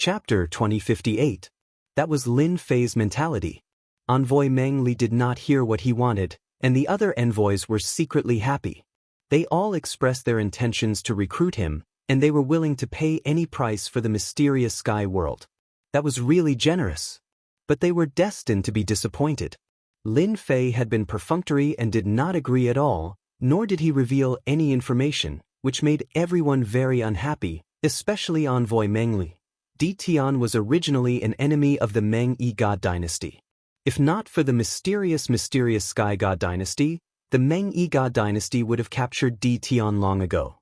Chapter 2058. That was Lin Fei's mentality. Envoy Meng Li did not hear what he wanted, and the other envoys were secretly happy. They all expressed their intentions to recruit him, and they were willing to pay any price for the mysterious sky world. That was really generous. But they were destined to be disappointed. Lin Fei had been perfunctory and did not agree at all, nor did he reveal any information, which made everyone very unhappy, especially Envoy Meng Li. Di Tian was originally an enemy of the Meng Yi God dynasty. If not for the mysterious Sky God dynasty, the Meng Yi God dynasty would have captured Di Tian long ago.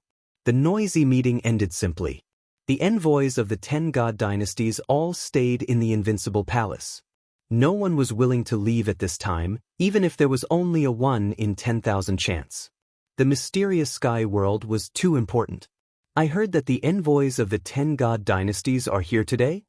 The noisy meeting ended simply. The envoys of the 10 God dynasties all stayed in the Invincible Palace. No one was willing to leave at this time, even if there was only a 1 in 10,000 chance. The mysterious sky world was too important. I heard that the envoys of the 10 God dynasties are here today?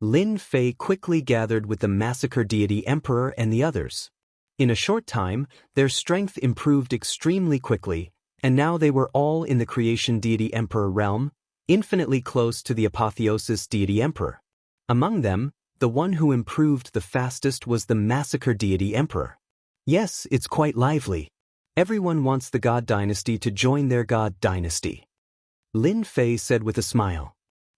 Lin Fei quickly gathered with the Massacre Deity Emperor and the others. In a short time, their strength improved extremely quickly, and now they were all in the Creation Deity Emperor realm, infinitely close to the Apotheosis Deity Emperor. Among them, the one who improved the fastest was the Massacre Deity Emperor. Yes, it's quite lively. Everyone wants the God dynasty to join their God dynasty. Lin Fei said with a smile.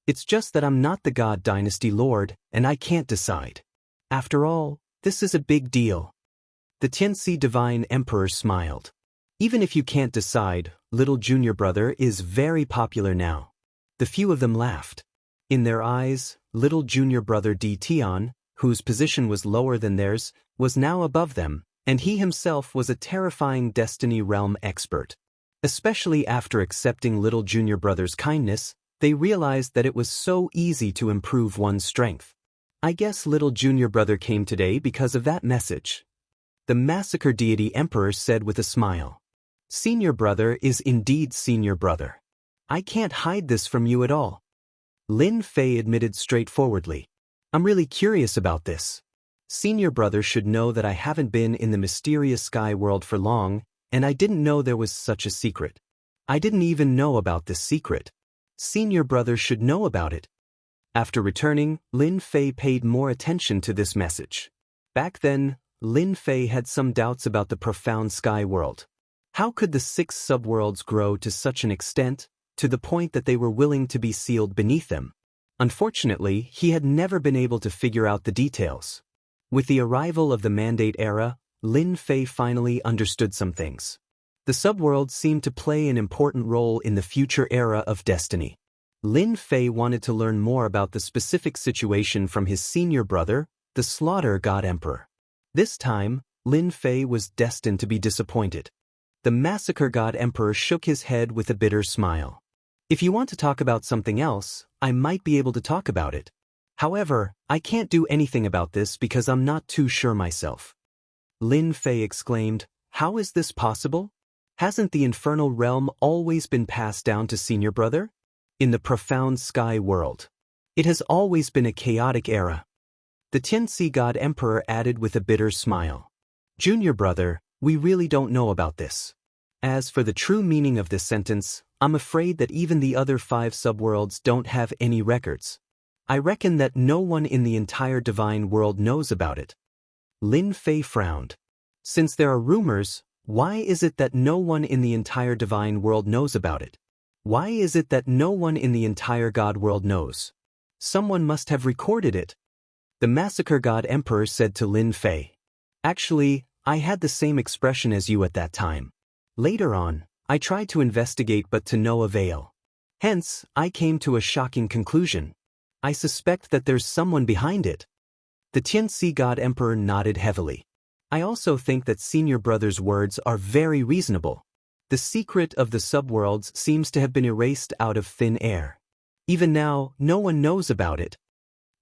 It's just that I'm not the God dynasty lord, and I can't decide. After all, this is a big deal. The Tianxi Divine Emperor smiled. Even if you can't decide, little junior brother is very popular now. The few of them laughed. In their eyes, little junior brother Di Tian, whose position was lower than theirs, was now above them, and he himself was a terrifying Destiny Realm expert. Especially after accepting little junior brother's kindness, they realized that it was so easy to improve one's strength. I guess little junior brother came today because of that message. The Massacre Deity Emperor said with a smile. Senior brother is indeed senior brother. I can't hide this from you at all. Lin Fei admitted straightforwardly. I'm really curious about this. Senior brother should know that I haven't been in the mysterious sky world for long, and I didn't know there was such a secret. I didn't even know about this secret. Senior brother should know about it. After returning, Lin Fei paid more attention to this message. Back then, Lin Fei had some doubts about the profound sky world. How could the 6 subworlds grow to such an extent, to the point that they were willing to be sealed beneath them? Unfortunately, he had never been able to figure out the details. With the arrival of the Mandate era, Lin Fei finally understood some things. The subworlds seemed to play an important role in the future era of Destiny. Lin Fei wanted to learn more about the specific situation from his senior brother, the Slaughter God Emperor. This time, Lin Fei was destined to be disappointed. The Massacre God Emperor shook his head with a bitter smile. If you want to talk about something else, I might be able to talk about it. However, I can't do anything about this because I'm not too sure myself. Lin Fei exclaimed, How is this possible? Hasn't the infernal realm always been passed down to senior brother? In the profound sky world. It has always been a chaotic era. The Tianxi God Emperor added with a bitter smile. Junior brother, we really don't know about this. As for the true meaning of this sentence, I'm afraid that even the other 5 subworlds don't have any records. I reckon that no one in the entire divine world knows about it. Lin Fei frowned. Since there are rumors, why is it that no one in the entire divine world knows about it? Why is it that no one in the entire God world knows? Someone must have recorded it. The Massacre God Emperor said to Lin Fei. Actually, I had the same expression as you at that time. Later on, I tried to investigate but to no avail. Hence, I came to a shocking conclusion. I suspect that there's someone behind it. The Tianxi God Emperor nodded heavily. I also think that senior brother's words are very reasonable. The secret of the subworlds seems to have been erased out of thin air. Even now, no one knows about it.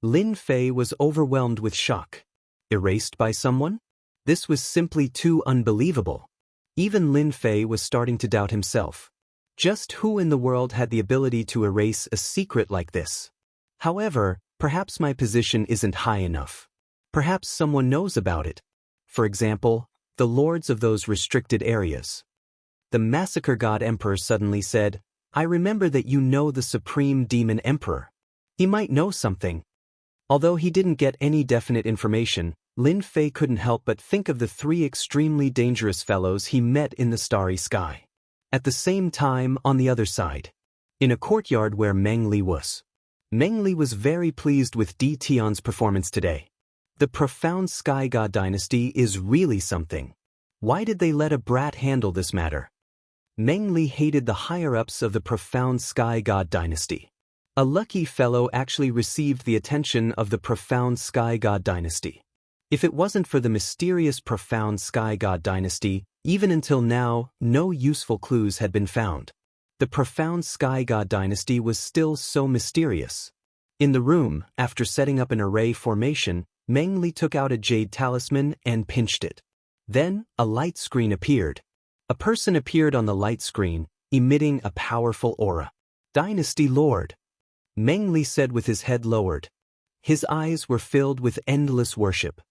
Lin Fei was overwhelmed with shock. Erased by someone? This was simply too unbelievable. Even Lin Fei was starting to doubt himself. Just who in the world had the ability to erase a secret like this? However, perhaps my position isn't high enough. Perhaps someone knows about it. For example, the lords of those restricted areas. The Massacre God Emperor suddenly said, I remember that you know the Supreme Demon Emperor. He might know something. Although he didn't get any definite information, Lin Fei couldn't help but think of the 3 extremely dangerous fellows he met in the starry sky. At the same time, on the other side, in a courtyard where Meng Li was. Meng Li was very pleased with Di Tian's performance today. The profound Sky God dynasty is really something. Why did they let a brat handle this matter? Meng Li hated the higher-ups of the profound Sky God dynasty. A lucky fellow actually received the attention of the profound Sky God dynasty. If it wasn't for the mysterious profound Sky God dynasty, even until now, no useful clues had been found. The profound Sky God dynasty was still so mysterious. In the room, after setting up an array formation, Meng Li took out a jade talisman and pinched it. Then, a light screen appeared. A person appeared on the light screen, emitting a powerful aura. Dynasty Lord, Meng Li said with his head lowered. His eyes were filled with endless worship.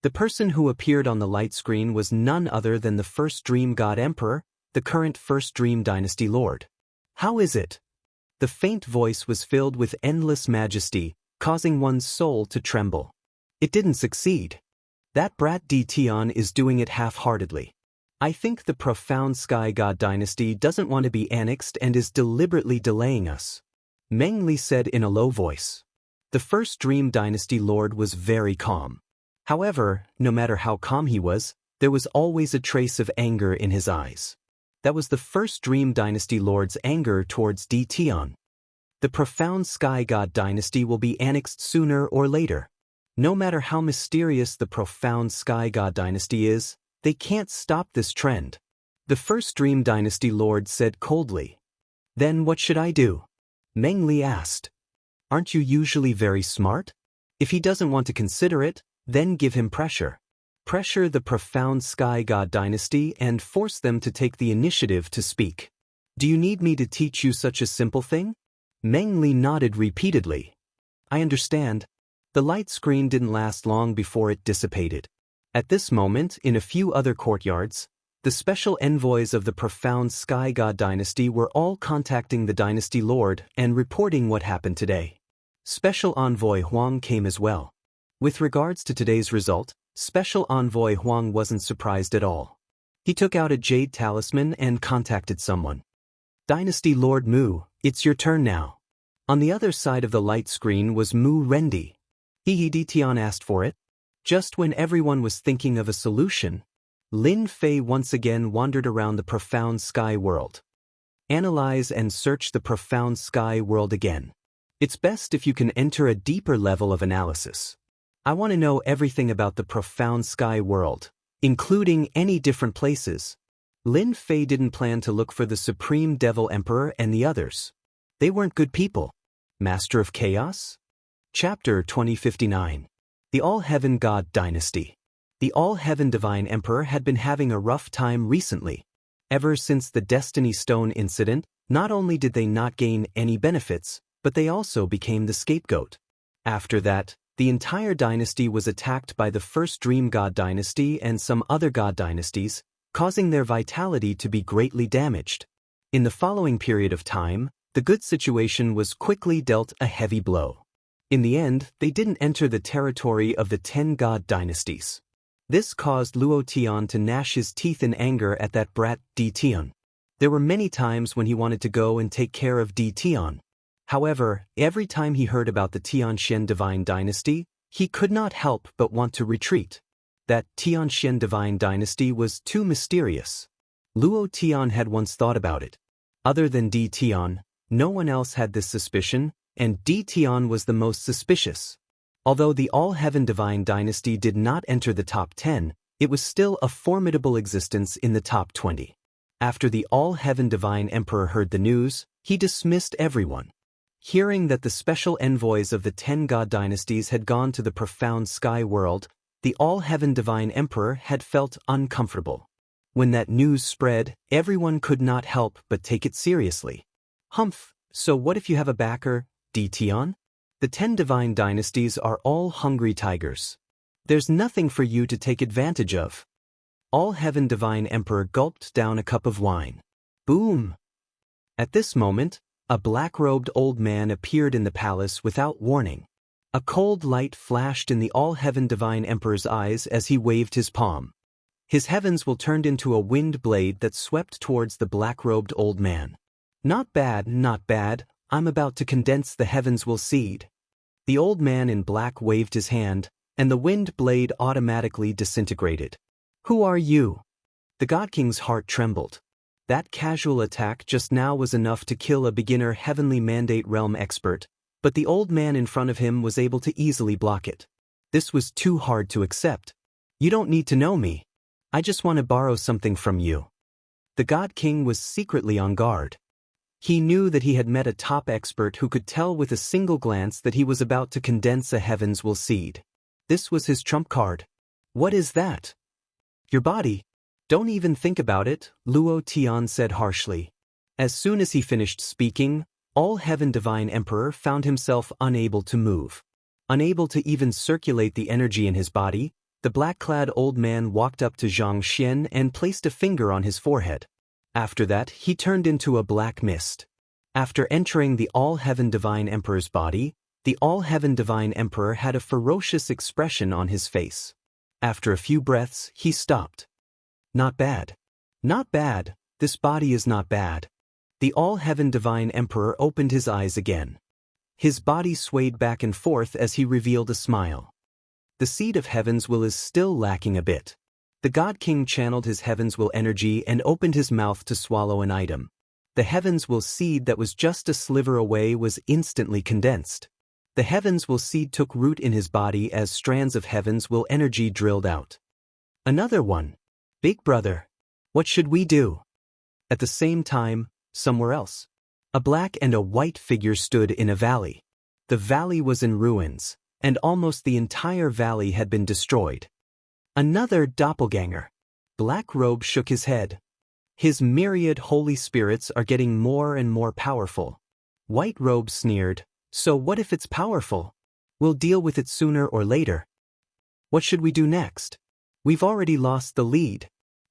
The person who appeared on the light screen was none other than the first Dream God Emperor, the current first Dream Dynasty Lord. How is it? The faint voice was filled with endless majesty, causing one's soul to tremble. It didn't succeed. That brat Di Tian is doing it half-heartedly. I think the profound Sky God dynasty doesn't want to be annexed and is deliberately delaying us, Meng Li said in a low voice. The first Dream Dynasty Lord was very calm. However, no matter how calm he was, there was always a trace of anger in his eyes. That was the first Dream Dynasty Lord's anger towards Di Tian. The profound Sky God dynasty will be annexed sooner or later. No matter how mysterious the profound Sky God dynasty is, they can't stop this trend. The first Dream Dynasty Lord said coldly. Then what should I do? Meng Li asked. Aren't you usually very smart? If he doesn't want to consider it, then give him pressure. Pressure the profound Sky God dynasty and force them to take the initiative to speak. Do you need me to teach you such a simple thing? Meng Li nodded repeatedly. I understand. The light screen didn't last long before it dissipated. At this moment, in a few other courtyards, the special envoys of the profound Sky God dynasty were all contacting the dynasty lord and reporting what happened today. Special envoy Huang came as well. With regards to today's result, Special Envoy Huang wasn't surprised at all. He took out a jade talisman and contacted someone. Dynasty Lord Mu, it's your turn now. On the other side of the light screen was Mu Rendi. Di Tian asked for it. Just when everyone was thinking of a solution, Lin Fei once again wandered around the profound sky world. Analyze and search the profound sky world again. It's best if you can enter a deeper level of analysis. I want to know everything about the profound sky world, including any different places. Lin Fei didn't plan to look for the Supreme Devil Emperor and the others. They weren't good people. Master of Chaos? Chapter 2059. The All-Heaven God Dynasty. The All-Heaven Divine Emperor had been having a rough time recently. Ever since the Destiny Stone incident, not only did they not gain any benefits, but they also became the scapegoat. After that, the entire dynasty was attacked by the first Dream God dynasty and some other god dynasties, causing their vitality to be greatly damaged. In the following period of time, the good situation was quickly dealt a heavy blow. In the end, they didn't enter the territory of the 10 god dynasties. This caused Luo Tian to gnash his teeth in anger at that brat Di Tian. There were many times when he wanted to go and take care of Di Tian. However, every time he heard about the Tianxian Divine Dynasty, he could not help but want to retreat. That Tianxian Divine Dynasty was too mysterious. Luo Tian had once thought about it. Other than Di Tian, no one else had this suspicion, and Di Tian was the most suspicious. Although the All-Heaven Divine Dynasty did not enter the top 10, it was still a formidable existence in the top 20. After the All-Heaven Divine Emperor heard the news, he dismissed everyone. Hearing that the special envoys of the 10 god dynasties had gone to the profound sky world, the All-Heaven Divine Emperor had felt uncomfortable. When that news spread, everyone could not help but take it seriously. Humph, so what if you have a backer, Di Tian? The 10 divine dynasties are all hungry tigers. There's nothing for you to take advantage of. All-Heaven Divine Emperor gulped down a cup of wine. Boom! At this moment, A black-robed old man appeared in the palace without warning. A cold light flashed in the all-heaven divine emperor's eyes as he waved his palm. His heavens will turned into a wind blade that swept towards the black-robed old man. Not bad, not bad, I'm about to condense the heavens will seed. The old man in black waved his hand, and the wind blade automatically disintegrated. Who are you? The God King's heart trembled. That casual attack just now was enough to kill a beginner heavenly mandate realm expert, but the old man in front of him was able to easily block it. This was too hard to accept. You don't need to know me. I just want to borrow something from you. The God King was secretly on guard. He knew that he had met a top expert who could tell with a single glance that he was about to condense a heavens will seed. This was his trump card. What is that? Your body. Don't even think about it, Luo Tian said harshly. As soon as he finished speaking, all-heaven divine emperor found himself unable to move. Unable to even circulate the energy in his body, the black-clad old man walked up to Xianxia and placed a finger on his forehead. After that, he turned into a black mist. After entering the all-heaven divine emperor's body, the all-heaven divine emperor had a ferocious expression on his face. After a few breaths, he stopped. Not bad. Not bad, this body is not bad. The all-heaven divine emperor opened his eyes again. His body swayed back and forth as he revealed a smile. The seed of heavens will is still lacking a bit. The God King channeled his heavens will energy and opened his mouth to swallow an item. The heavens will seed that was just a sliver away was instantly condensed. The heavens will seed took root in his body as strands of heavens will energy drilled out. Another one. Big brother. What should we do? At the same time, somewhere else, a black and a white figure stood in a valley. The valley was in ruins, and almost the entire valley had been destroyed. Another doppelganger. Black Robe shook his head. His myriad holy spirits are getting more and more powerful. White Robe sneered, so what if it's powerful? We'll deal with it sooner or later. What should we do next? We've already lost the lead.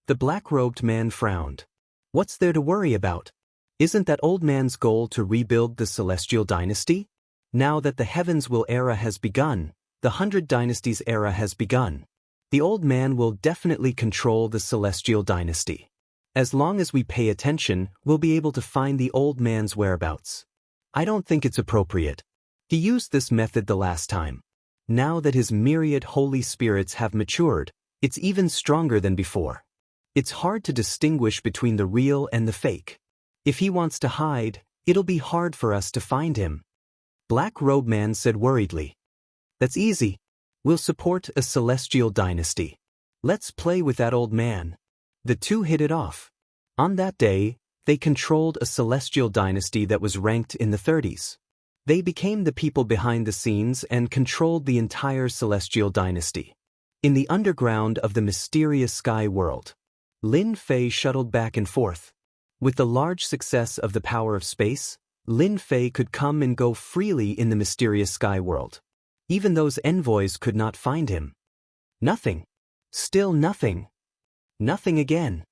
The black-robed man frowned. What's there to worry about? Isn't that old man's goal to rebuild the celestial dynasty? Now that the heavens will era has begun, the 100 dynasties era has begun. The old man will definitely control the celestial dynasty. As long as we pay attention, we'll be able to find the old man's whereabouts. I don't think it's appropriate. He used this method the last time. Now that his myriad holy spirits have matured, it's even stronger than before. It's hard to distinguish between the real and the fake. If he wants to hide, it'll be hard for us to find him. Black Robe Man said worriedly. That's easy. We'll support a celestial dynasty. Let's play with that old man. The two hit it off. On that day, they controlled a celestial dynasty that was ranked in the 30s. They became the people behind the scenes and controlled the entire celestial dynasty. In the underground of the mysterious sky world, Lin Fei shuttled back and forth. With the large success of the power of space, Lin Fei could come and go freely in the mysterious sky world. Even those envoys could not find him. Nothing. Still nothing. Nothing again.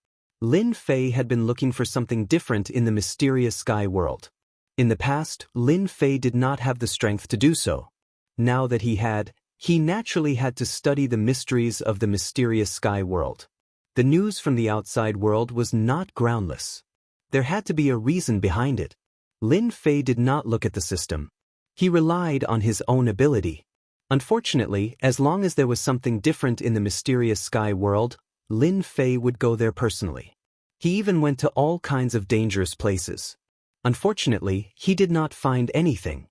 Lin Fei had been looking for something different in the mysterious sky world. In the past, Lin Fei did not have the strength to do so. Now that he naturally had to study the mysteries of the mysterious sky world. The news from the outside world was not groundless. There had to be a reason behind it. Lin Fei did not look at the system. He relied on his own ability. Unfortunately, as long as there was something different in the mysterious sky world, Lin Fei would go there personally. He even went to all kinds of dangerous places. Unfortunately, he did not find anything.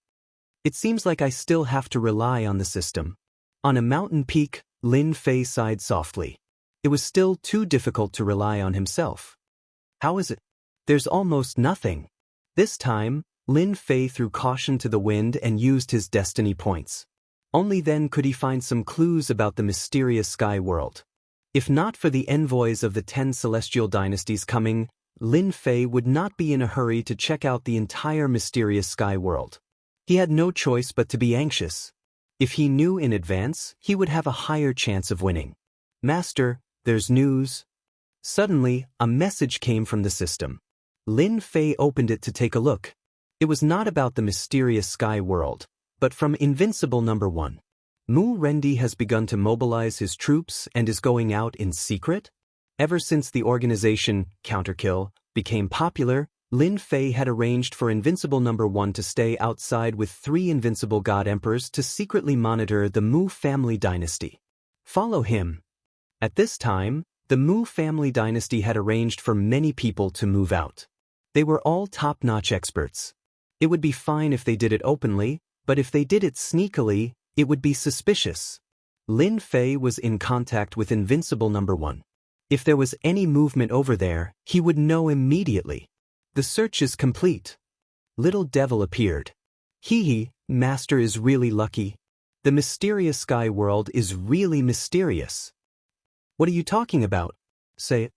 It seems like I still have to rely on the system. On a mountain peak, Lin Fei sighed softly. It was still too difficult to rely on himself. How is it? There's almost nothing. This time, Lin Fei threw caution to the wind and used his destiny points. Only then could he find some clues about the mysterious sky world. If not for the envoys of the 10 celestial dynasties coming, Lin Fei would not be in a hurry to check out the entire mysterious sky world. He had no choice but to be anxious. If he knew in advance, he would have a higher chance of winning. Master, there's news. Suddenly, a message came from the system. Lin Fei opened it to take a look. It was not about the mysterious sky world, but from Invincible Number 1. Mu Rendi has begun to mobilize his troops and is going out in secret? Ever since the organization, Counterkill, became popular, Lin Fei had arranged for Invincible Number 1 to stay outside with 3 invincible god emperors to secretly monitor the Mu family dynasty. Follow him. At this time, the Mu family dynasty had arranged for many people to move out. They were all top-notch experts. It would be fine if they did it openly, but if they did it sneakily, it would be suspicious. Lin Fei was in contact with Invincible Number 1. If there was any movement over there, he would know immediately. The search is complete. Little Devil appeared. Hee, Master is really lucky. The mysterious sky world is really mysterious. What are you talking about? Say it.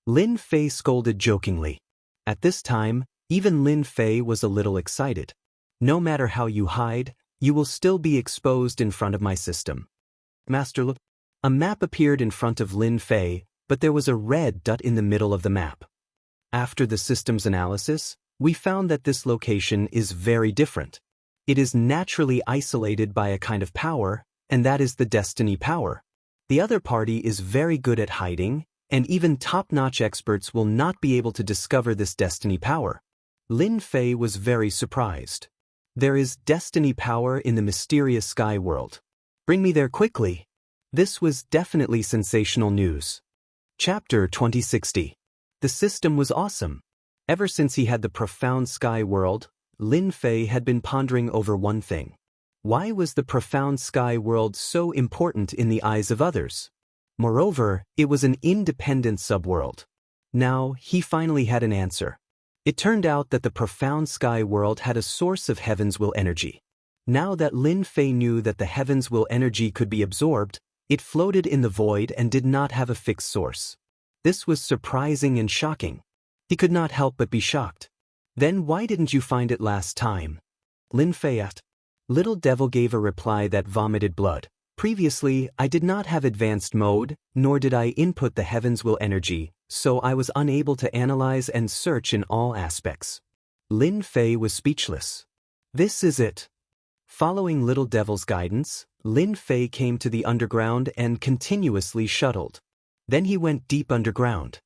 Lin Fei scolded jokingly. At this time, even Lin Fei was a little excited. No matter how you hide, you will still be exposed in front of my system. Master, look. A map appeared in front of Lin Fei, but there was a red dot in the middle of the map. After the system's analysis, we found that this location is very different. It is naturally isolated by a kind of power, and that is the destiny power. The other party is very good at hiding, and even top-notch experts will not be able to discover this destiny power. Lin Fei was very surprised. There is destiny power in the mysterious sky world. Bring me there quickly. This was definitely sensational news. Chapter 2060. The system was awesome. Ever since he had the profound sky world, Lin Fei had been pondering over one thing. Why was the profound sky world so important in the eyes of others? Moreover, it was an independent subworld. Now, he finally had an answer. It turned out that the profound sky world had a source of heaven's will energy. Now that Lin Fei knew that the heaven's will energy could be absorbed, it floated in the void and did not have a fixed source. This was surprising and shocking. He could not help but be shocked. Then why didn't you find it last time? Lin Fei asked. Little Devil gave a reply that vomited blood. Previously, I did not have advanced mode, nor did I input the heaven's will energy, so I was unable to analyze and search in all aspects. Lin Fei was speechless. This is it. Following Little Devil's guidance, Lin Fei came to the underground and continuously shuttled. Then he went deep underground.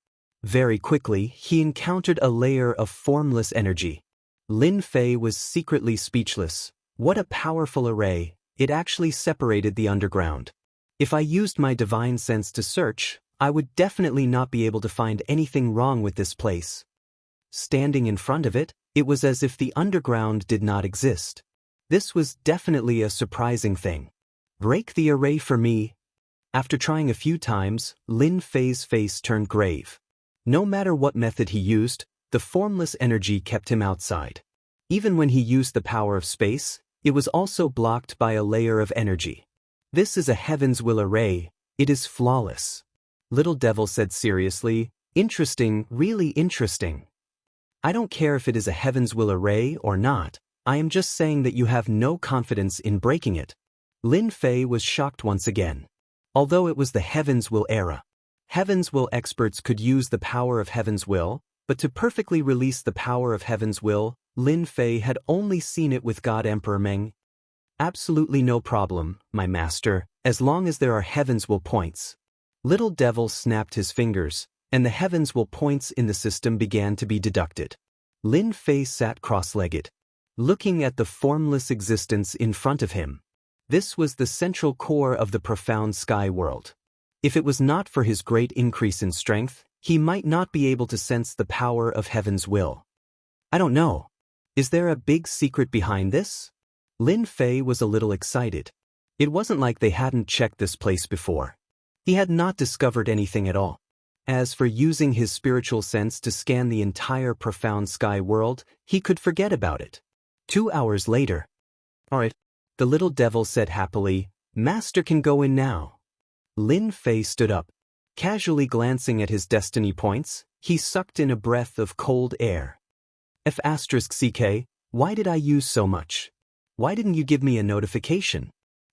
Very quickly, he encountered a layer of formless energy. Lin Fei was secretly speechless. What a powerful array! It actually separated the underground. If I used my divine sense to search, I would definitely not be able to find anything wrong with this place. Standing in front of it, it was as if the underground did not exist. This was definitely a surprising thing. Break the array for me. After trying a few times, Lin Fei's face turned grave. No matter what method he used, the formless energy kept him outside. Even when he used the power of space, it was also blocked by a layer of energy. This is a heaven's will array. It is flawless. Little Devil said seriously, interesting, really interesting. I don't care if it is a heaven's will array or not, I am just saying that you have no confidence in breaking it. Lin Fei was shocked once again. Although it was the Heaven's Will era, Heaven's Will experts could use the power of Heaven's Will, but to perfectly release the power of Heaven's Will, Lin Fei had only seen it with God Emperor Meng. Absolutely no problem, my master, as long as there are Heaven's Will points. Little Devil snapped his fingers, and the Heaven's Will points in the system began to be deducted. Lin Fei sat cross-legged, looking at the formless existence in front of him. This was the central core of the profound sky world. If it was not for his great increase in strength, he might not be able to sense the power of Heaven's will. I don't know. Is there a big secret behind this? Lin Fei was a little excited. It wasn't like they hadn't checked this place before. He had not discovered anything at all. As for using his spiritual sense to scan the entire profound sky world, he could forget about it. 2 hours later. All right. The Little Devil said happily, Master can go in now. Lin Fei stood up. Casually glancing at his destiny points, he sucked in a breath of cold air. F***CK, why did I use so much? Why didn't you give me a notification?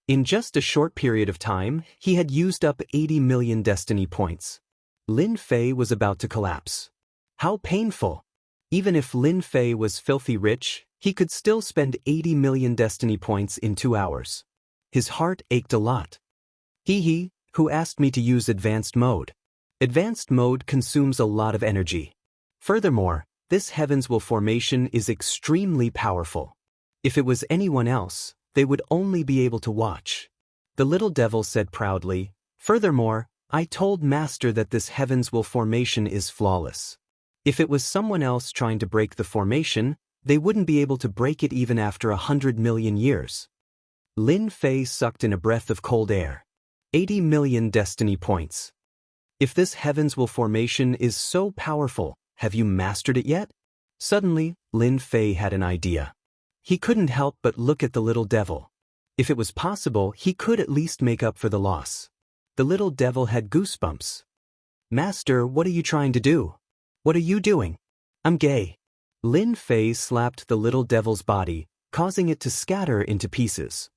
In just a short period of time, he had used up 80 million destiny points. Lin Fei was about to collapse. How painful! Even if Lin Fei was filthy rich, He could still spend 80 million destiny points in 2 hours. His heart ached a lot. He who asked me to use advanced mode. Advanced mode consumes a lot of energy. Furthermore, this Heaven's Will formation is extremely powerful. If it was anyone else, they would only be able to watch. The little devil said proudly, furthermore, I told Master that this Heaven's Will formation is flawless. If it was someone else trying to break the formation, they wouldn't be able to break it even after 100 million years. Lin Fei sucked in a breath of cold air. 80 million destiny points. If this Heaven's Will formation is so powerful, have you mastered it yet? Suddenly, Lin Fei had an idea. He couldn't help but look at the little devil. If it was possible, he could at least make up for the loss. The little devil had goosebumps. Master, what are you trying to do? What are you doing? I'm gay. Lin Fei slapped the little devil's body, causing it to scatter into pieces.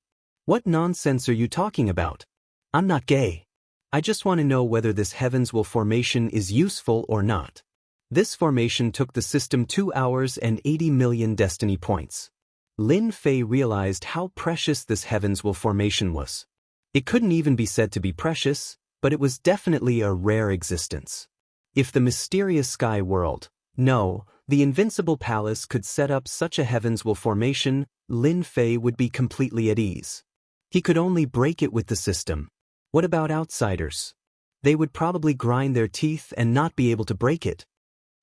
What nonsense are you talking about? I'm not gay. I just want to know whether this Heaven's Will formation is useful or not. This formation took the system 2 hours and 80 million destiny points. Lin Fei realized how precious this Heaven's Will formation was. It couldn't even be said to be precious, but it was definitely a rare existence. If the mysterious sky world, no, the invincible palace could set up such a Heaven's Will formation, Lin Fei would be completely at ease. He could only break it with the system. What about outsiders? They would probably grind their teeth and not be able to break it.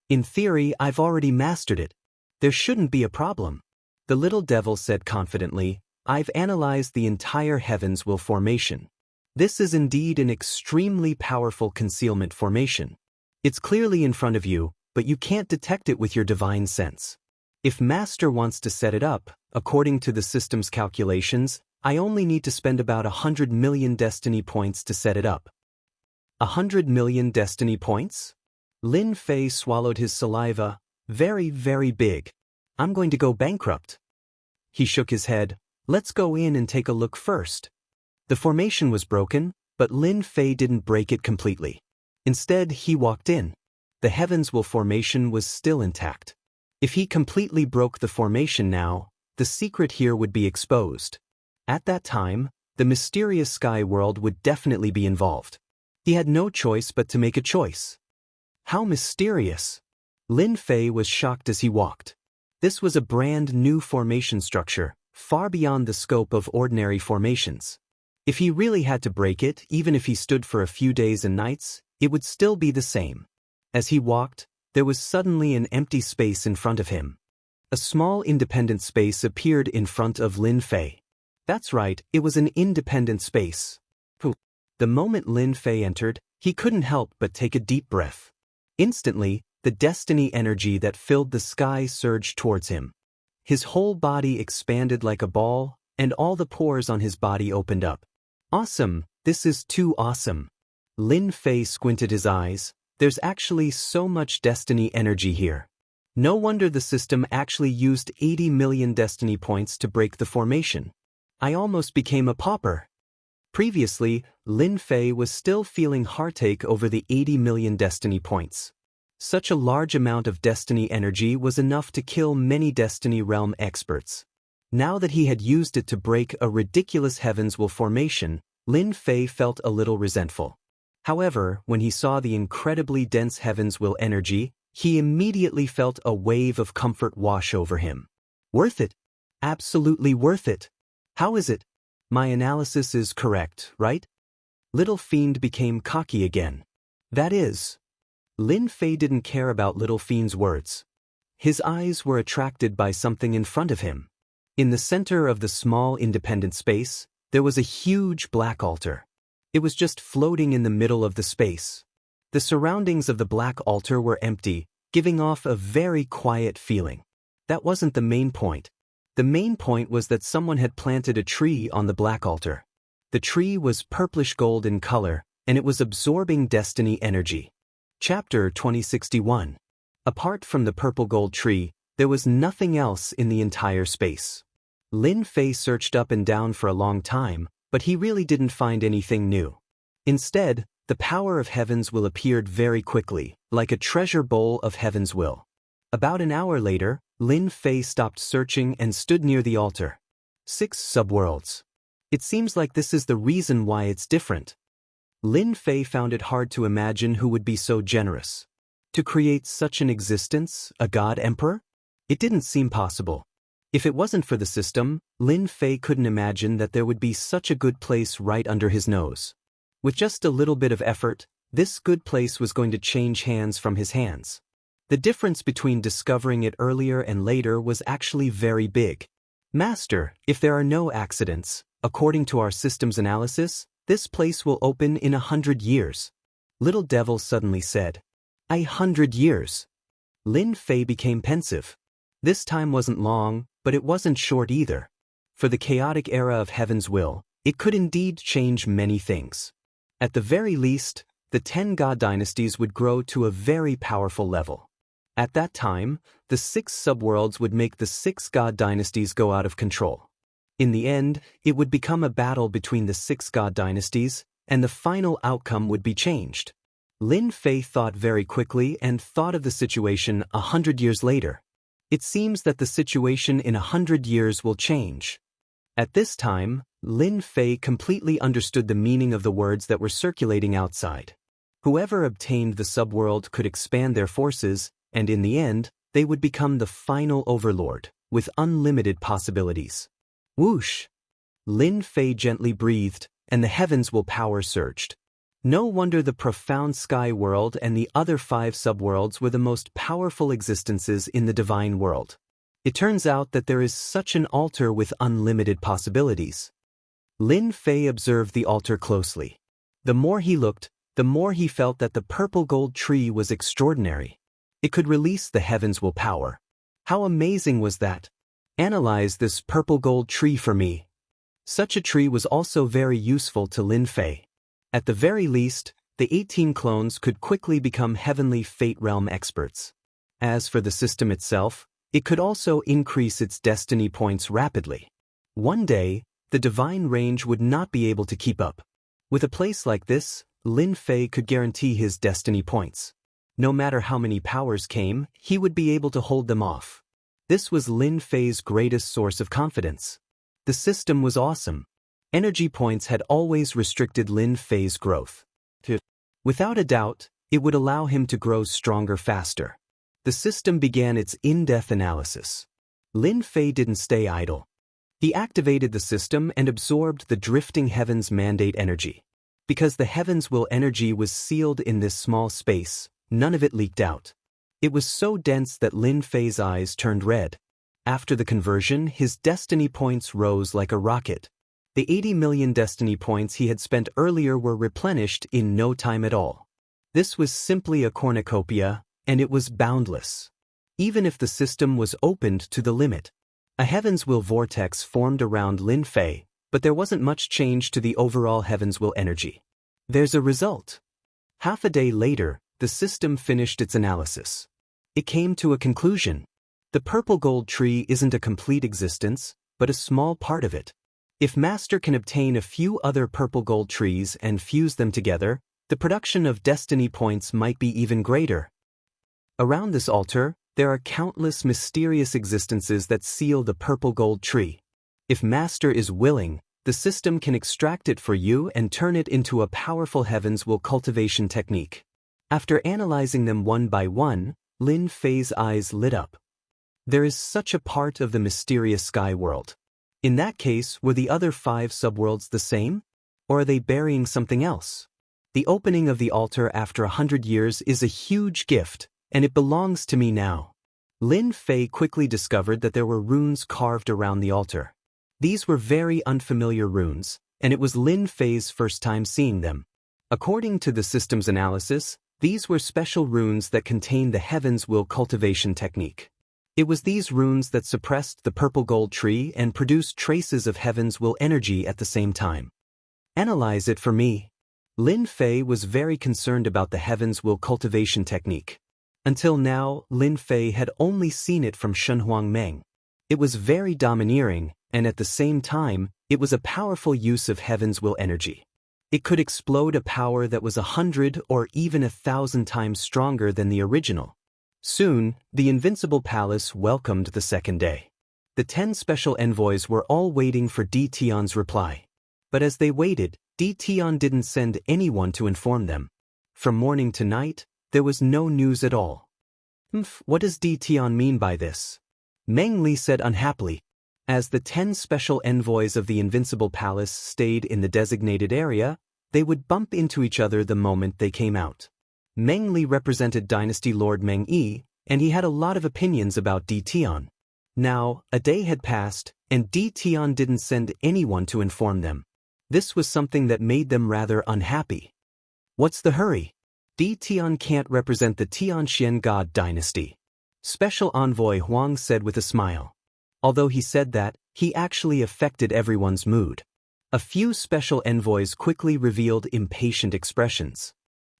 In theory, I've already mastered it. There shouldn't be a problem. The little devil said confidently, I've analyzed the entire Heaven's Will formation. This is indeed an extremely powerful concealment formation. It's clearly in front of you, but you can't detect it with your divine sense. If Master wants to set it up, according to the system's calculations, I only need to spend about 100 million destiny points to set it up. 100 million destiny points? Lin Fei swallowed his saliva, very, very big. I'm going to go bankrupt. He shook his head. Let's go in and take a look first. The formation was broken, but Lin Fei didn't break it completely. Instead, he walked in. The Heaven's Will formation was still intact. If he completely broke the formation now, the secret here would be exposed. At that time, the mysterious sky world would definitely be involved. He had no choice but to make a choice. How mysterious! Lin Fei was shocked as he walked. This was a brand new formation structure, far beyond the scope of ordinary formations. If he really had to break it, even if he stood for a few days and nights, it would still be the same. As he walked, there was suddenly an empty space in front of him. A small independent space appeared in front of Lin Fei. That's right, it was an independent space. The moment Lin Fei entered, he couldn't help but take a deep breath. Instantly, the destiny energy that filled the sky surged towards him. His whole body expanded like a ball, and all the pores on his body opened up. Awesome, this is too awesome. Lin Fei squinted his eyes. There's actually so much destiny energy here. No wonder the system actually used 80 million destiny points to break the formation. I almost became a pauper. Previously, Lin Fei was still feeling heartache over the 80 million destiny points. Such a large amount of destiny energy was enough to kill many Destiny Realm experts. Now that he had used it to break a ridiculous Heaven's Will formation, Lin Fei felt a little resentful. However, when he saw the incredibly dense Heaven's Will energy, he immediately felt a wave of comfort wash over him. Worth it. Absolutely worth it. How is it? My analysis is correct, right? Little Fiend became cocky again. That is. Lin Fei didn't care about Little Fiend's words. His eyes were attracted by something in front of him. In the center of the small independent space, there was a huge black altar. It was just floating in the middle of the space. The surroundings of the black altar were empty, giving off a very quiet feeling. That wasn't the main point. The main point was that someone had planted a tree on the black altar. The tree was purplish gold in color, and it was absorbing destiny energy. Chapter 2061. Apart from the purple gold tree, there was nothing else in the entire space. Lin Fei searched up and down for a long time, but he really didn't find anything new. Instead, the power of Heaven's Will appeared very quickly, like a treasure bowl of Heaven's Will. About an hour later, Lin Fei stopped searching and stood near the altar. 6 subworlds. It seems like this is the reason why it's different. Lin Fei found it hard to imagine who would be so generous. To create such an existence, a god emperor? It didn't seem possible. If it wasn't for the system, Lin Fei couldn't imagine that there would be such a good place right under his nose. With just a little bit of effort, this good place was going to change hands from his hands. The difference between discovering it earlier and later was actually very big. Master, if there are no accidents, according to our system's analysis, this place will open in 100 years. Little Devil suddenly said. 100 years. Lin Fei became pensive. This time wasn't long, but it wasn't short either. For the chaotic era of Heaven's will, it could indeed change many things. At the very least, the 10 god dynasties would grow to a very powerful level. At that time, the 6 subworlds would make the 6 god dynasties go out of control. In the end, it would become a battle between the 6 god dynasties, and the final outcome would be changed. Lin Fei thought very quickly and thought of the situation 100 years later. It seems that the situation in 100 years will change. At this time, Lin Fei completely understood the meaning of the words that were circulating outside. Whoever obtained the subworld could expand their forces, and in the end, they would become the final overlord, with unlimited possibilities. Whoosh! Lin Fei gently breathed, and the heavens' will power surged. No wonder the profound sky world and the other 5 subworlds were the most powerful existences in the divine world. It turns out that there is such an altar with unlimited possibilities. Lin Fei observed the altar closely. The more he looked, the more he felt that the purple gold tree was extraordinary. It could release the heavens' will power. How amazing was that? Analyze this purple gold tree for me. Such a tree was also very useful to Lin Fei. At the very least, the 18 clones could quickly become heavenly fate realm experts. As for the system itself, it could also increase its destiny points rapidly. One day, the divine range would not be able to keep up. With a place like this, Lin Fei could guarantee his destiny points. No matter how many powers came, he would be able to hold them off. This was Lin Fei's greatest source of confidence. The system was awesome. Energy points had always restricted Lin Fei's growth. Without a doubt, it would allow him to grow stronger faster. The system began its in-depth analysis. Lin Fei didn't stay idle. He activated the system and absorbed the drifting heavens mandate energy. Because the heavens will energy was sealed in this small space, none of it leaked out. It was so dense that Lin Fei's eyes turned red. After the conversion, his destiny points rose like a rocket. The 80 million destiny points he had spent earlier were replenished in no time at all. This was simply a cornucopia, and it was boundless. Even if the system was opened to the limit. A heavens will vortex formed around Lin Fei, but there wasn't much change to the overall heavens will energy. There's a result. Half a day later, the system finished its analysis. It came to a conclusion. The purple gold tree isn't a complete existence, but a small part of it. If Master can obtain a few other purple gold trees and fuse them together, the production of destiny points might be even greater. Around this altar, there are countless mysterious existences that seal the purple gold tree. If Master is willing, the system can extract it for you and turn it into a powerful heavens will cultivation technique. After analyzing them one by one, Lin Fei's eyes lit up. There is such a part of the mysterious sky world. In that case, were the other 5 subworlds the same? Or are they burying something else? The opening of the altar after 100 years is a huge gift, and it belongs to me now. Lin Fei quickly discovered that there were runes carved around the altar. These were very unfamiliar runes, and it was Lin Fei's first time seeing them. According to the system's analysis, these were special runes that contained the heavens will cultivation technique. It was these runes that suppressed the purple gold tree and produced traces of heavens will energy at the same time. Analyze it for me. Lin Fei was very concerned about the heavens will cultivation technique. Until now, Lin Fei had only seen it from Shenhuang Meng. It was very domineering, and at the same time, it was a powerful use of heavens will energy. It could explode a power that was 100 or even 1,000 times stronger than the original. Soon, the Invincible Palace welcomed the second day. The 10 special envoys were all waiting for Di Tian's reply. But as they waited, Di Tian didn't send anyone to inform them. From morning to night, there was no news at all. What does Di Tian mean by this? Meng Li said unhappily. As the 10 special envoys of the Invincible Palace stayed in the designated area, they would bump into each other the moment they came out. Meng Li represented Dynasty Lord Meng Yi, and he had a lot of opinions about Di Tian. Now, a day had passed, and Di Tian didn't send anyone to inform them. This was something that made them rather unhappy. What's the hurry? Di Tian can't represent the Tianxian God dynasty. Special Envoy Huang said with a smile. Although he said that, he actually affected everyone's mood. A few special envoys quickly revealed impatient expressions.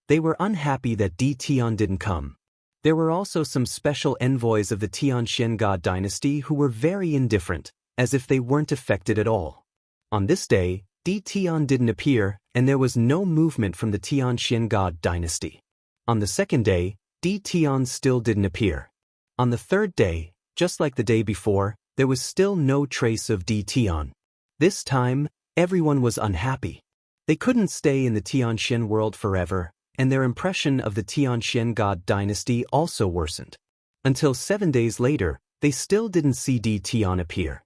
They were unhappy that Di Tian didn't come. There were also some special envoys of the Tianxian God dynasty who were very indifferent, as if they weren't affected at all. On this day, Di Tian didn't appear, and there was no movement from the Tianxian God dynasty. On the second day, Di Tian still didn't appear. On the third day, just like the day before, there was still no trace of Di Tian. This time, everyone was unhappy. They couldn't stay in the Tianxian world forever, and their impression of the Tianxian God dynasty also worsened. Until 7 days later, they still didn't see Di Tian appear.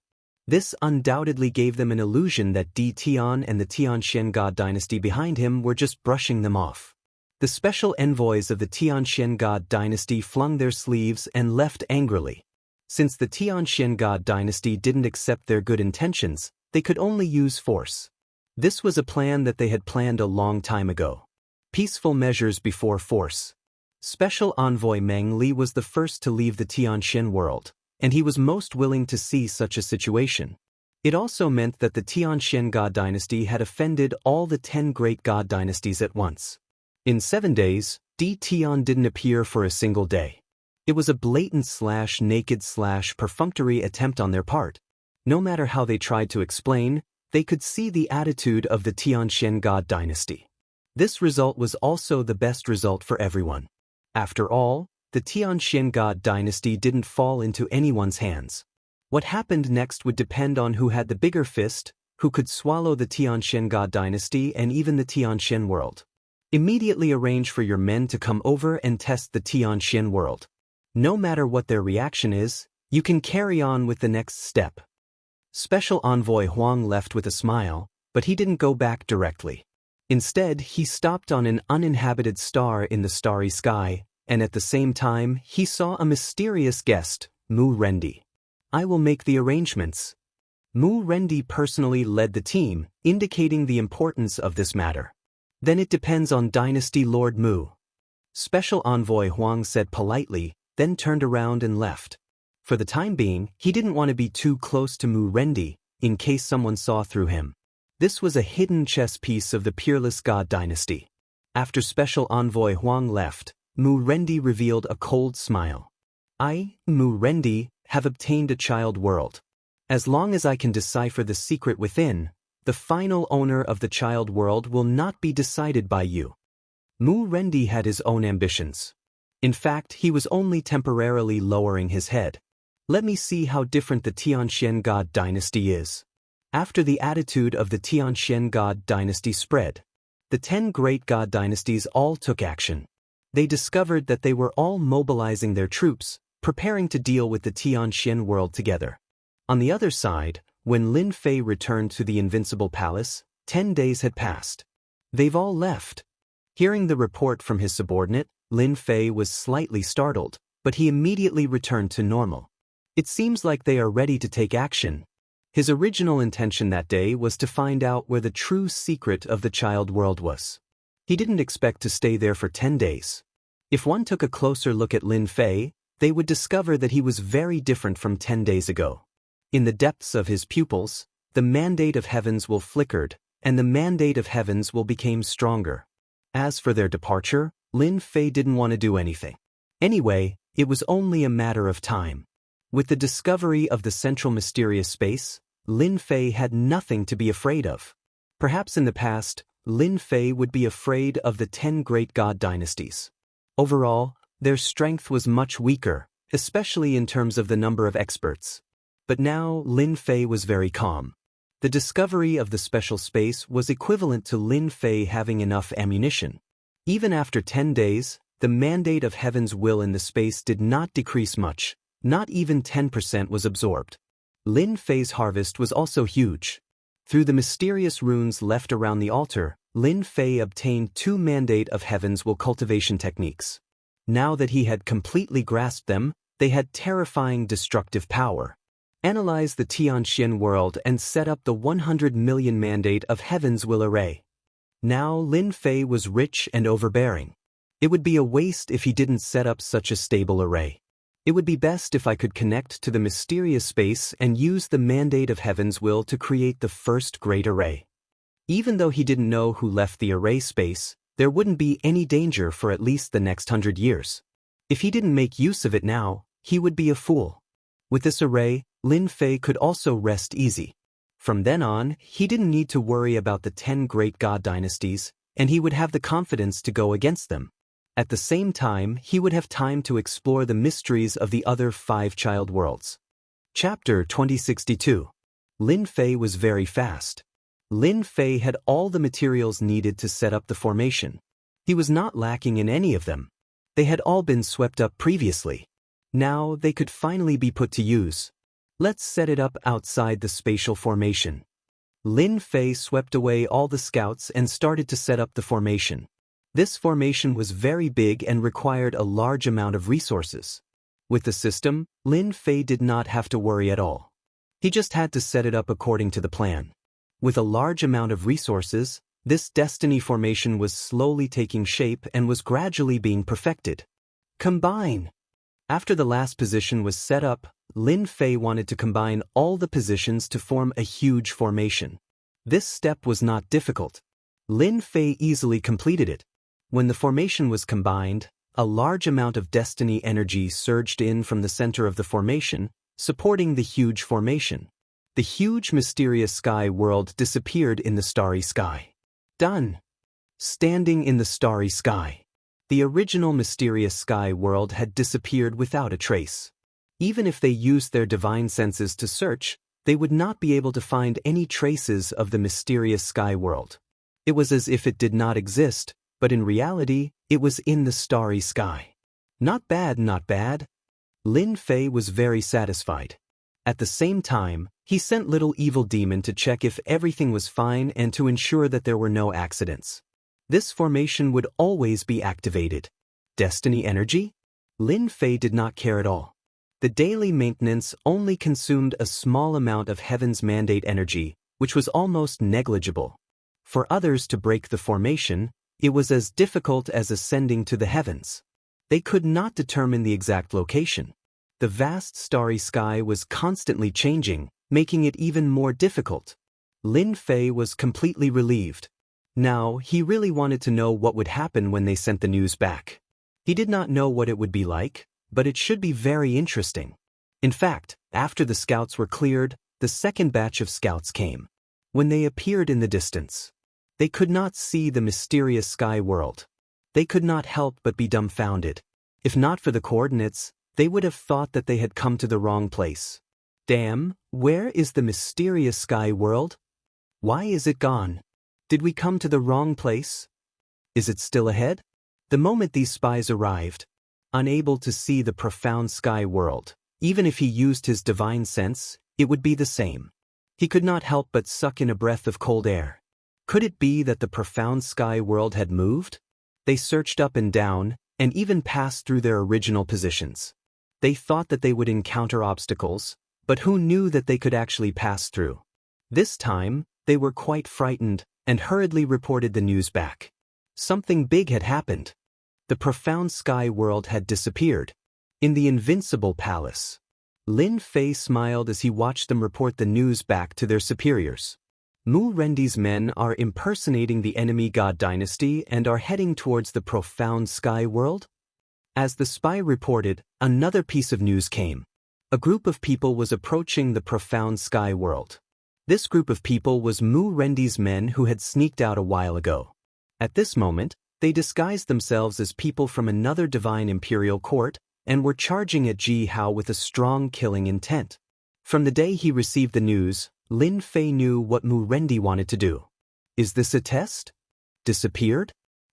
This undoubtedly gave them an illusion that Di Tian and the Tianxian God dynasty behind him were just brushing them off. The special envoys of the Tianxian God dynasty flung their sleeves and left angrily. Since the Tianxian God dynasty didn't accept their good intentions, they could only use force. This was a plan that they had planned a long time ago. Peaceful measures before force. Special Envoy Meng Li was the first to leave the Tianxian world, and he was most willing to see such a situation. It also meant that the Tianxian God dynasty had offended all the 10 great God dynasties at once. In 7 days, Di Tian didn't appear for a single day. It was a blatant/naked/perfunctory attempt on their part. No matter how they tried to explain, they could see the attitude of the Tianxian God dynasty. This result was also the best result for everyone. After all, the Tianxian God dynasty didn't fall into anyone's hands. What happened next would depend on who had the bigger fist, who could swallow the Tianxian God dynasty and even the Tianxian world. Immediately arrange for your men to come over and test the Tianxian world. No matter what their reaction is, you can carry on with the next step. Special Envoy Huang left with a smile, but he didn't go back directly. Instead, he stopped on an uninhabited star in the starry sky, and at the same time, he saw a mysterious guest, Mu Rendi. I will make the arrangements. Mu Rendi personally led the team, indicating the importance of this matter. Then it depends on Dynasty Lord Mu. Special Envoy Huang said politely, then turned around and left. For the time being, he didn't want to be too close to Mu Rendi, in case someone saw through him. This was a hidden chess piece of the Peerless God dynasty. After Special Envoy Huang left, Mu Rendi revealed a cold smile. I, Mu Rendi, have obtained a child world. As long as I can decipher the secret within, the final owner of the child world will not be decided by you. Mu Rendi had his own ambitions. In fact, he was only temporarily lowering his head. Let me see how different the Tianxian God dynasty is. After the attitude of the Tianxian God dynasty spread, the 10 great God dynasties all took action. They discovered that they were all mobilizing their troops, preparing to deal with the Tianxian world together. On the other side, when Lin Fei returned to the Invincible Palace, 10 days had passed. They've all left. Hearing the report from his subordinate, Lin Fei was slightly startled, but he immediately returned to normal. It seems like they are ready to take action. His original intention that day was to find out where the true secret of the child world was. He didn't expect to stay there for 10 days. If one took a closer look at Lin Fei, they would discover that he was very different from 10 days ago. In the depths of his pupils, the mandate of heavens will flickered, and the mandate of heavens will become stronger. As for their departure, Lin Fei didn't want to do anything. Anyway, it was only a matter of time. With the discovery of the central mysterious space, Lin Fei had nothing to be afraid of. Perhaps in the past, Lin Fei would be afraid of the 10 great God dynasties. Overall, Their strength was much weaker, especially in terms of the number of experts. But now Lin Fei was very calm. The discovery of the special space was equivalent to Lin Fei having enough ammunition. Even after 10 days, the mandate of heaven's will in the space did not decrease much. Not even 10% was absorbed. Lin Fei's harvest was also huge. Through the mysterious runes left around the altar, Lin Fei obtained 2 mandate of heaven's will cultivation techniques. Now that he had completely grasped them, they had terrifying destructive power. Analyze the Xianxia world and set up the 100 million mandate of heaven's will array. Now Lin Fei was rich and overbearing. It would be a waste if he didn't set up such a stable array. It would be best if I could connect to the mysterious space and use the mandate of heaven's will to create the first great array. Even though he didn't know who left the array space, there wouldn't be any danger for at least the next 100 years. If he didn't make use of it now, he would be a fool. With this array, Lin Fei could also rest easy. From then on, he didn't need to worry about the 10 great god dynasties, and he would have the confidence to go against them. At the same time, he would have time to explore the mysteries of the other 5 child worlds. Chapter 2062. Lin Fei was very fast. Lin Fei had all the materials needed to set up the formation. He was not lacking in any of them. They had all been swept up previously. Now they could finally be put to use. Let's set it up outside the spatial formation. Lin Fei swept away all the scouts and started to set up the formation. This formation was very big and required a large amount of resources. With the system, Lin Fei did not have to worry at all. He just had to set it up according to the plan. With a large amount of resources, this destiny formation was slowly taking shape and was gradually being perfected. Combine! After the last position was set up, Lin Fei wanted to combine all the positions to form a huge formation. This step was not difficult. Lin Fei easily completed it. When the formation was combined, a large amount of destiny energy surged in from the center of the formation, supporting the huge formation. The huge mysterious sky world disappeared in the starry sky. Done! Standing in the starry sky. The original mysterious sky world had disappeared without a trace. Even if they used their divine senses to search, they would not be able to find any traces of the mysterious sky world. It was as if it did not exist, but in reality, it was in the starry sky. Not bad, not bad. Lin Fei was very satisfied. At the same time, he sent Little Evil Demon to check if everything was fine and to ensure that there were no accidents. This formation would always be activated. Destiny energy? Lin Fei did not care at all. The daily maintenance only consumed a small amount of heaven's mandate energy, which was almost negligible. For others to break the formation, it was as difficult as ascending to the heavens. They could not determine the exact location. The vast starry sky was constantly changing, making it even more difficult. Lin Fei was completely relieved. Now, he really wanted to know what would happen when they sent the news back. He did not know what it would be like, but it should be very interesting. In fact, after the scouts were cleared, the second batch of scouts came. When they appeared in the distance, they could not see the mysterious sky world. They could not help but be dumbfounded. If not for the coordinates, they would have thought that they had come to the wrong place. Damn, where is the mysterious sky world? Why is it gone? Did we come to the wrong place? Is it still ahead? The moment these spies arrived, unable to see the profound sky world, even if he used his divine sense, it would be the same. He could not help but suck in a breath of cold air. Could it be that the profound sky world had moved? They searched up and down, and even passed through their original positions. They thought that they would encounter obstacles, but who knew that they could actually pass through? This time, they were quite frightened, and hurriedly reported the news back. Something big had happened. The profound sky world had disappeared. In the invincible palace, Lin Fei smiled as he watched them report the news back to their superiors. Mu Rendi's men are impersonating the enemy god dynasty and are heading towards the profound sky world? As the spy reported, another piece of news came. A group of people was approaching the profound sky world. This group of people was Mu Rendi's men who had sneaked out a while ago. At this moment, They disguised themselves as people from another divine imperial court and were charging at Ji Hao with a strong killing intent. From the day he received the news, Lin Fei knew what Mu Rendi wanted to do. Is this a test? Disappeared?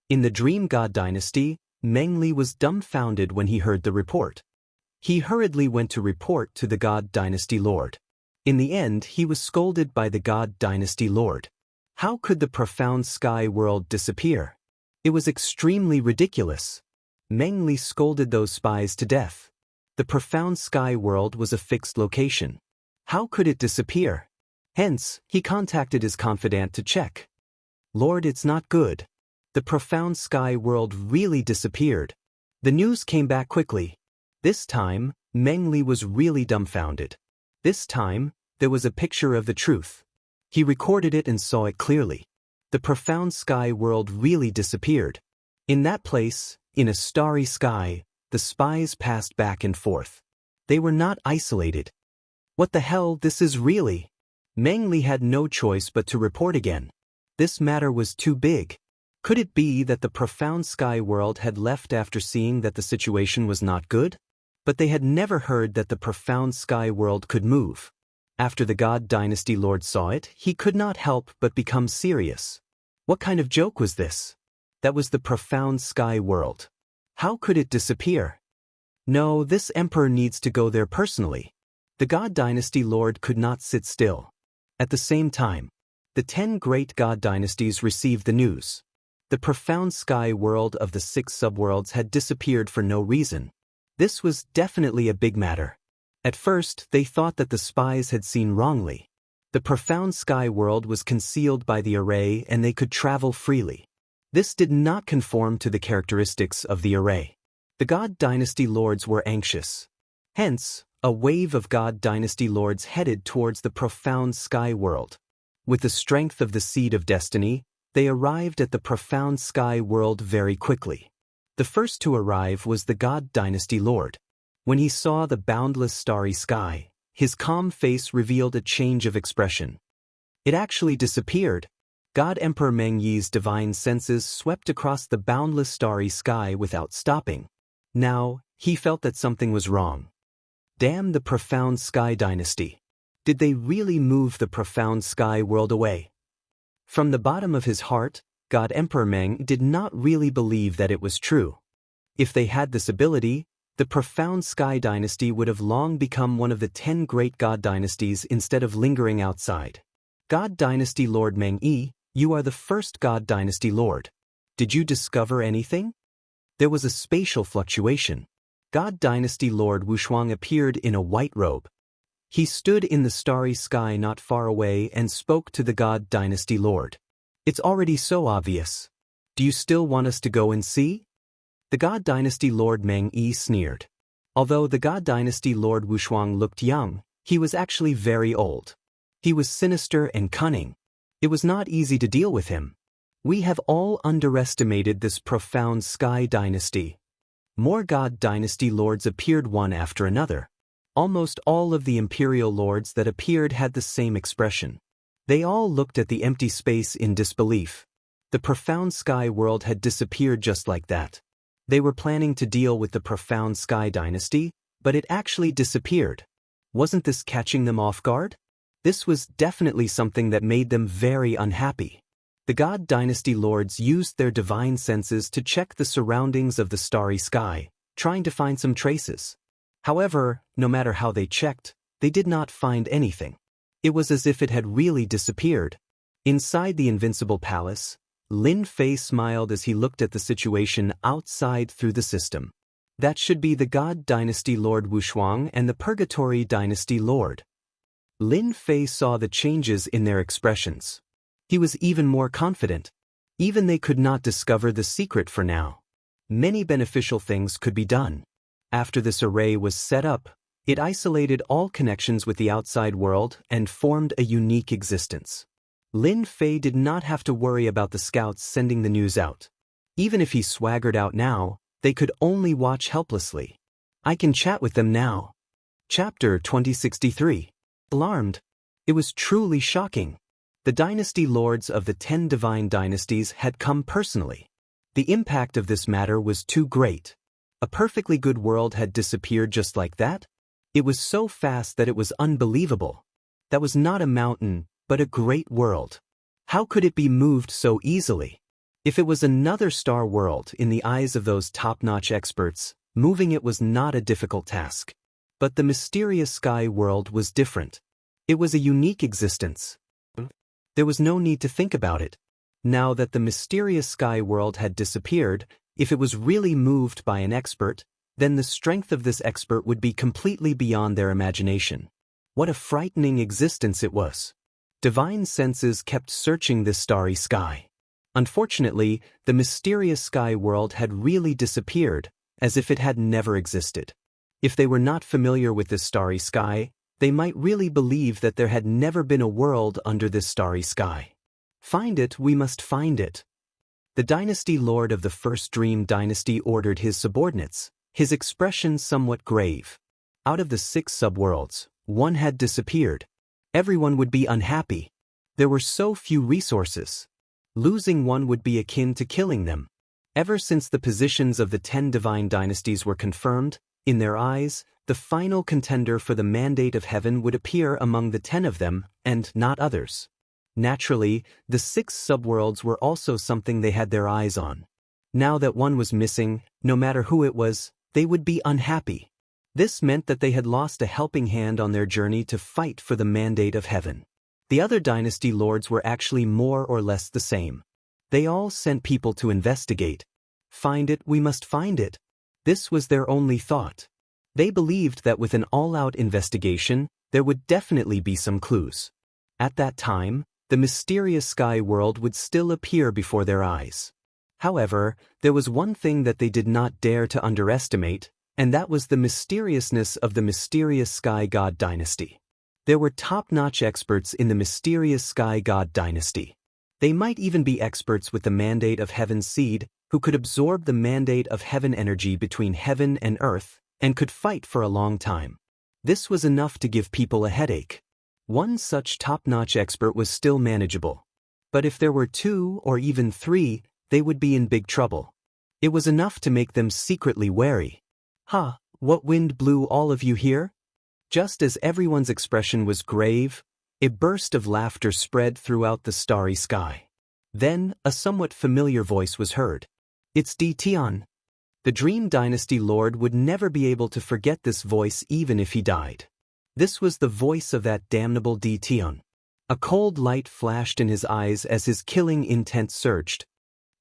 In the Dream God Dynasty, Meng Li was dumbfounded when he heard the report. He hurriedly went to report to the God Dynasty Lord. In the end, he was scolded by the God Dynasty Lord. How could the profound sky world disappear? It was extremely ridiculous. Meng Li scolded those spies to death. The profound sky world was a fixed location. How could it disappear? Hence, he contacted his confidant to check. Lord, it's not good. The profound sky world really disappeared. The news came back quickly. This time, Meng Li was really dumbfounded. This time, there was a picture of the truth. He recorded it and saw it clearly. The profound sky world really disappeared. In that place, in a starry sky, the spies passed back and forth. They were not isolated. What the hell, this is really? Meng Li had no choice but to report again. This matter was too big. Could it be that the profound sky world had left after seeing that the situation was not good? But they had never heard that the profound sky world could move. After the God Dynasty Lord saw it, he could not help but become serious. What kind of joke was this? That was the profound sky world. How could it disappear? No, this emperor needs to go there personally. The God Dynasty Lord could not sit still. At the same time, the 10 great God dynasties received the news. The profound sky world of the 6 subworlds had disappeared for no reason. This was definitely a big matter. At first, they thought that the spies had seen wrongly. The profound sky world was concealed by the array and they could travel freely. This did not conform to the characteristics of the array. The God Dynasty Lords were anxious. Hence, a wave of God Dynasty Lords headed towards the profound sky world. With the strength of the Seed of Destiny, they arrived at the profound sky world very quickly. The first to arrive was the God Dynasty Lord. When he saw the boundless starry sky, his calm face revealed a change of expression. It actually disappeared. God Emperor Meng Yi's divine senses swept across the boundless starry sky without stopping. Now, he felt that something was wrong. Damn the profound sky dynasty. Did they really move the profound sky world away? From the bottom of his heart, God Emperor Meng did not really believe that it was true. If they had this ability, the profound sky dynasty would have long become one of the 10 great God dynasties instead of lingering outside. God Dynasty Lord Meng Yi, you are the first God Dynasty Lord. Did you discover anything? There was a spatial fluctuation. God Dynasty Lord Wuxia appeared in a white robe. He stood in the starry sky not far away and spoke to the God Dynasty Lord. It's already so obvious. Do you still want us to go and see? The God Dynasty Lord Meng Yi sneered. Although the God Dynasty Lord Wuxia looked young, he was actually very old. He was sinister and cunning. It was not easy to deal with him. We have all underestimated this profound sky dynasty. More God Dynasty Lords appeared one after another. Almost all of the Imperial Lords that appeared had the same expression. They all looked at the empty space in disbelief. The profound sky world had disappeared just like that. They were planning to deal with the profound sky dynasty, but it actually disappeared. Wasn't this catching them off guard? This was definitely something that made them very unhappy. The God Dynasty Lords used their divine senses to check the surroundings of the starry sky, trying to find some traces. However, no matter how they checked, they did not find anything. It was as if it had really disappeared. Inside the Invincible Palace, Lin Fei smiled as he looked at the situation outside through the system. That should be the God Dynasty Lord Wuxia and the Purgatory Dynasty Lord. Lin Fei saw the changes in their expressions. He was even more confident. Even they could not discover the secret for now. Many beneficial things could be done. After this array was set up, it isolated all connections with the outside world and formed a unique existence. Lin Fei did not have to worry about the scouts sending the news out. Even if he swaggered out now, they could only watch helplessly. I can chat with them now. Chapter 2063. Alarmed. It was truly shocking. The dynasty lords of the 10 divine dynasties had come personally. The impact of this matter was too great. A perfectly good world had disappeared just like that? It was so fast that it was unbelievable. That was not a mountain, but a great world. How could it be moved so easily? If it was another star world in the eyes of those top-notch experts, moving it was not a difficult task. But the mysterious sky world was different. It was a unique existence. There was no need to think about it. Now that the mysterious sky world had disappeared, if it was really moved by an expert, then the strength of this expert would be completely beyond their imagination. What a frightening existence it was. Divine senses kept searching this starry sky. Unfortunately, the mysterious sky world had really disappeared, as if it had never existed. If they were not familiar with this starry sky, they might really believe that there had never been a world under this starry sky. Find it, we must find it. The dynasty lord of the first dream dynasty ordered his subordinates, his expression somewhat grave. Out of the 6 subworlds, 1 had disappeared. Everyone would be unhappy. There were so few resources. Losing 1 would be akin to killing them. Ever since the positions of the 10 divine dynasties were confirmed, in their eyes, the final contender for the mandate of heaven would appear among the 10 of them, and not others. Naturally, the 6 subworlds were also something they had their eyes on. Now that 1 was missing, no matter who it was, they would be unhappy. This meant that they had lost a helping hand on their journey to fight for the mandate of heaven. The other dynasty lords were actually more or less the same. They all sent people to investigate. Find it, we must find it. This was their only thought. They believed that with an all-out investigation, there would definitely be some clues. At that time, the mysterious sky world would still appear before their eyes. However, there was one thing that they did not dare to underestimate, and that was the mysteriousness of the mysterious sky god dynasty. There were top-notch experts in the mysterious sky god dynasty. They might even be experts with the mandate of heaven's seed, who could absorb the mandate of heaven energy between heaven and earth, and could fight for a long time. This was enough to give people a headache. One such top-notch expert was still manageable. But if there were 2 or even 3, they would be in big trouble. It was enough to make them secretly wary. "Ha, what wind blew all of you here?" Just as everyone's expression was grave, a burst of laughter spread throughout the starry sky. Then, a somewhat familiar voice was heard. "It's Di Tian." The Dream Dynasty Lord would never be able to forget this voice even if he died. This was the voice of that damnable Di Tian. A cold light flashed in his eyes as his killing intent surged.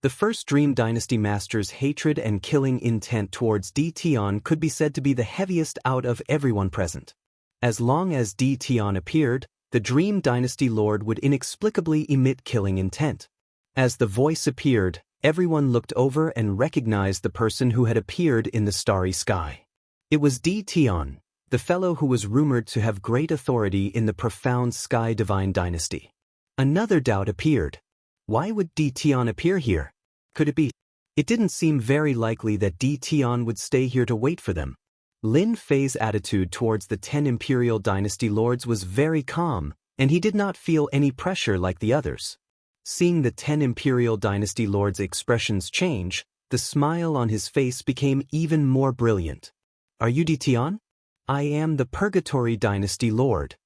The first Dream Dynasty Master's hatred and killing intent towards Di Tian could be said to be the heaviest out of everyone present. As long as Di Tian appeared, the Dream Dynasty Lord would inexplicably emit killing intent. As the voice appeared, everyone looked over and recognized the person who had appeared in the starry sky. It was Di Tian, the fellow who was rumored to have great authority in the profound Sky Divine Dynasty. Another doubt appeared. Why would Di Tian appear here? Could it be? It didn't seem very likely that Di Tian would stay here to wait for them. Lin Fei's attitude towards the 10 Imperial Dynasty Lords was very calm, and he did not feel any pressure like the others. Seeing the 10 Imperial Dynasty Lords' expressions change, the smile on his face became even more brilliant. "Are you Di Tian?" "I am the Purgatory Dynasty Lord."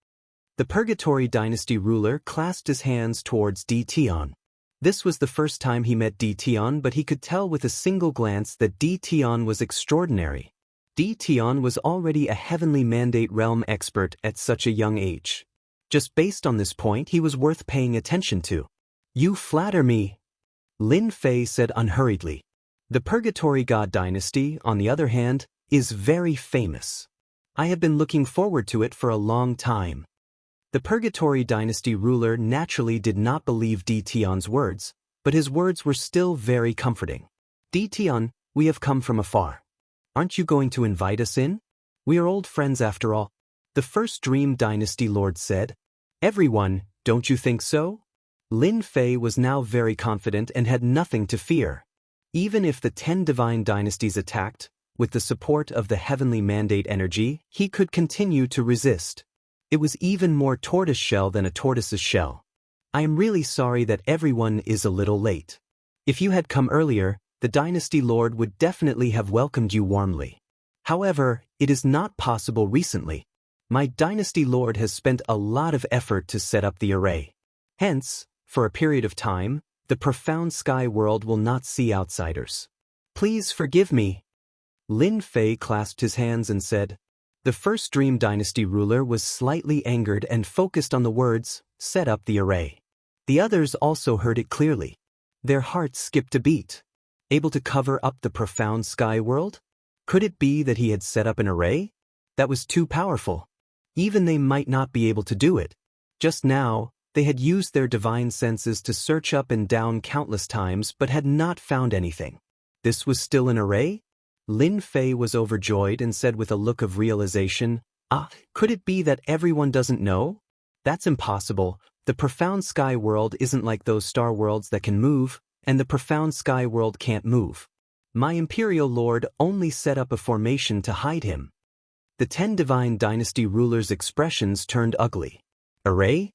The Purgatory Dynasty ruler clasped his hands towards Di Tian. This was the first time he met Di Tian, but he could tell with a single glance that Di Tian was extraordinary. Di Tian was already a heavenly mandate realm expert at such a young age. Just based on this point, he was worth paying attention to. "You flatter me," Lin Fei said unhurriedly. The Purgatory God Dynasty, on the other hand, is very famous. I have been looking forward to it for a long time. The Purgatory Dynasty ruler naturally did not believe Di Tian's words, but his words were still very comforting. "Di Tian, we have come from afar. Aren't you going to invite us in? We are old friends after all," the first Dream Dynasty Lord said. "Everyone, don't you think so?" Lin Fei was now very confident and had nothing to fear. Even if the 10 divine dynasties attacked, with the support of the heavenly mandate energy, he could continue to resist. It was even more tortoiseshell than a tortoise's shell. "I am really sorry that everyone is a little late. If you had come earlier, the Dynasty Lord would definitely have welcomed you warmly. However, it is not possible recently. My Dynasty Lord has spent a lot of effort to set up the array. Hence, for a period of time, the profound sky world will not see outsiders. Please forgive me. Lin Fei clasped his hands and said. The first Dream Dynasty ruler was slightly angered and focused on the words, set up the array. The others also heard it clearly. Their hearts skipped a beat. Able to cover up the profound sky world? Could it be that he had set up an array? That was too powerful. Even they might not be able to do it. Just now, they had used their divine senses to search up and down countless times but had not found anything. This was still an array? Lin Fei was overjoyed and said with a look of realization, could it be that everyone doesn't know? That's impossible. The profound sky world isn't like those star worlds that can move, and the profound sky world can't move. My Imperial Lord only set up a formation to hide him. The 10 Divine Dynasty rulers' expressions turned ugly. Array?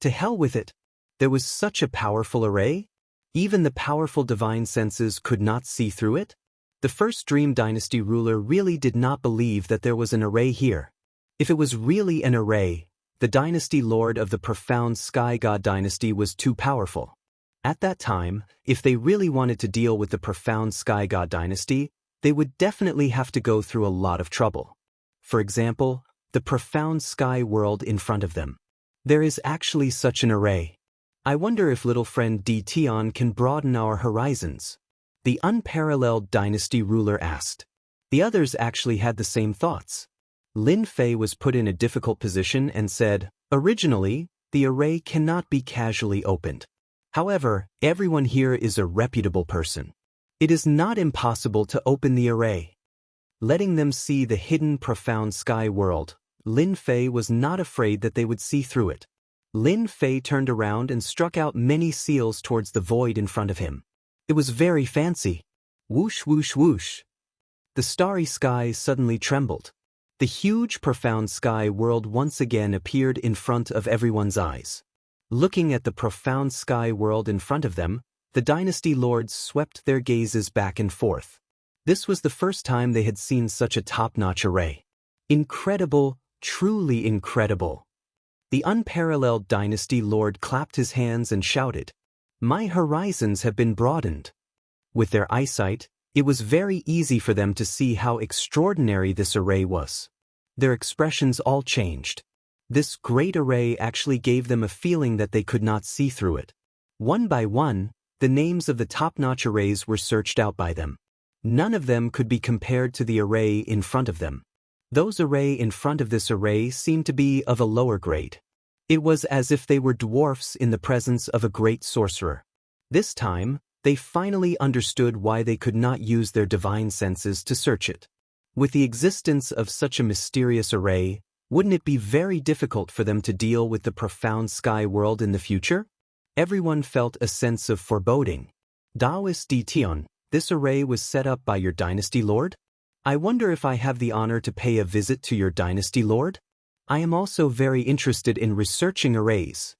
To hell with it. There was such a powerful array? Even the powerful divine senses could not see through it? The first Dream Dynasty ruler really did not believe that there was an array here. If it was really an array, the Dynasty Lord of the profound Sky God Dynasty was too powerful. At that time, if they really wanted to deal with the profound Sky God Dynasty, they would definitely have to go through a lot of trouble. For example, the profound sky world in front of them. There is actually such an array. I wonder if little friend Di Tian can broaden our horizons. The unparalleled dynasty ruler asked. The others actually had the same thoughts. Lin Fei was put in a difficult position and said, originally, the array cannot be casually opened. However, everyone here is a reputable person. It is not impossible to open the array. Letting them see the hidden profound sky world, Lin Fei was not afraid that they would see through it. Lin Fei turned around and struck out many seals towards the void in front of him. It was very fancy. Whoosh, whoosh, whoosh. The starry sky suddenly trembled. The huge profound sky world once again appeared in front of everyone's eyes. Looking at the profound sky world in front of them, the dynasty lords swept their gazes back and forth. This was the first time they had seen such a top-notch array. Incredible, truly incredible. The unparalleled dynasty lord clapped his hands and shouted, "My horizons have been broadened." With their eyesight, it was very easy for them to see how extraordinary this array was. Their expressions all changed. This great array actually gave them a feeling that they could not see through it. One by one, the names of the top-notch arrays were searched out by them. None of them could be compared to the array in front of them. Those array in front of this array seemed to be of a lower grade. It was as if they were dwarfs in the presence of a great sorcerer. This time, they finally understood why they could not use their divine senses to search it. With the existence of such a mysterious array, wouldn't it be very difficult for them to deal with the profound sky world in the future? Everyone felt a sense of foreboding. Taoist Di Tian, this array was set up by your dynasty lord? I wonder if I have the honor to pay a visit to your dynasty lord? I am also very interested in researching arrays.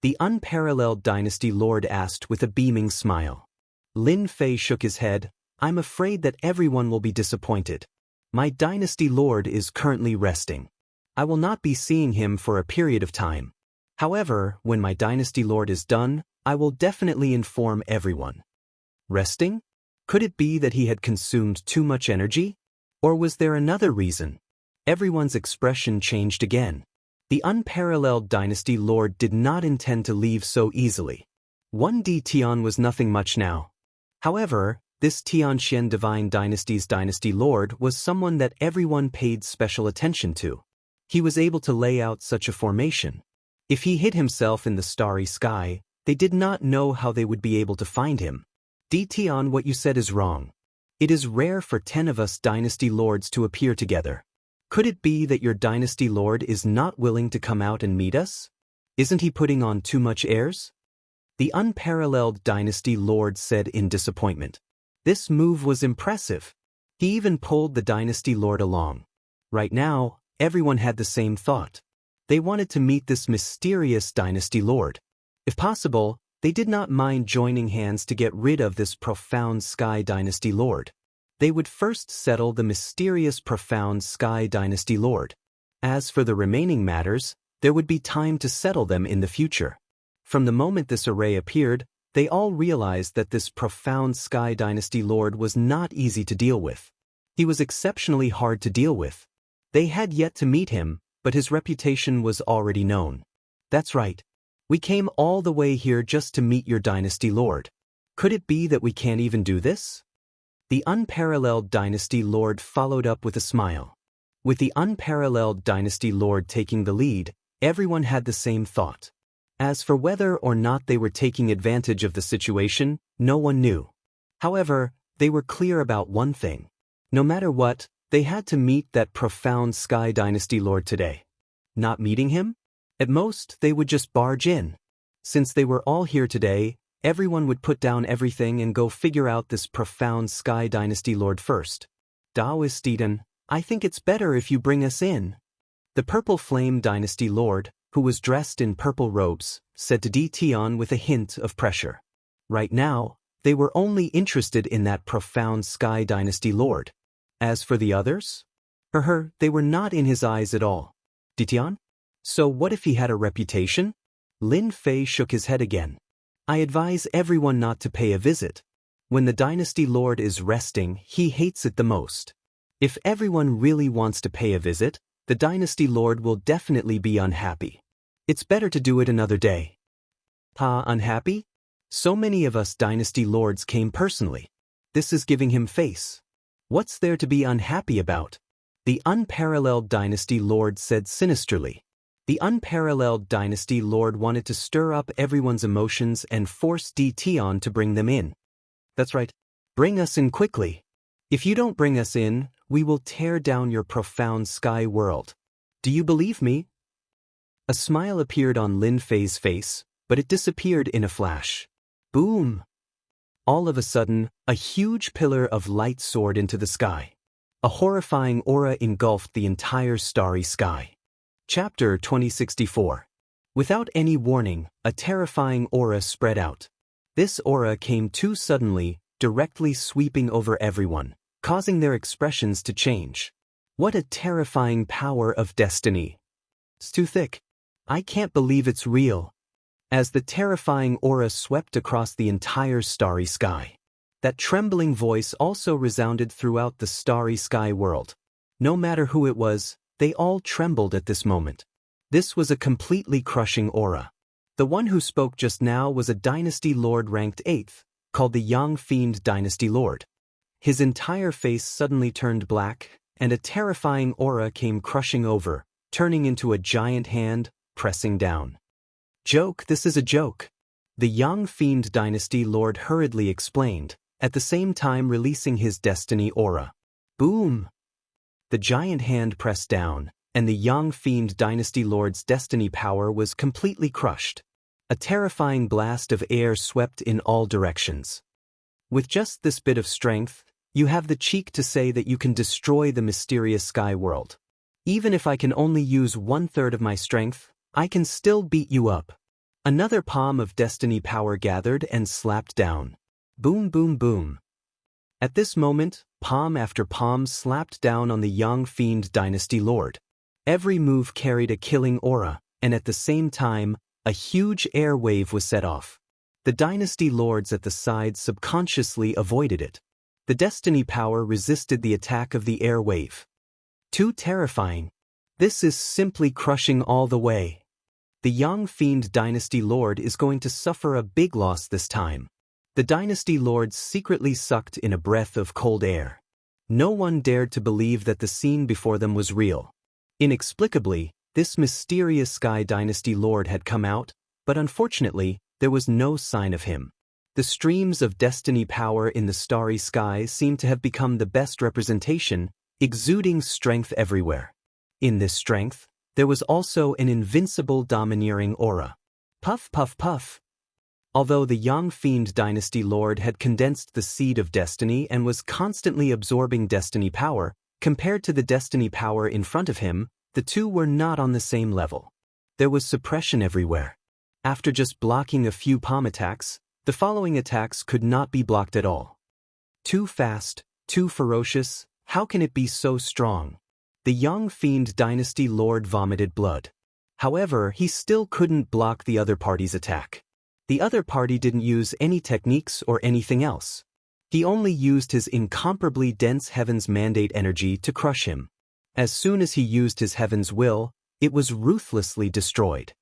The unparalleled dynasty lord asked with a beaming smile. Lin Fei shook his head. I'm afraid that everyone will be disappointed. My dynasty lord is currently resting. I will not be seeing him for a period of time. However, when my dynasty lord is done, I will definitely inform everyone. Resting? Could it be that he had consumed too much energy? Or was there another reason? Everyone's expression changed again. The unparalleled dynasty lord did not intend to leave so easily. One Di Tian was nothing much now. However, this Tianxian Divine Dynasty's dynasty lord was someone that everyone paid special attention to. He was able to lay out such a formation. If he hid himself in the starry sky, they did not know how they would be able to find him. Di Tian, what you said is wrong. It is rare for 10 of us dynasty lords to appear together. Could it be that your dynasty lord is not willing to come out and meet us? Isn't he putting on too much airs? The unparalleled dynasty lord said in disappointment. This move was impressive. He even pulled the dynasty lord along. Right now, everyone had the same thought. They wanted to meet this mysterious dynasty lord. If possible, They did not mind joining hands to get rid of this profound Sky Dynasty Lord. They would first settle the mysterious profound Sky Dynasty Lord. As for the remaining matters, there would be time to settle them in the future. From the moment this array appeared, they all realized that this profound Sky Dynasty Lord was not easy to deal with. He was exceptionally hard to deal with. They had yet to meet him, but his reputation was already known. That's right. We came all the way here just to meet your Dynasty Lord. Could it be that we can't even do this? The unparalleled Dynasty Lord followed up with a smile. With the unparalleled Dynasty Lord taking the lead, everyone had the same thought. As for whether or not they were taking advantage of the situation, no one knew. However, they were clear about one thing. No matter what, they had to meet that profound Sky Dynasty Lord today. Not meeting him? At most, they would just barge in. Since they were all here today, everyone would put down everything and go figure out this profound Sky Dynasty Lord first. Daoist Eden, I think it's better if you bring us in. The Purple Flame Dynasty Lord, who was dressed in purple robes, said to Tion with a hint of pressure. Right now, they were only interested in that profound Sky Dynasty Lord. As for the others? They were not in his eyes at all. Tion? So what if he had a reputation? Lin Fei shook his head again. I advise everyone not to pay a visit. When the Dynasty Lord is resting, he hates it the most. If everyone really wants to pay a visit, the Dynasty Lord will definitely be unhappy. It's better to do it another day. Unhappy? So many of us Dynasty Lords came personally. This is giving him face. What's there to be unhappy about? The unparalleled Dynasty Lord said sinisterly. The unparalleled Dynasty Lord wanted to stir up everyone's emotions and force Tion to bring them in. That's right. Bring us in quickly. If you don't bring us in, we will tear down your profound sky world. Do you believe me? A smile appeared on Lin Fei's face, but it disappeared in a flash. Boom! All of a sudden, a huge pillar of light soared into the sky. A horrifying aura engulfed the entire starry sky. Chapter 2064. Without any warning, a terrifying aura spread out. This aura came too suddenly, directly sweeping over everyone, causing their expressions to change. What a terrifying power of destiny. It's too thick. I can't believe it's real. As the terrifying aura swept across the entire starry sky, that trembling voice also resounded throughout the starry sky world. No matter who it was, they all trembled at this moment. This was a completely crushing aura. The one who spoke just now was a Dynasty Lord ranked 8th, called the Yang Fiend Dynasty Lord. His entire face suddenly turned black, and a terrifying aura came crushing over, turning into a giant hand, pressing down. Joke, this is a joke. The Yang Fiend Dynasty Lord hurriedly explained, at the same time releasing his destiny aura. Boom! The giant hand pressed down, and the Yang Fiend Dynasty Lord's destiny power was completely crushed. A terrifying blast of air swept in all directions. With just this bit of strength, you have the cheek to say that you can destroy the mysterious sky world. Even if I can only use 1/3 of my strength, I can still beat you up. Another palm of destiny power gathered and slapped down. Boom, boom, boom. At this moment, palm after palm slapped down on the Yang Fiend Dynasty Lord. Every move carried a killing aura, and at the same time, a huge air wave was set off. The Dynasty Lords at the sides subconsciously avoided it. The destiny power resisted the attack of the air wave. Too terrifying. This is simply crushing all the way. The Yang Fiend Dynasty Lord is going to suffer a big loss this time. The Dynasty Lords secretly sucked in a breath of cold air. No one dared to believe that the scene before them was real. Inexplicably, this mysterious Sky Dynasty Lord had come out, but unfortunately, there was no sign of him. The streams of destiny power in the starry sky seemed to have become the best representation, exuding strength everywhere. In this strength, there was also an invincible domineering aura. Puff, puff, puff. Although the Yang Fiend Dynasty Lord had condensed the seed of destiny and was constantly absorbing destiny power, compared to the destiny power in front of him, the two were not on the same level. There was suppression everywhere. After just blocking a few palm attacks, the following attacks could not be blocked at all. Too fast, too ferocious, how can it be so strong? The young fiend dynasty lord vomited blood. However, he still couldn't block the other party's attack. The other party didn't use any techniques or anything else. He only used his incomparably dense Heaven's Mandate energy to crush him. As soon as he used his Heaven's Will, it was ruthlessly destroyed.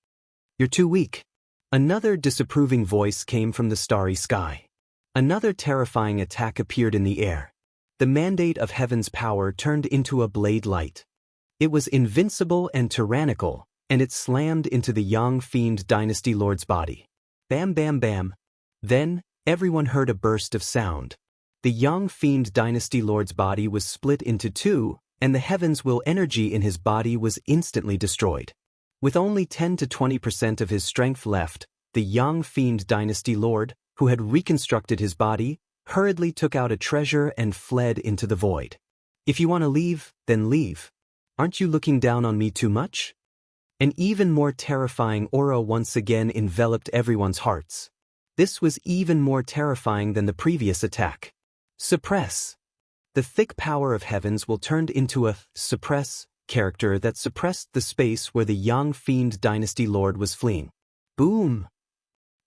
You're too weak. Another disapproving voice came from the starry sky. Another terrifying attack appeared in the air. The Mandate of Heaven's power turned into a blade light. It was invincible and tyrannical, and it slammed into the young fiend dynasty lord's body. Bam bam bam. Then, everyone heard a burst of sound. The young fiend dynasty lord's body was split into two, and the Heaven's Will energy in his body was instantly destroyed. With only 10 to 20% of his strength left, the young fiend dynasty lord, who had reconstructed his body, hurriedly took out a treasure and fled into the void. If you want to leave, then leave. Aren't you looking down on me too much? An even more terrifying aura once again enveloped everyone's hearts. This was even more terrifying than the previous attack. Suppress. The thick power of Heavens will turned into a suppress character that suppressed the space where the young fiend dynasty lord was fleeing. Boom!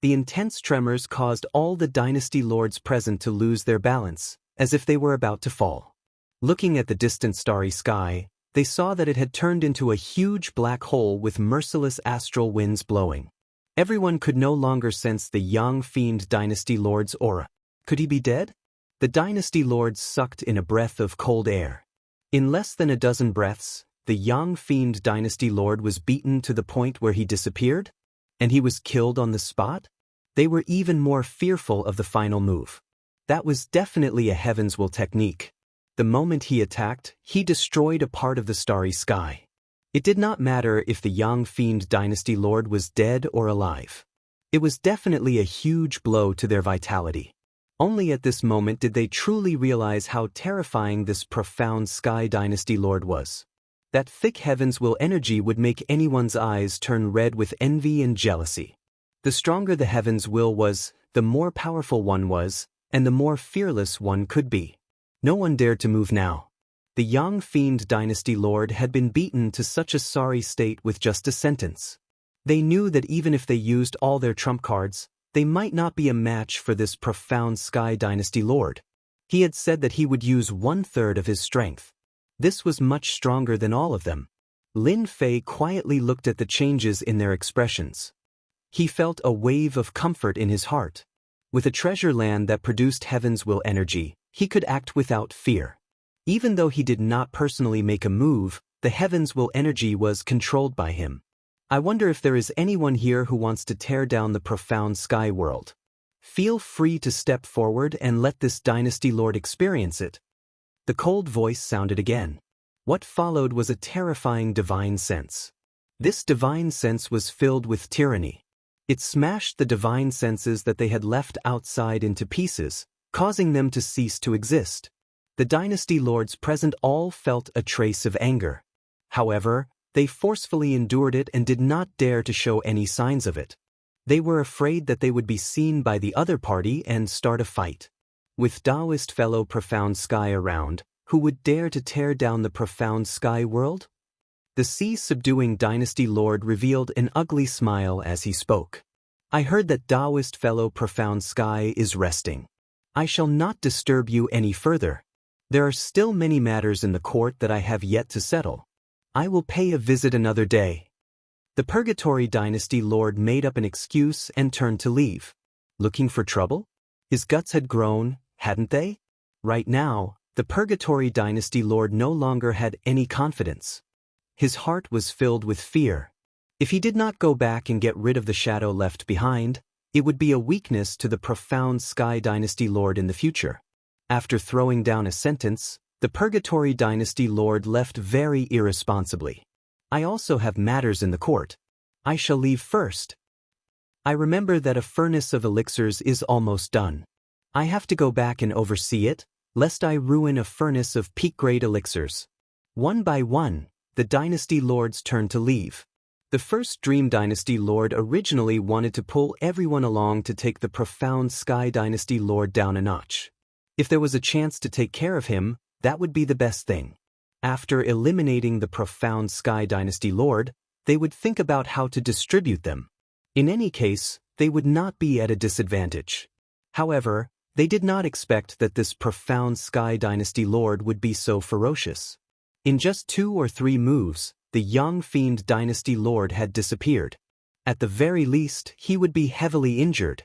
The intense tremors caused all the dynasty lords present to lose their balance, as if they were about to fall. Looking at the distant starry sky, they saw that it had turned into a huge black hole with merciless astral winds blowing. Everyone could no longer sense the young fiend dynasty lord's aura. Could he be dead? The dynasty lords sucked in a breath of cold air. In less than a dozen breaths, the young fiend dynasty lord was beaten to the point where he disappeared, and he was killed on the spot? They were even more fearful of the final move. That was definitely a Heaven's Will technique. The moment he attacked, he destroyed a part of the starry sky. It did not matter if the young fiend dynasty lord was dead or alive. It was definitely a huge blow to their vitality. Only at this moment did they truly realize how terrifying this profound sky dynasty lord was. That thick Heaven's Will energy would make anyone's eyes turn red with envy and jealousy. The stronger the Heaven's Will was, the more powerful one was, and the more fearless one could be. No one dared to move now. The young fiend dynasty lord had been beaten to such a sorry state with just a sentence. They knew that even if they used all their trump cards, they might not be a match for this profound sky dynasty lord. He had said that he would use 1/3 of his strength. This was much stronger than all of them. Lin Fei quietly looked at the changes in their expressions. He felt a wave of comfort in his heart. With a treasure land that produced Heaven's Will energy, he could act without fear. Even though he did not personally make a move, the Heaven's Will energy was controlled by him. I wonder if there is anyone here who wants to tear down the profound sky world. Feel free to step forward and let this dynasty lord experience it. The cold voice sounded again. What followed was a terrifying divine sense. This divine sense was filled with tyranny. It smashed the divine senses that they had left outside into pieces, causing them to cease to exist. The dynasty lords present all felt a trace of anger. However, they forcefully endured it and did not dare to show any signs of it. They were afraid that they would be seen by the other party and start a fight. With Taoist fellow profound sky around, who would dare to tear down the profound sky world? The sea-subduing dynasty lord revealed an ugly smile as he spoke. I heard that Taoist fellow profound sky is resting. I shall not disturb you any further. There are still many matters in the court that I have yet to settle. I will pay a visit another day. The Purgatory dynasty lord made up an excuse and turned to leave. Looking for trouble? His guts had grown, hadn't they? Right now, the Purgatory dynasty lord no longer had any confidence. His heart was filled with fear. If he did not go back and get rid of the shadow left behind, it would be a weakness to the profound sky dynasty lord in the future. After throwing down a sentence, the Purgatory dynasty lord left very irresponsibly. I also have matters in the court. I shall leave first. I remember that a furnace of elixirs is almost done. I have to go back and oversee it, lest I ruin a furnace of peak-grade elixirs. One by one, the dynasty lords turned to leave. The first Dream Dynasty Lord originally wanted to pull everyone along to take the profound Sky Dynasty Lord down a notch. If there was a chance to take care of him, that would be the best thing. After eliminating the profound Sky Dynasty Lord, they would think about how to distribute them. In any case, they would not be at a disadvantage. However, they did not expect that this profound Sky Dynasty Lord would be so ferocious. In just 2 or 3 moves, the young Fiend Dynasty Lord had disappeared. At the very least, he would be heavily injured.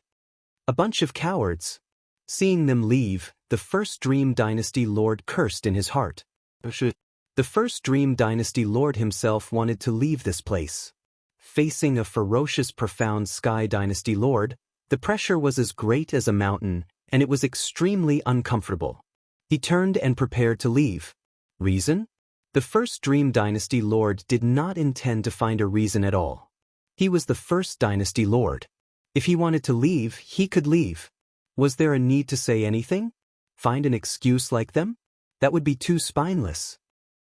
A bunch of cowards. Seeing them leave, the first Dream Dynasty Lord cursed in his heart. The first Dream Dynasty Lord himself wanted to leave this place. Facing a ferocious profound Sky Dynasty Lord, the pressure was as great as a mountain, and it was extremely uncomfortable. He turned and prepared to leave. Reason? The first Dream Dynasty Lord did not intend to find a reason at all. He was the first Dynasty Lord. If he wanted to leave, he could leave. Was there a need to say anything? Find an excuse like them? That would be too spineless.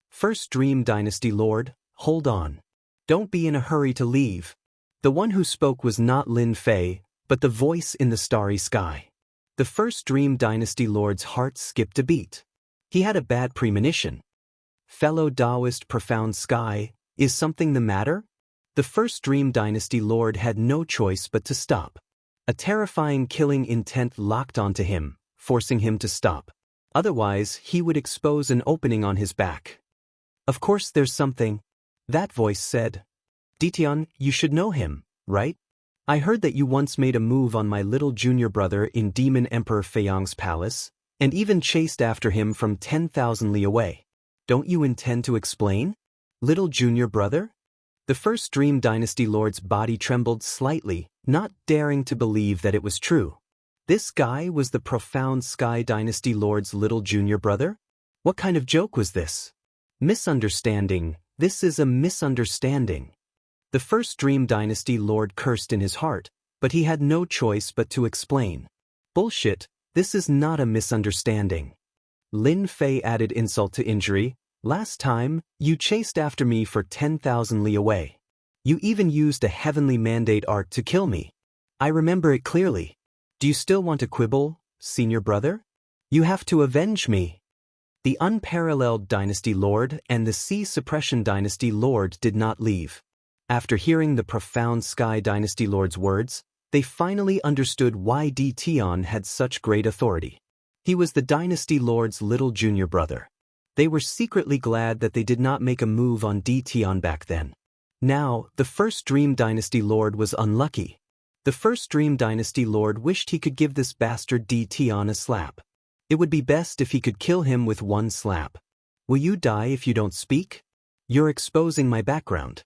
First Dream Dynasty Lord, hold on. Don't be in a hurry to leave. The one who spoke was not Lin Fei, but the voice in the starry sky. The first Dream Dynasty Lord's heart skipped a beat. He had a bad premonition. Fellow Taoist Profound Sky, is something the matter? The first Dream Dynasty Lord had no choice but to stop. A terrifying killing intent locked onto him, forcing him to stop. Otherwise, he would expose an opening on his back. Of course there's something. That voice said. Ditian, you should know him, right? I heard that you once made a move on my little junior brother in Demon Emperor Feiyang's palace, and even chased after him from 10,000 li away. Don't you intend to explain? Little junior brother? The first Dream Dynasty Lord's body trembled slightly, not daring to believe that it was true. This guy was the profound Sky Dynasty Lord's little junior brother? What kind of joke was this? Misunderstanding. This is a misunderstanding. The first Dream Dynasty Lord cursed in his heart, but he had no choice but to explain. Bullshit, this is not a misunderstanding. Lin Fei added insult to injury. Last time, you chased after me for 10,000 li away. You even used a heavenly mandate art to kill me. I remember it clearly. Do you still want to quibble, senior brother? You have to avenge me. The Unparalleled Dynasty Lord and the Sea Suppression Dynasty Lord did not leave. After hearing the profound Sky Dynasty Lord's words, they finally understood why Ditian had such great authority. He was the Dynasty Lord's little junior brother. They were secretly glad that they did not make a move on Ditian back then. Now, the first Dream Dynasty Lord was unlucky. The first Dream Dynasty Lord wished he could give this bastard Ditian a slap. It would be best if he could kill him with one slap. Will you die if you don't speak? You're exposing my background.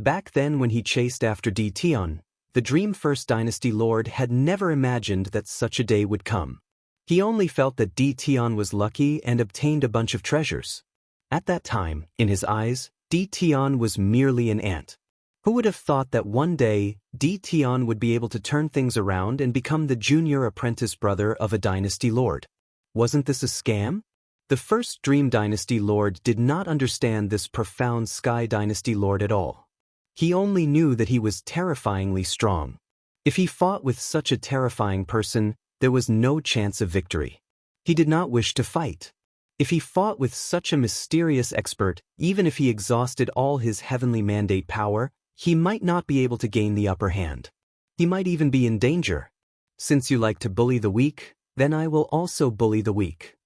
Back then when he chased after Ditian, the Dream First Dynasty Lord had never imagined that such a day would come. He only felt that Ditian was lucky and obtained a bunch of treasures. At that time, in his eyes, Ditian was merely an ant. Who would have thought that one day, Ditian would be able to turn things around and become the junior apprentice brother of a Dynasty Lord? Wasn't this a scam? The first Dream Dynasty Lord did not understand this profound Sky Dynasty Lord at all. He only knew that he was terrifyingly strong. If he fought with such a terrifying person, there was no chance of victory. He did not wish to fight. If he fought with such a mysterious expert, even if he exhausted all his heavenly mandate power, he might not be able to gain the upper hand. He might even be in danger. Since you like to bully the weak, then I will also bully the weak.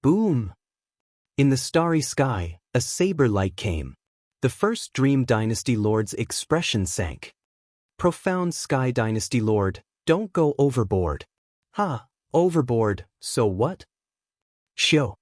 Boom! In the starry sky, a saber light came. The first Dream Dynasty Lord's expression sank. Profound Sky Dynasty Lord, don't go overboard. Ha, overboard, so what? Show.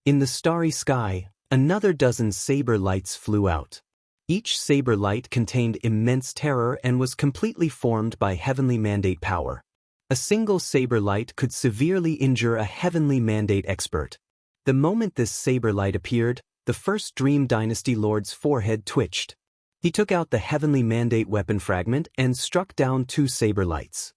In the starry sky, another dozen saber lights flew out. Each saber light contained immense terror and was completely formed by heavenly mandate power. A single saber light could severely injure a heavenly mandate expert. The moment this saber light appeared, the first Dream Dynasty Lord's forehead twitched. He took out the heavenly mandate weapon fragment and struck down 2 saber lights.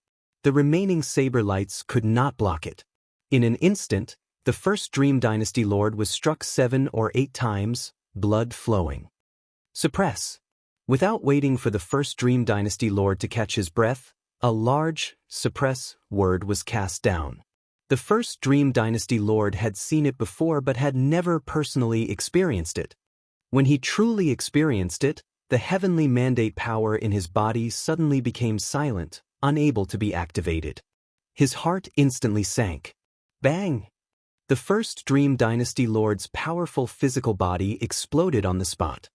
The remaining saber lights could not block it. In an instant, the first Dream Dynasty Lord was struck 7 or 8 times, blood flowing. Suppress. Without waiting for the first Dream Dynasty Lord to catch his breath, a large, suppress word was cast down. The first Dream Dynasty Lord had seen it before but had never personally experienced it. When he truly experienced it, the heavenly mandate power in his body suddenly became silent, unable to be activated. His heart instantly sank. Bang! The first Dream Dynasty Lord's powerful physical body exploded on the spot.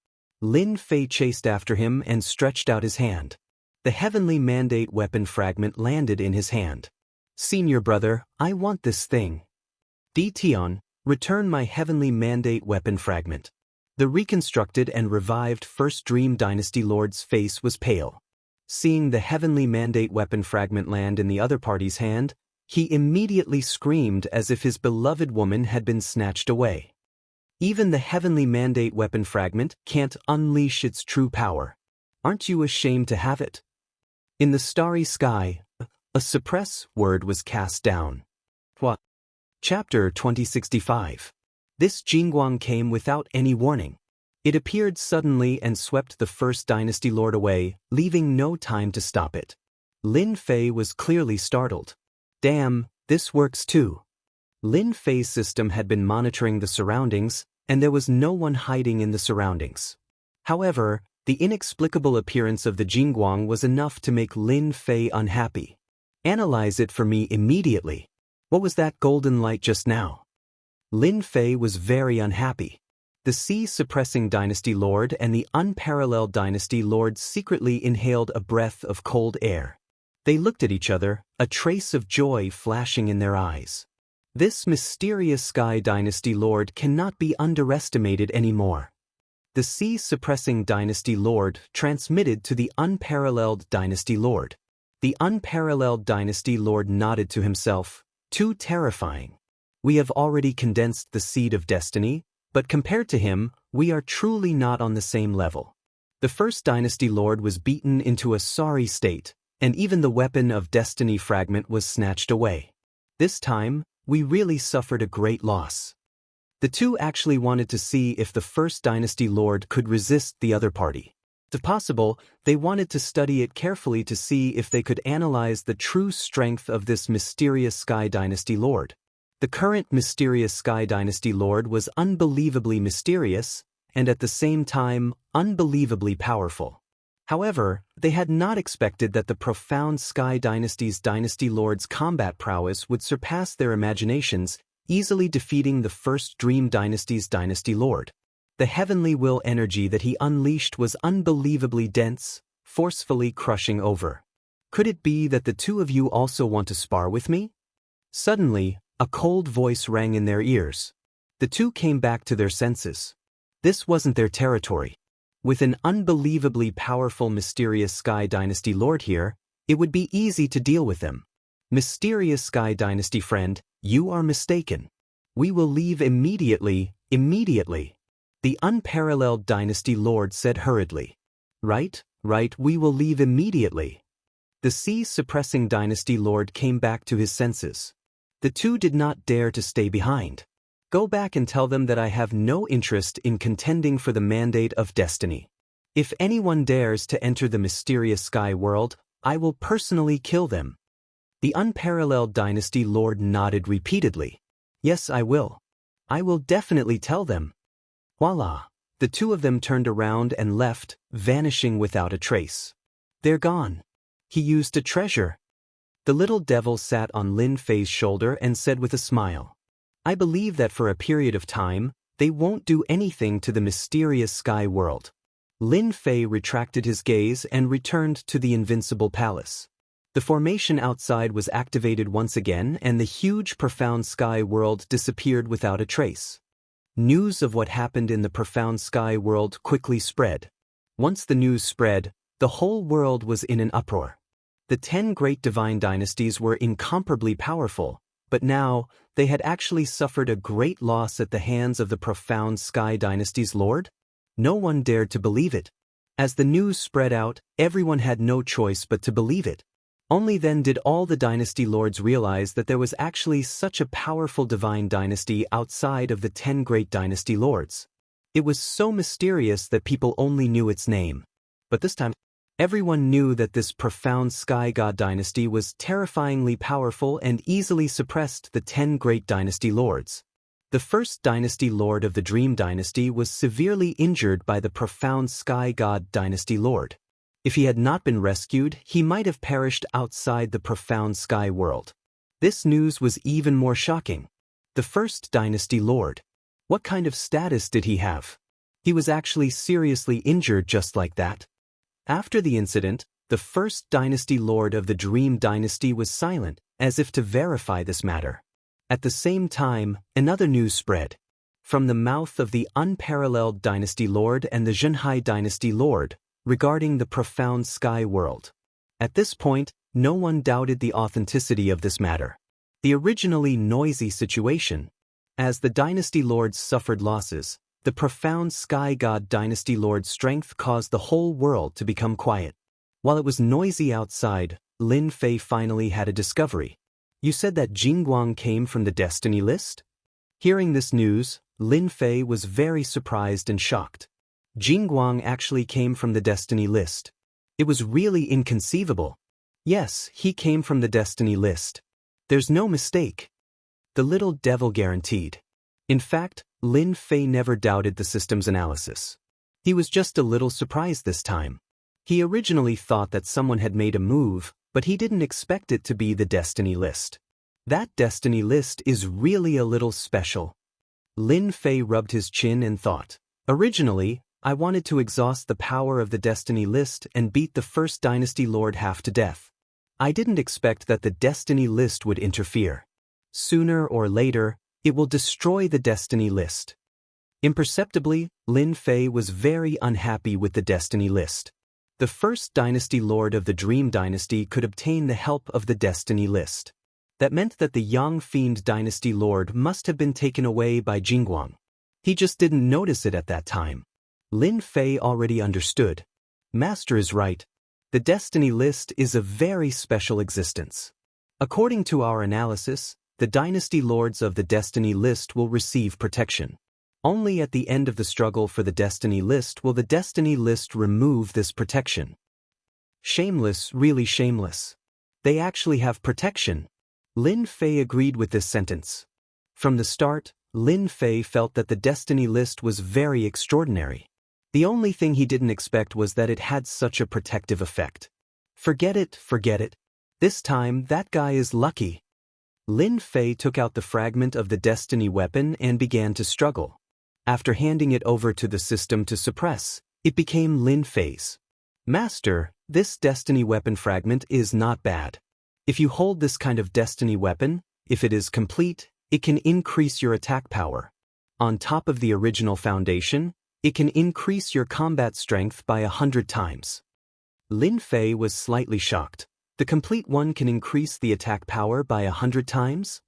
Lin Fei chased after him and stretched out his hand. The heavenly mandate weapon fragment landed in his hand. Senior brother, I want this thing. Di Tian, return my heavenly mandate weapon fragment. The reconstructed and revived first Dream Dynasty Lord's face was pale. Seeing the heavenly mandate weapon fragment land in the other party's hand, he immediately screamed as if his beloved woman had been snatched away. Even the heavenly mandate weapon fragment can't unleash its true power. Aren't you ashamed to have it? In the starry sky, a suppress word was cast down. What? Chapter 2065. This Jingguang came without any warning. It appeared suddenly and swept the first Dynasty Lord away, leaving no time to stop it. Lin Fei was clearly startled. Damn, this works too. Lin Fei's system had been monitoring the surroundings, and there was no one hiding in the surroundings. However, the inexplicable appearance of the Jingguang was enough to make Lin Fei unhappy. Analyze it for me immediately. What was that golden light just now? Lin Fei was very unhappy. The sea-suppressing Dynasty Lord and the unparalleled Dynasty Lord secretly inhaled a breath of cold air. They looked at each other, a trace of joy flashing in their eyes. This mysterious Sky Dynasty Lord cannot be underestimated anymore. The sea-suppressing Dynasty Lord transmitted to the unparalleled Dynasty Lord. The unparalleled Dynasty Lord nodded to himself. Too terrifying. We have already condensed the seed of destiny, but compared to him, we are truly not on the same level. The first Dynasty Lord was beaten into a sorry state, and even the weapon of destiny fragment was snatched away. This time, we really suffered a great loss. The two actually wanted to see if the first Dynasty Lord could resist the other party. If possible, they wanted to study it carefully to see if they could analyze the true strength of this mysterious Sky Dynasty Lord. The current mysterious Sky Dynasty Lord was unbelievably mysterious, and at the same time, unbelievably powerful. However, they had not expected that the profound Sky Dynasty's Dynasty Lord's combat prowess would surpass their imaginations, easily defeating the first Dream Dynasty's Dynasty Lord. The heavenly will energy that he unleashed was unbelievably dense, forcefully crushing over. Could it be that the two of you also want to spar with me? Suddenly, a cold voice rang in their ears. The two came back to their senses. This wasn't their territory. With an unbelievably powerful mysterious Sky Dynasty Lord here, it would be easy to deal with them. Mysterious Sky Dynasty friend, you are mistaken. We will leave immediately. The unparalleled Dynasty Lord said hurriedly. Right, we will leave immediately. The sea-suppressing Dynasty Lord came back to his senses. The two did not dare to stay behind. Go back and tell them that I have no interest in contending for the mandate of destiny. If anyone dares to enter the mysterious sky world, I will personally kill them. The unparalleled Dynasty Lord nodded repeatedly. Yes, I will. I will definitely tell them. Voila! The two of them turned around and left, vanishing without a trace. They're gone. He used a treasure. The little devil sat on Lin Fei's shoulder and said with a smile, I believe that for a period of time, they won't do anything to the mysterious sky world. Lin Fei retracted his gaze and returned to the invincible palace. The formation outside was activated once again and the huge profound sky world disappeared without a trace. News of what happened in the profound sky world quickly spread. Once the news spread, the whole world was in an uproar. The 10 great divine dynasties were incomparably powerful, but now, they had actually suffered a great loss at the hands of the profound Sky Dynasty's Lord? No one dared to believe it. As the news spread out, everyone had no choice but to believe it. Only then did all the dynasty lords realize that there was actually such a powerful divine dynasty outside of the 10 great dynasty lords. It was so mysterious that people only knew its name. But this time, everyone knew that this profound sky god dynasty was terrifyingly powerful and easily suppressed the 10 great dynasty lords. The first dynasty lord of the Dream Dynasty was severely injured by the profound sky god dynasty lord. If he had not been rescued, he might have perished outside the profound sky world. This news was even more shocking. The first dynasty lord. What kind of status did he have? He was actually seriously injured just like that. After the incident, the first dynasty lord of the Dream Dynasty was silent, as if to verify this matter. At the same time, another news spread. From the mouth of the unparalleled dynasty lord and the Zhenhai dynasty lord, regarding the profound sky world. At this point, no one doubted the authenticity of this matter. The originally noisy situation. As the dynasty lords suffered losses, the profound sky god dynasty lord's strength caused the whole world to become quiet. While it was noisy outside, Lin Fei finally had a discovery. You said that Jingguang came from the destiny list? Hearing this news, Lin Fei was very surprised and shocked. Jingguang actually came from the destiny list. It was really inconceivable. Yes, he came from the destiny list. There's no mistake. The little devil guaranteed. In fact, Lin Fei never doubted the system's analysis. He was just a little surprised this time. He originally thought that someone had made a move, but he didn't expect it to be the destiny list. That destiny list is really a little special. Lin Fei rubbed his chin and thought. Originally, I wanted to exhaust the power of the destiny list and beat the first dynasty lord half to death. I didn't expect that the destiny list would interfere. Sooner or later, it will destroy the destiny list. Imperceptibly, Lin Fei was very unhappy with the destiny list. The first dynasty lord of the Dream Dynasty could obtain the help of the destiny list. That meant that the Yang Fiend dynasty lord must have been taken away by Jingguang. He just didn't notice it at that time. Lin Fei already understood. Master is right. The destiny list is a very special existence. According to our analysis, the dynasty lords of the destiny list will receive protection. Only at the end of the struggle for the destiny list will the destiny list remove this protection. Shameless, really shameless. They actually have protection. Lin Fei agreed with this sentence. From the start, Lin Fei felt that the destiny list was very extraordinary. The only thing he didn't expect was that it had such a protective effect. Forget it, forget it. This time, that guy is lucky. Lin Fei took out the fragment of the destiny weapon and began to struggle. After handing it over to the system to suppress, it became Lin Fei's. Master, this destiny weapon fragment is not bad. If you hold this kind of destiny weapon, if it is complete, it can increase your attack power. On top of the original foundation, it can increase your combat strength by 100 times. Lin Fei was slightly shocked. The complete one can increase the attack power by 100 times?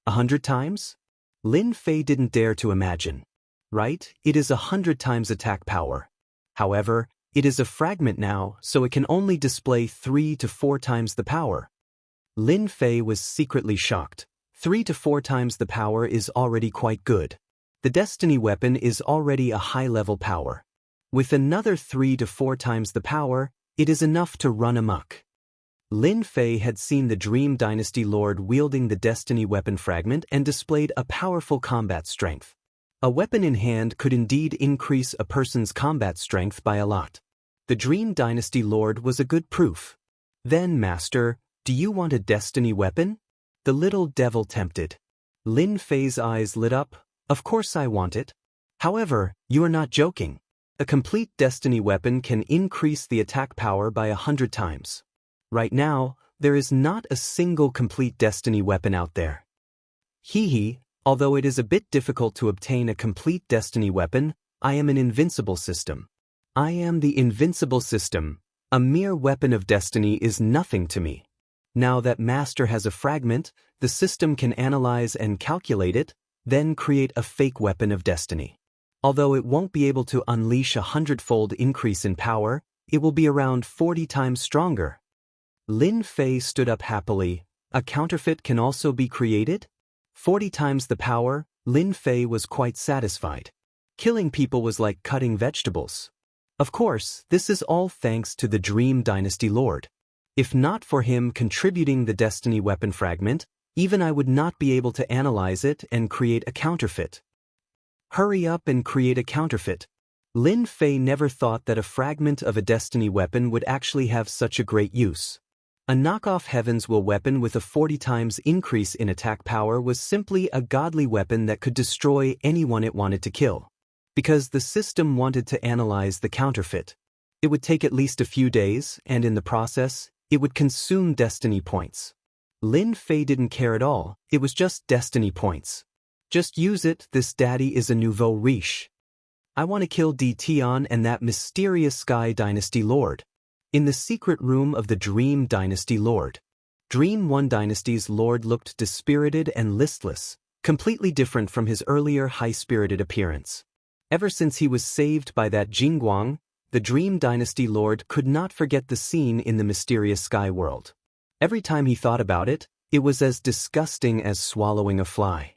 100 times? Lin Fei didn't dare to imagine. Right, it is 100 times attack power. However, it is a fragment now, so it can only display 3 to 4 times the power. Lin Fei was secretly shocked. 3 to 4 times the power is already quite good. The destiny weapon is already a high-level power. With another 3 to 4 times the power, it is enough to run amok. Lin Fei had seen the Dream Dynasty Lord wielding the destiny weapon fragment and displayed a powerful combat strength. A weapon in hand could indeed increase a person's combat strength by a lot. The Dream Dynasty Lord was a good proof. Then, Master, do you want a destiny weapon? The little devil tempted. Lin Fei's eyes lit up. Of course I want it. However, you are not joking. A complete destiny weapon can increase the attack power by 100 times. Right now, there is not a single complete destiny weapon out there. Hee, although it is a bit difficult to obtain a complete destiny weapon, I am an invincible system. I am the invincible system. A mere weapon of destiny is nothing to me. Now that Master has a fragment, the system can analyze and calculate it, then create a fake weapon of destiny. Although it won't be able to unleash a 100-fold increase in power, it will be around 40 times stronger. Lin Fei stood up happily. A counterfeit can also be created? 40 times the power, Lin Fei was quite satisfied. Killing people was like cutting vegetables. Of course, this is all thanks to the Dream Dynasty Lord. If not for him contributing the Destiny weapon fragment, even I would not be able to analyze it and create a counterfeit. Hurry up and create a counterfeit. Lin Fei never thought that a fragment of a Destiny weapon would actually have such a great use. A knockoff Heaven's Will weapon with a 40 times increase in attack power was simply a godly weapon that could destroy anyone it wanted to kill. Because the system wanted to analyze the counterfeit. It would take at least a few days, and in the process, it would consume Destiny points. Lin Fei didn't care at all, it was just Destiny points. Just use it, this daddy is a nouveau riche. I want to kill Di Tian and that mysterious Sky Dynasty Lord. In the secret room of the Dream Dynasty Lord. Dream 1 Dynasty's Lord looked dispirited and listless, completely different from his earlier high-spirited appearance. Ever since he was saved by that Jingguang, the Dream Dynasty Lord could not forget the scene in the mysterious sky world. Every time he thought about it, it was as disgusting as swallowing a fly.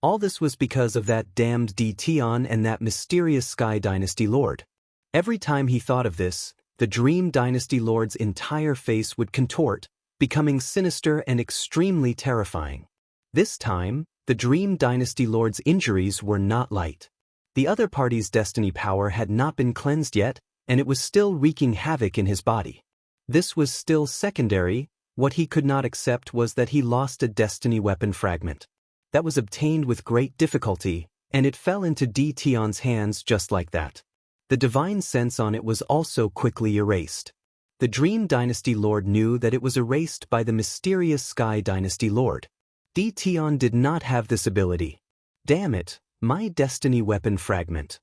All this was because of that damned Di Tian and that mysterious Sky Dynasty Lord. Every time he thought of this, the Dream Dynasty Lord's entire face would contort, becoming sinister and extremely terrifying. This time, the Dream Dynasty Lord's injuries were not light. The other party's destiny power had not been cleansed yet, and it was still wreaking havoc in his body. This was still secondary. What he could not accept was that he lost a destiny weapon fragment. That was obtained with great difficulty, and it fell into Di Tian's hands just like that. The divine sense on it was also quickly erased. The Dream Dynasty Lord knew that it was erased by the mysterious Sky Dynasty Lord. Di Tian did not have this ability. Damn it, my destiny weapon fragment.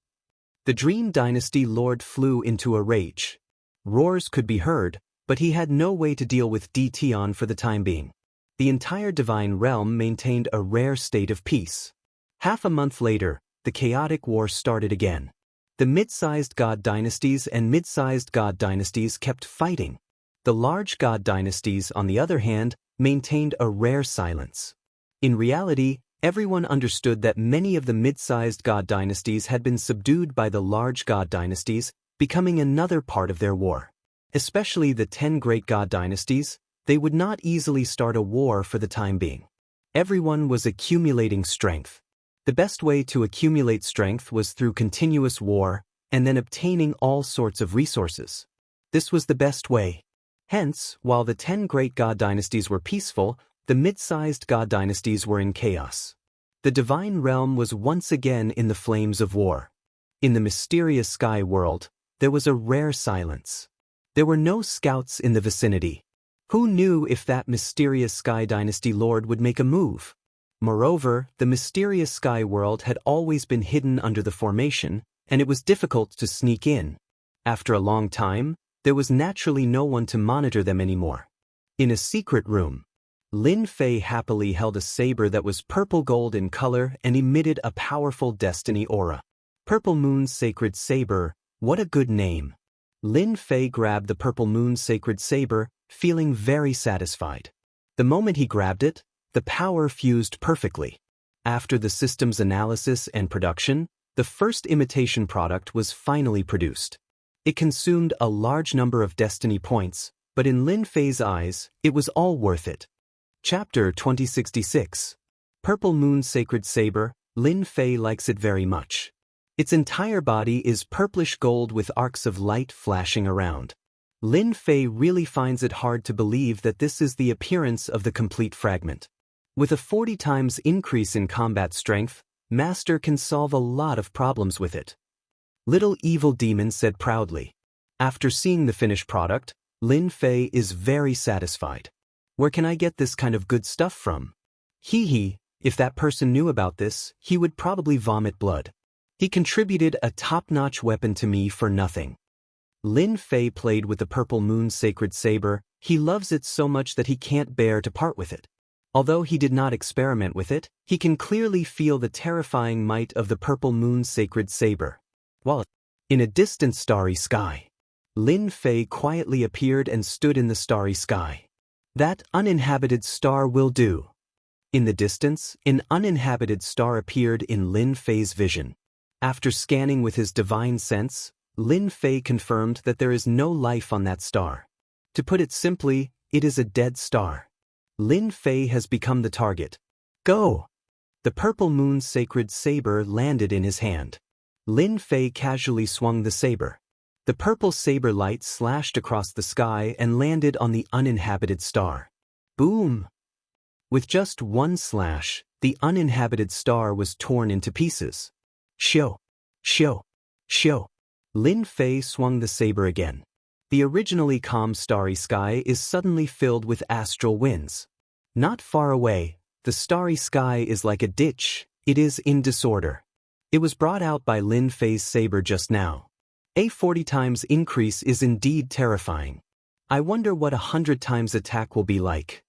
The Dream Dynasty Lord flew into a rage. Roars could be heard, but he had no way to deal with Di Tian for the time being. The entire divine realm maintained a rare state of peace. Half a month later, the chaotic war started again. The mid-sized god dynasties and mid-sized god dynasties kept fighting. The large god dynasties, on the other hand, maintained a rare silence. In reality, everyone understood that many of the mid-sized god dynasties had been subdued by the large god dynasties, becoming another part of their war. Especially the 10 great god dynasties, they would not easily start a war for the time being. Everyone was accumulating strength. The best way to accumulate strength was through continuous war, and then obtaining all sorts of resources. This was the best way. Hence, while the 10 great god dynasties were peaceful, the mid-sized god dynasties were in chaos. The divine realm was once again in the flames of war. In the mysterious sky world, there was a rare silence. There were no scouts in the vicinity. Who knew if that mysterious Sky Dynasty Lord would make a move? Moreover, the mysterious sky world had always been hidden under the formation, and it was difficult to sneak in. After a long time, there was naturally no one to monitor them anymore. In a secret room, Lin Fei happily held a saber that was purple gold in color and emitted a powerful destiny aura. Purple Moon's Sacred Saber, what a good name. Lin Fei grabbed the Purple Moon's Sacred Saber, feeling very satisfied. The moment he grabbed it, the power fused perfectly. After the system's analysis and production, the first imitation product was finally produced. It consumed a large number of destiny points, but in Lin Fei's eyes, it was all worth it. Chapter 2066. Purple Moon Sacred Saber, Lin Fei likes it very much. Its entire body is purplish gold with arcs of light flashing around. Lin Fei really finds it hard to believe that this is the appearance of the complete fragment. With a 40 times increase in combat strength, Master can solve a lot of problems with it. Little Evil Demon said proudly. After seeing the finished product, Lin Fei is very satisfied. Where can I get this kind of good stuff from? Hee, if that person knew about this, he would probably vomit blood. He contributed a top-notch weapon to me for nothing. Lin Fei played with the Purple Moon Sacred Saber. He loves it so much that he can't bear to part with it. Although he did not experiment with it, he can clearly feel the terrifying might of the Purple Moon Sacred Saber. While in a distant starry sky, Lin Fei quietly appeared and stood in the starry sky. That uninhabited star will do. In the distance, an uninhabited star appeared in Lin Fei's vision. After scanning with his divine sense, Lin Fei confirmed that there is no life on that star. To put it simply, it is a dead star. Lin Fei has become the target. Go! The purple moon's sacred saber landed in his hand. Lin Fei casually swung the saber. The purple saber light slashed across the sky and landed on the uninhabited star. Boom! With just one slash, the uninhabited star was torn into pieces. Shio! Shio! Shio! Lin Fei swung the saber again. The originally calm starry sky is suddenly filled with astral winds. Not far away, the starry sky is like a ditch, it is in disorder. It was brought out by Lin Fei's saber just now. A 40 times increase is indeed terrifying. I wonder what 100 times attack will be like.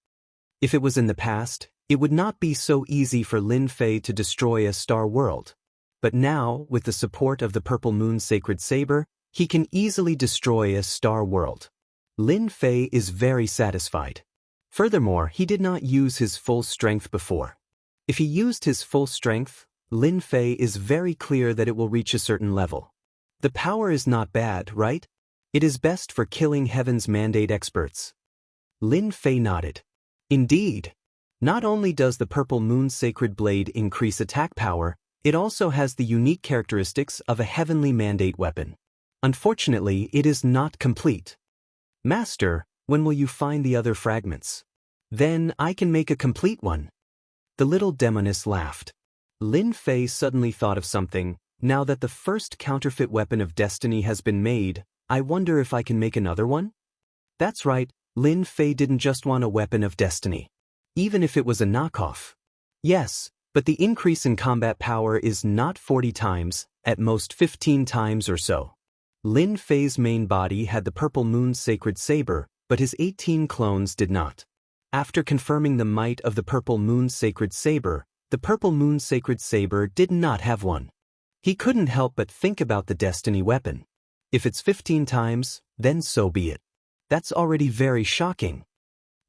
If it was in the past, it would not be so easy for Lin Fei to destroy a star world. But now, with the support of the Purple Moon's sacred saber, he can easily destroy a star world. Lin Fei is very satisfied. Furthermore, he did not use his full strength before. If he used his full strength, Lin Fei is very clear that it will reach a certain level. The power is not bad, right? It is best for killing Heaven's Mandate experts. Lin Fei nodded. Indeed. Not only does the Purple Moon's sacred blade increase attack power, it also has the unique characteristics of a Heavenly Mandate weapon. Unfortunately, it is not complete. Master, when will you find the other fragments? Then I can make a complete one. The little demoness laughed. Lin Fei suddenly thought of something. Now that the first counterfeit weapon of destiny has been made, I wonder if I can make another one? That's right, Lin Fei didn't just want a weapon of destiny. Even if it was a knockoff. Yes, but the increase in combat power is not 40 times, at most 15 times or so. Lin Fei's main body had the Purple Moon's sacred saber, but his 18 clones did not. After confirming the might of the Purple Moon's sacred saber, the Purple Moon's sacred saber did not have one. He couldn't help but think about the destiny weapon. If it's 15 times, then so be it. That's already very shocking.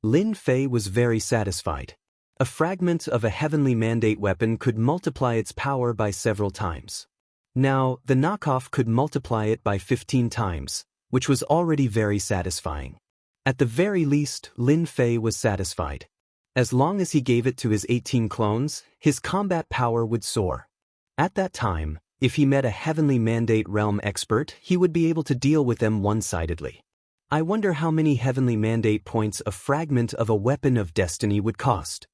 Lin Fei was very satisfied. A fragment of a Heavenly Mandate weapon could multiply its power by several times. Now, the knockoff could multiply it by 15 times, which was already very satisfying. At the very least, Lin Fei was satisfied. As long as he gave it to his 18 clones, his combat power would soar. At that time, if he met a Heavenly Mandate realm expert, he would be able to deal with them one-sidedly. I wonder how many Heavenly Mandate points a fragment of a weapon of destiny would cost.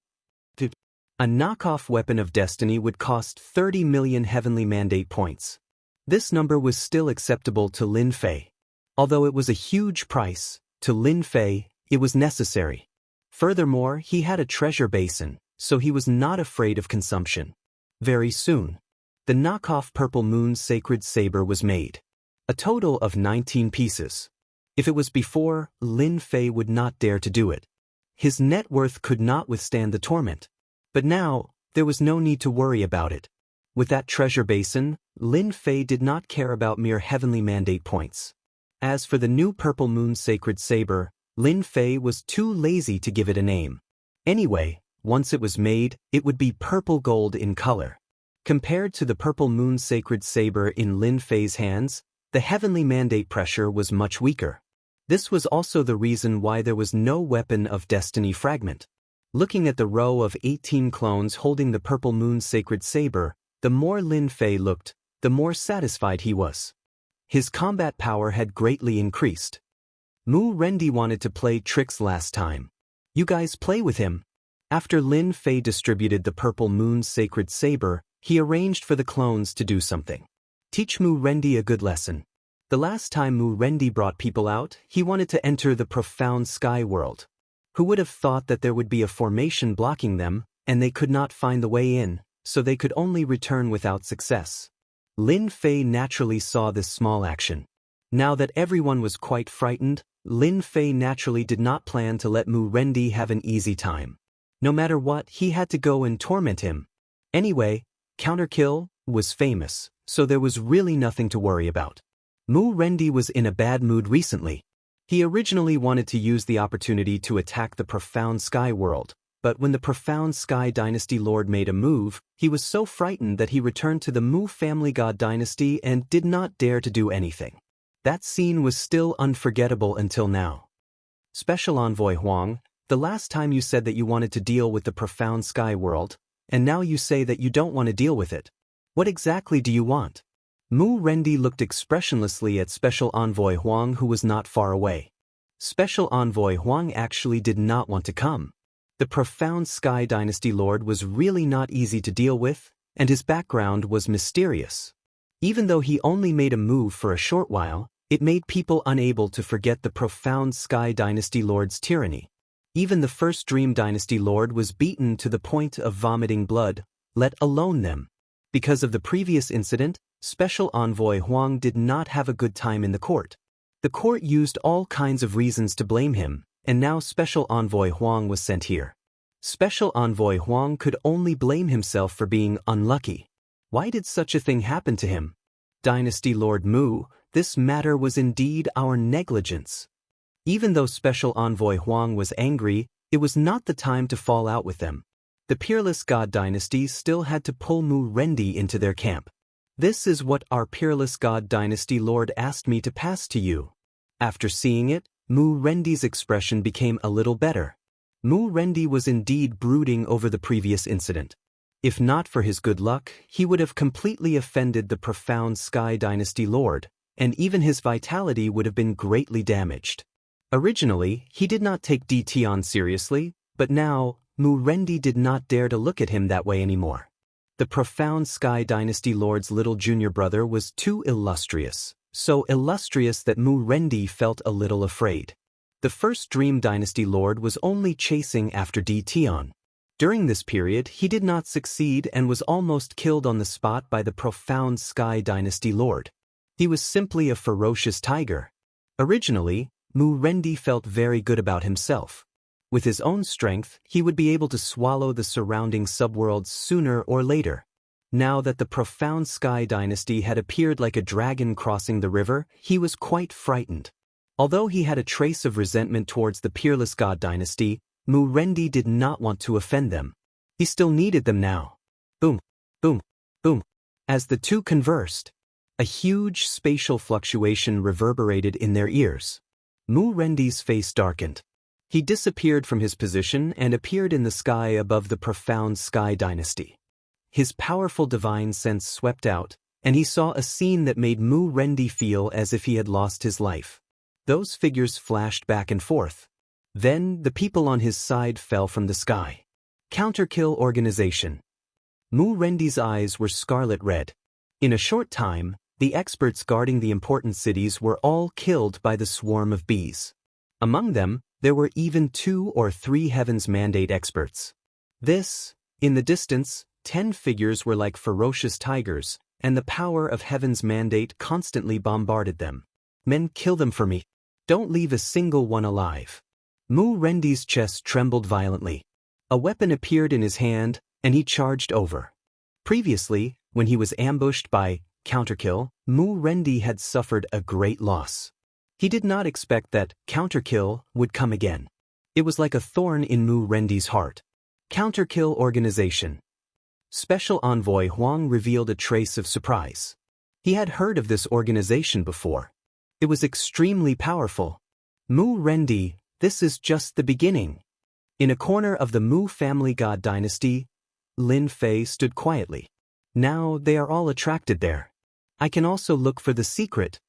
A knockoff weapon of destiny would cost 30 million Heavenly Mandate points. This number was still acceptable to Lin Fei. Although it was a huge price, to Lin Fei, it was necessary. Furthermore, he had a treasure basin, so he was not afraid of consumption. Very soon, the knockoff Purple Moon's sacred saber was made. A total of 19 pieces. If it was before, Lin Fei would not dare to do it. His net worth could not withstand the torment. But now, there was no need to worry about it. With that treasure basin, Lin Fei did not care about mere Heavenly Mandate points. As for the new Purple Moon's sacred saber, Lin Fei was too lazy to give it a name. Anyway, once it was made, it would be purple gold in color. Compared to the Purple Moon's sacred saber in Lin Fei's hands, the Heavenly Mandate pressure was much weaker. This was also the reason why there was no weapon of destiny fragment. Looking at the row of 18 clones holding the Purple Moon's sacred saber, the more Lin Fei looked, the more satisfied he was. His combat power had greatly increased. Mu Rendi wanted to play tricks last time. You guys play with him. After Lin Fei distributed the Purple Moon's sacred saber, he arranged for the clones to do something. Teach Mu Rendi a good lesson. The last time Mu Rendi brought people out, he wanted to enter the profound sky world. Who would have thought that there would be a formation blocking them, and they could not find the way in, so they could only return without success. Lin Fei naturally saw this small action. Now that everyone was quite frightened, Lin Fei naturally did not plan to let Mu Rendi have an easy time. No matter what, he had to go and torment him. Anyway, Counterkill was famous, so there was really nothing to worry about. Mu Rendi was in a bad mood recently. He originally wanted to use the opportunity to attack the profound sky world, But when the profound Sky Dynasty Lord made a move, he was so frightened that he returned to the Mu family god dynasty and did not dare to do anything. That scene was still unforgettable until now. Special Envoy Huang, the last time you said that you wanted to deal with the profound sky world, and now you say that you don't want to deal with it. What exactly do you want? Mu Rendi looked expressionlessly at Special Envoy Huang, who was not far away. Special Envoy Huang actually did not want to come. The profound Sky Dynasty Lord was really not easy to deal with, and his background was mysterious. Even though he only made a move for a short while, it made people unable to forget the profound Sky Dynasty Lord's tyranny. Even the first Dream Dynasty Lord was beaten to the point of vomiting blood, let alone them. Because of the previous incident, Special Envoy Huang did not have a good time in the court. The court used all kinds of reasons to blame him, and now Special Envoy Huang was sent here. Special Envoy Huang could only blame himself for being unlucky. Why did such a thing happen to him? Dynasty Lord Mu, this matter was indeed our negligence. Even though Special Envoy Huang was angry, it was not the time to fall out with them. The Peerless God Dynasty still had to pull Mu Rendi into their camp. This is what our Peerless God Dynasty Lord asked me to pass to you. After seeing it, Mu Rendi's expression became a little better. Mu Rendi was indeed brooding over the previous incident. If not for his good luck, he would have completely offended the profound Sky Dynasty Lord, and even his vitality would have been greatly damaged. Originally, he did not take Dtion seriously, but now, Mu Rendi did not dare to look at him that way anymore. The profound Sky Dynasty Lord's little junior brother was too illustrious, so illustrious that Mu Rendi felt a little afraid. The first Dream Dynasty Lord was only chasing after Dtion. During this period, he did not succeed and was almost killed on the spot by the profound Sky Dynasty Lord. He was simply a ferocious tiger. Originally, Mu Rendi felt very good about himself. With his own strength, he would be able to swallow the surrounding subworlds sooner or later. Now that the profound Sky Dynasty had appeared like a dragon crossing the river, he was quite frightened. Although he had a trace of resentment towards the Peerless God Dynasty, Mu Rendi did not want to offend them. He still needed them now. Boom, boom, boom. As the two conversed, a huge spatial fluctuation reverberated in their ears. Mu Rendi's face darkened. He disappeared from his position and appeared in the sky above the profound Sky Dynasty. His powerful divine sense swept out, and he saw a scene that made Mu Rendi feel as if he had lost his life. Those figures flashed back and forth. Then, the people on his side fell from the sky. Counterkill organization. Mu Rendi's eyes were scarlet red. In a short time, the experts guarding the important cities were all killed by the swarm of bees. Among them, there were even 2 or 3 Heaven's Mandate experts. In the distance, 10 figures were like ferocious tigers, and the power of Heaven's Mandate constantly bombarded them. Men, kill them for me. Don't leave a single one alive. Mu Rendi's chest trembled violently. A weapon appeared in his hand, and he charged over. Previously, when he was ambushed by Counterkill, Mu Rendi had suffered a great loss. He did not expect that Counterkill would come again. It was like a thorn in Mu Rendi's heart. Counterkill organization. Special Envoy Huang revealed a trace of surprise. He had heard of this organization before. It was extremely powerful. Mu Rendi, this is just the beginning. In a corner of the Mu family god dynasty, Lin Fei stood quietly. Now they are all attracted there. I can also look for the secret.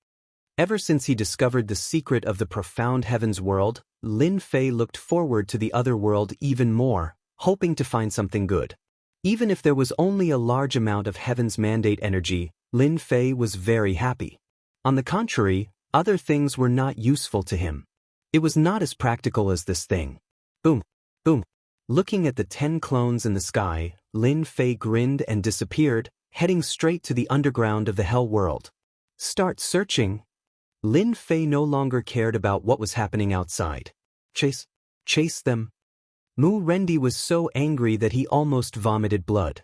Ever since he discovered the secret of the profound heavens world, Lin Fei looked forward to the other world even more, hoping to find something good. Even if there was only a large amount of Heaven's Mandate energy, Lin Fei was very happy. On the contrary, other things were not useful to him. It was not as practical as this thing. Boom, boom. Looking at the 10 clones in the sky, Lin Fei grinned and disappeared, heading straight to the underground of the Hell world. Start searching. Lin Fei no longer cared about what was happening outside. Chase them. Mu Rendi was so angry that he almost vomited blood.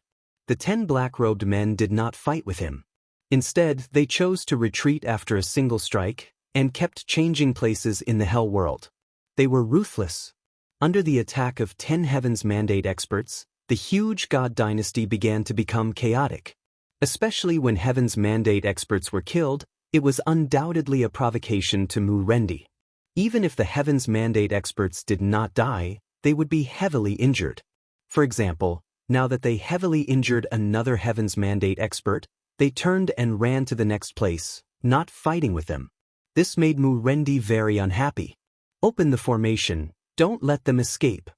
The 10 black-robed men did not fight with him. Instead, they chose to retreat after a single strike, and kept changing places in the Hell world. They were ruthless. Under the attack of 10 Heavens Mandate experts, the huge god dynasty began to become chaotic. Especially when Heavens Mandate experts were killed, it was undoubtedly a provocation to Mu Rendi. Even if the Heavens Mandate experts did not die, they would be heavily injured. For example, now that they heavily injured another Heavens Mandate expert, they turned and ran to the next place, not fighting with them. This made Mu Rendi very unhappy. Open the formation, don't let them escape.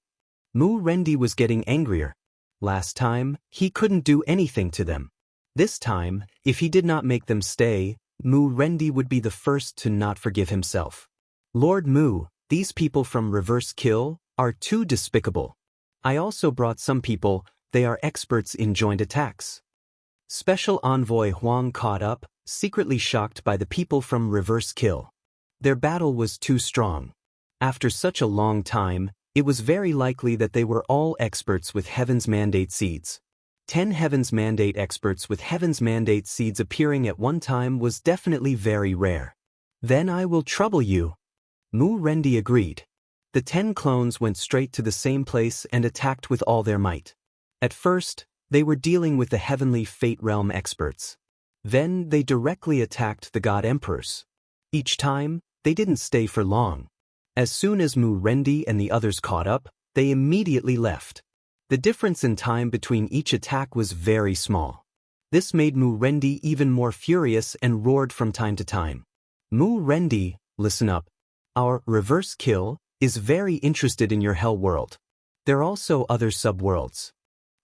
Mu Rendi was getting angrier. Last time, he couldn't do anything to them. This time, if he did not make them stay, Mu Rendi would be the first to not forgive himself. Lord Mu, these people from Reverse Kill are too despicable. I also brought some people, they are experts in joint attacks. Special Envoy Huang caught up, secretly shocked by the people from Reverse Kill. Their battle was too strong. After such a long time, it was very likely that they were all experts with Heaven's Mandate seeds. 10 Heaven's Mandate experts with Heaven's Mandate seeds appearing at one time was definitely very rare. Then I will trouble you. Mu Rendi agreed. The 10 clones went straight to the same place and attacked with all their might. At first, they were dealing with the Heavenly Fate Realm experts. Then they directly attacked the God Emperors. Each time, they didn't stay for long. As soon as Mu Rendi and the others caught up, they immediately left. The difference in time between each attack was very small. This made Mu Rendi even more furious and roared from time to time. Mu Rendi, listen up. Our Reverse Kill is very interested in your hell world. There are also other subworlds.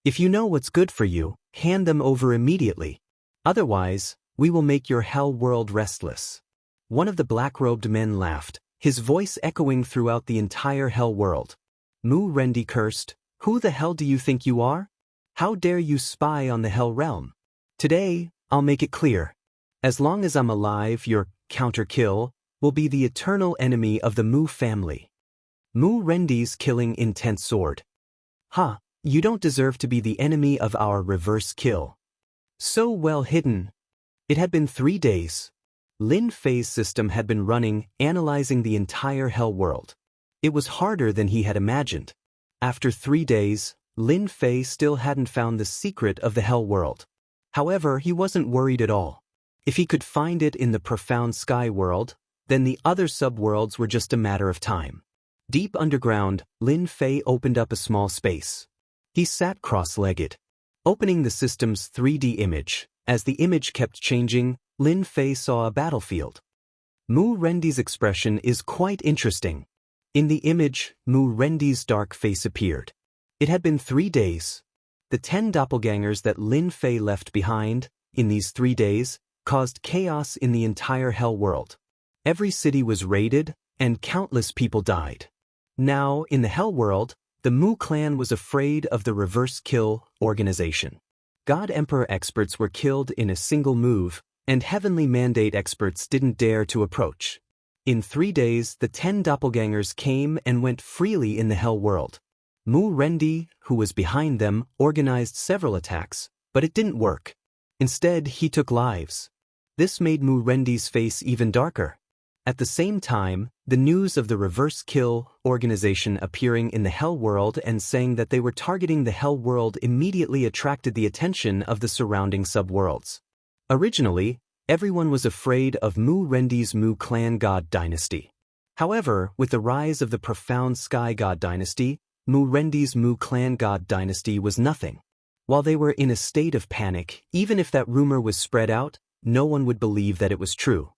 If you know what's good for you, hand them over immediately. Otherwise, we will make your hell world restless. One of the black-robed men laughed, his voice echoing throughout the entire hell world. Mu Rendi cursed, "Who the hell do you think you are? How dare you spy on the hell realm? Today, I'll make it clear. As long as I'm alive, your counter-kill will be the eternal enemy of the Mu family." Mu Rendi's killing intense sword. "Ha, you don't deserve to be the enemy of our Reverse Kill. So well hidden." It had been 3 days. Lin Fei's system had been running, analyzing the entire hell world. It was harder than he had imagined. After 3 days, Lin Fei still hadn't found the secret of the hell world. However, he wasn't worried at all. If he could find it in the profound sky world, then the other subworlds were just a matter of time. Deep underground, Lin Fei opened up a small space. He sat cross-legged. Opening the system's 3D image, as the image kept changing, Lin Fei saw a battlefield. Mu Rendi's expression is quite interesting. In the image, Mu Rendi's dark face appeared. It had been 3 days. The 10 doppelgangers that Lin Fei left behind, in these 3 days, caused chaos in the entire hell world. Every city was raided, and countless people died. Now, in the hell world, the Mu clan was afraid of the Reverse Kill organization. God Emperor experts were killed in a single move, and Heavenly Mandate experts didn't dare to approach. In 3 days, the 10 doppelgangers came and went freely in the hell world. Mu Rendi, who was behind them, organized several attacks, but it didn't work. Instead, he took lives. This made Mu Rendi's face even darker. At the same time, the news of the Reverse Kill organization appearing in the hell world and saying that they were targeting the hell world immediately attracted the attention of the surrounding subworlds. Originally, everyone was afraid of Mu Rendi's Mu clan god dynasty. However, with the rise of the profound sky god dynasty, Mu Rendi's Mu clan god dynasty was nothing. While they were in a state of panic, even if that rumor was spread out, no one would believe that it was true.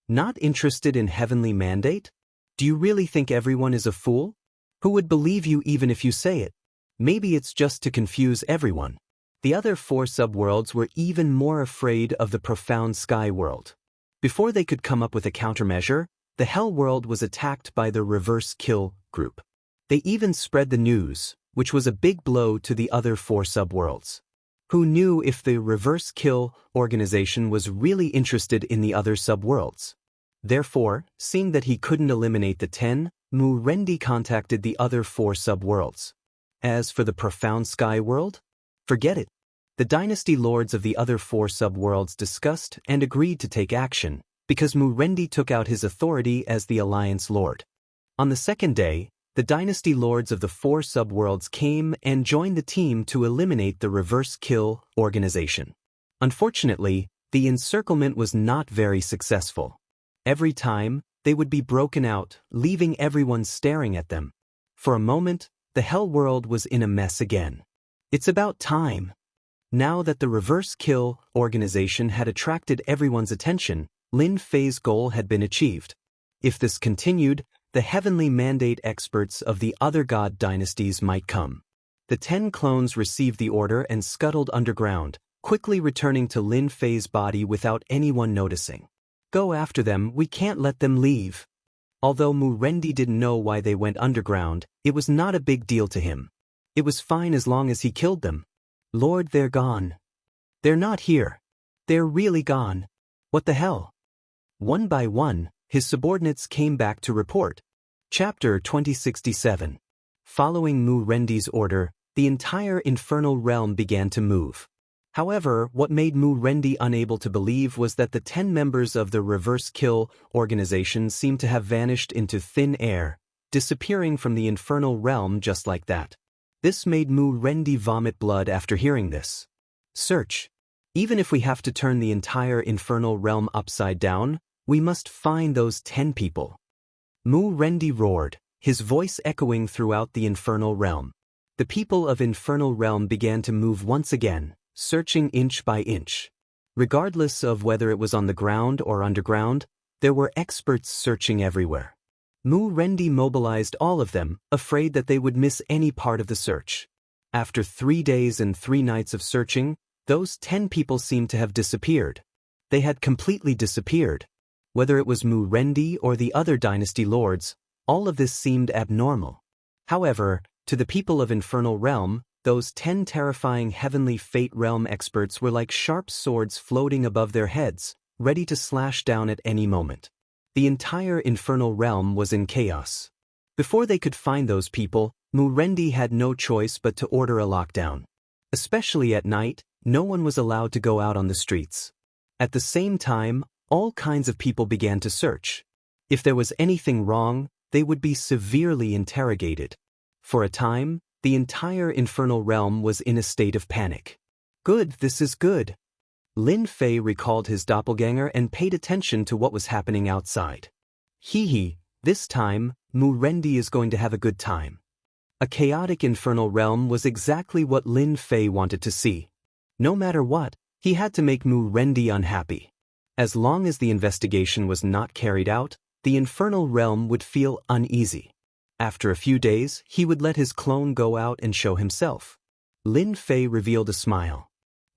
Not interested in Heavenly Mandate? Do you really think everyone is a fool? Who would believe you even if you say it? Maybe it's just to confuse everyone. The other 4 subworlds were even more afraid of the profound sky world. Before they could come up with a countermeasure, the hell world was attacked by the Reverse Kill group. They even spread the news, which was a big blow to the other 4 subworlds. Who knew if the Reverse Kill organization was really interested in the other subworlds? Therefore, seeing that he couldn't eliminate the 10, Mu Rendi contacted the other 4 subworlds. As for the profound sky world? Forget it. The dynasty lords of the other 4 subworlds discussed and agreed to take action, because Mu Rendi took out his authority as the Alliance Lord. On the second day, the dynasty lords of the 4 subworlds came and joined the team to eliminate the reverse kill organization. Unfortunately, the encirclement was not very successful. Every time, they would be broken out, leaving everyone staring at them. For a moment, the Hell World was in a mess again. It's about time. Now that the reverse kill organization had attracted everyone's attention, Lin Fei's goal had been achieved. If this continued, the heavenly mandate experts of the other god dynasties might come. The 10 clones received the order and scuttled underground, quickly returning to Lin Fei's body without anyone noticing. Go after them, we can't let them leave. Although Mu Rendi didn't know why they went underground, it was not a big deal to him. It was fine as long as he killed them. Lord, they're gone. They're not here. They're really gone. What the hell? One by one, his subordinates came back to report. Chapter 2067. Following Mu Rendi's order, the entire infernal realm began to move. However, what made Mu Rendi unable to believe was that the 10 members of the reverse kill organization seemed to have vanished into thin air, disappearing from the infernal realm just like that. This made Mu Rendi vomit blood after hearing this. Search. Even if we have to turn the entire infernal realm upside down, we must find those 10 people. Mu Rendi roared, his voice echoing throughout the infernal realm. The people of infernal realm began to move once again, searching inch by inch. Regardless of whether it was on the ground or underground, there were experts searching everywhere. Mu Rendi mobilized all of them, afraid that they would miss any part of the search. After 3 days and 3 nights of searching, those 10 people seemed to have disappeared. They had completely disappeared. Whether it was Mu Rendi or the other dynasty lords, all of this seemed abnormal. However, to the people of Infernal Realm, those 10 terrifying heavenly fate realm experts were like sharp swords floating above their heads, ready to slash down at any moment. The entire infernal realm was in chaos. Before they could find those people, Mu Rendi had no choice but to order a lockdown. Especially at night, no one was allowed to go out on the streets. At the same time, all kinds of people began to search. If there was anything wrong, they would be severely interrogated. For a time, the entire infernal realm was in a state of panic. Good, this is good. Lin Fei recalled his doppelganger and paid attention to what was happening outside. Hee, this time, Mu Rendi is going to have a good time. A chaotic infernal realm was exactly what Lin Fei wanted to see. No matter what, he had to make Mu Rendi unhappy. As long as the investigation was not carried out, the infernal realm would feel uneasy. After a few days, he would let his clone go out and show himself. Lin Fei revealed a smile.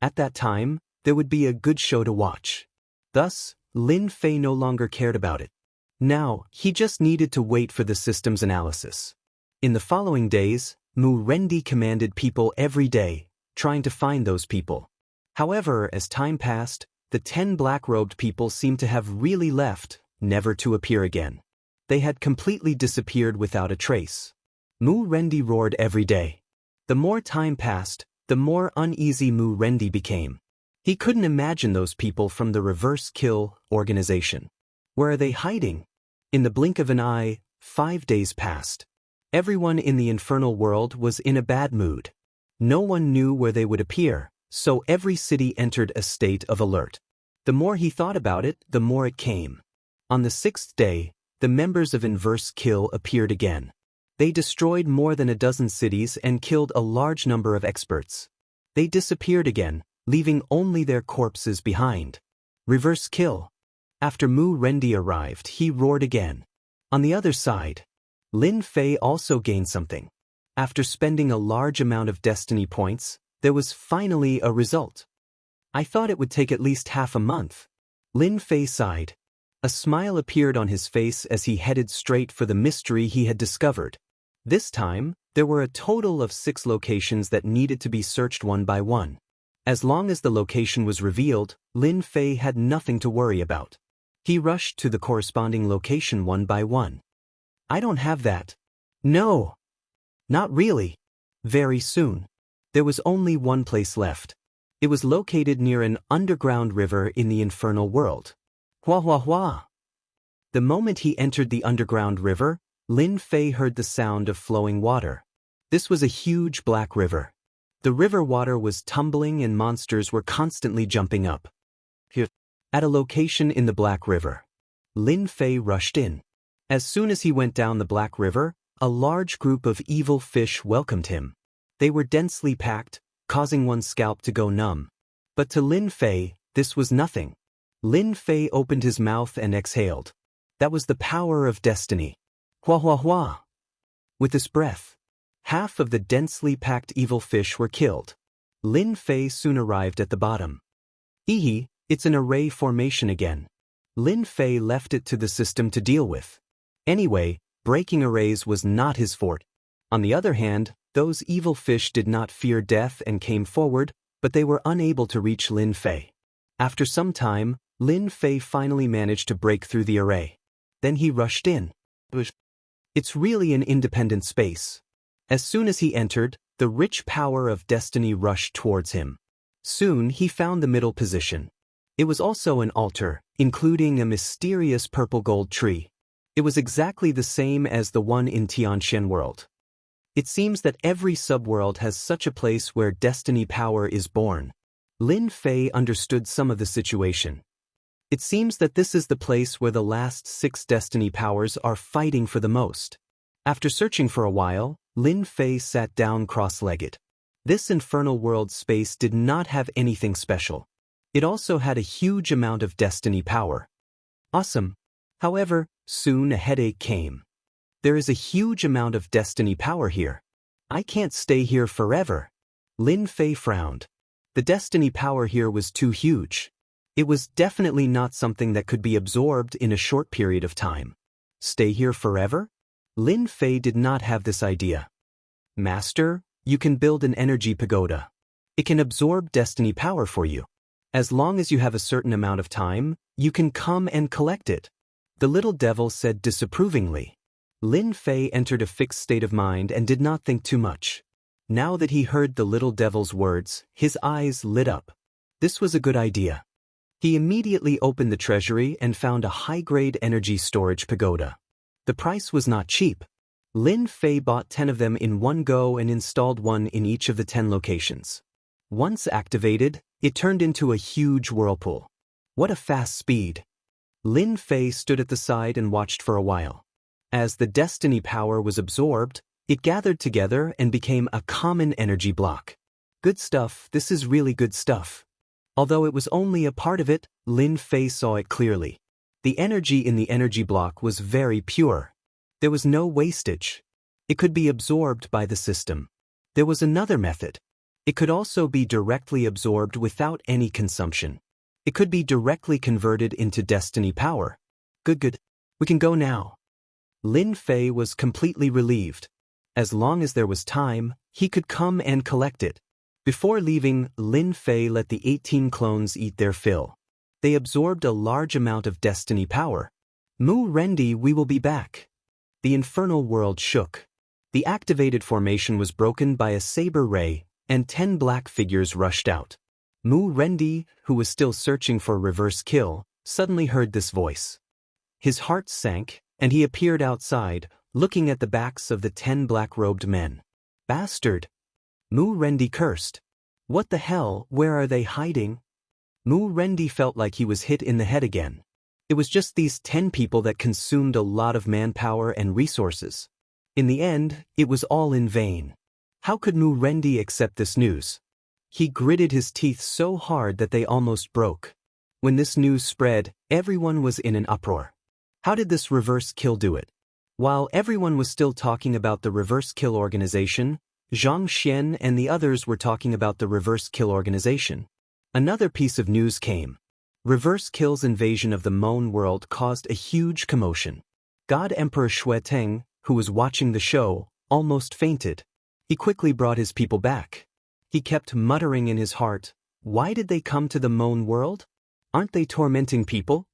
At that time, there would be a good show to watch. Thus, Lin Fei no longer cared about it. Now, he just needed to wait for the system's analysis. In the following days, Mu Rendi commanded people every day, trying to find those people. However, as time passed, the 10 black-robed people seemed to have really left, never to appear again. They had completely disappeared without a trace. Mu Rendi roared every day. The more time passed, the more uneasy Mu Rendi became. He couldn't imagine those people from the reverse kill organization. Where are they hiding? In the blink of an eye, 5 days passed. Everyone in the infernal world was in a bad mood. No one knew where they would appear, so every city entered a state of alert. The more he thought about it, the more it came. On the 6th day, the members of Inverse Kill appeared again. They destroyed more than a dozen cities and killed a large number of experts. They disappeared again, leaving only their corpses behind. Reverse Kill. After Mu Rendi arrived, he roared again. On the other side, Lin Fei also gained something. After spending a large amount of destiny points, there was finally a result. I thought it would take at least half a month. Lin Fei sighed. A smile appeared on his face as he headed straight for the mystery he had discovered. This time, there were a total of 6 locations that needed to be searched one by one. As long as the location was revealed, Lin Fei had nothing to worry about. He rushed to the corresponding location one by one. I don't have that. No. Not really. Very soon. There was only one place left. It was located near an underground river in the infernal world. Hua hua hua. The moment he entered the underground river, Lin Fei heard the sound of flowing water. This was a huge black river. The river water was tumbling and monsters were constantly jumping up. Here, at a location in the Black River, Lin Fei rushed in. As soon as he went down the Black River, a large group of evil fish welcomed him. They were densely packed, causing one's scalp to go numb. But to Lin Fei, this was nothing. Lin Fei opened his mouth and exhaled. That was the power of destiny. Hua hua hua. With this breath, half of the densely packed evil fish were killed. Lin Fei soon arrived at the bottom. Ehe, it's an array formation again. Lin Fei left it to the system to deal with. Anyway, breaking arrays was not his forte. On the other hand, those evil fish did not fear death and came forward, but they were unable to reach Lin Fei. After some time, Lin Fei finally managed to break through the array. Then he rushed in. It's really an independent space. As soon as he entered, the rich power of destiny rushed towards him. Soon he found the middle position. It was also an altar, including a mysterious purple gold tree. It was exactly the same as the one in Xianxia world. It seems that every subworld has such a place where destiny power is born. Lin Fei understood some of the situation. It seems that this is the place where the last 6 destiny powers are fighting for the most. After searching for a while, Lin Fei sat down cross-legged. This infernal world space did not have anything special. It also had a huge amount of destiny power. Awesome. However, soon a headache came. There is a huge amount of destiny power here. I can't stay here forever. Lin Fei frowned. The destiny power here was too huge. It was definitely not something that could be absorbed in a short period of time. Stay here forever? Lin Fei did not have this idea. Master, you can build an energy pagoda. It can absorb destiny power for you. As long as you have a certain amount of time, you can come and collect it. The little devil said disapprovingly. Lin Fei entered a fixed state of mind and did not think too much. Now that he heard the little devil's words, his eyes lit up. This was a good idea. He immediately opened the treasury and found a high-grade energy storage pagoda. The price was not cheap. Lin Fei bought 10 of them in one go and installed one in each of the 10 locations. Once activated, it turned into a huge whirlpool. What a fast speed! Lin Fei stood at the side and watched for a while. As the destiny power was absorbed, it gathered together and became a common energy block. Good stuff, this is really good stuff. Although it was only a part of it, Lin Fei saw it clearly. The energy in the energy block was very pure. There was no wastage. It could be absorbed by the system. There was another method. It could also be directly absorbed without any consumption. It could be directly converted into destiny power. Good. We can go now. Lin Fei was completely relieved. As long as there was time, he could come and collect it. Before leaving, Lin Fei let the 18 clones eat their fill. They absorbed a large amount of destiny power. Mu Rendi, we will be back. The infernal world shook. The activated formation was broken by a saber ray, and 10 black figures rushed out. Mu Rendi, who was still searching for reverse kill, suddenly heard this voice. His heart sank, and he appeared outside, looking at the backs of the 10 black-robed men. Bastard! Mu Rendi cursed. What the hell, where are they hiding? Mu Rendi felt like he was hit in the head again. It was just these 10 people that consumed a lot of manpower and resources. In the end, it was all in vain. How could Mu Rendi accept this news? He gritted his teeth so hard that they almost broke. When this news spread, everyone was in an uproar. How did this reverse kill do it? While everyone was still talking about the reverse kill organization, Xianxia and the others were talking about the reverse kill organization. Another piece of news came. Reverse Kill's invasion of the Moan world caused a huge commotion. God Emperor Shueteng, who was watching the show, almost fainted. He quickly brought his people back. He kept muttering in his heart, why did they come to the Moan world? Aren't they tormenting people?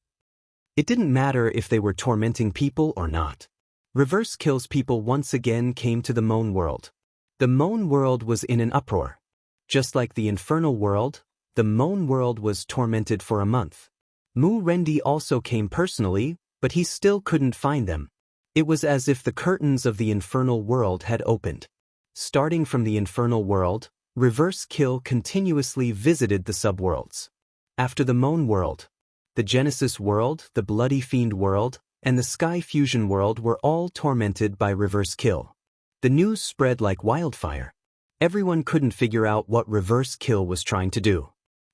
It didn't matter if they were tormenting people or not. Reverse Kill's people once again came to the Moan world. The Moan world was in an uproar. Just like the infernal world, the Moan world was tormented for a month. Mu Rendi also came personally, but he still couldn't find them. It was as if the curtains of the infernal world had opened. Starting from the infernal world, Reverse Kill continuously visited the subworlds. After the Moan world, the Genesis world, the Bloody Fiend world, and the Sky Fusion world were all tormented by Reverse Kill. The news spread like wildfire. Everyone couldn't figure out what Reverse Kill was trying to do.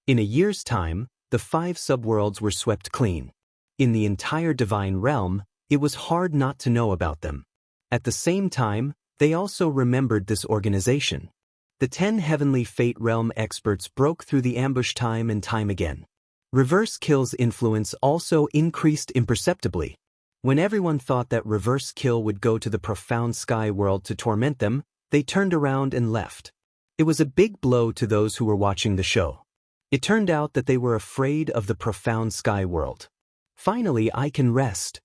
In a year's time, the 5 subworlds were swept clean. In the entire Divine Realm, it was hard not to know about them. At the same time, they also remembered this organization. The 10 Heavenly Fate Realm experts broke through the ambush time and time again. Reverse Kill's influence also increased imperceptibly. When everyone thought that Reverse Kill would go to the profound sky world to torment them, they turned around and left. It was a big blow to those who were watching the show. It turned out that they were afraid of the profound sky world. Finally, I can rest.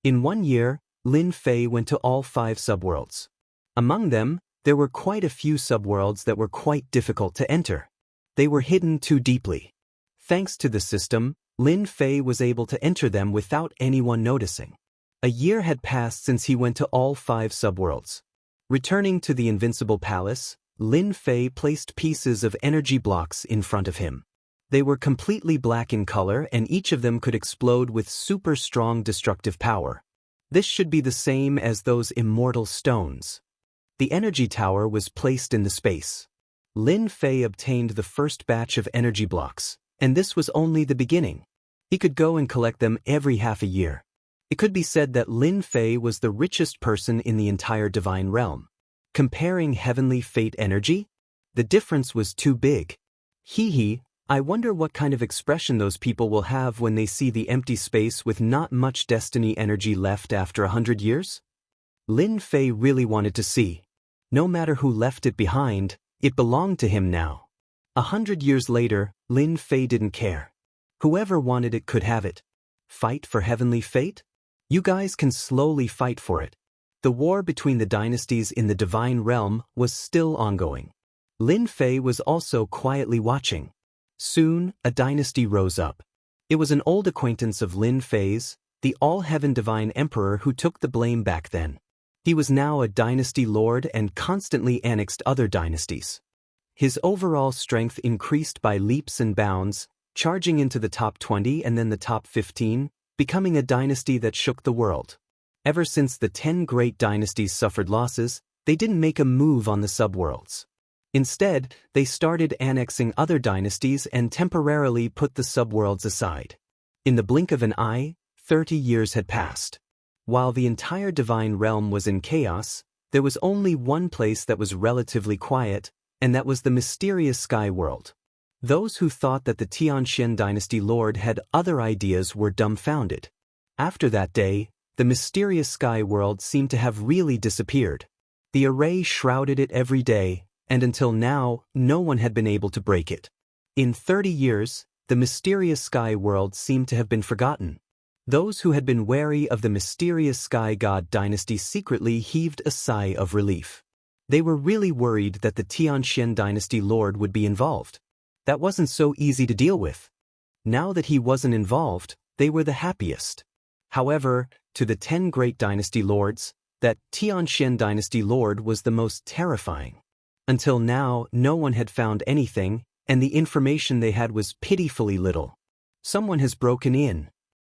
In 1 year, Lin Fei went to all 5 subworlds. Among them, there were quite a few subworlds that were quite difficult to enter. They were hidden too deeply. Thanks to the system, Lin Fei was able to enter them without anyone noticing. A year had passed since he went to all 5 subworlds. Returning to the Invincible Palace, Lin Fei placed pieces of energy blocks in front of him. They were completely black in color and each of them could explode with super strong destructive power. This should be the same as those immortal stones. The energy tower was placed in the space. Lin Fei obtained the first batch of energy blocks, and this was only the beginning. He could go and collect them every half a year. It could be said that Lin Fei was the richest person in the entire Divine Realm. Comparing Heavenly Fate energy, the difference was too big. I wonder what kind of expression those people will have when they see the empty space with not much destiny energy left after 100 years? Lin Fei really wanted to see. No matter who left it behind, it belonged to him now. 100 years later, Lin Fei didn't care. Whoever wanted it could have it. Fight for Heavenly Fate? You guys can slowly fight for it. The war between the dynasties in the Divine Realm was still ongoing. Lin Fei was also quietly watching. Soon, a dynasty rose up. It was an old acquaintance of Lin Fei's, the All-Heaven Divine Emperor who took the blame back then. He was now a dynasty lord and constantly annexed other dynasties. His overall strength increased by leaps and bounds, charging into the top 20 and then the top 15, becoming a dynasty that shook the world. Ever since the 10 great dynasties suffered losses, they didn't make a move on the subworlds. Instead, they started annexing other dynasties and temporarily put the subworlds aside. In the blink of an eye, 30 years had passed. While the entire Divine Realm was in chaos, there was only one place that was relatively quiet, and that was the mysterious Sky World. Those who thought that the Xianxia dynasty lord had other ideas were dumbfounded. After that day, the mysterious Sky World seemed to have really disappeared. The array shrouded it every day, and until now, no one had been able to break it. In 30 years, the mysterious Sky World seemed to have been forgotten. Those who had been wary of the mysterious Sky God dynasty secretly heaved a sigh of relief. They were really worried that the Tianxian dynasty lord would be involved. That wasn't so easy to deal with. Now that he wasn't involved, they were the happiest. However, to the 10 great dynasty lords, that Tianxian dynasty lord was the most terrifying. Until now, no one had found anything, and the information they had was pitifully little. Someone has broken in.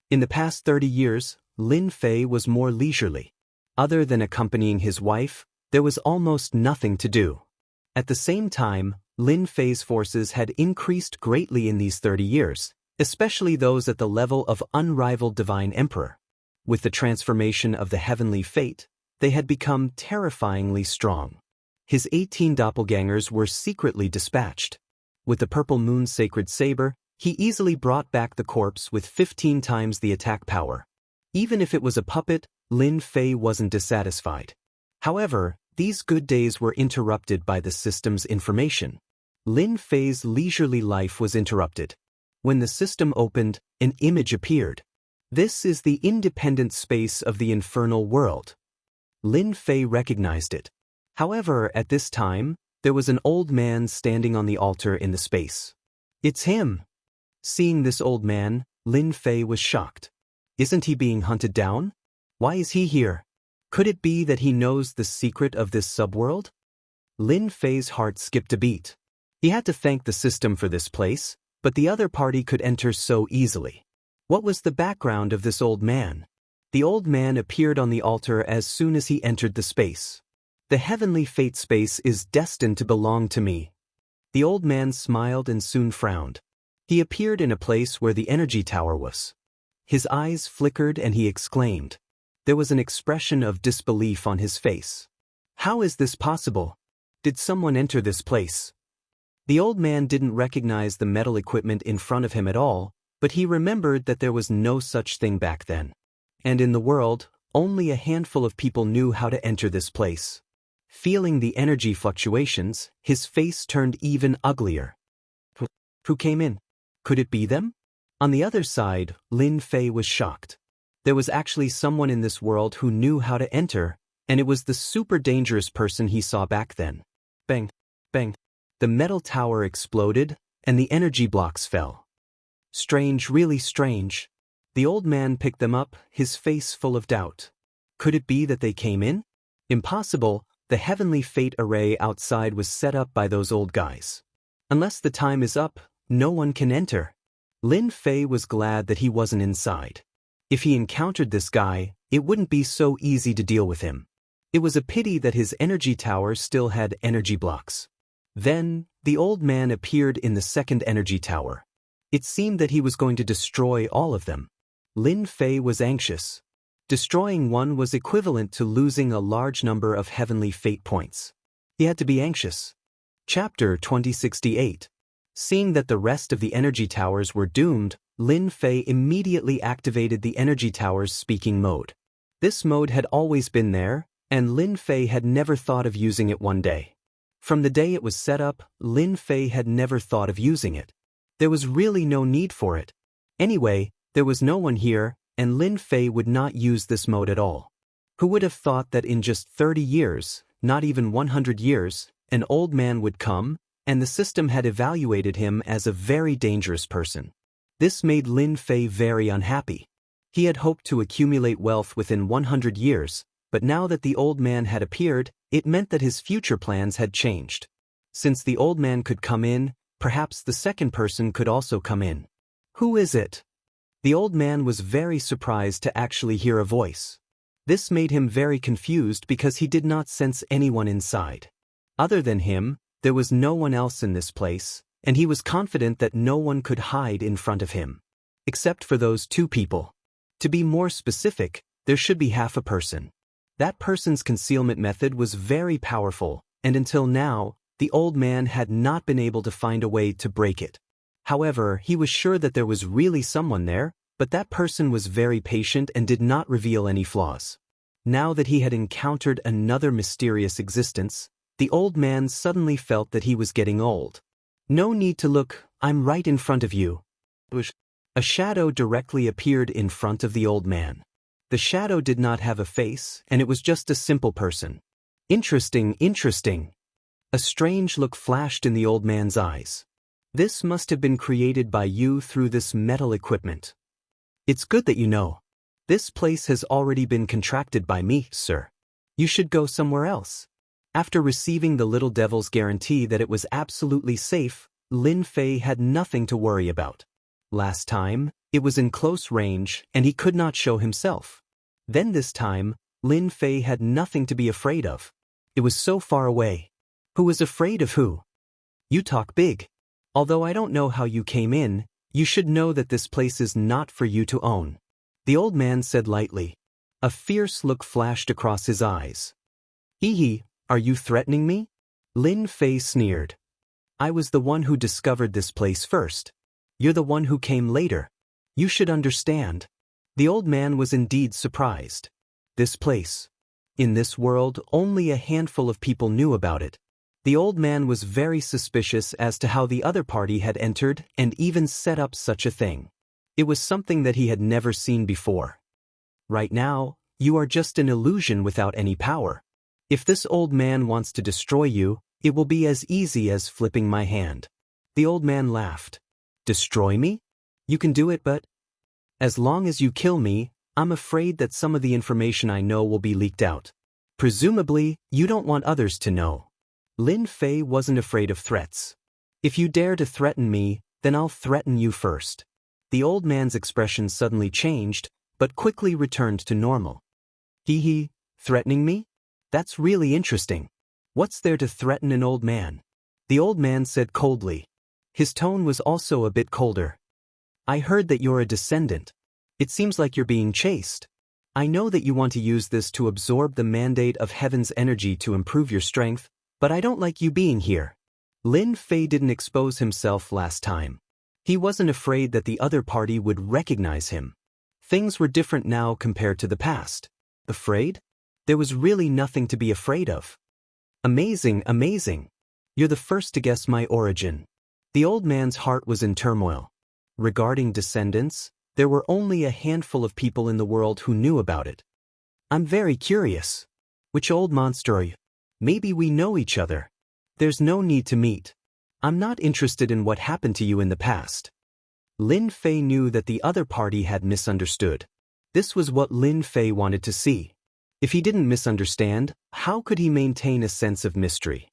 In the past 30 years, Lin Fei was more leisurely. Other than accompanying his wife, there was almost nothing to do. At the same time, Lin Fei's forces had increased greatly in these 30 years, especially those at the level of unrivaled Divine Emperor. With the transformation of the Heavenly Fate, they had become terrifyingly strong. His 18 doppelgangers were secretly dispatched. With the Purple Moon's sacred saber, he easily brought back the corpse with 15 times the attack power. Even if it was a puppet, Lin Fei wasn't dissatisfied. However, these good days were interrupted by the system's information. Lin Fei's leisurely life was interrupted. When the system opened, an image appeared. This is the independent space of the infernal world. Lin Fei recognized it. However, at this time, there was an old man standing on the altar in the space. It's him. Seeing this old man, Lin Fei was shocked. Isn't he being hunted down? Why is he here? Could it be that he knows the secret of this subworld? Lin Fei's heart skipped a beat. He had to thank the system for this place, but the other party could enter so easily. What was the background of this old man? The old man appeared on the altar as soon as he entered the space. The heavenly fate space is destined to belong to me. The old man smiled and soon frowned. He appeared in a place where the energy tower was. His eyes flickered and he exclaimed. There was an expression of disbelief on his face. How is this possible? Did someone enter this place? The old man didn't recognize the metal equipment in front of him at all, but he remembered that there was no such thing back then. And in the world, only a handful of people knew how to enter this place. Feeling the energy fluctuations, his face turned even uglier. Who came in? Could it be them? On the other side, Lin Fei was shocked. There was actually someone in this world who knew how to enter, and it was the super dangerous person he saw back then. Bang, bang. The metal tower exploded, and the energy blocks fell. Strange, really strange. The old man picked them up, his face full of doubt. Could it be that they came in? Impossible, the heavenly fate array outside was set up by those old guys. Unless the time is up, no one can enter. Lin Fei was glad that he wasn't inside. If he encountered this guy, it wouldn't be so easy to deal with him. It was a pity that his energy tower still had energy blocks. Then, the old man appeared in the second energy tower. It seemed that he was going to destroy all of them. Lin Fei was anxious. Destroying one was equivalent to losing a large number of heavenly fate points. He had to be anxious. Chapter 2068. Seeing that the rest of the energy towers were doomed, Lin Fei immediately activated the energy tower's speaking mode. This mode had always been there, and Lin Fei had never thought of using it one day. From the day it was set up, Lin Fei had never thought of using it. There was really no need for it. Anyway, there was no one here, and Lin Fei would not use this mode at all. Who would have thought that in just 30 years, not even 100 years, an old man would come, and the system had evaluated him as a very dangerous person. This made Lin Fei very unhappy. He had hoped to accumulate wealth within 100 years, but now that the old man had appeared, it meant that his future plans had changed. Since the old man could come in, perhaps the second person could also come in. Who is it? The old man was very surprised to actually hear a voice. This made him very confused because he did not sense anyone inside. Other than him, there was no one else in this place, and he was confident that no one could hide in front of him. Except for those two people. To be more specific, there should be half a person. That person's concealment method was very powerful, and until now, the old man had not been able to find a way to break it. However, he was sure that there was really someone there, but that person was very patient and did not reveal any flaws. Now that he had encountered another mysterious existence, the old man suddenly felt that he was getting old. No need to look, I'm right in front of you. A shadow directly appeared in front of the old man. The shadow did not have a face, and it was just a simple person. Interesting, interesting. A strange look flashed in the old man's eyes. This must have been created by you through this metal equipment. It's good that you know. This place has already been contracted by me, sir. You should go somewhere else. After receiving the little devil's guarantee that it was absolutely safe, Lin Fei had nothing to worry about. Last time, it was in close range, and he could not show himself. Then this time, Lin Fei had nothing to be afraid of. It was so far away. Who was afraid of who? You talk big. Although I don't know how you came in, you should know that this place is not for you to own. The old man said lightly. A fierce look flashed across his eyes. Hee, are you threatening me? Lin Fei sneered. I was the one who discovered this place first. You're the one who came later. You should understand. The old man was indeed surprised. This place. In this world, only a handful of people knew about it. The old man was very suspicious as to how the other party had entered and even set up such a thing. It was something that he had never seen before. Right now, you are just an illusion without any power. If this old man wants to destroy you, it will be as easy as flipping my hand. The old man laughed. Destroy me? You can do it, but as long as you kill me, I'm afraid that some of the information I know will be leaked out. Presumably, you don't want others to know. Lin Fei wasn't afraid of threats. If you dare to threaten me, then I'll threaten you first. The old man's expression suddenly changed, but quickly returned to normal. Hee, threatening me? That's really interesting. What's there to threaten an old man? The old man said coldly. His tone was also a bit colder. I heard that you're a descendant. It seems like you're being chased. I know that you want to use this to absorb the mandate of heaven's energy to improve your strength, but I don't like you being here. Lin Fei didn't expose himself last time. He wasn't afraid that the other party would recognize him. Things were different now compared to the past. Afraid? There was really nothing to be afraid of. Amazing, amazing. You're the first to guess my origin. The old man's heart was in turmoil. Regarding descendants, there were only a handful of people in the world who knew about it. I'm very curious. Which old monster are you? Maybe we know each other. There's no need to meet. I'm not interested in what happened to you in the past. Lin Fei knew that the other party had misunderstood. This was what Lin Fei wanted to see. If he didn't misunderstand, how could he maintain a sense of mystery?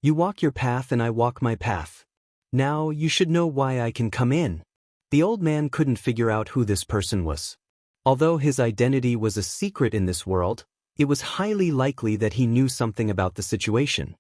You walk your path and I walk my path. Now you should know why I can come in. The old man couldn't figure out who this person was. Although his identity was a secret in this world, it was highly likely that he knew something about the situation.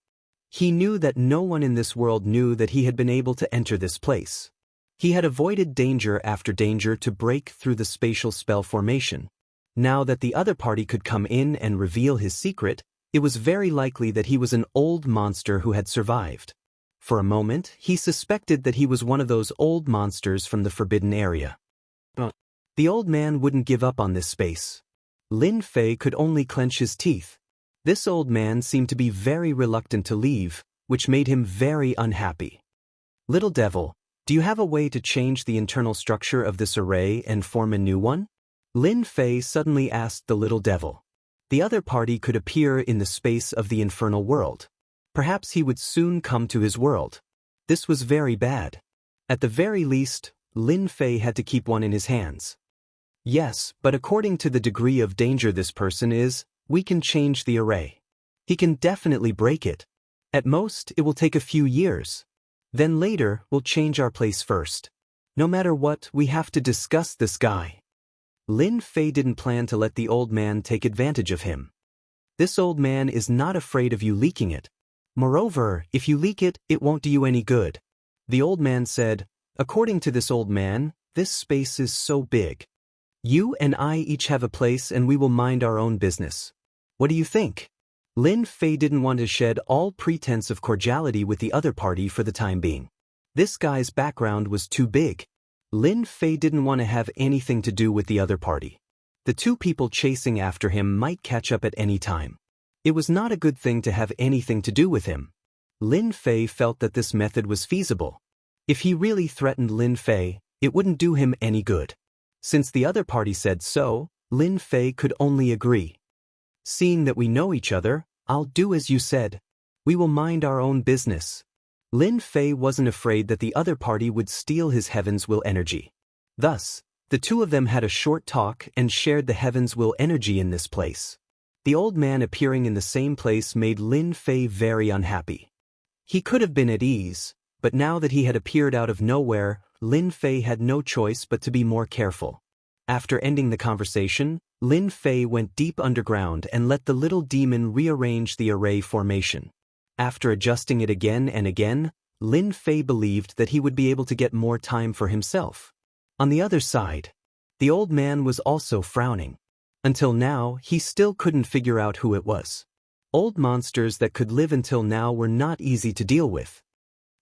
He knew that no one in this world knew that he had been able to enter this place. He had avoided danger after danger to break through the spatial spell formation. Now that the other party could come in and reveal his secret, it was very likely that he was an old monster who had survived. For a moment, he suspected that he was one of those old monsters from the forbidden area. But the old man wouldn't give up on this space. Lin Fei could only clench his teeth. This old man seemed to be very reluctant to leave, which made him very unhappy. Little devil, do you have a way to change the internal structure of this array and form a new one? Lin Fei suddenly asked the little devil. The other party could appear in the space of the infernal world. Perhaps he would soon come to his world. This was very bad. At the very least, Lin Fei had to keep one in his hands. Yes, but according to the degree of danger this person is, we can change the array. He can definitely break it. At most, it will take a few years. Then later, we'll change our place first. No matter what, we have to discuss this guy. Lin Fei didn't plan to let the old man take advantage of him. This old man is not afraid of you leaking it. Moreover, if you leak it, it won't do you any good. The old man said, according to this old man, this space is so big. You and I each have a place and we will mind our own business. What do you think? Lin Fei didn't want to shed all pretense of cordiality with the other party for the time being. This guy's background was too big. Lin Fei didn't want to have anything to do with the other party. The two people chasing after him might catch up at any time. It was not a good thing to have anything to do with him. Lin Fei felt that this method was feasible. If he really threatened Lin Fei, it wouldn't do him any good. Since the other party said so, Lin Fei could only agree. Seeing that we know each other, I'll do as you said. We will mind our own business. Lin Fei wasn't afraid that the other party would steal his Heaven's Will energy. Thus, the two of them had a short talk and shared the Heaven's Will energy in this place. The old man appearing in the same place made Lin Fei very unhappy. He could have been at ease, but now that he had appeared out of nowhere, Lin Fei had no choice but to be more careful. After ending the conversation, Lin Fei went deep underground and let the little demon rearrange the array formation. After adjusting it again and again, Lin Fei believed that he would be able to get more time for himself. On the other side, the old man was also frowning. Until now, he still couldn't figure out who it was. Old monsters that could live until now were not easy to deal with.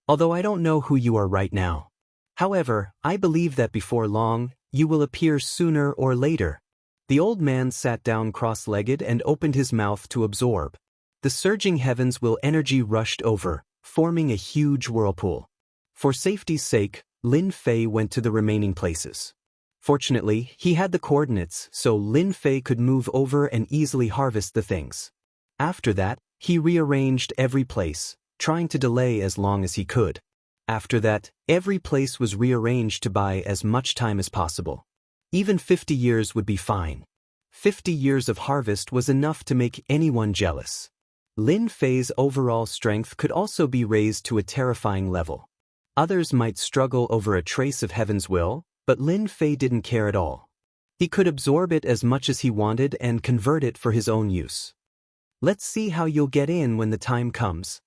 Although I don't know who you are right now. However, I believe that before long, you will appear sooner or later. The old man sat down cross-legged and opened his mouth to absorb. The surging Heaven's Will energy rushed over, forming a huge whirlpool. For safety's sake, Lin Fei went to the remaining places. Fortunately, he had the coordinates, so Lin Fei could move over and easily harvest the things. After that, he rearranged every place, trying to delay as long as he could. After that, every place was rearranged to buy as much time as possible. Even 50 years would be fine. 50 years of harvest was enough to make anyone jealous. Lin Fei's overall strength could also be raised to a terrifying level. Others might struggle over a trace of heaven's will, but Lin Fei didn't care at all. He could absorb it as much as he wanted and convert it for his own use. Let's see how you'll get in when the time comes.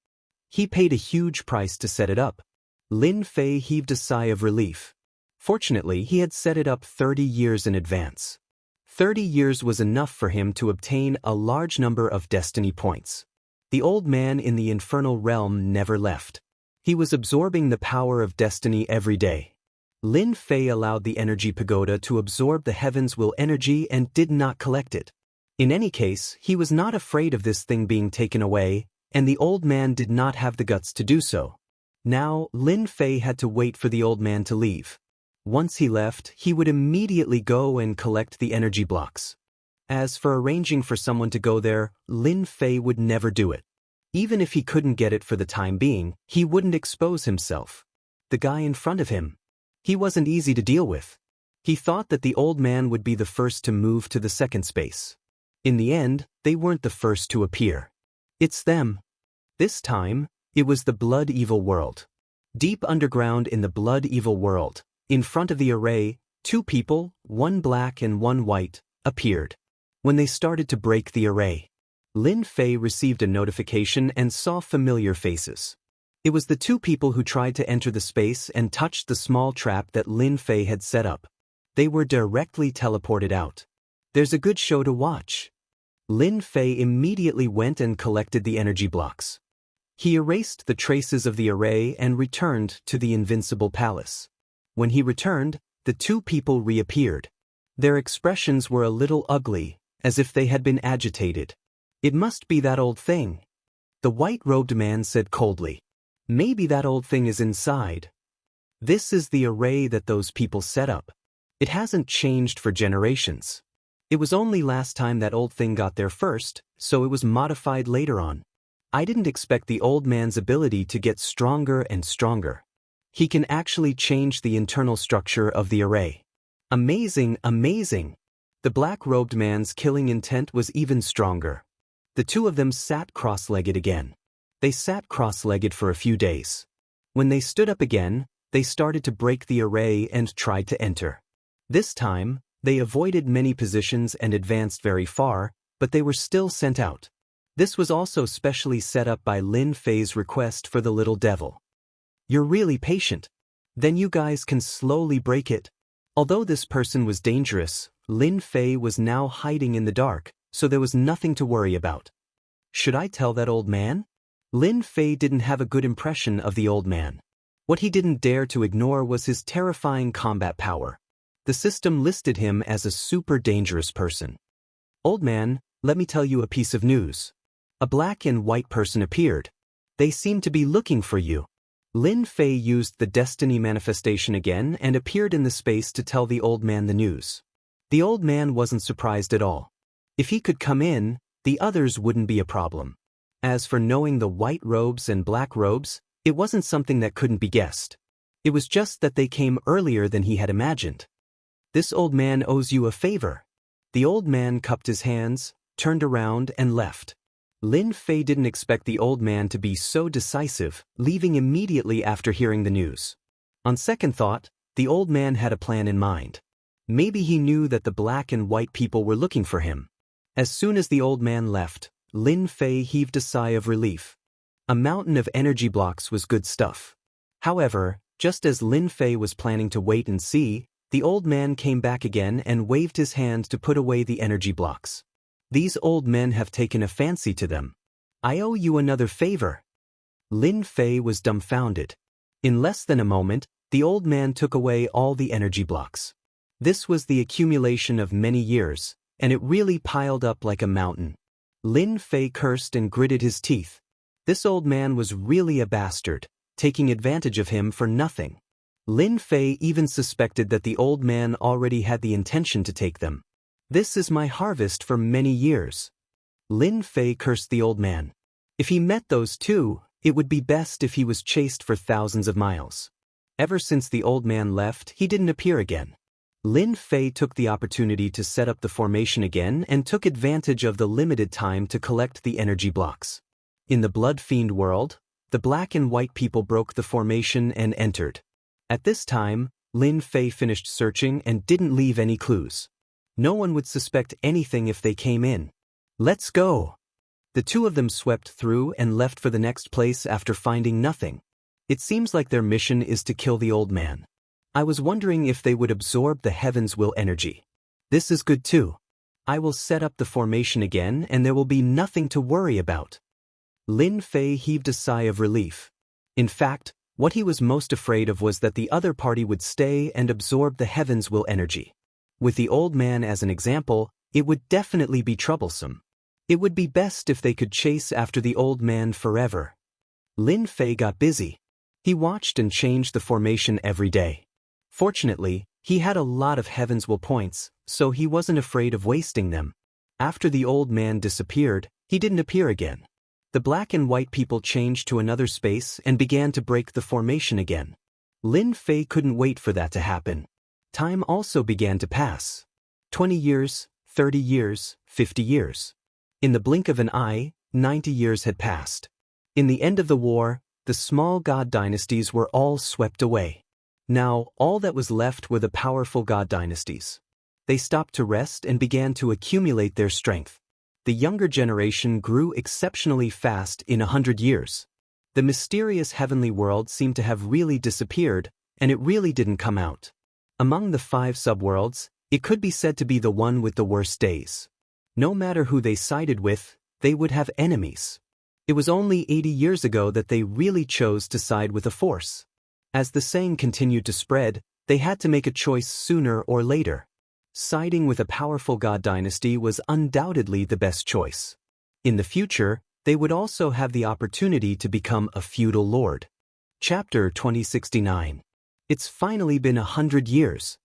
He paid a huge price to set it up. Lin Fei heaved a sigh of relief. Fortunately, he had set it up 30 years in advance. 30 years was enough for him to obtain a large number of destiny points. The old man in the infernal realm never left. He was absorbing the power of destiny every day. Lin Fei allowed the energy pagoda to absorb the heaven's will energy and did not collect it. In any case, he was not afraid of this thing being taken away, and the old man did not have the guts to do so. Now, Lin Fei had to wait for the old man to leave. Once he left, he would immediately go and collect the energy blocks. As for arranging for someone to go there, Lin Fei would never do it. Even if he couldn't get it for the time being, he wouldn't expose himself. The guy in front of him. He wasn't easy to deal with. He thought that the old man would be the first to move to the second space. In the end, they weren't the first to appear. It's them. This time, it was the Blood Evil world. Deep underground in the Blood Evil world, in front of the array, two people, one black and one white, appeared. When they started to break the array, Lin Fei received a notification and saw familiar faces. It was the two people who tried to enter the space and touched the small trap that Lin Fei had set up. They were directly teleported out. There's a good show to watch. Lin Fei immediately went and collected the energy blocks. He erased the traces of the array and returned to the Invincible Palace. When he returned, the two people reappeared. Their expressions were a little ugly, as if they had been agitated. It must be that old thing. The white-robed man said coldly. Maybe that old thing is inside. This is the array that those people set up. It hasn't changed for generations. It was only last time that old thing got there first, so it was modified later on. I didn't expect the old man's ability to get stronger and stronger. He can actually change the internal structure of the array. Amazing, amazing! The black-robed man's killing intent was even stronger. The two of them sat cross-legged again. They sat cross-legged for a few days. When they stood up again, they started to break the array and tried to enter. This time, they avoided many positions and advanced very far, but they were still sent out. This was also specially set up by Lin Fei's request for the little devil. You're really patient. Then you guys can slowly break it. Although this person was dangerous, Lin Fei was now hiding in the dark, so there was nothing to worry about. Should I tell that old man? Lin Fei didn't have a good impression of the old man. What he didn't dare to ignore was his terrifying combat power. The system listed him as a super dangerous person. Old man, let me tell you a piece of news. A black and white person appeared. They seem to be looking for you. Lin Fei used the destiny manifestation again and appeared in the space to tell the old man the news. The old man wasn't surprised at all. If he could come in, the others wouldn't be a problem. As for knowing the white robes and black robes, it wasn't something that couldn't be guessed. It was just that they came earlier than he had imagined. This old man owes you a favor. The old man cupped his hands, turned around and left. Lin Fei didn't expect the old man to be so decisive, leaving immediately after hearing the news. On second thought, the old man had a plan in mind. Maybe he knew that the black and white people were looking for him. As soon as the old man left, Lin Fei heaved a sigh of relief. A mountain of energy blocks was good stuff. However, just as Lin Fei was planning to wait and see, the old man came back again and waved his hand to put away the energy blocks. These old men have taken a fancy to them. I owe you another favor. Lin Fei was dumbfounded. In less than a moment, the old man took away all the energy blocks. This was the accumulation of many years, and it really piled up like a mountain. Lin Fei cursed and gritted his teeth. This old man was really a bastard, taking advantage of him for nothing. Lin Fei even suspected that the old man already had the intention to take them. This is my harvest for many years. Lin Fei cursed the old man. If he met those two, it would be best if he was chased for thousands of miles. Ever since the old man left, he didn't appear again. Lin Fei took the opportunity to set up the formation again and took advantage of the limited time to collect the energy blocks. In the Blood Fiend world, the black and white people broke the formation and entered. At this time, Lin Fei finished searching and didn't leave any clues. No one would suspect anything if they came in. Let's go! The two of them swept through and left for the next place after finding nothing. It seems like their mission is to kill the old man. I was wondering if they would absorb the heaven's will energy. This is good too. I will set up the formation again and there will be nothing to worry about. Lin Fei heaved a sigh of relief. In fact, what he was most afraid of was that the other party would stay and absorb the heaven's will energy. With the old man as an example, it would definitely be troublesome. It would be best if they could chase after the old man forever. Lin Fei got busy. He watched and changed the formation every day. Fortunately, he had a lot of heaven's will points, so he wasn't afraid of wasting them. After the old man disappeared, he didn't appear again. The black and white people changed to another space and began to break the formation again. Lin Fei couldn't wait for that to happen. Time also began to pass. 20 years, 30 years, 50 years. In the blink of an eye, 90 years had passed. In the end of the war, the small god dynasties were all swept away. Now, all that was left were the powerful god dynasties. They stopped to rest and began to accumulate their strength. The younger generation grew exceptionally fast in 100 years. The mysterious heavenly world seemed to have really disappeared, and it really didn't come out. Among the 5 subworlds, it could be said to be the one with the worst days. No matter who they sided with, they would have enemies. It was only 80 years ago that they really chose to side with a force. As the saying continued to spread, they had to make a choice sooner or later. Siding with a powerful god dynasty was undoubtedly the best choice. In the future, they would also have the opportunity to become a feudal lord. Chapter 2069. It's finally been 100 years.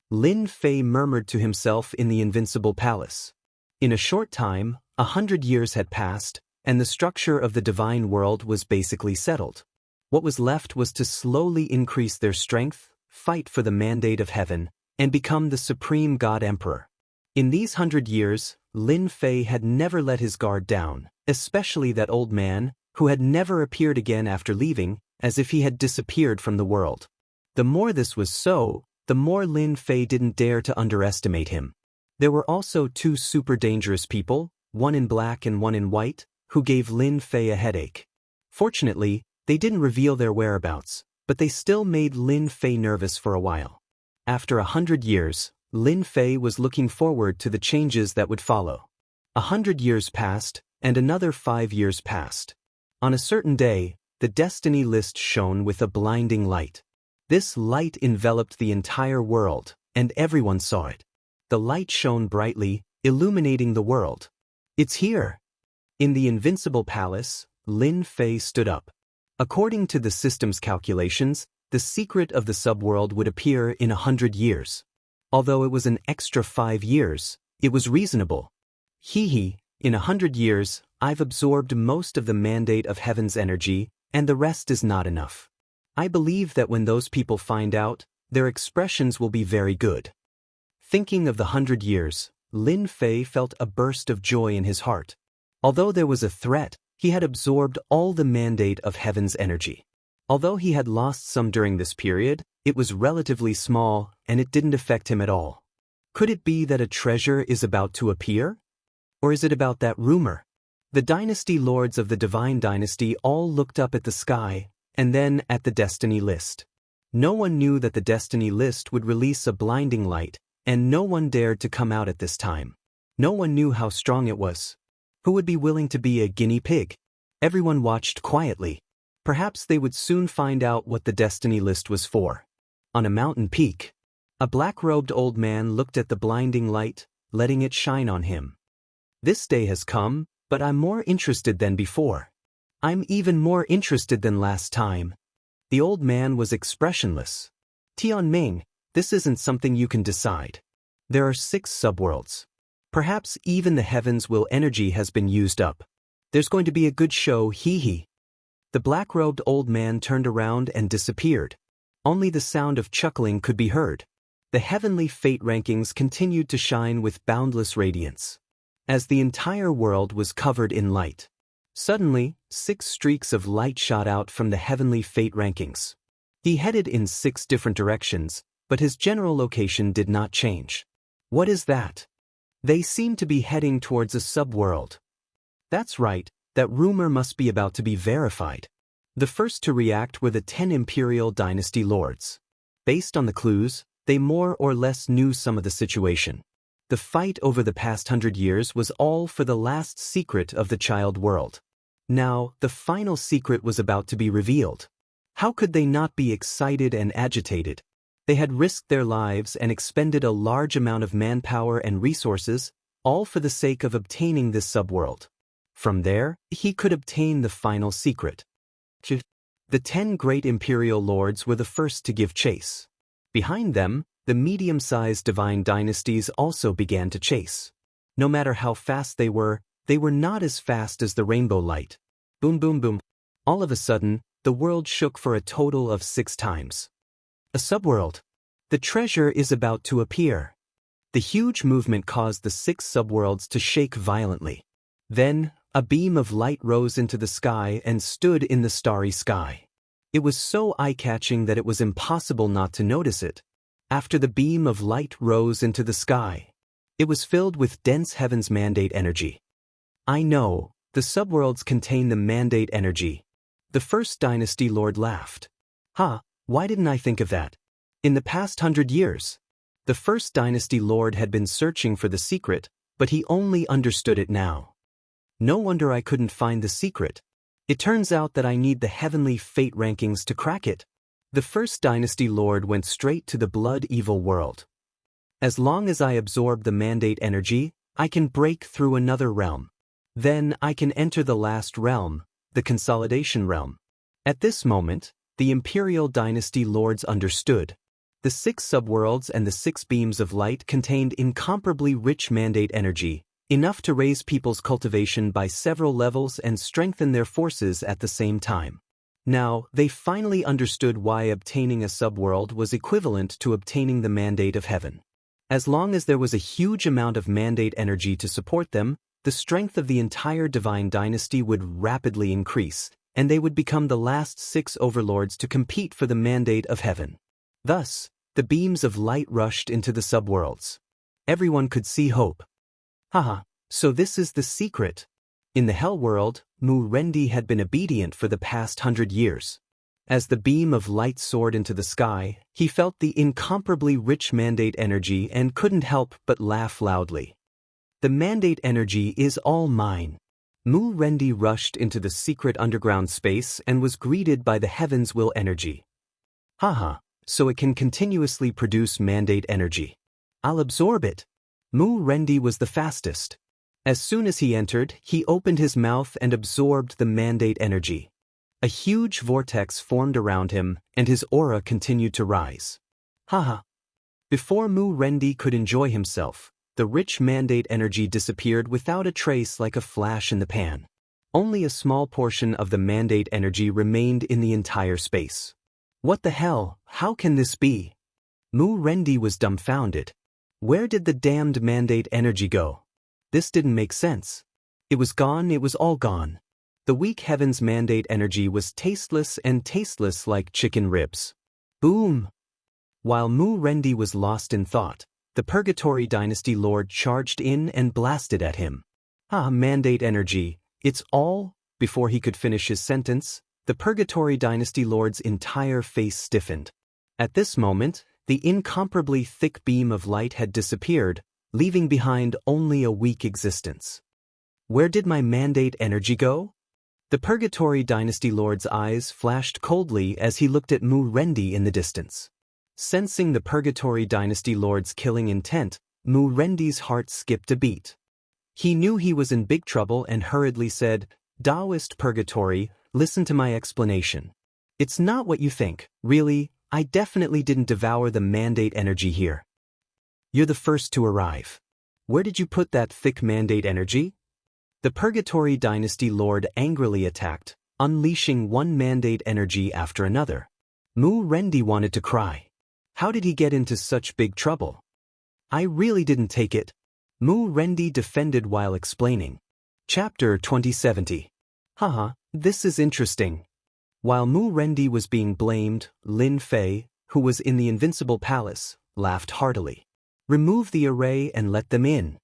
Lin Fei murmured to himself in the invincible palace. In a short time, 100 years had passed, and the structure of the divine world was basically settled. What was left was to slowly increase their strength, fight for the mandate of heaven, and become the supreme god emperor. In these 100 years, Lin Fei had never let his guard down, especially that old man, who had never appeared again after leaving, as if he had disappeared from the world. The more this was so, the more Lin Fei didn't dare to underestimate him. There were also 2 super dangerous people, one in black and one in white, who gave Lin Fei a headache. Fortunately, they didn't reveal their whereabouts, but they still made Lin Fei nervous for a while. After 100 years, Lin Fei was looking forward to the changes that would follow. 100 years passed, and another 5 years passed. On a certain day, the destiny list shone with a blinding light. This light enveloped the entire world, and everyone saw it. The light shone brightly, illuminating the world. It's here! In the invincible palace, Lin Fei stood up. According to the system's calculations, the secret of the subworld would appear in 100 years. Although it was an extra 5 years, it was reasonable. In 100 years, I've absorbed most of the mandate of heaven's energy, and the rest is not enough. I believe that when those people find out, their expressions will be very good. Thinking of the 100 years, Lin Fei felt a burst of joy in his heart. Although there was a threat, he had absorbed all the mandate of heaven's energy. Although he had lost some during this period, it was relatively small and it didn't affect him at all. Could it be that a treasure is about to appear? Or is it about that rumor? The dynasty lords of the divine dynasty all looked up at the sky, and then at the destiny list. No one knew that the destiny list would release a blinding light, and no one dared to come out at this time. No one knew how strong it was. Who would be willing to be a guinea pig? Everyone watched quietly. Perhaps they would soon find out what the destiny list was for. On a mountain peak, a black-robed old man looked at the blinding light, letting it shine on him. This day has come, but I'm more interested than before. I'm even more interested than last time. The old man was expressionless. Tianming, this isn't something you can decide. There are 6 subworlds. Perhaps even the heaven's will energy has been used up. There's going to be a good show, The black-robed old man turned around and disappeared. Only the sound of chuckling could be heard. The heavenly fate rankings continued to shine with boundless radiance. As the entire world was covered in light. Suddenly, 6 streaks of light shot out from the heavenly fate rankings. He headed in 6 different directions, but his general location did not change. What is that? They seem to be heading towards a subworld. That's right, that rumor must be about to be verified. The first to react were the 10 Imperial Dynasty lords. Based on the clues, they more or less knew some of the situation. The fight over the past 100 years was all for the last secret of the child world. Now, the final secret was about to be revealed. How could they not be excited and agitated? They had risked their lives and expended a large amount of manpower and resources, all for the sake of obtaining this subworld. From there, he could obtain the final secret. The 10 great imperial lords were the first to give chase. Behind them, the medium-sized divine dynasties also began to chase. No matter how fast they were not as fast as the rainbow light. Boom boom boom. All of a sudden, the world shook for a total of 6 times. A subworld. The treasure is about to appear. The huge movement caused the 6 subworlds to shake violently. Then, a beam of light rose into the sky and stood in the starry sky. It was so eye-catching that it was impossible not to notice it. After the beam of light rose into the sky, it was filled with dense heaven's mandate energy. I know, the subworlds contain the mandate energy. The first dynasty lord laughed. Why didn't I think of that? In the past 100 years, the first dynasty lord had been searching for the secret, but he only understood it now. No wonder I couldn't find the secret. It turns out that I need the heavenly fate rankings to crack it. The first dynasty lord went straight to the blood evil world. As long as I absorb the mandate energy, I can break through another realm. Then I can enter the last realm, the consolidation realm. At this moment, the imperial dynasty lords understood. The 6 subworlds and the 6 beams of light contained incomparably rich mandate energy, enough to raise people's cultivation by several levels and strengthen their forces at the same time. Now, they finally understood why obtaining a subworld was equivalent to obtaining the mandate of heaven. As long as there was a huge amount of mandate energy to support them, the strength of the entire divine dynasty would rapidly increase, and they would become the last 6 overlords to compete for the mandate of heaven. Thus, the beams of light rushed into the subworlds. Everyone could see hope. So this is the secret. In the hell world, Mu Rendi had been obedient for the past 100 years. As the beam of light soared into the sky, he felt the incomparably rich mandate energy and couldn't help but laugh loudly. The mandate energy is all mine. Mu Rendi rushed into the secret underground space and was greeted by the heaven's will energy. So it can continuously produce mandate energy. I'll absorb it. Mu Rendi was the fastest. As soon as he entered, he opened his mouth and absorbed the mandate energy. A huge vortex formed around him, and his aura continued to rise. Before Mu Rendi could enjoy himself, the rich mandate energy disappeared without a trace like a flash in the pan. Only a small portion of the mandate energy remained in the entire space. What the hell? How can this be? Mu Rendi was dumbfounded. Where did the damned mandate energy go? This didn't make sense. It was gone, it was all gone. The weak heaven's mandate energy was tasteless like chicken ribs. Boom! While Mu Rendi was lost in thought, the Purgatory Dynasty Lord charged in and blasted at him. Mandate energy, it's all? Before he could finish his sentence, the Purgatory Dynasty Lord's entire face stiffened. At this moment, the incomparably thick beam of light had disappeared, leaving behind only a weak existence. Where did my mandate energy go? The Purgatory Dynasty Lord's eyes flashed coldly as he looked at Mu Rendi in the distance. Sensing the Purgatory Dynasty Lord's killing intent, Mu Rendi's heart skipped a beat. He knew he was in big trouble and hurriedly said, "Taoist Purgatory, listen to my explanation. It's not what you think, really. I definitely didn't devour the mandate energy here. You're the first to arrive. Where did you put that thick mandate energy?" The Purgatory Dynasty Lord angrily attacked, unleashing one mandate energy after another. Mu Rendi wanted to cry. How did he get into such big trouble? I really didn't take it. Mu Rendi defended while explaining. Chapter 2070. Haha, this is interesting. While Mu Rendi was being blamed, Lin Fei, who was in the Invincible Palace, laughed heartily. Remove the array and let them in.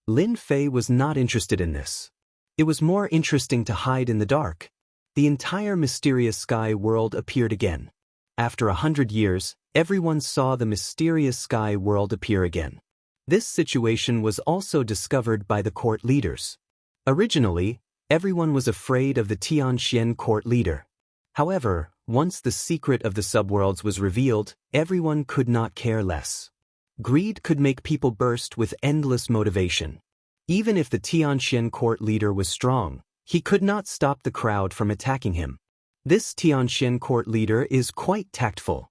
Lin Fei was not interested in this. It was more interesting to hide in the dark. The entire mysterious sky world appeared again. After 100 years, everyone saw the mysterious sky world appear again. This situation was also discovered by the court leaders. Originally, everyone was afraid of the Tianxian court leader. However, once the secret of the subworlds was revealed, everyone could not care less. Greed could make people burst with endless motivation. Even if the Tianxian court leader was strong, he could not stop the crowd from attacking him. This Tianxian court leader is quite tactful.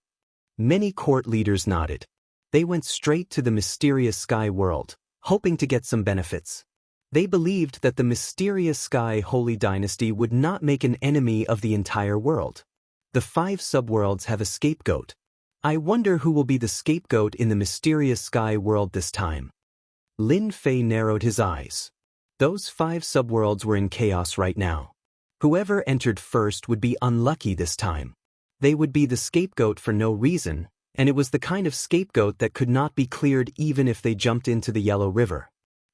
Many court leaders nodded. They went straight to the mysterious sky world, hoping to get some benefits. They believed that the mysterious sky holy dynasty would not make an enemy of the entire world. The 5 subworlds have a scapegoat. I wonder who will be the scapegoat in the mysterious sky world this time. Lin Fei narrowed his eyes. Those 5 subworlds were in chaos right now. Whoever entered first would be unlucky this time. They would be the scapegoat for no reason, and it was the kind of scapegoat that could not be cleared even if they jumped into the Yellow River.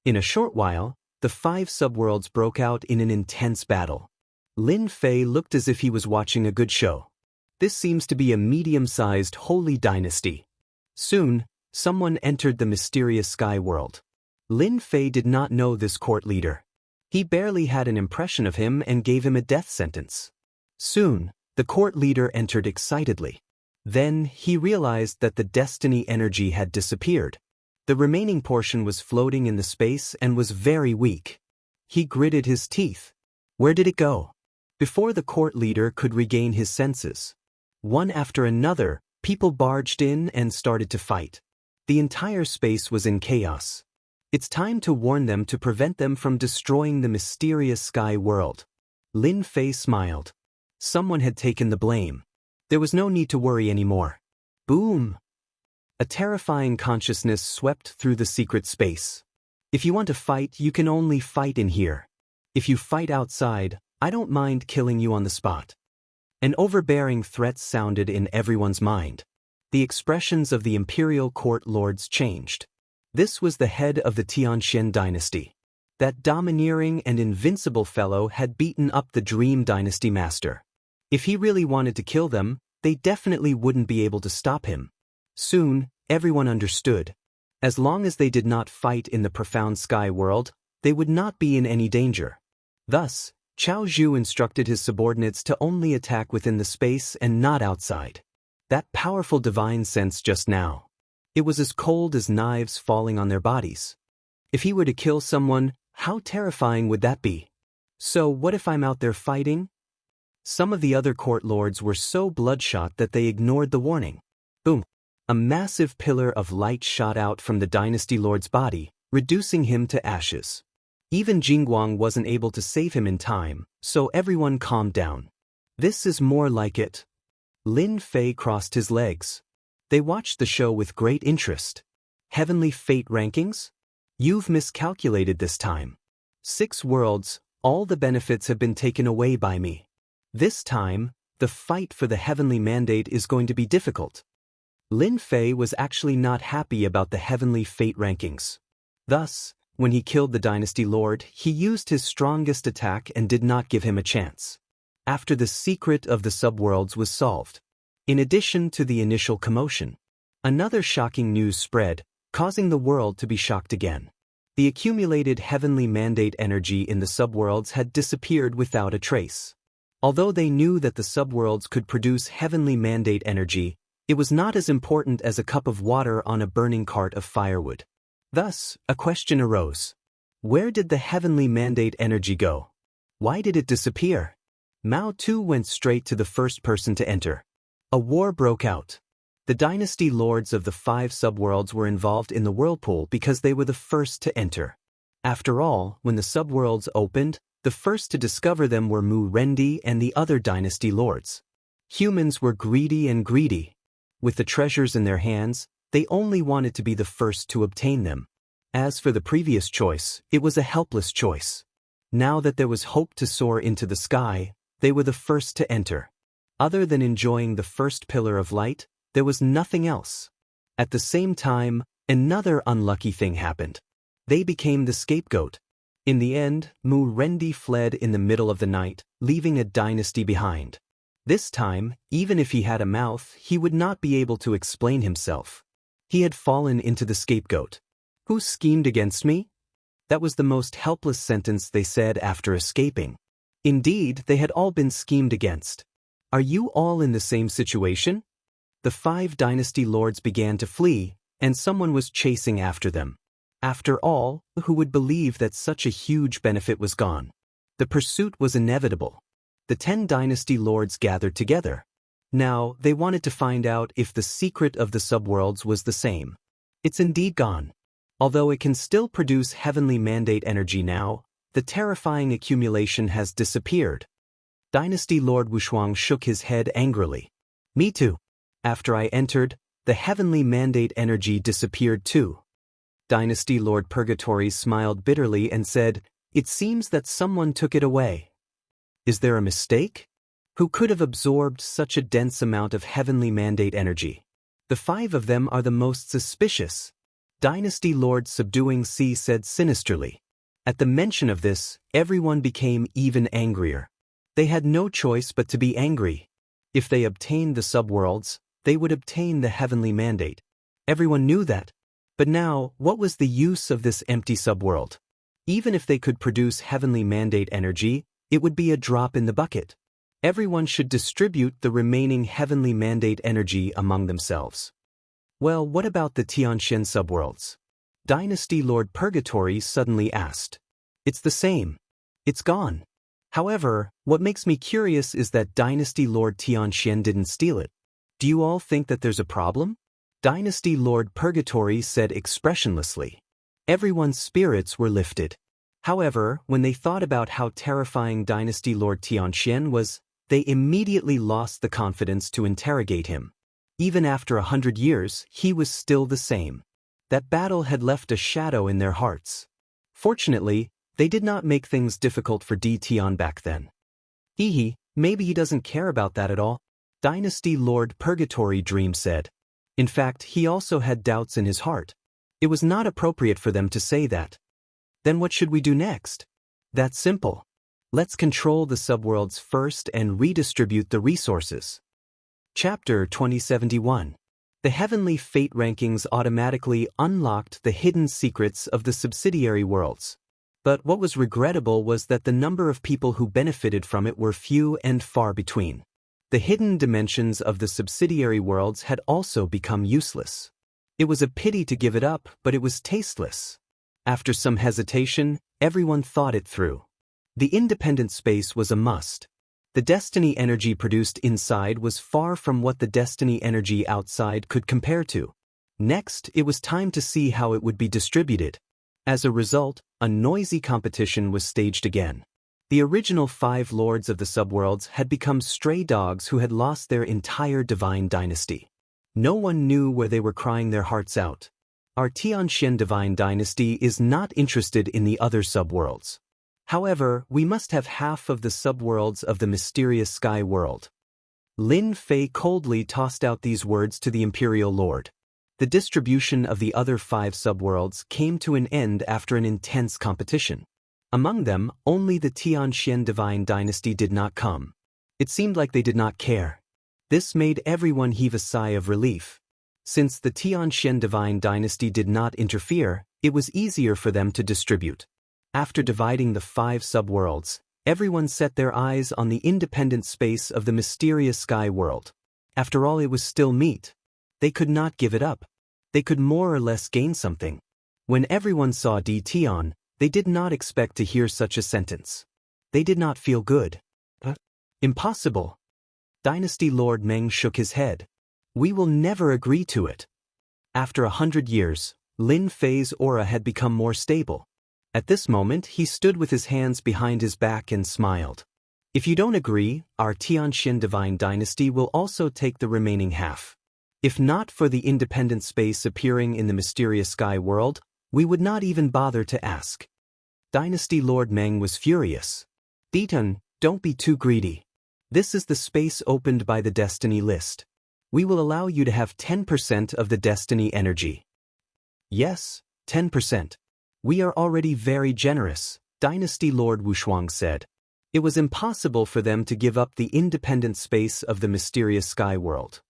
In a short while, the 5 subworlds broke out in an intense battle. Lin Fei looked as if he was watching a good show. This seems to be a medium-sized holy dynasty. Soon, someone entered the mysterious sky world. Lin Fei did not know this court leader. He barely had an impression of him and gave him a death sentence. Soon, the court leader entered excitedly. Then, he realized that the destiny energy had disappeared. The remaining portion was floating in the space and was very weak. He gritted his teeth. Where did it go? Before the court leader could regain his senses, one after another, people barged in and started to fight. The entire space was in chaos. It's time to warn them to prevent them from destroying the mysterious sky world. Lin Fei smiled. Someone had taken the blame. There was no need to worry anymore. Boom! A terrifying consciousness swept through the secret space. If you want to fight, you can only fight in here. If you fight outside, I don't mind killing you on the spot. An overbearing threat sounded in everyone's mind. The expressions of the imperial court lords changed. This was the head of the Tianxian dynasty. That domineering and invincible fellow had beaten up the Dream Dynasty master. If he really wanted to kill them, they definitely wouldn't be able to stop him. Soon, everyone understood. As long as they did not fight in the profound sky world, they would not be in any danger. Thus, Cao Zhu instructed his subordinates to only attack within the space and not outside. That powerful divine sense just now. It was as cold as knives falling on their bodies. If he were to kill someone, how terrifying would that be? So what if I'm out there fighting? Some of the other court lords were so bloodshot that they ignored the warning. Boom! A massive pillar of light shot out from the dynasty lord's body, reducing him to ashes. Even Jingguang wasn't able to save him in time, so everyone calmed down. This is more like it. Lin Fei crossed his legs. They watched the show with great interest. Heavenly Fate rankings? You've miscalculated this time. 6 worlds, all the benefits have been taken away by me. This time, the fight for the heavenly mandate is going to be difficult. Lin Fei was actually not happy about the Heavenly Fate rankings. Thus, when he killed the Dynasty Lord, he used his strongest attack and did not give him a chance. After the secret of the subworlds was solved. In addition to the initial commotion, another shocking news spread, causing the world to be shocked again. The accumulated heavenly mandate energy in the subworlds had disappeared without a trace. Although they knew that the subworlds could produce heavenly mandate energy, it was not as important as a cup of water on a burning cart of firewood. Thus, a question arose. Where did the heavenly mandate energy go? Why did it disappear? Mao Tu went straight to the first person to enter. A war broke out. The dynasty lords of the 5 subworlds were involved in the whirlpool because they were the first to enter. After all, when the subworlds opened, the first to discover them were Mu Rendi and the other dynasty lords. Humans were greedy and greedy. With the treasures in their hands, they only wanted to be the first to obtain them. As for the previous choice, it was a helpless choice. Now that there was hope to soar into the sky, they were the first to enter. Other than enjoying the first pillar of light, there was nothing else. At the same time, another unlucky thing happened. They became the scapegoat. In the end, Mu Rendi fled in the middle of the night, leaving a dynasty behind. This time, even if he had a mouth, he would not be able to explain himself. He had fallen into the scapegoat. Who schemed against me? That was the most helpless sentence they said after escaping. Indeed, they had all been schemed against. Are you all in the same situation? The 5 dynasty lords began to flee, and someone was chasing after them. After all, who would believe that such a huge benefit was gone? The pursuit was inevitable. The 10 dynasty lords gathered together. Now, they wanted to find out if the secret of the subworlds was the same. It's indeed gone. Although it can still produce heavenly mandate energy now, the terrifying accumulation has disappeared. Dynasty Lord Wushuang shook his head angrily. Me too. After I entered, the heavenly mandate energy disappeared too. Dynasty Lord Purgatory smiled bitterly and said, "It seems that someone took it away." Is there a mistake? Who could have absorbed such a dense amount of heavenly mandate energy? The 5 of them are the most suspicious. Dynasty Lord Subduing Sea said sinisterly. At the mention of this, everyone became even angrier. They had no choice but to be angry. If they obtained the subworlds, they would obtain the heavenly mandate. Everyone knew that. But now, what was the use of this empty subworld? Even if they could produce heavenly mandate energy, it would be a drop in the bucket. Everyone should distribute the remaining heavenly mandate energy among themselves. Well, what about the Xianxia subworlds? Dynasty Lord Purgatory suddenly asked. It's the same. It's gone. However, what makes me curious is that Dynasty Lord Xianxia didn't steal it. Do you all think that there's a problem? Dynasty Lord Purgatory said expressionlessly. Everyone's spirits were lifted. However, when they thought about how terrifying Dynasty Lord Xianxia was, they immediately lost the confidence to interrogate him. Even after 100 years, he was still the same. That battle had left a shadow in their hearts. Fortunately, they did not make things difficult for Tian back then. Maybe he doesn't care about that at all. Dynasty Lord Purgatory Dream said. In fact, he also had doubts in his heart. It was not appropriate for them to say that. Then what should we do next? That's simple. Let's control the subworlds first and redistribute the resources. Chapter 2071. The heavenly fate rankings automatically unlocked the hidden secrets of the subsidiary worlds. But what was regrettable was that the number of people who benefited from it were few and far between. The hidden dimensions of the subsidiary worlds had also become useless. It was a pity to give it up, but it was tasteless. After some hesitation, everyone thought it through. The independent space was a must. The destiny energy produced inside was far from what the destiny energy outside could compare to. Next, it was time to see how it would be distributed. As a result, a noisy competition was staged again. The original 5 lords of the subworlds had become stray dogs who had lost their entire divine dynasty. No one knew where they were crying their hearts out. Our Xianxia divine dynasty is not interested in the other subworlds. However, we must have half of the subworlds of the mysterious sky world. Lin Fei coldly tossed out these words to the Imperial Lord. The distribution of the other 5 subworlds came to an end after an intense competition. Among them, only the Xianxia divine dynasty did not come. It seemed like they did not care. This made everyone heave a sigh of relief. Since the Xianxia divine dynasty did not interfere, it was easier for them to distribute. After dividing the 5 subworlds, everyone set their eyes on the independent space of the mysterious sky world. After all, it was still meat. They could not give it up. They could more or less gain something. When everyone saw Tian, they did not expect to hear such a sentence. They did not feel good. Impossible. Dynasty Lord Meng shook his head. We will never agree to it. After 100 years, Lin Fei's aura had become more stable. At this moment, he stood with his hands behind his back and smiled. If you don't agree, our Xianxia divine dynasty will also take the remaining half. If not for the independent space appearing in the mysterious sky world, we would not even bother to ask. Dynasty Lord Meng was furious. Ditun, don't be too greedy. This is the space opened by the destiny list. We will allow you to have 10% of the destiny energy. Yes, 10%. We are already very generous, Dynasty Lord Wushuang said. It was impossible for them to give up the independent space of the mysterious sky world.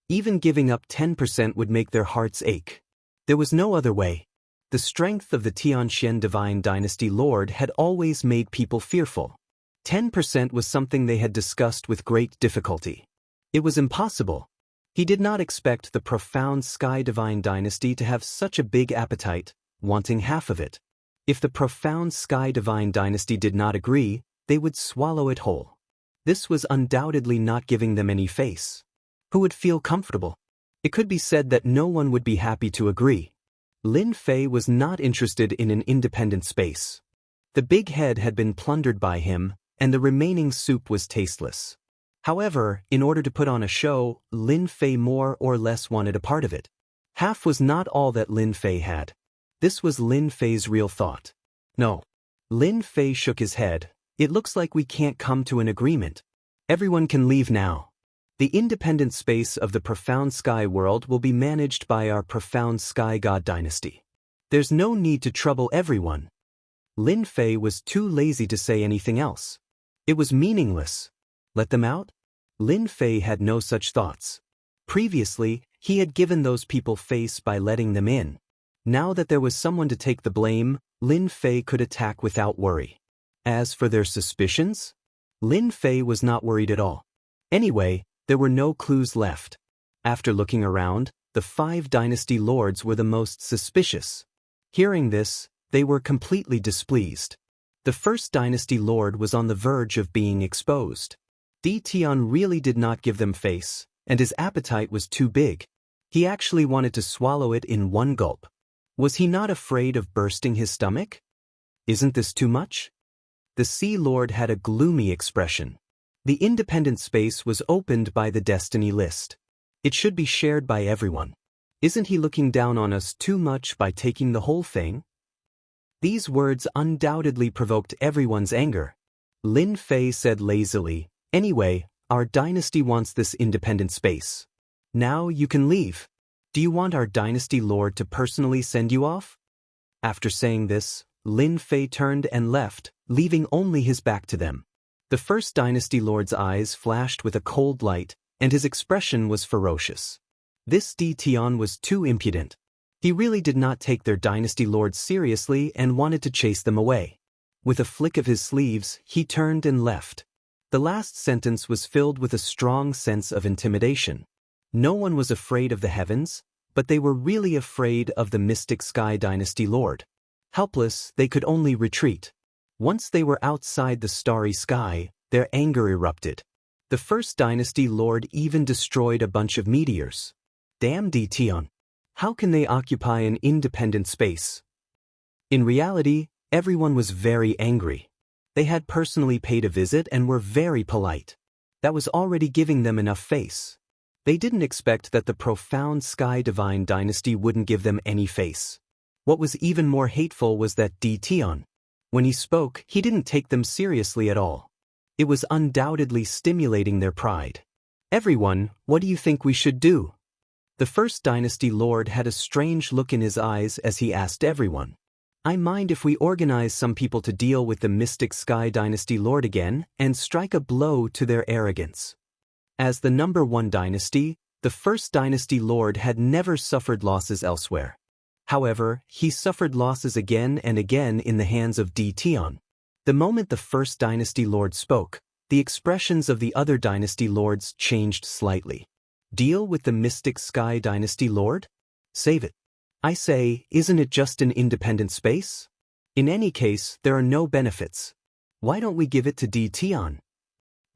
Even giving up 10% would make their hearts ache. There was no other way. The strength of the Tianxian Divine Dynasty Lord had always made people fearful. 10% was something they had discussed with great difficulty. It was impossible. He did not expect the profound Sky Divine Dynasty to have such a big appetite, wanting half of it. If the profound Sky Divine Dynasty did not agree, they would swallow it whole. This was undoubtedly not giving them any face. Who would feel comfortable? It could be said that no one would be happy to agree. Lin Fei was not interested in an independent space. The big head had been plundered by him, and the remaining soup was tasteless. However, in order to put on a show, Lin Fei more or less wanted a part of it. Half was not all that Lin Fei had. This was Lin Fei's real thought. No. Lin Fei shook his head. It looks like we can't come to an agreement. Everyone can leave now. The independent space of the profound sky world will be managed by our profound sky god dynasty. There's no need to trouble everyone. Lin Fei was too lazy to say anything else. It was meaningless. Let them out? Lin Fei had no such thoughts. Previously, he had given those people face by letting them in. Now that there was someone to take the blame, Lin Fei could attack without worry. As for their suspicions, Lin Fei was not worried at all. Anyway, there were no clues left. After looking around, the 5 dynasty lords were the most suspicious. Hearing this, they were completely displeased. The first dynasty lord was on the verge of being exposed. Di Tian really did not give them face, and his appetite was too big. He actually wanted to swallow it in one gulp. Was he not afraid of bursting his stomach? Isn't this too much? The Sea Lord had a gloomy expression. The independent space was opened by the destiny list. It should be shared by everyone. Isn't he looking down on us too much by taking the whole thing? These words undoubtedly provoked everyone's anger. Lin Fei said lazily, "Anyway, our dynasty wants this independent space. Now you can leave. Do you want our dynasty lord to personally send you off?" After saying this, Lin Fei turned and left, leaving only his back to them. The first dynasty lord's eyes flashed with a cold light, and his expression was ferocious. This Di Tian was too impudent. He really did not take their dynasty lords seriously and wanted to chase them away. With a flick of his sleeves, he turned and left. The last sentence was filled with a strong sense of intimidation. No one was afraid of the heavens, but they were really afraid of the mystic sky dynasty lord. Helpless, they could only retreat. Once they were outside the starry sky, their anger erupted. The first dynasty lord even destroyed a bunch of meteors. Damn Di Tian! How can they occupy an independent space? In reality, everyone was very angry. They had personally paid a visit and were very polite. That was already giving them enough face. They didn't expect that the profound Sky Divine Dynasty wouldn't give them any face. What was even more hateful was that Di Tian. When he spoke, he didn't take them seriously at all. It was undoubtedly stimulating their pride. "Everyone, what do you think we should do?" The first dynasty lord had a strange look in his eyes as he asked everyone. "I mind if we organize some people to deal with the mystic sky dynasty lord again and strike a blow to their arrogance." As the number 1 dynasty, the first dynasty lord had never suffered losses elsewhere. However, he suffered losses again and again in the hands of Di Tian. The moment the first dynasty lord spoke, the expressions of the other dynasty lords changed slightly. Deal with the mystic sky dynasty lord? Save it. I say, isn't it just an independent space? In any case, there are no benefits. Why don't we give it to Di Tian?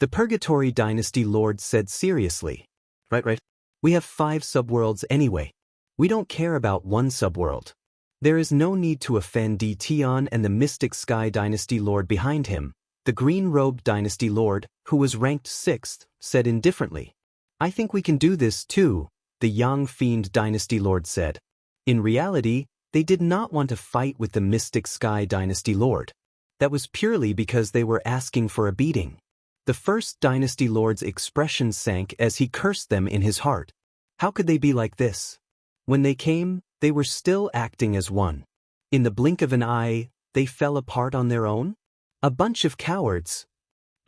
The Purgatory Dynasty Lord said seriously. Right. We have 5 subworlds anyway. We don't care about one subworld. There is no need to offend Di Tian and the Mystic Sky Dynasty Lord behind him. The Green-Robed Dynasty Lord, who was ranked 6th, said indifferently. "I think we can do this too." the Yang Fiend Dynasty Lord said. In reality, they did not want to fight with the Mystic Sky Dynasty Lord. That was purely because they were asking for a beating. The first Dynasty Lord's expression sank as he cursed them in his heart. How could they be like this? When they came, they were still acting as one. In the blink of an eye, they fell apart on their own? A bunch of cowards.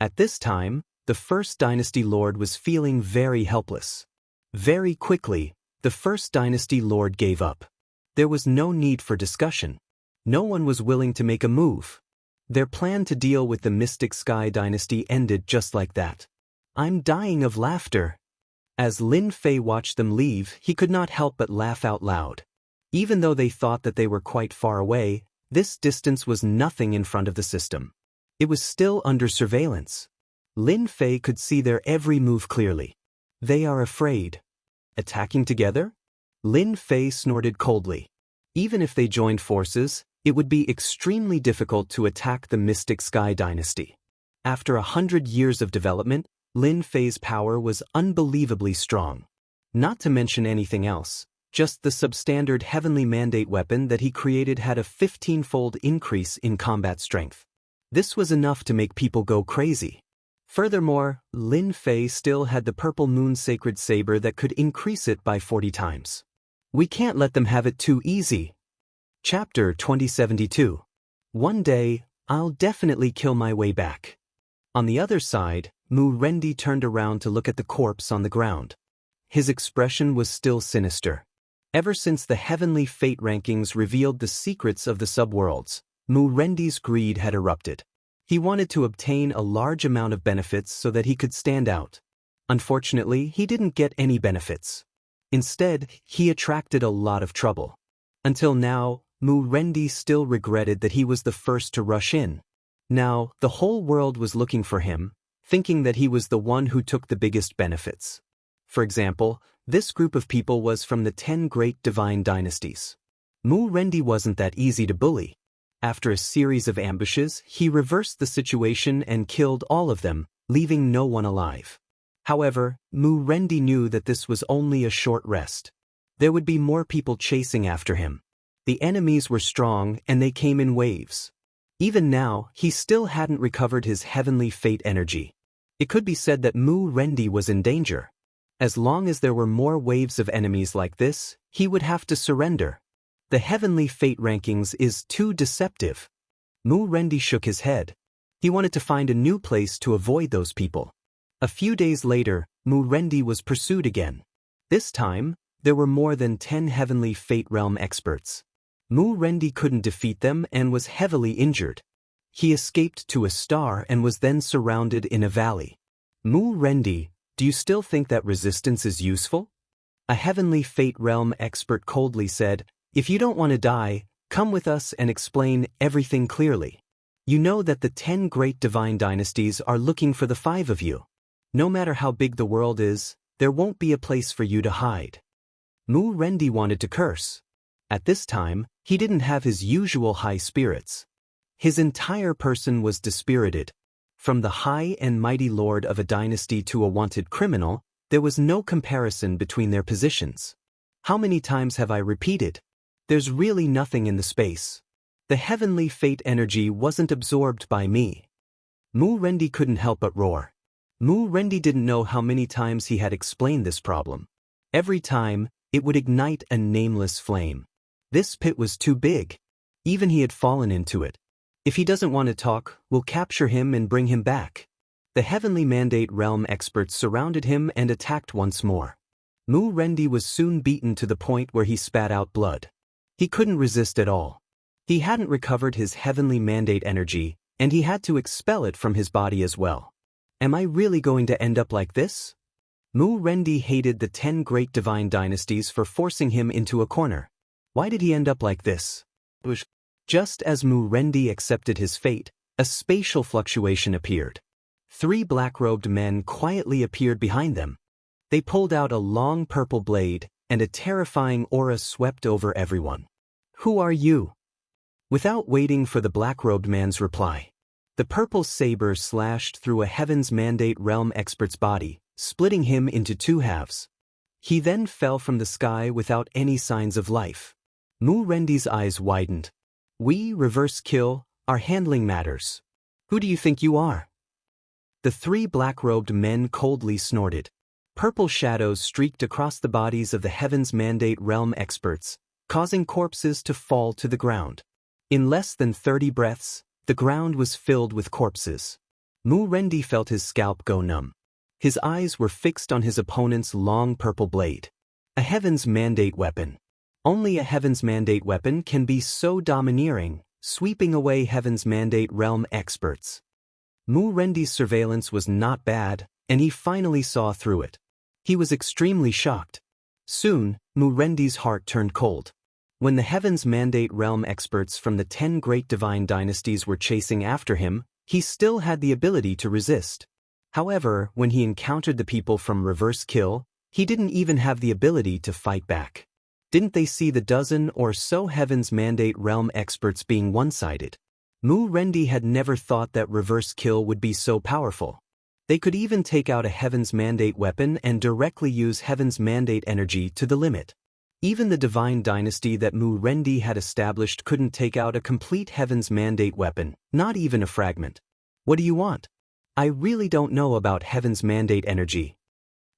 At this time, the first Dynasty Lord was feeling very helpless. Very quickly, the first Dynasty Lord gave up. There was no need for discussion. No one was willing to make a move. Their plan to deal with the Mystic Sky Dynasty ended just like that. I'm dying of laughter. As Lin Fei watched them leave, he could not help but laugh out loud. Even though they thought that they were quite far away, this distance was nothing in front of the system. It was still under surveillance. Lin Fei could see their every move clearly. They are afraid. Attacking together? Lin Fei snorted coldly. Even if they joined forces, it would be extremely difficult to attack the Mystic Sky Dynasty. After 100 years of development, Lin Fei's power was unbelievably strong. Not to mention anything else, just the substandard Heavenly Mandate weapon that he created had a 15-fold increase in combat strength. This was enough to make people go crazy. Furthermore, Lin Fei still had the Purple Moon Sacred Saber that could increase it by 40 times. We can't let them have it too easy. Chapter 2072. One day, I'll definitely kill my way back. On the other side, Mu Rendi turned around to look at the corpse on the ground. His expression was still sinister. Ever since the Heavenly Fate rankings revealed the secrets of the subworlds, Mu Rendi's greed had erupted. He wanted to obtain a large amount of benefits so that he could stand out. Unfortunately, he didn't get any benefits. Instead, he attracted a lot of trouble. Until now, Mu Rendi still regretted that he was the first to rush in. Now, the whole world was looking for him, thinking that he was the one who took the biggest benefits. For example, this group of people was from the 10 great divine dynasties. Mu Rendi wasn't that easy to bully. After a series of ambushes, he reversed the situation and killed all of them, leaving no one alive. However, Mu Rendi knew that this was only a short rest. There would be more people chasing after him. The enemies were strong and they came in waves. Even now, he still hadn't recovered his Heavenly Fate energy. It could be said that Mu Rendi was in danger. As long as there were more waves of enemies like this, he would have to surrender. The Heavenly Fate rankings is too deceptive. Mu Rendi shook his head. He wanted to find a new place to avoid those people. A few days later, Mu Rendi was pursued again. This time, there were more than 10 Heavenly Fate realm experts. Mu Rendi couldn't defeat them and was heavily injured. He escaped to a star and was then surrounded in a valley. Mu Rendi, do you still think that resistance is useful? A Heavenly Fate realm expert coldly said, if you don't want to die, come with us and explain everything clearly. You know that the 10 great divine dynasties are looking for the 5 of you. No matter how big the world is, there won't be a place for you to hide. Mu Rendi wanted to curse. At this time, he didn't have his usual high spirits. His entire person was dispirited. From the high and mighty lord of a dynasty to a wanted criminal, there was no comparison between their positions. How many times have I repeated? There's really nothing in the space. The Heavenly Fate energy wasn't absorbed by me. Mu Rendi couldn't help but roar. Mu Rendi didn't know how many times he had explained this problem. Every time, it would ignite a nameless flame. This pit was too big. Even he had fallen into it. If he doesn't want to talk, we'll capture him and bring him back. The Heavenly Mandate realm experts surrounded him and attacked once more. Mu Rendi was soon beaten to the point where he spat out blood. He couldn't resist at all. He hadn't recovered his Heavenly Mandate energy, and he had to expel it from his body as well. Am I really going to end up like this? Mu Rendi hated the 10 great divine dynasties for forcing him into a corner. Why did he end up like this? Just as Mu Rendi accepted his fate, a spatial fluctuation appeared. 3 black-robed men quietly appeared behind them. They pulled out a long purple blade, and a terrifying aura swept over everyone. Who are you? Without waiting for the black-robed man's reply, the purple saber slashed through a Heaven's Mandate realm expert's body, splitting him into 2 halves. He then fell from the sky without any signs of life. Mu Rendi's eyes widened. We, Reverse Kill, are handling matters. Who do you think you are? The three black-robed men coldly snorted. Purple shadows streaked across the bodies of the Heaven's Mandate Realm experts, causing corpses to fall to the ground. In less than 30 breaths, the ground was filled with corpses. Mu Rendi felt his scalp go numb. His eyes were fixed on his opponent's long purple blade. A Heaven's Mandate weapon. Only a Heaven's Mandate weapon can be so domineering, sweeping away Heaven's Mandate Realm experts. Mu Rendi's surveillance was not bad, and he finally saw through it. He was extremely shocked. Soon, Mu Rendi's heart turned cold. When the Heaven's Mandate Realm experts from the 10 great divine dynasties were chasing after him, he still had the ability to resist. However, when he encountered the people from Reverse Kill, he didn't even have the ability to fight back. Didn't they see the dozen or so Heaven's Mandate Realm experts being one-sided? Mu Rendi had never thought that Reverse Kill would be so powerful. They could even take out a Heaven's Mandate weapon and directly use Heaven's Mandate energy to the limit. Even the divine dynasty that Mu Rendi had established couldn't take out a complete Heaven's Mandate weapon, not even a fragment. What do you want? I really don't know about Heaven's Mandate energy.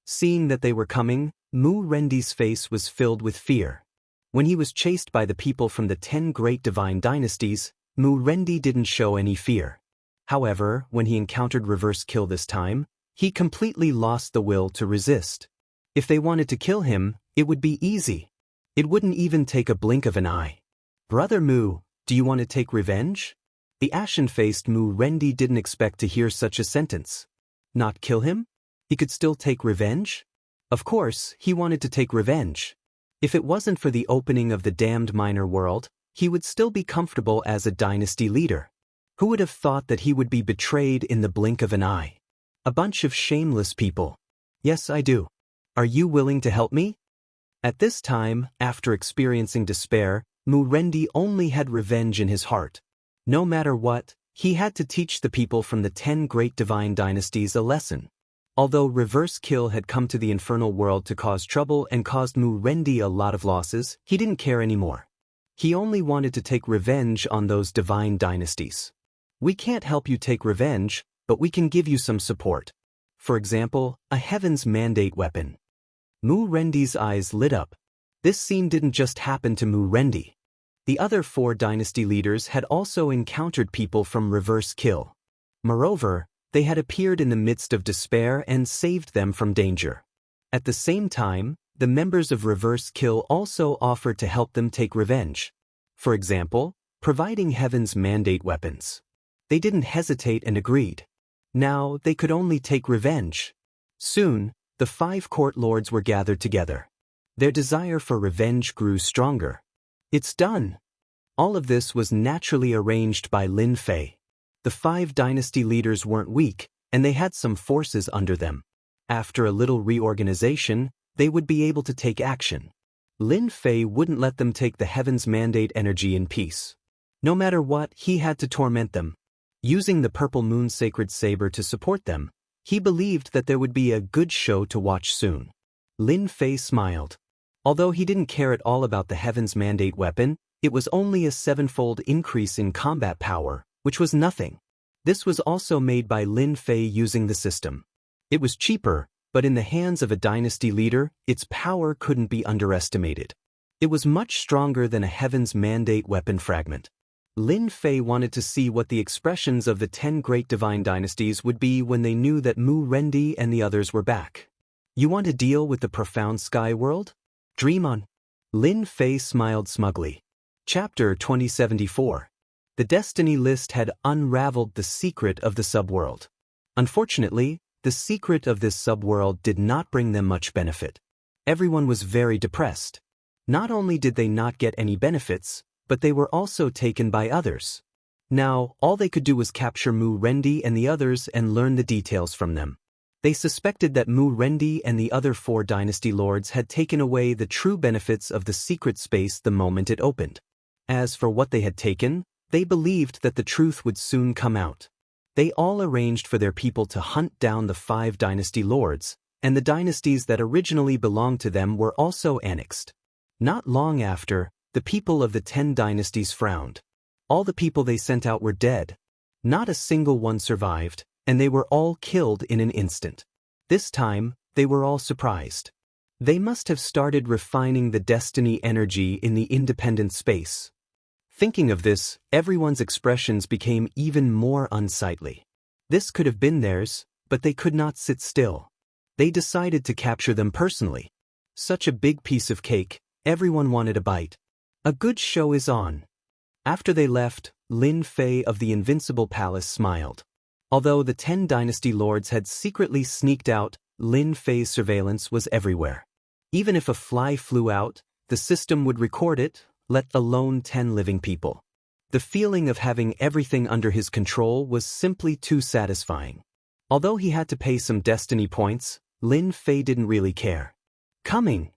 Seeing that they were coming, Mu Rendi's face was filled with fear. When he was chased by the people from the 10 great divine dynasties, Mu Rendi didn't show any fear. However, when he encountered Reverse Kill this time, he completely lost the will to resist. If they wanted to kill him, it would be easy. It wouldn't even take a blink of an eye. Brother Mu, do you want to take revenge? The ashen-faced Mu Rendi didn't expect to hear such a sentence. Not kill him? He could still take revenge? Of course, he wanted to take revenge. If it wasn't for the opening of the damned minor world, he would still be comfortable as a dynasty leader. Who would have thought that he would be betrayed in the blink of an eye? A bunch of shameless people. Yes, I do. Are you willing to help me? At this time, after experiencing despair, Mu Rendi only had revenge in his heart. No matter what, he had to teach the people from the 10 great divine dynasties a lesson. Although Reverse Kill had come to the infernal world to cause trouble and caused Mu Rendi a lot of losses, he didn't care anymore. He only wanted to take revenge on those divine dynasties. We can't help you take revenge, but we can give you some support. For example, a Heaven's Mandate weapon. Mu Rendi's eyes lit up. This scene didn't just happen to Mu Rendi. The other 4 dynasty leaders had also encountered people from Reverse Kill. Moreover, they had appeared in the midst of despair and saved them from danger. At the same time, the members of Reverse Kill also offered to help them take revenge. For example, providing Heaven's Mandate weapons. They didn't hesitate and agreed. Now they could only take revenge. Soon, the 5 court lords were gathered together. Their desire for revenge grew stronger. It's done. All of this was naturally arranged by Lin Fei. The 5 dynasty leaders weren't weak, and they had some forces under them. After a little reorganization, they would be able to take action. Lin Fei wouldn't let them take the Heaven's Mandate energy in peace. No matter what, he had to torment them. Using the Purple Moon Sacred Saber to support them, he believed that there would be a good show to watch soon. Lin Fei smiled. Although he didn't care at all about the Heaven's Mandate weapon, it was only a 7-fold increase in combat power, which was nothing. This was also made by Lin Fei using the system. It was cheaper, but in the hands of a dynasty leader, its power couldn't be underestimated. It was much stronger than a Heaven's Mandate weapon fragment. Lin Fei wanted to see what the expressions of the 10 great divine dynasties would be when they knew that Mu Rendi and the others were back. You want to deal with the profound sky world? Dream on. Lin Fei smiled smugly. Chapter 2074. The Destiny List had unraveled the secret of the subworld. Unfortunately, the secret of this subworld did not bring them much benefit. Everyone was very depressed. Not only did they not get any benefits, but they were also taken by others. Now, all they could do was capture Mu Rendi and the others and learn the details from them. They suspected that Mu Rendi and the other 4 dynasty lords had taken away the true benefits of the secret space the moment it opened. As for what they had taken, they believed that the truth would soon come out. They all arranged for their people to hunt down the 5 dynasty lords, and the dynasties that originally belonged to them were also annexed. Not long after, the people of the 10 dynasties frowned. All the people they sent out were dead. Not a single one survived, and they were all killed in an instant. This time, they were all surprised. They must have started refining the destiny energy in the independent space. Thinking of this, everyone's expressions became even more unsightly. This could have been theirs, but they could not sit still. They decided to capture them personally. Such a big piece of cake, everyone wanted a bite. A good show is on. After they left, Lin Fei of the Invincible Palace smiled. Although the 10 dynasty lords had secretly sneaked out, Lin Fei's surveillance was everywhere. Even if a fly flew out, the system would record it, let alone 10 living people. The feeling of having everything under his control was simply too satisfying. Although he had to pay some destiny points, Lin Fei didn't really care. Coming!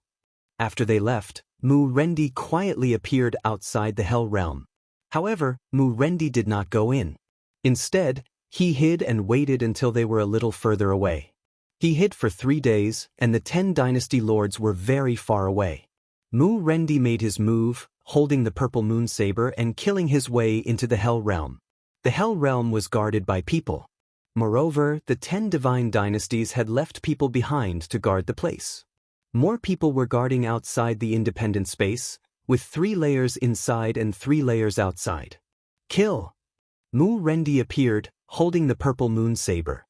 After they left, Mu Rendi quietly appeared outside the Hell Realm. However, Mu Rendi did not go in. Instead, he hid and waited until they were a little further away. He hid for 3 days, and the 10 dynasty lords were very far away. Mu Rendi made his move, holding the purple moon saber and killing his way into the Hell Realm. The Hell Realm was guarded by people. Moreover, the 10 divine dynasties had left people behind to guard the place. More people were guarding outside the independent space, with 3 layers inside and 3 layers outside. Kill! Mu Rendi appeared, holding the purple moon saber.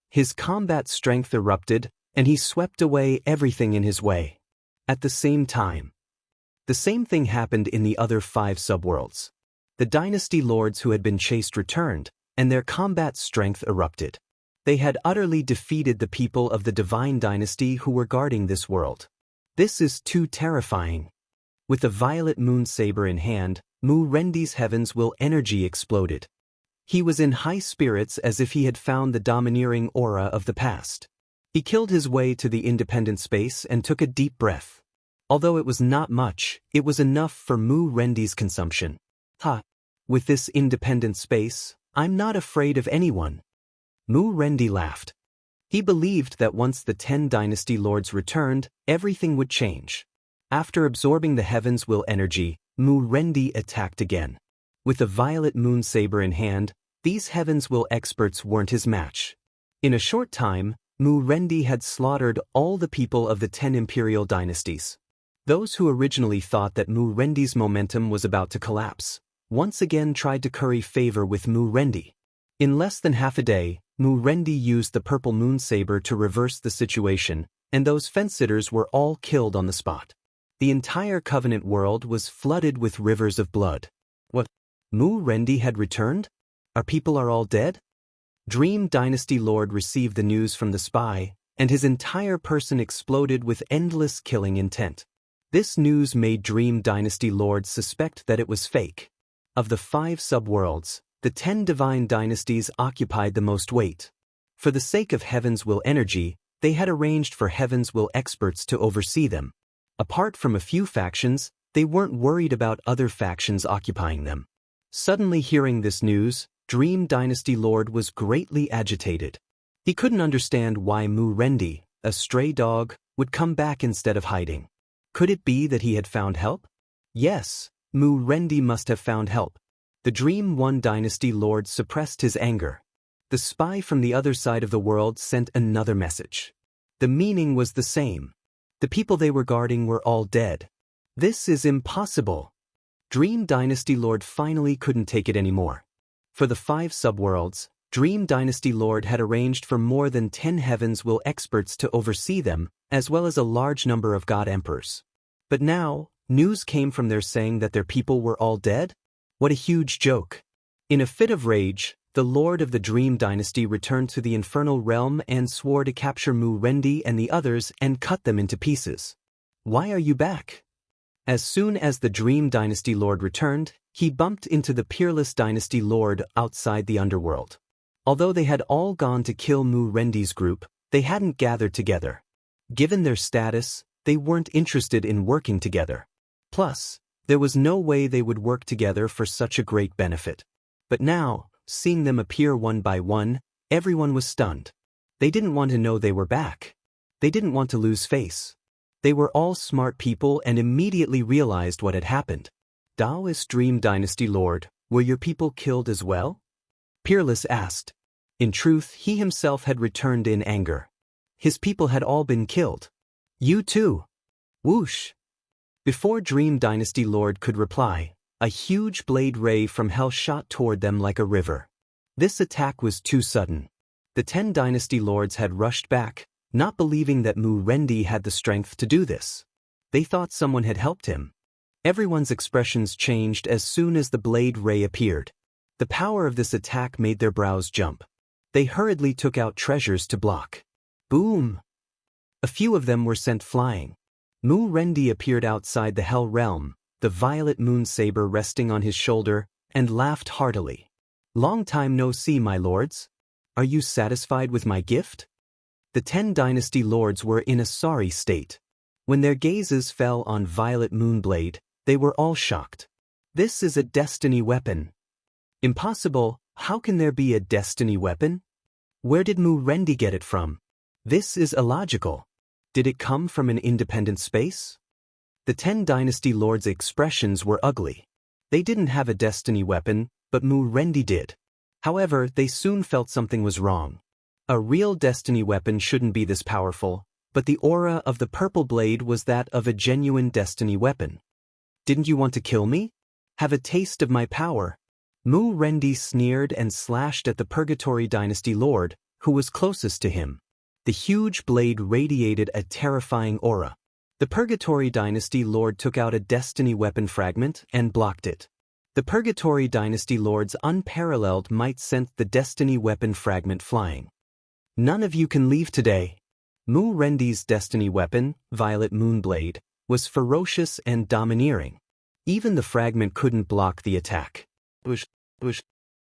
His combat strength erupted, and he swept away everything in his way. At the same time, the same thing happened in the other 5 subworlds. The dynasty lords who had been chased returned, and their combat strength erupted. They had utterly defeated the people of the divine dynasty who were guarding this world. This is too terrifying. With the violet moon saber in hand, Mu Rendi's heavens will energy exploded. He was in high spirits as if he had found the domineering aura of the past. He killed his way to the independent space and took a deep breath. Although it was not much, it was enough for Mu Rendi's consumption. With this independent space, I'm not afraid of anyone. Mu Rendi laughed. He believed that once the 10 dynasty lords returned, everything would change. After absorbing the heavens will energy, Mu Rendi attacked again. With the violet moon saber in hand, these heavens will experts weren't his match. In a short time, Mu Rendi had slaughtered all the people of the 10 imperial dynasties. Those who originally thought that Mu Rendi's momentum was about to collapse, once again tried to curry favor with Mu Rendi. In less than half a day, Mu Rendi used the purple moon saber to reverse the situation, and those fence-sitters were all killed on the spot. The entire Covenant world was flooded with rivers of blood. What? Mu Rendi had returned? Our people are all dead? Dream Dynasty Lord received the news from the spy, and his entire person exploded with endless killing intent. This news made Dream Dynasty Lord suspect that it was fake. Of the 5 subworlds, the 10 divine dynasties occupied the most weight. For the sake of Heaven's Will energy, they had arranged for Heaven's Will experts to oversee them. Apart from a few factions, they weren't worried about other factions occupying them. Suddenly hearing this news, Dream Dynasty Lord was greatly agitated. He couldn't understand why Mu Rendi, a stray dog, would come back instead of hiding. Could it be that he had found help? Yes, Mu Rendi must have found help. The Dream One Dynasty Lord suppressed his anger. The spy from the other side of the world sent another message. The meaning was the same. The people they were guarding were all dead. This is impossible. Dream Dynasty Lord finally couldn't take it anymore. For the 5 subworlds, Dream Dynasty Lord had arranged for more than 10 Heaven's Will experts to oversee them, as well as a large number of God Emperors. But now, news came from there saying that their people were all dead? What a huge joke. In a fit of rage, the Lord of the Dream Dynasty returned to the Infernal Realm and swore to capture Mu Rendi and the others and cut them into pieces. Why are you back? As soon as the Dream Dynasty Lord returned, he bumped into the Peerless Dynasty Lord outside the underworld. Although they had all gone to kill Mu Rendi's group, they hadn't gathered together. Given their status, they weren't interested in working together. Plus, there was no way they would work together for such a great benefit. But now, seeing them appear one by one, everyone was stunned. They didn't want to know they were back. They didn't want to lose face. They were all smart people and immediately realized what had happened. Taoist Dream Dynasty Lord, were your people killed as well? Peerless asked. In truth, he himself had returned in anger. His people had all been killed. You too. Whoosh. Before Dream Dynasty Lord could reply, a huge blade ray from hell shot toward them like a river. This attack was too sudden. The 10 Dynasty Lords had rushed back, not believing that Mu Rendi had the strength to do this. They thought someone had helped him. Everyone's expressions changed as soon as the blade ray appeared. The power of this attack made their brows jump. They hurriedly took out treasures to block. Boom! A few of them were sent flying. Mu Rendi appeared outside the Hell Realm, the violet moon saber resting on his shoulder, and laughed heartily. Long time no see, my lords. Are you satisfied with my gift? The 10 Dynasty Lords were in a sorry state. When their gazes fell on Violet Moonblade, they were all shocked. This is a destiny weapon. Impossible, how can there be a destiny weapon? Where did Mu Rendi get it from? This is illogical. Did it come from an independent space? The 10 Dynasty Lords' expressions were ugly. They didn't have a destiny weapon, but Mu Rendi did. However, they soon felt something was wrong. A real destiny weapon shouldn't be this powerful, but the aura of the purple blade was that of a genuine destiny weapon. Didn't you want to kill me? Have a taste of my power. Mu Rendi sneered and slashed at the Purgatory Dynasty Lord, who was closest to him. The huge blade radiated a terrifying aura. The Purgatory Dynasty Lord took out a destiny weapon fragment and blocked it. The Purgatory Dynasty Lord's unparalleled might sent the destiny weapon fragment flying. None of you can leave today. Mu Rendi's destiny weapon, Violet Moonblade, was ferocious and domineering. Even the fragment couldn't block the attack.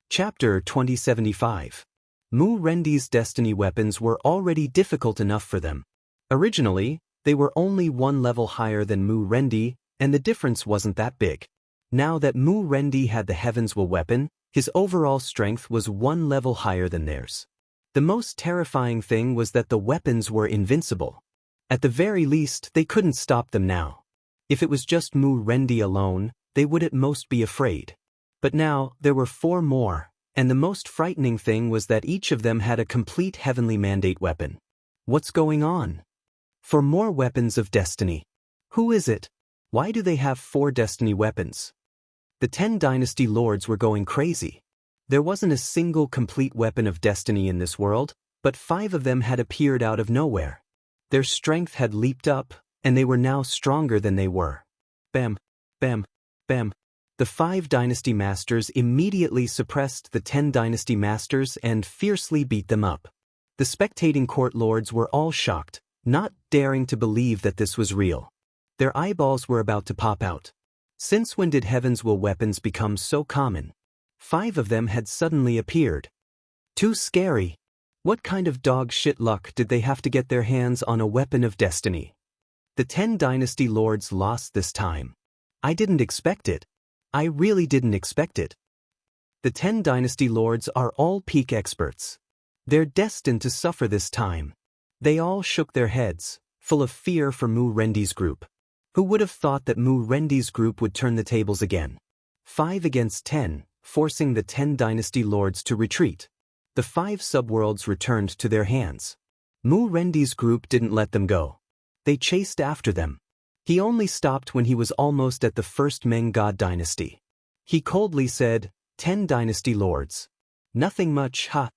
Chapter 2075. Mu Rendi's destiny weapons were already difficult enough for them. Originally, they were only one level higher than Mu Rendi, and the difference wasn't that big. Now that Mu Rendi had the Heaven's Will weapon, his overall strength was one level higher than theirs. The most terrifying thing was that the weapons were invincible. At the very least, they couldn't stop them now. If it was just Mu Rendi alone, they would at most be afraid. But now, there were 4 more, and the most frightening thing was that each of them had a complete heavenly mandate weapon. What's going on? For more weapons of destiny. Who is it? Why do they have 4 destiny weapons? The 10 Dynasty Lords were going crazy. There wasn't a single complete weapon of destiny in this world, but 5 of them had appeared out of nowhere. Their strength had leaped up, and they were now stronger than they were. Bam, bam, bam. The 5 Dynasty Masters immediately suppressed the 10 Dynasty Masters and fiercely beat them up. The spectating court lords were all shocked, not daring to believe that this was real. Their eyeballs were about to pop out. Since when did Heaven's Will weapons become so common? 5 of them had suddenly appeared. Too scary. What kind of dog shit luck did they have to get their hands on a weapon of destiny? The 10 Dynasty Lords lost this time. I didn't expect it. I really didn't expect it. The 10 Dynasty Lords are all peak experts. They're destined to suffer this time. They all shook their heads, full of fear for Mu Rendi's group. Who would have thought that Mu Rendi's group would turn the tables again? 5 against 10, forcing the 10 Dynasty Lords to retreat. The 5 subworlds returned to their hands. Mu Rendi's group didn't let them go. They chased after them. He only stopped when he was almost at the first Meng God dynasty. He coldly said, 10 Dynasty Lords. Nothing much, huh?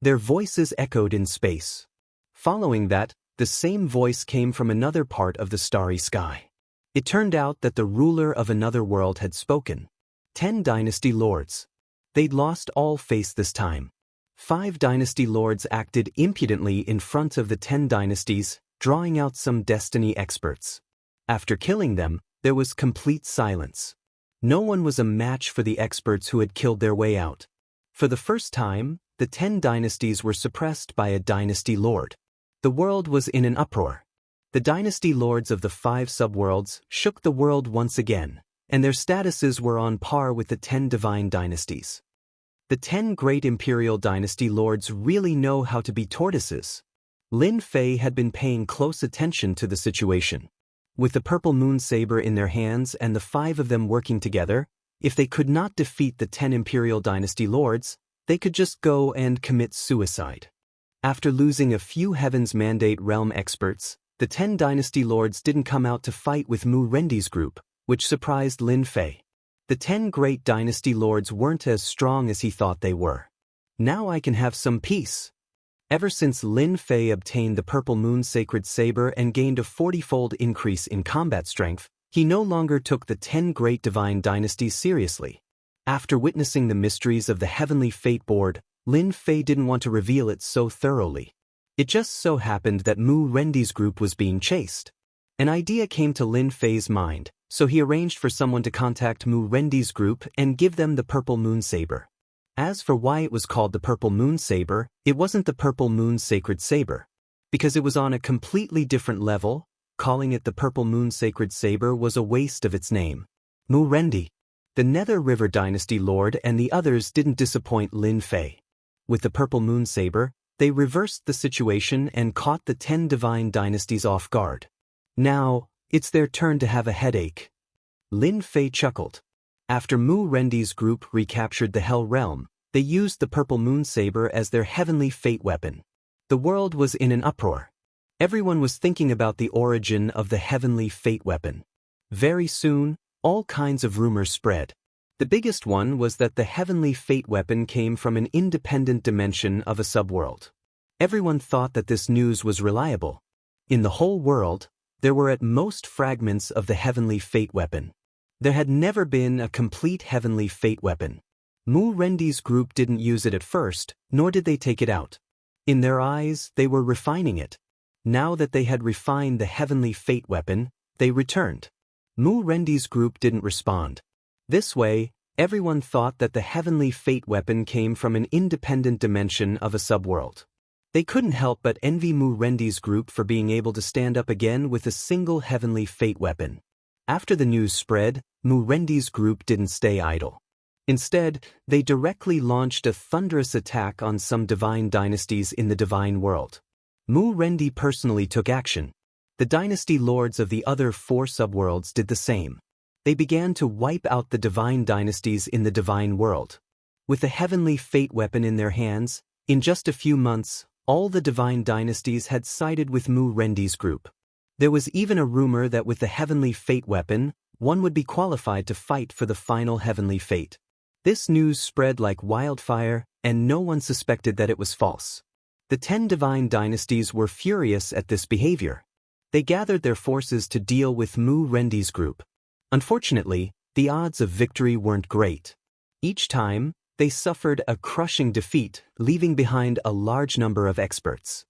Their voices echoed in space. Following that, the same voice came from another part of the starry sky. It turned out that the ruler of another world had spoken. 10 Dynasty Lords. They'd lost all face this time. 5 Dynasty Lords acted impudently in front of the 10 dynasties, drawing out some destiny experts. After killing them, there was complete silence. No one was a match for the experts who had killed their way out. For the first time, the 10 dynasties were suppressed by a dynasty lord. The world was in an uproar. The dynasty lords of the 5 subworlds shook the world once again, and their statuses were on par with the 10 divine dynasties. The 10 great imperial dynasty lords really know how to be tortoises. Lin Fei had been paying close attention to the situation. With the purple moon saber in their hands and the 5 of them working together, if they could not defeat the 10 Imperial Dynasty lords, they could just go and commit suicide. After losing a few Heaven's Mandate realm experts, the 10 Dynasty lords didn't come out to fight with Mu Rendi's group, which surprised Lin Fei. The 10 great Dynasty lords weren't as strong as he thought they were. Now I can have some peace. Ever since Lin Fei obtained the Purple Moon Sacred Saber and gained a 40-fold increase in combat strength, he no longer took the 10 great divine dynasties seriously. After witnessing the mysteries of the Heavenly Fate Board, Lin Fei didn't want to reveal it so thoroughly. It just so happened that Mu Rendi's group was being chased. An idea came to Lin Fei's mind, so he arranged for someone to contact Mu Rendi's group and give them the Purple Moon Saber. As for why it was called the Purple Moon Saber, it wasn't the Purple Moon Sacred Saber. Because it was on a completely different level, calling it the Purple Moon Sacred Saber was a waste of its name. Mu Rendi, the Nether River Dynasty Lord, and the others didn't disappoint Lin Fei. With the Purple Moon Saber, they reversed the situation and caught the 10 divine dynasties off guard. Now, it's their turn to have a headache. Lin Fei chuckled. After Mu Rendi's group recaptured the Hell Realm, they used the Purple Moon Saber as their heavenly fate weapon. The world was in an uproar. Everyone was thinking about the origin of the heavenly fate weapon. Very soon, all kinds of rumors spread. The biggest one was that the heavenly fate weapon came from an independent dimension of a subworld. Everyone thought that this news was reliable. In the whole world, there were at most fragments of the heavenly fate weapon. There had never been a complete heavenly fate weapon. Mu Rendi's group didn't use it at first, nor did they take it out. In their eyes, they were refining it. Now that they had refined the heavenly fate weapon, they returned. Mu Rendi's group didn't respond. This way, everyone thought that the heavenly fate weapon came from an independent dimension of a subworld. They couldn't help but envy Mu Rendi's group for being able to stand up again with a single heavenly fate weapon. After the news spread, Mu Rendi's group didn't stay idle. Instead, they directly launched a thunderous attack on some divine dynasties in the divine world. Mu Rendi personally took action. The dynasty lords of the other 4 subworlds did the same. They began to wipe out the divine dynasties in the divine world. With the heavenly fate weapon in their hands, in just a few months, all the divine dynasties had sided with Mu Rendi's group. There was even a rumor that with the heavenly fate weapon, one would be qualified to fight for the final heavenly fate. This news spread like wildfire, and no one suspected that it was false. The 10 divine dynasties were furious at this behavior. They gathered their forces to deal with Mu Rendi's group. Unfortunately, the odds of victory weren't great. Each time, they suffered a crushing defeat, leaving behind a large number of experts.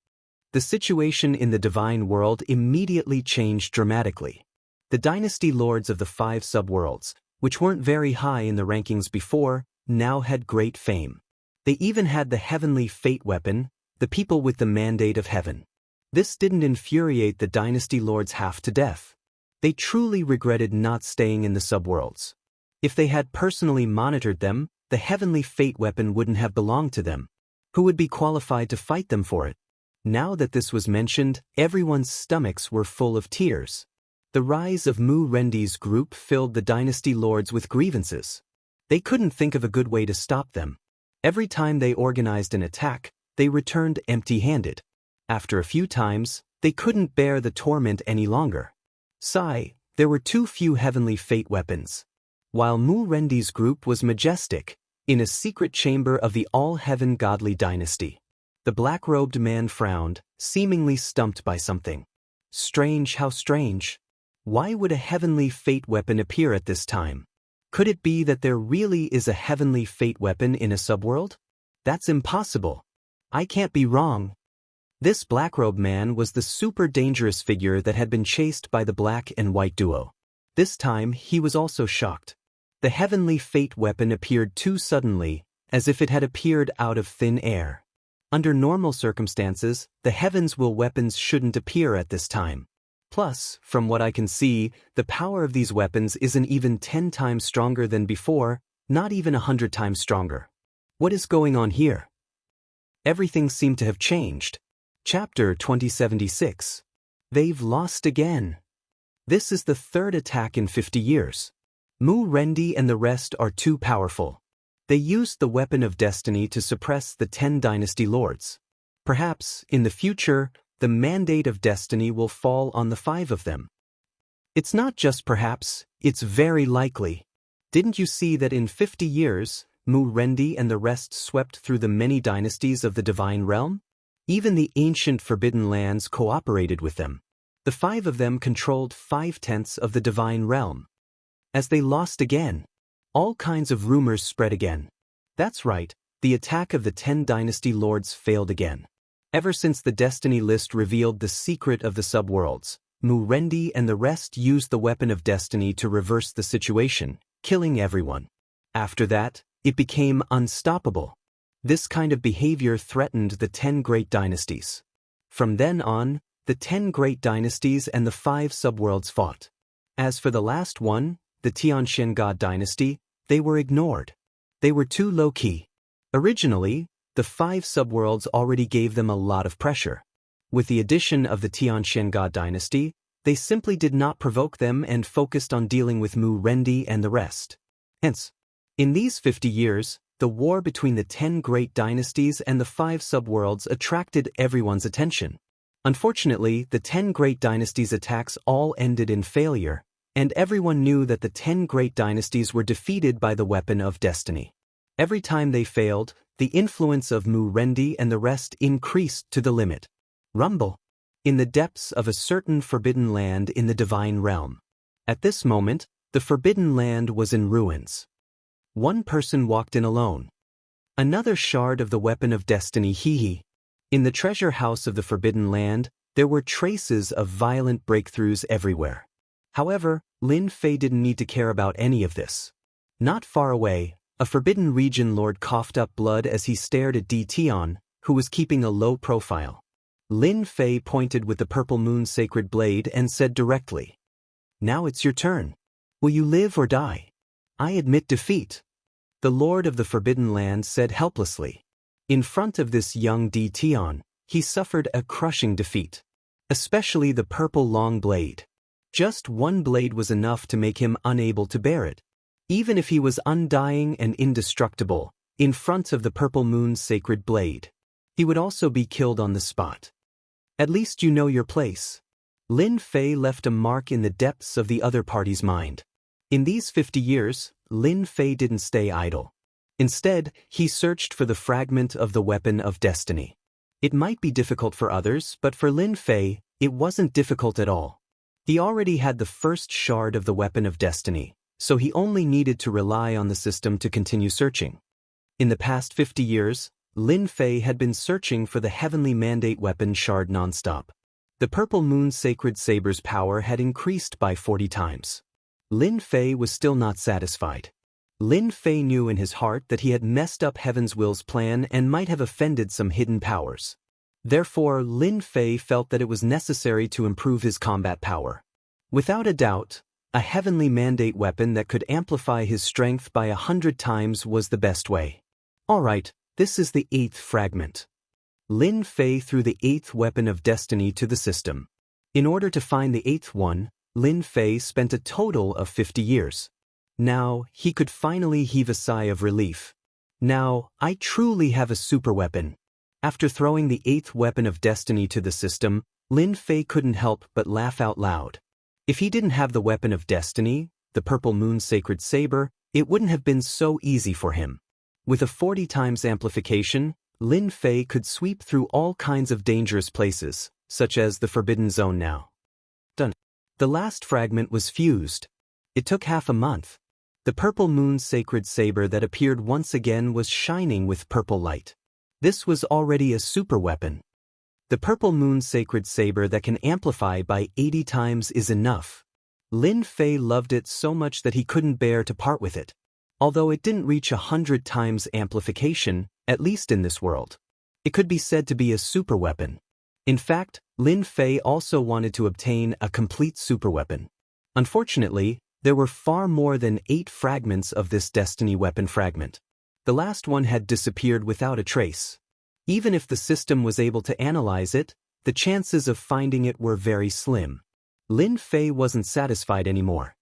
The situation in the divine world immediately changed dramatically. The dynasty lords of the 5 subworlds, which weren't very high in the rankings before, now had great fame. They even had the heavenly fate weapon, the people with the mandate of heaven. This didn't infuriate the dynasty lords half to death. They truly regretted not staying in the subworlds. If they had personally monitored them, the heavenly fate weapon wouldn't have belonged to them. Who would be qualified to fight them for it? Now that this was mentioned, everyone's stomachs were full of tears. The rise of Mu Rendi's group filled the dynasty lords with grievances. They couldn't think of a good way to stop them. Every time they organized an attack, they returned empty-handed. After a few times, they couldn't bear the torment any longer. Sigh, there were too few heavenly fate weapons. While Mu Rendi's group was majestic, in a secret chamber of the all-heaven godly dynasty, the black-robed man frowned, seemingly stumped by something. Strange, how strange. Why would a heavenly fate weapon appear at this time? Could it be that there really is a heavenly fate weapon in a subworld? That's impossible. I can't be wrong. This black-robed man was the super dangerous figure that had been chased by the black and white duo. This time, he was also shocked. The heavenly fate weapon appeared too suddenly, as if it had appeared out of thin air. Under normal circumstances, the heavens' will weapons shouldn't appear at this time. Plus, from what I can see, the power of these weapons isn't even 10 times stronger than before, not even 100 times stronger. What is going on here? Everything seemed to have changed. Chapter 2076. They've lost again. This is the third attack in 50 years. Mu Rendi and the rest are too powerful. They used the weapon of destiny to suppress the 10 dynasty lords. Perhaps, in the future, the mandate of destiny will fall on the 5 of them. It's not just perhaps, it's very likely. Didn't you see that in 50 years, Mu Rendi and the rest swept through the many dynasties of the divine realm? Even the ancient forbidden lands cooperated with them. The 5 of them controlled 5/10 of the divine realm. As they lost again, all kinds of rumors spread again. That's right, the attack of the 10 dynasty lords failed again. Ever since the destiny list revealed the secret of the subworlds, Mu Rendi and the rest used the weapon of destiny to reverse the situation, killing everyone. After that, it became unstoppable. This kind of behavior threatened the 10 great dynasties. From then on, the 10 great dynasties and the 5 subworlds fought. As for the last one, the Xianxia dynasty, they were ignored. They were too low-key. Originally, the 5 subworlds already gave them a lot of pressure. With the addition of the Xianxia dynasty, they simply did not provoke them and focused on dealing with Mu Rendi and the rest. Hence, in these 50 years, the war between the 10 great dynasties and the 5 subworlds attracted everyone's attention. Unfortunately, the 10 great dynasties' attacks all ended in failure, and everyone knew that the 10 great dynasties were defeated by the weapon of destiny. Every time they failed, the influence of Mu Rendi and the rest increased to the limit. Rumble. In the depths of a certain forbidden land in the divine realm. At this moment, the forbidden land was in ruins. One person walked in alone. Another shard of the weapon of destiny he. In the treasure house of the forbidden land, there were traces of violent breakthroughs everywhere. However, Lin Fei didn't need to care about any of this. Not far away, a forbidden region lord coughed up blood as he stared at Di Tian, who was keeping a low profile. Lin Fei pointed with the purple moon sacred blade and said directly, "Now it's your turn. Will you live or die?" "I admit defeat." The lord of the forbidden land said helplessly. In front of this young Di Tian, he suffered a crushing defeat. Especially the purple long blade. Just one blade was enough to make him unable to bear it. Even if he was undying and indestructible, in front of the purple moon's sacred blade, he would also be killed on the spot. At least you know your place. Lin Fei left a mark in the depths of the other party's mind. In these 50 years, Lin Fei didn't stay idle. Instead, he searched for the fragment of the weapon of destiny. It might be difficult for others, but for Lin Fei, it wasn't difficult at all. He already had the first shard of the weapon of destiny, so he only needed to rely on the system to continue searching. In the past 50 years, Lin Fei had been searching for the heavenly mandate weapon shard non-stop. The purple moon sacred saber's power had increased by 40 times. Lin Fei was still not satisfied. Lin Fei knew in his heart that he had messed up Heaven's Will's plan and might have offended some hidden powers. Therefore, Lin Fei felt that it was necessary to improve his combat power. Without a doubt, a heavenly mandate weapon that could amplify his strength by 100 times was the best way. Alright, this is the 8th fragment. Lin Fei threw the 8th weapon of destiny to the system. In order to find the 8th one, Lin Fei spent a total of 50 years. Now, he could finally heave a sigh of relief. Now, I truly have a super weapon. After throwing the 8th weapon of destiny to the system, Lin Fei couldn't help but laugh out loud. If he didn't have the weapon of destiny, the purple moon sacred saber, it wouldn't have been so easy for him. With a 40 times amplification, Lin Fei could sweep through all kinds of dangerous places, such as the Forbidden Zone now. Done. The last fragment was fused. It took half a month. The purple moon sacred saber that appeared once again was shining with purple light. This was already a super weapon. The purple moon sacred saber that can amplify by 80 times is enough. Lin Fei loved it so much that he couldn't bear to part with it. Although it didn't reach 100 times amplification, at least in this world, it could be said to be a super weapon. In fact, Lin Fei also wanted to obtain a complete super weapon. Unfortunately, there were far more than 8 fragments of this destiny weapon fragment. The last one had disappeared without a trace. Even if the system was able to analyze it, the chances of finding it were very slim. Lin Fei wasn't satisfied anymore.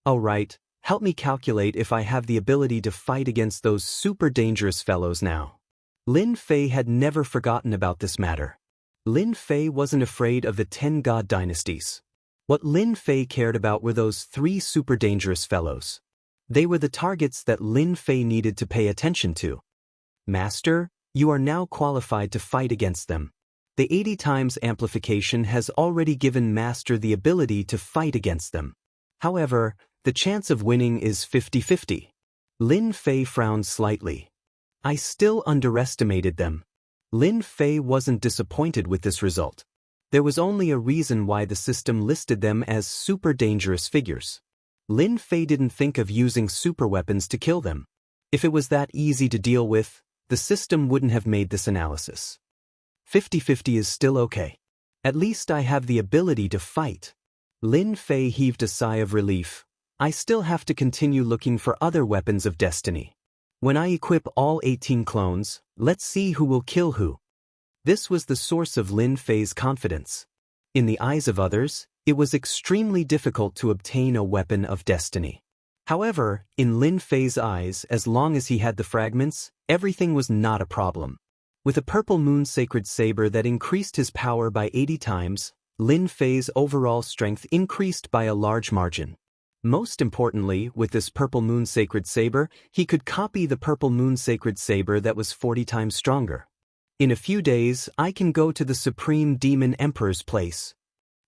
"All right, help me calculate if I have the ability to fight against those super dangerous fellows now." Lin Fei had never forgotten about this matter. Lin Fei wasn't afraid of the 10 god dynasties. What Lin Fei cared about were those 3 super dangerous fellows. They were the targets that Lin Fei needed to pay attention to. "Master, you are now qualified to fight against them. The 80 times amplification has already given Master the ability to fight against them. However, the chance of winning is 50-50. Lin Fei frowned slightly. "I still underestimated them." Lin Fei wasn't disappointed with this result. There was only a reason why the system listed them as super dangerous figures. Lin Fei didn't think of using super weapons to kill them. If it was that easy to deal with, the system wouldn't have made this analysis. 50-50 is still okay. At least I have the ability to fight. Lin Fei heaved a sigh of relief. "I still have to continue looking for other weapons of destiny. When I equip all 18 clones, let's see who will kill who." This was the source of Lin Fei's confidence. In the eyes of others, it was extremely difficult to obtain a weapon of destiny. However, in Lin Fei's eyes, as long as he had the fragments, everything was not a problem. With a purple moon sacred saber that increased his power by 80 times, Lin Fei's overall strength increased by a large margin. Most importantly, with this purple moon sacred saber, he could copy the purple moon sacred saber that was 40 times stronger. "In a few days, I can go to the Supreme Demon Emperor's place."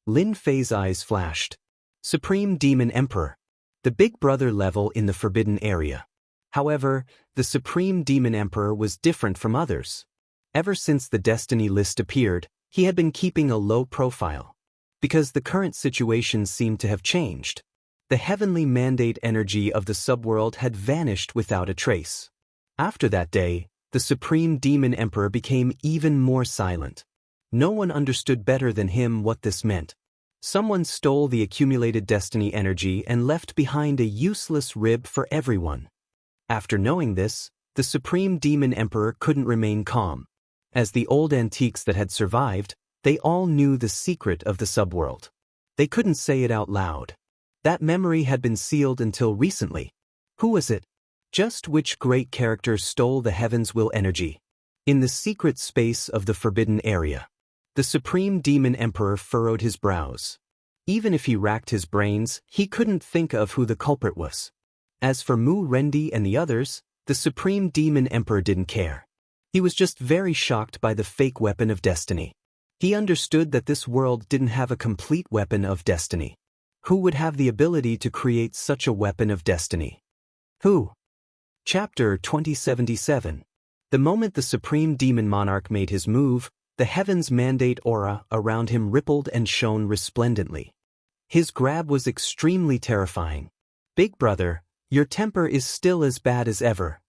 Lin Fei's eyes flashed. Supreme Demon Emperor. The big brother level in the forbidden area. However, the Supreme Demon Emperor was different from others. Ever since the Destiny list appeared, he had been keeping a low profile. Because the current situation seemed to have changed. The heavenly mandate energy of the subworld had vanished without a trace. After that day, the Supreme Demon Emperor became even more silent. No one understood better than him what this meant. Someone stole the accumulated destiny energy and left behind a useless rib for everyone. After knowing this, the Supreme Demon Emperor couldn't remain calm. As the old antiques that had survived, they all knew the secret of the subworld. They couldn't say it out loud. That memory had been sealed until recently. Who was it? Just which great character stole the Heaven's Will energy? In the secret space of the forbidden area. The Supreme Demon Emperor furrowed his brows. Even if he racked his brains, he couldn't think of who the culprit was. As for Mu Rendi and the others, the Supreme Demon Emperor didn't care. He was just very shocked by the fake weapon of destiny. He understood that this world didn't have a complete weapon of destiny. Who would have the ability to create such a weapon of destiny? Who? Chapter 2077. The moment the Supreme Demon Monarch made his move, the Heaven's Mandate aura around him rippled and shone resplendently. His grab was extremely terrifying. "Big brother, your temper is still as bad as ever."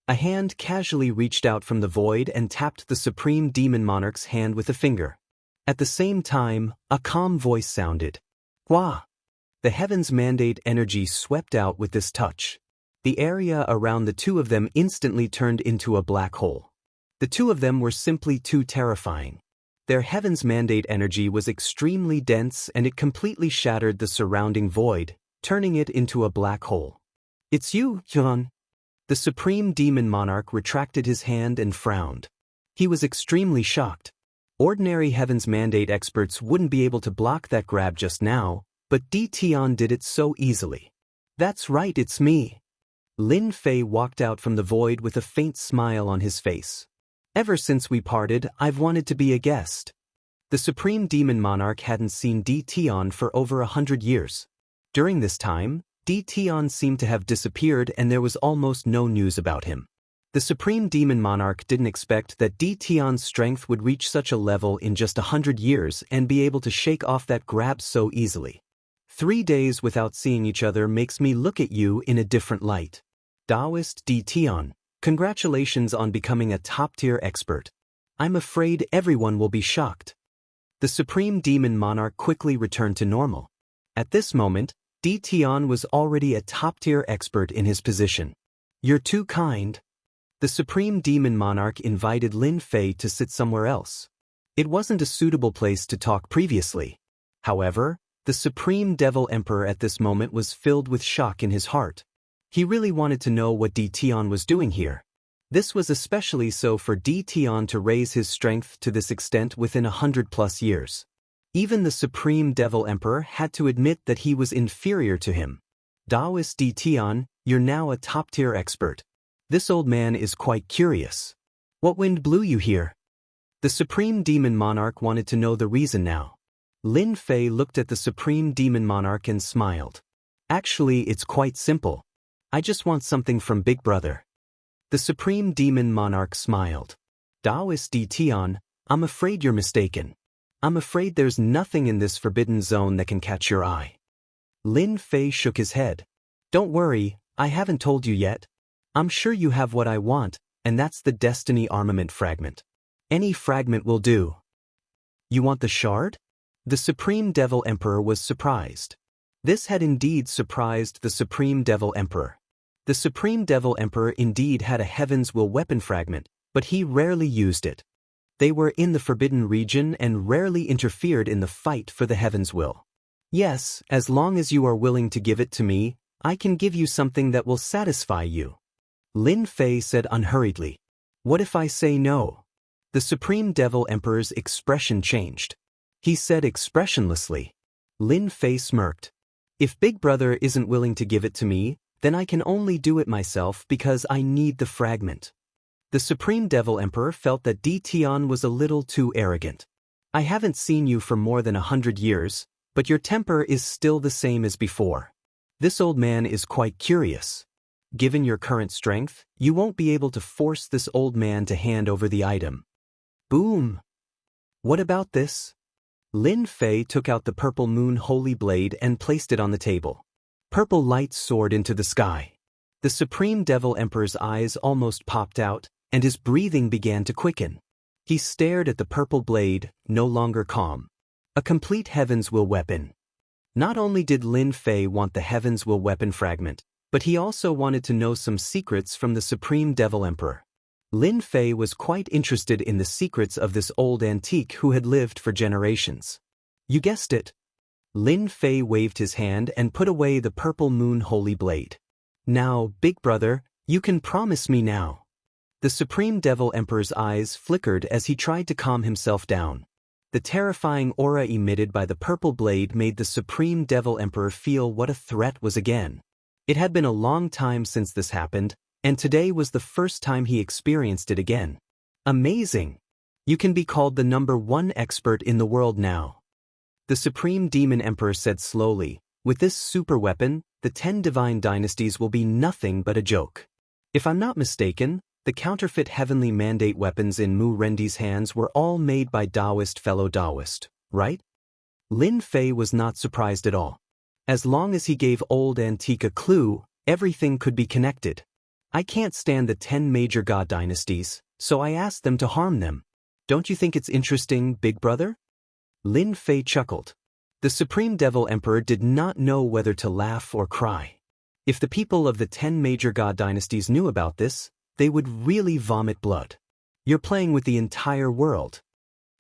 A hand casually reached out from the void and tapped the Supreme Demon Monarch's hand with a finger. At the same time, a calm voice sounded. "Hua." The Heaven's Mandate energy swept out with this touch. The area around the two of them instantly turned into a black hole. The two of them were simply too terrifying. Their Heaven's Mandate energy was extremely dense and it completely shattered the surrounding void, turning it into a black hole. "It's you, Hyun." The Supreme Demon Monarch retracted his hand and frowned. He was extremely shocked. Ordinary Heaven's Mandate experts wouldn't be able to block that grab just now, but Tion did it so easily. "That's right, it's me." Lin Fei walked out from the void with a faint smile on his face. "Ever since we parted, I've wanted to be a guest." The Supreme Demon Monarch hadn't seen Tion for over 100 years. During this time, Tion seemed to have disappeared and there was almost no news about him. The Supreme Demon Monarch didn't expect that Tion's strength would reach such a level in just 100 years and be able to shake off that grab so easily. 3 days without seeing each other makes me look at you in a different light. Taoist Tion, congratulations on becoming a top-tier expert. I'm afraid everyone will be shocked. The Supreme Demon Monarch quickly returned to normal. At this moment, Tion was already a top-tier expert in his position. "You're too kind." The Supreme Demon Monarch invited Lin Fei to sit somewhere else. It wasn't a suitable place to talk previously. However, the Supreme Devil Emperor at this moment was filled with shock in his heart. He really wanted to know what Di Tian was doing here. This was especially so for Di Tian to raise his strength to this extent within 100+ years. Even the Supreme Devil Emperor had to admit that he was inferior to him. Taoist Di Tian, you're now a top-tier expert. This old man is quite curious. What wind blew you here? The Supreme Demon Monarch wanted to know the reason now. Lin Fei looked at the Supreme Demon Monarch and smiled. Actually, it's quite simple. I just want something from Big Brother. The Supreme Demon Monarch smiled. Taoist Di Tian, I'm afraid you're mistaken. I'm afraid there's nothing in this forbidden zone that can catch your eye. Lin Fei shook his head. Don't worry, I haven't told you yet. I'm sure you have what I want, and that's the Destiny Armament Fragment. Any fragment will do. You want the shard? The Supreme Devil Emperor was surprised. This had indeed surprised the Supreme Devil Emperor. The Supreme Devil Emperor indeed had a Heaven's Will weapon fragment, but he rarely used it. They were in the Forbidden Region and rarely interfered in the fight for the Heaven's Will. Yes, as long as you are willing to give it to me, I can give you something that will satisfy you. Lin Fei said unhurriedly. What if I say no? The Supreme Devil Emperor's expression changed. He said expressionlessly. Lin Fei smirked. If Big Brother isn't willing to give it to me, then I can only do it myself because I need the fragment. The Supreme Devil Emperor felt that Di Tian was a little too arrogant. I haven't seen you for more than 100 years, but your temper is still the same as before. This old man is quite curious. Given your current strength, you won't be able to force this old man to hand over the item. Boom! What about this? Lin Fei took out the Purple Moon Holy Blade and placed it on the table. Purple light soared into the sky. The Supreme Devil Emperor's eyes almost popped out, and his breathing began to quicken. He stared at the purple blade, no longer calm. A complete Heaven's Will weapon. Not only did Lin Fei want the Heaven's Will weapon fragment, but he also wanted to know some secrets from the Supreme Devil Emperor. Lin Fei was quite interested in the secrets of this old antique who had lived for generations. You guessed it. Lin Fei waved his hand and put away the Purple Moon Holy Blade. Now, Big Brother, you can promise me now. The Supreme Devil Emperor's eyes flickered as he tried to calm himself down. The terrifying aura emitted by the purple blade made the Supreme Devil Emperor feel what a threat was again. It had been a long time since this happened, and today was the first time he experienced it again. Amazing! You can be called the #1 expert in the world now. The Supreme Demon Emperor said slowly, with this super weapon, the 10 divine dynasties will be nothing but a joke. If I'm not mistaken, the counterfeit heavenly mandate weapons in Mu Rendi's hands were all made by fellow Taoist, right? Lin Fei was not surprised at all. As long as he gave old antique a clue, everything could be connected. I can't stand the 10 major god dynasties, so I asked them to harm them. Don't you think it's interesting, Big Brother? Lin Fei chuckled. The Supreme Devil Emperor did not know whether to laugh or cry. If the people of the 10 major god dynasties knew about this, they would really vomit blood. You're playing with the entire world.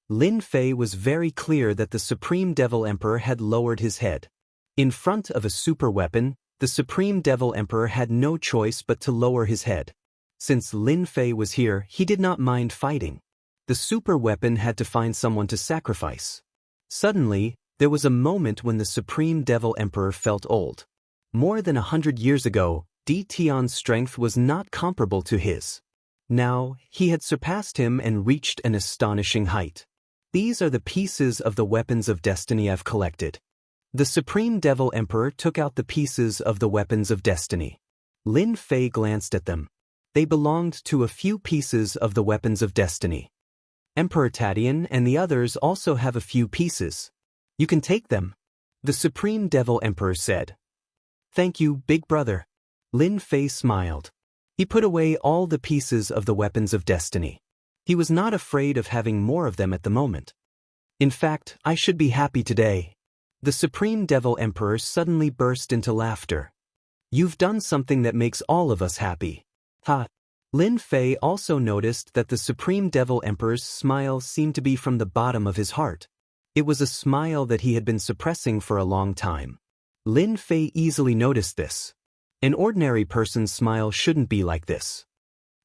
Lin Fei was very clear that the Supreme Devil Emperor had lowered his head. In front of a super weapon, the Supreme Devil Emperor had no choice but to lower his head. Since Lin Fei was here, he did not mind fighting. The super weapon had to find someone to sacrifice. Suddenly, there was a moment when the Supreme Devil Emperor felt old. More than 100 years ago, Di Tian's strength was not comparable to his. Now, he had surpassed him and reached an astonishing height. These are the pieces of the weapons of destiny I've collected. The Supreme Devil Emperor took out the pieces of the weapons of destiny. Lin Fei glanced at them. They belonged to a few pieces of the weapons of destiny. Emperor Tadian and the others also have a few pieces. You can take them, the Supreme Devil Emperor said. Thank you, Big Brother. Lin Fei smiled. He put away all the pieces of the weapons of destiny. He was not afraid of having more of them at the moment. In fact, I should be happy today. The Supreme Devil Emperor suddenly burst into laughter. You've done something that makes all of us happy. Ha! Lin Fei also noticed that the Supreme Devil Emperor's smile seemed to be from the bottom of his heart. It was a smile that he had been suppressing for a long time. Lin Fei easily noticed this. An ordinary person's smile shouldn't be like this.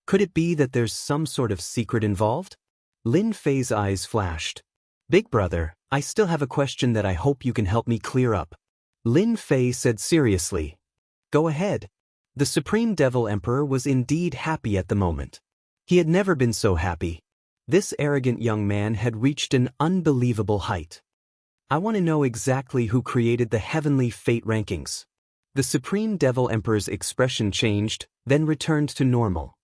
Could it be that there's some sort of secret involved? Lin Fei's eyes flashed. Big brother, I still have a question that I hope you can help me clear up. Lin Fei said seriously. Go ahead. The Supreme Devil Emperor was indeed happy at the moment. He had never been so happy. This arrogant young man had reached an unbelievable height. I want to know exactly who created the heavenly fate rankings. The Supreme Devil Emperor's expression changed, then returned to normal.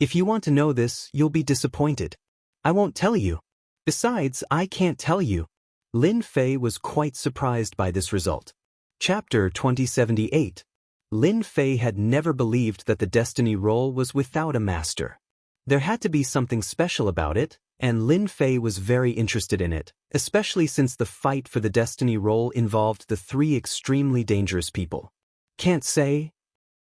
If you want to know this, you'll be disappointed. I won't tell you. Besides, I can't tell you. Lin Fei was quite surprised by this result. Chapter 2078. Lin Fei had never believed that the destiny roll was without a master. There had to be something special about it, and Lin Fei was very interested in it, especially since the fight for the destiny roll involved the three extremely dangerous people. Can't say?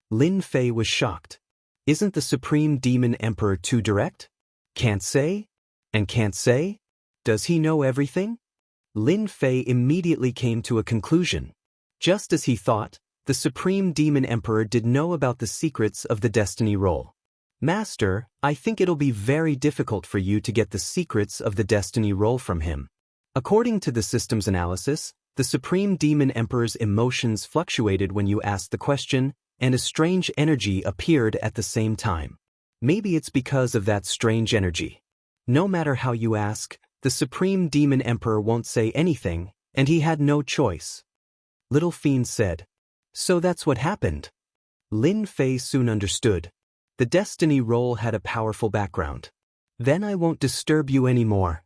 Lin Fei was shocked. Isn't the Supreme Demon Emperor too direct? Can't say? And can't say? Does he know everything? Lin Fei immediately came to a conclusion. Just as he thought, the Supreme Demon Emperor did know about the secrets of the destiny roll. Master, I think it'll be very difficult for you to get the secrets of the destiny roll from him. According to the system's analysis, the Supreme Demon Emperor's emotions fluctuated when you asked the question, and a strange energy appeared at the same time. Maybe it's because of that strange energy. No matter how you ask, the Supreme Demon Emperor won't say anything, and he had no choice. Little Fiend said. So that's what happened. Lin Fei soon understood. The destiny roll had a powerful background. Then I won't disturb you anymore.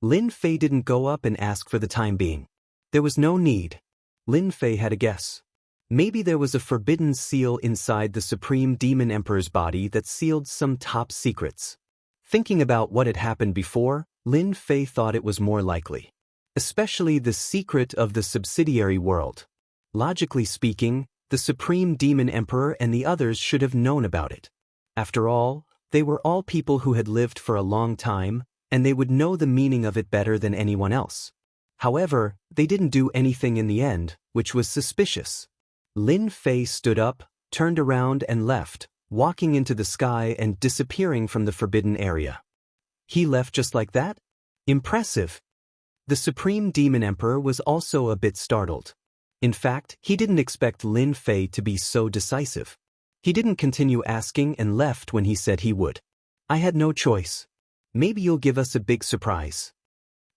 Lin Fei didn't go up and ask for the time being. There was no need. Lin Fei had a guess. Maybe there was a forbidden seal inside the Supreme Demon Emperor's body that sealed some top secrets. Thinking about what had happened before, Lin Fei thought it was more likely. Especially the secret of the subsidiary world. Logically speaking, the Supreme Demon Emperor and the others should have known about it. After all, they were all people who had lived for a long time, and they would know the meaning of it better than anyone else. However, they didn't do anything in the end, which was suspicious. Lin Fei stood up, turned around and left, walking into the sky and disappearing from the forbidden area. He left just like that? Impressive. The Supreme Demon Emperor was also a bit startled. In fact, he didn't expect Lin Fei to be so decisive. He didn't continue asking and left when he said he would. I had no choice. Maybe you'll give us a big surprise.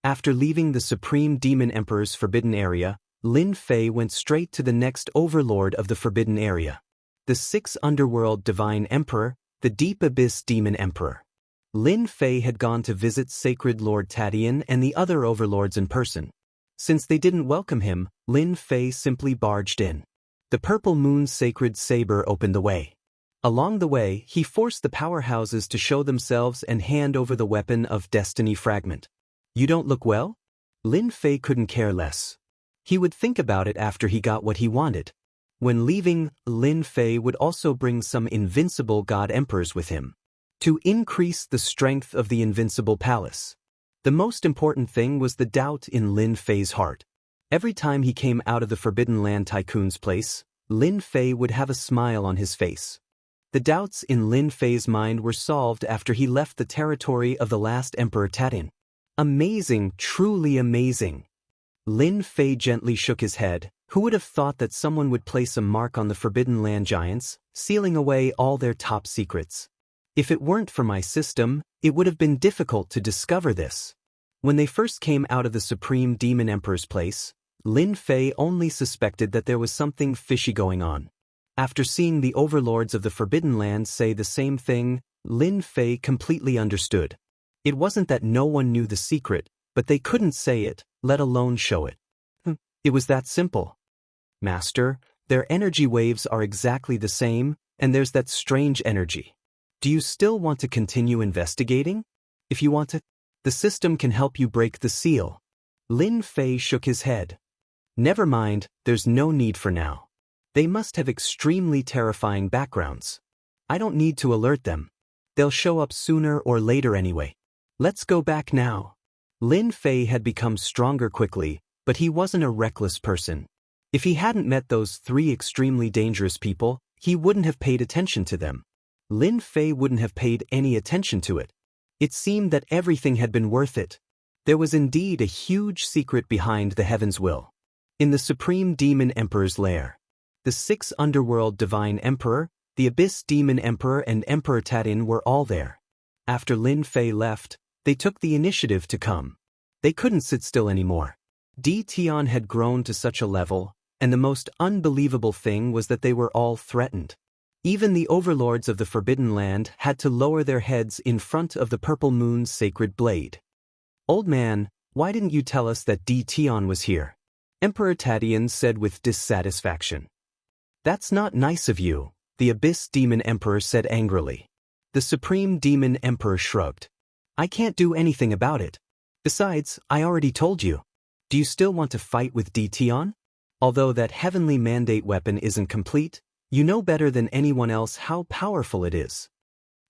After leaving the Supreme Demon Emperor's forbidden area, Lin Fei went straight to the next overlord of the forbidden area. The Sixth Underworld Divine Emperor, the Deep Abyss Demon Emperor. Lin Fei had gone to visit Sacred Lord Tadian and the other overlords in person. Since they didn't welcome him, Lin Fei simply barged in. The Purple Moon's sacred saber opened the way. Along the way, he forced the powerhouses to show themselves and hand over the weapon of Destiny Fragment. You don't look well? Lin Fei couldn't care less. He would think about it after he got what he wanted. When leaving, Lin Fei would also bring some invincible god emperors with him. To increase the strength of the invincible palace. The most important thing was the doubt in Lin Fei's heart. Every time he came out of the Forbidden Land Tycoon's place, Lin Fei would have a smile on his face. The doubts in Lin Fei's mind were solved after he left the territory of the last Emperor Tadin. Amazing, truly amazing. Lin Fei gently shook his head. Who would have thought that someone would place a mark on the Forbidden Land giants, sealing away all their top secrets? If it weren't for my system, it would have been difficult to discover this. When they first came out of the Supreme Demon Emperor's place, Lin Fei only suspected that there was something fishy going on. After seeing the overlords of the Forbidden Land say the same thing, Lin Fei completely understood. It wasn't that no one knew the secret, but they couldn't say it, let alone show it. It was that simple. Master, their energy waves are exactly the same, and there's that strange energy. Do you still want to continue investigating? If you want to, the system can help you break the seal. Lin Fei shook his head. Never mind, there's no need for now. They must have extremely terrifying backgrounds. I don't need to alert them. They'll show up sooner or later anyway. Let's go back now. Lin Fei had become stronger quickly, but he wasn't a reckless person. If he hadn't met those 3 extremely dangerous people, he wouldn't have paid attention to them. Lin Fei wouldn't have paid any attention to it. It seemed that everything had been worth it. There was indeed a huge secret behind the Heaven's Will. In the Supreme Demon Emperor's lair, the 6 Underworld Divine Emperor, the Abyss Demon Emperor and Emperor Tadin were all there. After Lin Fei left, they took the initiative to come. They couldn't sit still anymore. Di Tian had grown to such a level, and the most unbelievable thing was that they were all threatened. Even the overlords of the Forbidden Land had to lower their heads in front of the Purple Moon's sacred blade. "Old man, why didn't you tell us that Di Tian was here?" Emperor Tadian said with dissatisfaction. "That's not nice of you," the Abyss Demon Emperor said angrily. The Supreme Demon Emperor shrugged. "I can't do anything about it. Besides, I already told you. Do you still want to fight with Di Tian? Although that heavenly mandate weapon isn't complete, you know better than anyone else how powerful it is."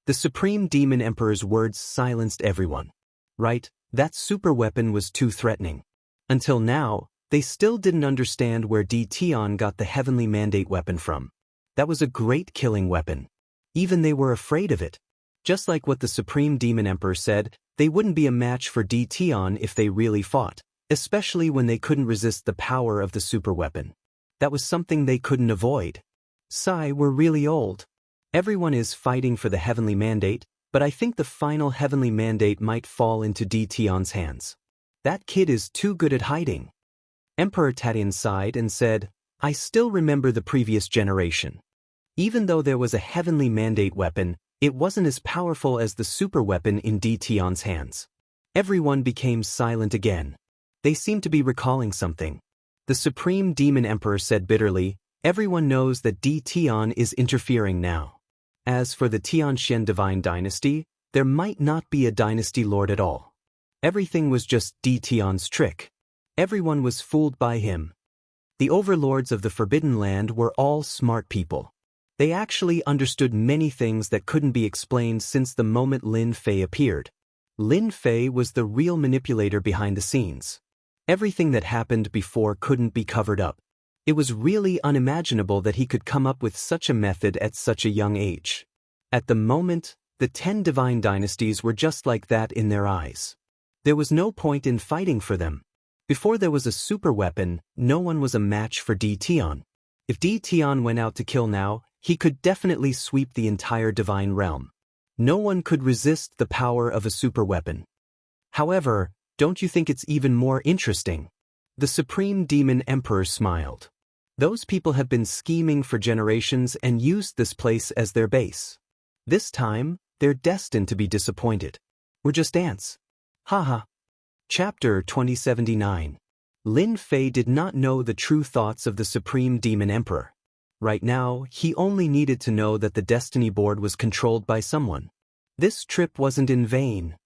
The Supreme Demon Emperor's words silenced everyone. Right, that super weapon was too threatening. Until now, they still didn't understand where Di Tian got the heavenly mandate weapon from. That was a great killing weapon. Even they were afraid of it. Just like what the Supreme Demon Emperor said, they wouldn't be a match for Di Tian if they really fought, especially when they couldn't resist the power of the super weapon. That was something they couldn't avoid. "Sai, we're really old. Everyone is fighting for the heavenly mandate, but I think the final heavenly mandate might fall into Di Tian's hands. That kid is too good at hiding." Emperor Tadian sighed and said, "I still remember the previous generation. Even though there was a heavenly mandate weapon, it wasn't as powerful as the super weapon in Di Tian's hands." Everyone became silent again. They seemed to be recalling something. The Supreme Demon Emperor said bitterly, "Everyone knows that Di Tian is interfering now. As for the Tianxian Divine Dynasty, there might not be a dynasty lord at all. Everything was just Di Tian's trick. Everyone was fooled by him." The overlords of the Forbidden Land were all smart people. They actually understood many things that couldn't be explained since the moment Lin Fei appeared. Lin Fei was the real manipulator behind the scenes. Everything that happened before couldn't be covered up. It was really unimaginable that he could come up with such a method at such a young age. At the moment, the 10 divine dynasties were just like that in their eyes. There was no point in fighting for them. Before there was a super weapon, no one was a match for Di Tian. If Di Tian went out to kill now, he could definitely sweep the entire divine realm. No one could resist the power of a super weapon. However, don't you think it's even more interesting? The Supreme Demon Emperor smiled. Those people have been scheming for generations and used this place as their base. This time, they're destined to be disappointed. We're just ants. Haha. Chapter 2079. Lin Fei did not know the true thoughts of the Supreme Demon Emperor. Right now, he only needed to know that the Destiny Board was controlled by someone. This trip wasn't in vain.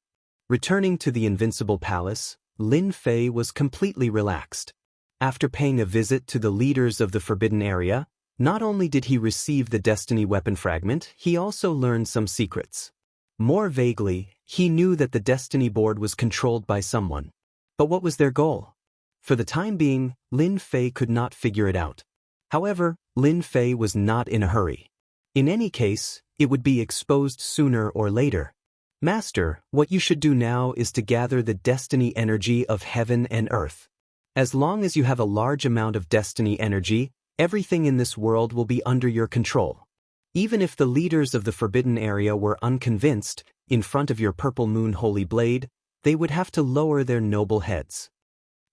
Returning to the Invincible Palace, Lin Fei was completely relaxed. After paying a visit to the leaders of the Forbidden Area, not only did he receive the Destiny Weapon Fragment, he also learned some secrets. More vaguely, he knew that the Destiny Board was controlled by someone. But what was their goal? For the time being, Lin Fei could not figure it out. However, Lin Fei was not in a hurry. In any case, it would be exposed sooner or later. "Master, what you should do now is to gather the destiny energy of heaven and earth. As long as you have a large amount of destiny energy, everything in this world will be under your control. Even if the leaders of the Forbidden Area were unconvinced, in front of your Purple Moon Holy Blade, they would have to lower their noble heads."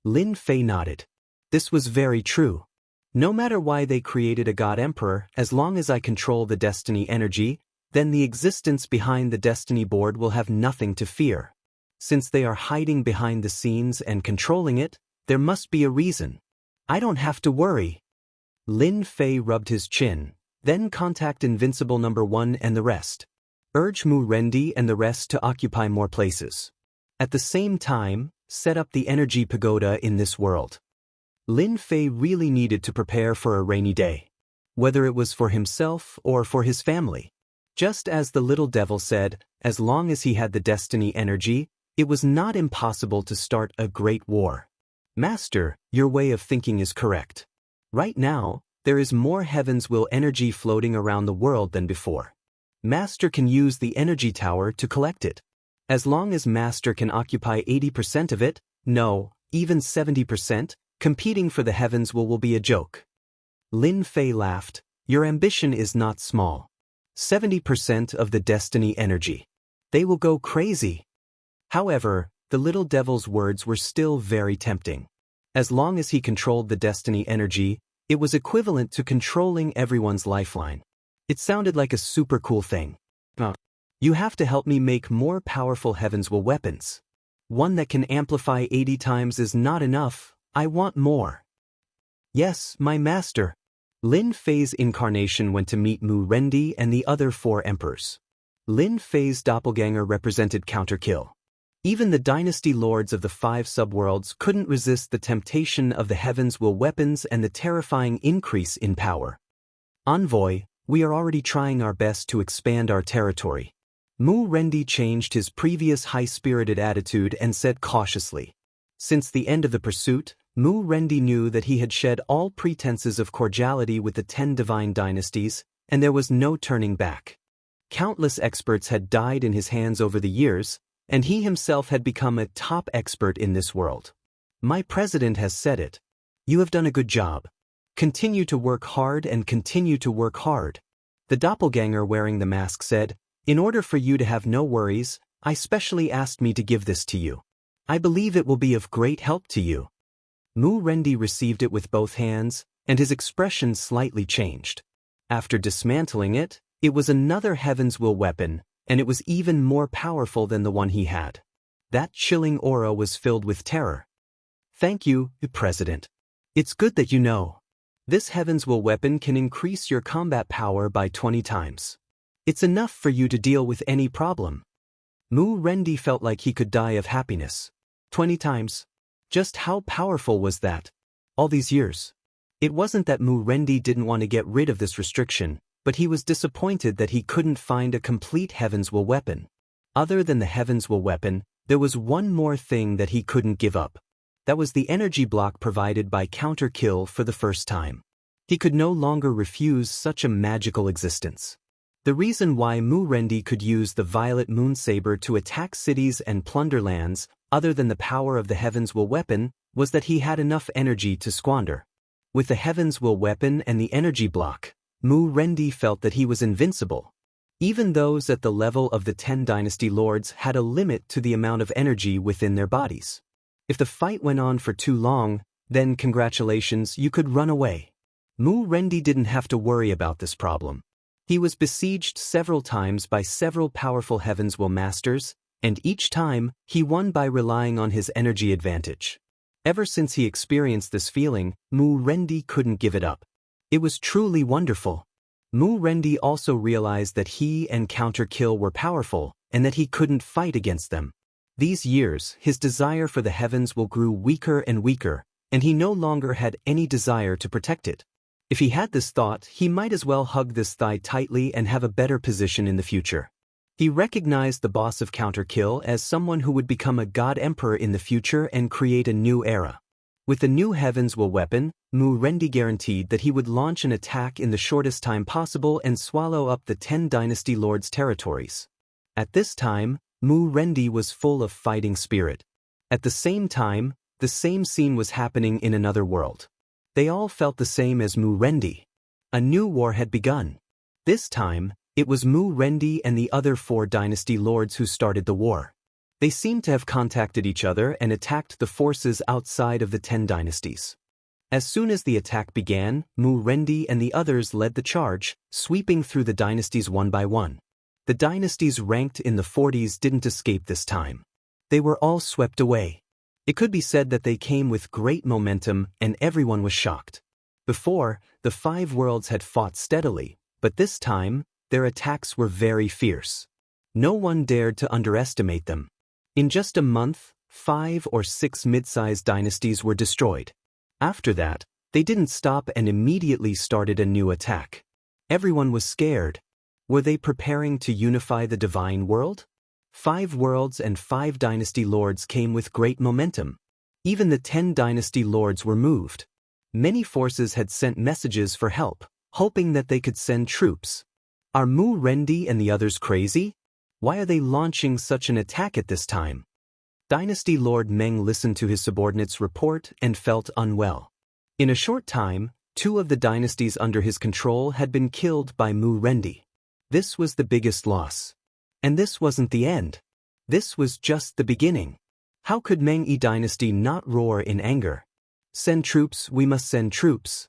Lin Fei nodded. This was very true. No matter why they created a God Emperor, as long as I control the destiny energy, then the existence behind the Destiny Board will have nothing to fear. Since they are hiding behind the scenes and controlling it, there must be a reason. I don't have to worry. Lin Fei rubbed his chin, then contact Invincible Number 1 and the rest. Urge Mu Rendi and the rest to occupy more places. At the same time, set up the energy pagoda in this world. Lin Fei really needed to prepare for a rainy day. Whether it was for himself or for his family. Just as the little devil said, as long as he had the destiny energy, it was not impossible to start a great war. Master, your way of thinking is correct. Right now, there is more heaven's will energy floating around the world than before. Master can use the energy tower to collect it. As long as Master can occupy 80% of it, no, even 70%, competing for the heavens will be a joke. Lin Fei laughed. Your ambition is not small. 70% of the destiny energy. They will go crazy. However, the little devil's words were still very tempting. As long as he controlled the destiny energy, it was equivalent to controlling everyone's lifeline. It sounded like a super cool thing. You have to help me make more powerful heavens will weapons. One that can amplify 80 times is not enough, I want more. Yes, my master. Lin Fei's incarnation went to meet Mu Rendi and the other 4 emperors. Lin Fei's doppelganger represented counterkill. Even the dynasty lords of the 5 subworlds couldn't resist the temptation of the heavens will weapons and the terrifying increase in power. Envoy, we are already trying our best to expand our territory. Mu Rendi changed his previous high-spirited attitude and said cautiously. Since the end of the pursuit, Mu Rendi knew that he had shed all pretenses of cordiality with the 10 divine dynasties, and there was no turning back. Countless experts had died in his hands over the years, and he himself had become a top expert in this world. My president has said it. You have done a good job. Continue to work hard and continue to work hard. The doppelganger wearing the mask said, in order for you to have no worries, I specially asked me to give this to you. I believe it will be of great help to you. Mu Rendi received it with both hands, and his expression slightly changed. After dismantling it, it was another heaven's will weapon, and it was even more powerful than the one he had. That chilling aura was filled with terror. Thank you, President. It's good that you know. This heaven's will weapon can increase your combat power by 20 times. It's enough for you to deal with any problem. Mu Rendi felt like he could die of happiness. 20 times. Just how powerful was that? All these years. It wasn't that Mu Rendi didn't want to get rid of this restriction, but he was disappointed that he couldn't find a complete heaven's will weapon. Other than the heaven's will weapon, there was one more thing that he couldn't give up. That was the energy block provided by counter-kill for the first time. He could no longer refuse such a magical existence. The reason why Mu Rendi could use the violet moon saber to attack cities and plunder lands, other than the power of the heaven's will weapon, was that he had enough energy to squander. With the heaven's will weapon and the energy block, Mu Rendi felt that he was invincible. Even those at the level of the 10 dynasty lords had a limit to the amount of energy within their bodies. If the fight went on for too long, then congratulations, you could run away. Mu Rendi didn't have to worry about this problem. He was besieged several times by several powerful heavens will masters, and each time, he won by relying on his energy advantage. Ever since he experienced this feeling, Mu Rendi couldn't give it up. It was truly wonderful. Mu Rendi also realized that he and counter-kill were powerful, and that he couldn't fight against them. These years, his desire for the heavens will grew weaker and weaker, and he no longer had any desire to protect it. If he had this thought, he might as well hug this thigh tightly and have a better position in the future. He recognized the boss of counter-kill as someone who would become a god emperor in the future and create a new era. With the new heavens will weapon, Mu Rendi guaranteed that he would launch an attack in the shortest time possible and swallow up the 10 dynasty lords' territories. At this time, Mu Rendi was full of fighting spirit. At the same time, the same scene was happening in another world. They all felt the same as Mu Rendi. A new war had begun. This time, it was Mu Rendi and the other 4 dynasty lords who started the war. They seemed to have contacted each other and attacked the forces outside of the 10 dynasties. As soon as the attack began, Mu Rendi and the others led the charge, sweeping through the dynasties one by one. The dynasties ranked in the 40s didn't escape this time. They were all swept away. It could be said that they came with great momentum and everyone was shocked. Before, the 5 worlds had fought steadily, but this time, their attacks were very fierce. No one dared to underestimate them. In just a month, 5 or 6 mid-sized dynasties were destroyed. After that, they didn't stop and immediately started a new attack. Everyone was scared. Were they preparing to unify the divine world? 5 worlds and 5 dynasty lords came with great momentum. Even the 10 dynasty lords were moved. Many forces had sent messages for help, hoping that they could send troops. Are Mu Rendi and the others crazy? Why are they launching such an attack at this time? Dynasty Lord Meng listened to his subordinate's report and felt unwell. In a short time, 2 of the dynasties under his control had been killed by Mu Rendi. This was the biggest loss. And this wasn't the end. This was just the beginning. How could Meng Yi dynasty not roar in anger? Send troops, we must send troops.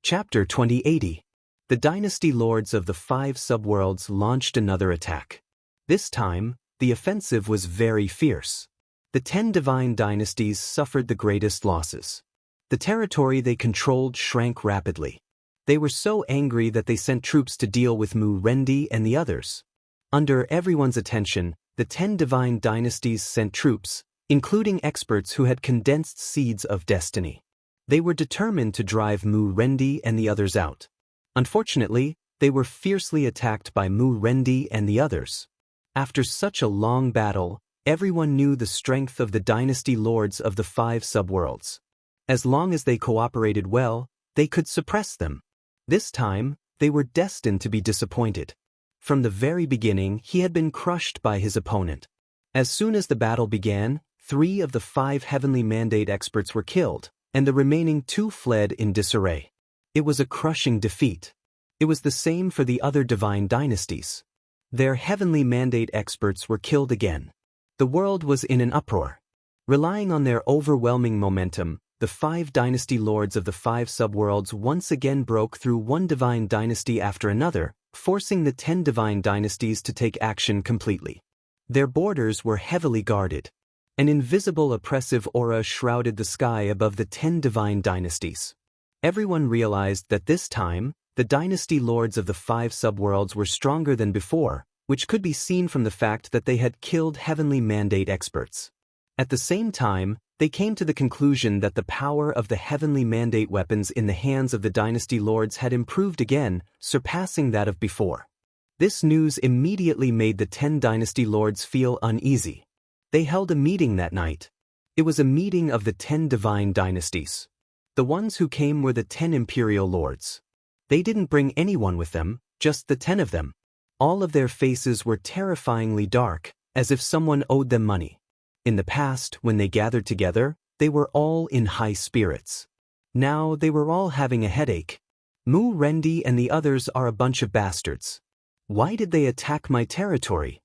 Chapter 2080. The dynasty lords of the 5 subworlds launched another attack. This time, the offensive was very fierce. The 10 divine dynasties suffered the greatest losses. The territory they controlled shrank rapidly. They were so angry that they sent troops to deal with Mu Rendi and the others. Under everyone's attention, the 10 divine dynasties sent troops, including experts who had condensed seeds of destiny. They were determined to drive Mu Rendi and the others out. Unfortunately, they were fiercely attacked by Mu Rendi and the others. After such a long battle, everyone knew the strength of the dynasty lords of the 5 subworlds. As long as they cooperated well, they could suppress them. This time, they were destined to be disappointed. From the very beginning, he had been crushed by his opponent. As soon as the battle began, 3 of the 5 heavenly mandate experts were killed, and the remaining 2 fled in disarray. It was a crushing defeat. It was the same for the other divine dynasties. Their heavenly mandate experts were killed again. The world was in an uproar. Relying on their overwhelming momentum, the 5 dynasty lords of the 5 subworlds once again broke through one divine dynasty after another, forcing the 10 divine dynasties to take action completely. Their borders were heavily guarded. An invisible oppressive aura shrouded the sky above the 10 divine dynasties. Everyone realized that this time, the dynasty lords of the 5 subworlds were stronger than before, which could be seen from the fact that they had killed heavenly mandate experts. At the same time, they came to the conclusion that the power of the heavenly mandate weapons in the hands of the dynasty lords had improved again, surpassing that of before. This news immediately made the 10 dynasty lords feel uneasy. They held a meeting that night. It was a meeting of the 10 divine dynasties. The ones who came were the 10 imperial lords. They didn't bring anyone with them, just the 10 of them. All of their faces were terrifyingly dark, as if someone owed them money. In the past, when they gathered together, they were all in high spirits. Now they were all having a headache. Mu Rendi and the others are a bunch of bastards. Why did they attack my territory?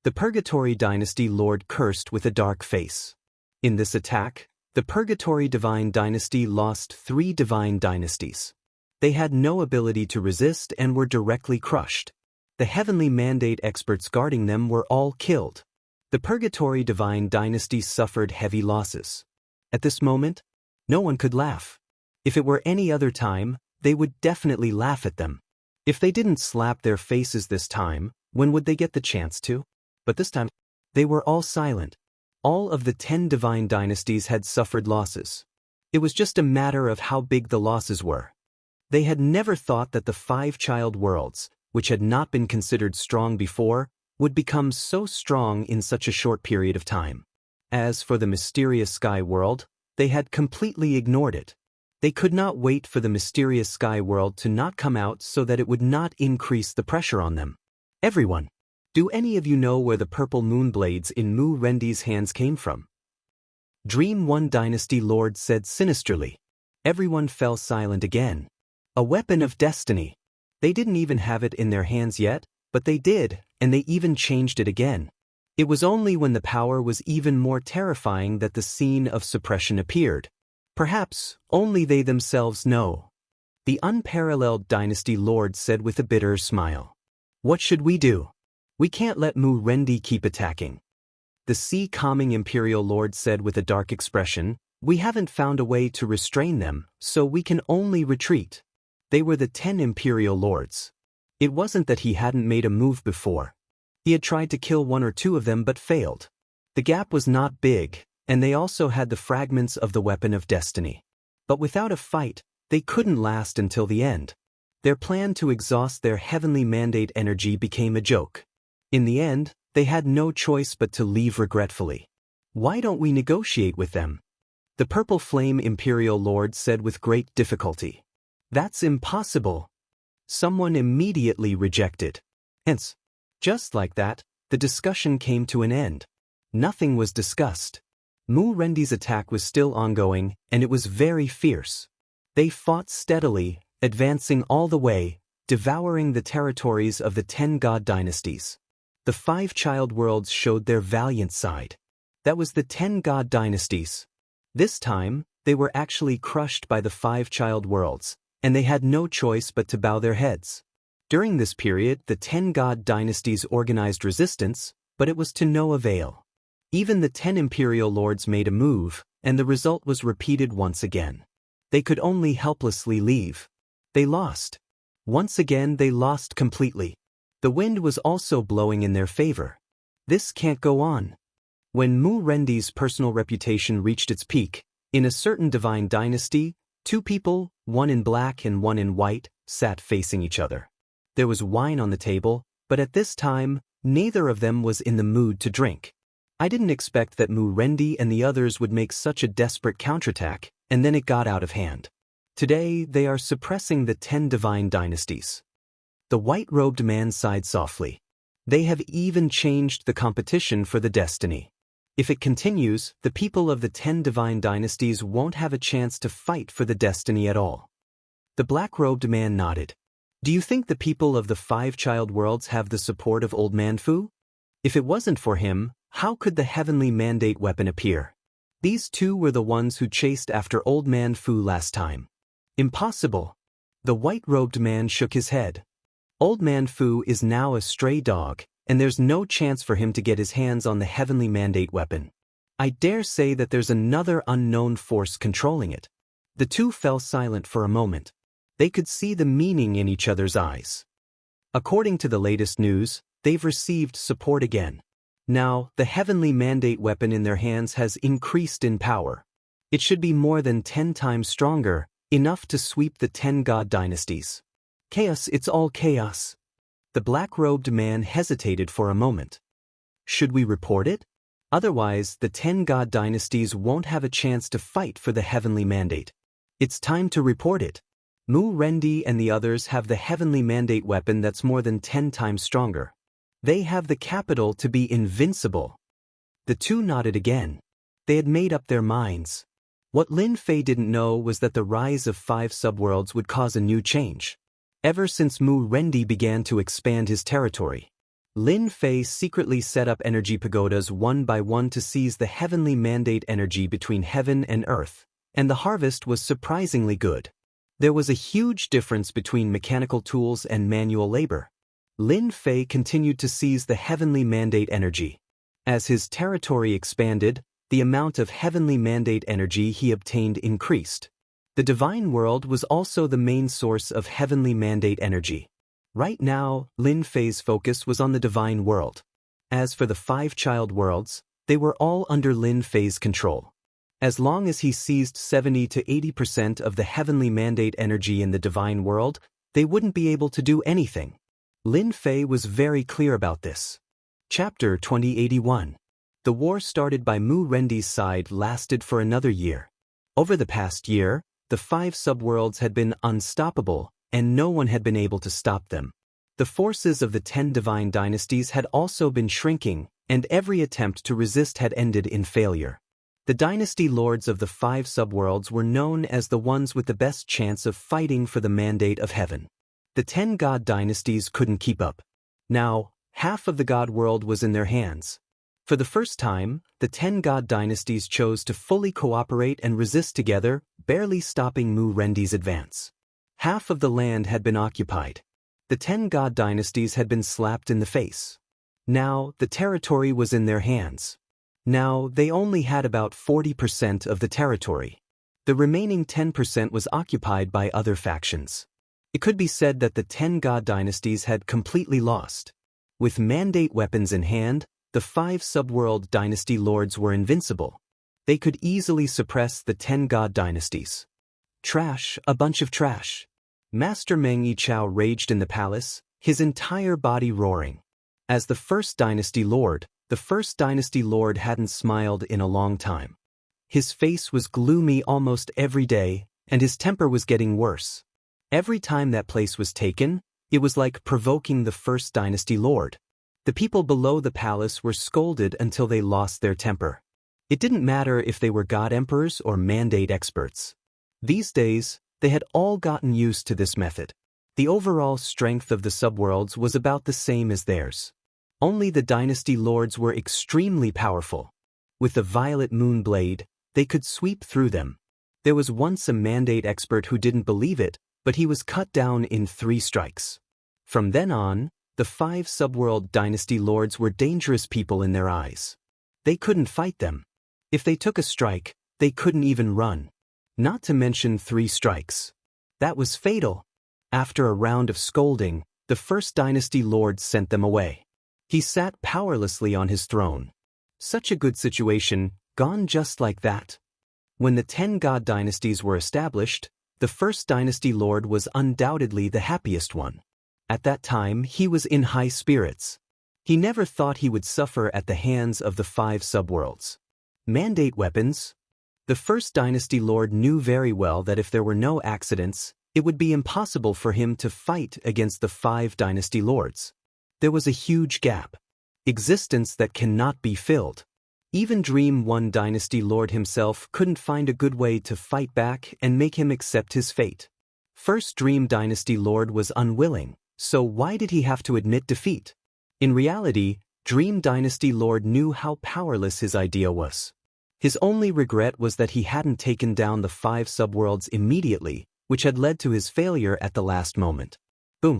The Purgatory Dynasty Lord cursed with a dark face. In this attack, the Purgatory Divine Dynasty lost 3 divine dynasties. They had no ability to resist and were directly crushed. The heavenly mandate experts guarding them were all killed. The Purgatory Divine Dynasty suffered heavy losses. At this moment, no one could laugh. If it were any other time, they would definitely laugh at them. If they didn't slap their faces this time, when would they get the chance to? But this time, they were all silent. All of the 10 divine dynasties had suffered losses. It was just a matter of how big the losses were. They had never thought that the 5 child worlds, which had not been considered strong before, would become so strong in such a short period of time. As for the mysterious sky world, they had completely ignored it. They could not wait for the mysterious sky world to not come out so that it would not increase the pressure on them. Everyone, do any of you know where the purple moon blades in Mu Rendi's hands came from? Dream One Dynasty Lord said sinisterly. Everyone fell silent again. A weapon of destiny. They didn't even have it in their hands yet, but they did, and they even changed it again. It was only when the power was even more terrifying that the scene of suppression appeared. Perhaps only they themselves know. The unparalleled Dynasty Lord said with a bitter smile. What should we do? We can't let Mu Rendi keep attacking. The sea-calming Imperial Lord said with a dark expression, we haven't found a way to restrain them, so we can only retreat. They were the 10 Imperial Lords. It wasn't that he hadn't made a move before. He had tried to kill 1 or 2 of them but failed. The gap was not big, and they also had the fragments of the weapon of destiny. But without a fight, they couldn't last until the end. Their plan to exhaust their heavenly mandate energy became a joke. In the end, they had no choice but to leave regretfully. "Why don't we negotiate with them?" the Purple Flame Imperial Lord said with great difficulty. "That's impossible." Someone immediately rejected. Hence, just like that, the discussion came to an end. Nothing was discussed. Mu Rendi's attack was still ongoing, and it was very fierce. They fought steadily, advancing all the way, devouring the territories of the 10 god dynasties. The 5 child worlds showed their valiant side. That was the 10 god dynasties. This time, they were actually crushed by the 5 child worlds, and they had no choice but to bow their heads. During this period, the 10 god dynasties organized resistance, but it was to no avail. Even the 10 imperial lords made a move, and the result was repeated once again. They could only helplessly leave. They lost. Once again they lost completely. The wind was also blowing in their favor. This can't go on. When Mu Rendi's personal reputation reached its peak, in a certain divine dynasty, 2 people, one in black and one in white, sat facing each other. There was wine on the table, but at this time, neither of them was in the mood to drink. I didn't expect that Mu Rendi and the others would make such a desperate counterattack, and then it got out of hand. Today, they are suppressing the 10 divine dynasties. The white-robed man sighed softly. They have even changed the competition for the destiny. If it continues, the people of the 10 divine dynasties won't have a chance to fight for the destiny at all. The black-robed man nodded. Do you think the people of the 5 child worlds have the support of Old Man Fu? If it wasn't for him, how could the heavenly mandate weapon appear? These 2 were the ones who chased after Old Man Fu last time. Impossible. The white-robed man shook his head. Old Man Fu is now a stray dog, and there's no chance for him to get his hands on the heavenly mandate weapon. I dare say that there's another unknown force controlling it. The 2 fell silent for a moment. They could see the meaning in each other's eyes. According to the latest news, they've received support again. Now, the heavenly mandate weapon in their hands has increased in power. It should be more than 10 times stronger, enough to sweep the 10 god dynasties. Chaos, it's all chaos. The black-robed man hesitated for a moment. Should we report it? Otherwise, the 10 god dynasties won't have a chance to fight for the heavenly mandate. It's time to report it. Mu Rendi and the others have the heavenly mandate weapon that's more than 10 times stronger. They have the capital to be invincible. The 2 nodded again. They had made up their minds. What Lin Fei didn't know was that the rise of 5 subworlds would cause a new change. Ever since Mu Rendi began to expand his territory, Lin Fei secretly set up energy pagodas one by one to seize the heavenly mandate energy between heaven and earth, and the harvest was surprisingly good. There was a huge difference between mechanical tools and manual labor. Lin Fei continued to seize the heavenly mandate energy. As his territory expanded, the amount of heavenly mandate energy he obtained increased. The divine world was also the main source of heavenly mandate energy. Right now, Lin Fei's focus was on the divine world. As for the 5 child worlds, they were all under Lin Fei's control. As long as he seized 70 to 80% of the heavenly mandate energy in the divine world, they wouldn't be able to do anything. Lin Fei was very clear about this. Chapter 2081. The war started by Mu Rendi's side lasted for another year. Over the past year, the 5 subworlds had been unstoppable, and no one had been able to stop them. The forces of the 10 divine dynasties had also been shrinking, and every attempt to resist had ended in failure. The dynasty lords of the 5 subworlds were known as the ones with the best chance of fighting for the mandate of heaven. The 10 god dynasties couldn't keep up. Now, half of the god world was in their hands. For the first time, the 10 god dynasties chose to fully cooperate and resist together, barely stopping Mu Rendi's advance. Half of the land had been occupied. The 10 god dynasties had been slapped in the face. Now, the territory was in their hands. Now, they only had about 40% of the territory. The remaining 10% was occupied by other factions. It could be said that the 10 god dynasties had completely lost. With mandate weapons in hand, the 5 subworld dynasty lords were invincible. They could easily suppress the 10 god dynasties. Trash, a bunch of trash. Master Meng Yichao raged in the palace, his entire body roaring. As the First Dynasty Lord, the First Dynasty Lord hadn't smiled in a long time. His face was gloomy almost every day, and his temper was getting worse. Every time that place was taken, it was like provoking the First Dynasty Lord. The people below the palace were scolded until they lost their temper. It didn't matter if they were god emperors or mandate experts. These days, they had all gotten used to this method. The overall strength of the subworlds was about the same as theirs. Only the dynasty lords were extremely powerful. With the violet moon blade, they could sweep through them. There was once a mandate expert who didn't believe it, but he was cut down in 3 strikes. From then on, the 5 subworld dynasty lords were dangerous people in their eyes. They couldn't fight them. If they took a strike, they couldn't even run. Not to mention 3 strikes. That was fatal. After a round of scolding, the First Dynasty Lord sent them away. He sat powerlessly on his throne. Such a good situation, gone just like that. When the 10 god dynasties were established, the First Dynasty Lord was undoubtedly the happiest one. At that time, he was in high spirits. He never thought he would suffer at the hands of the 5 subworlds. Mandate weapons. The First Dynasty Lord knew very well that if there were no accidents, it would be impossible for him to fight against the 5 dynasty lords. There was a huge gap. Existence that cannot be filled. Even Dream 1 Dynasty Lord himself couldn't find a good way to fight back and make him accept his fate. First Dream Dynasty Lord was unwilling, so why did he have to admit defeat? In reality, Dream Dynasty Lord knew how powerless his idea was. His only regret was that he hadn't taken down the 5 subworlds immediately, which had led to his failure at the last moment. Boom.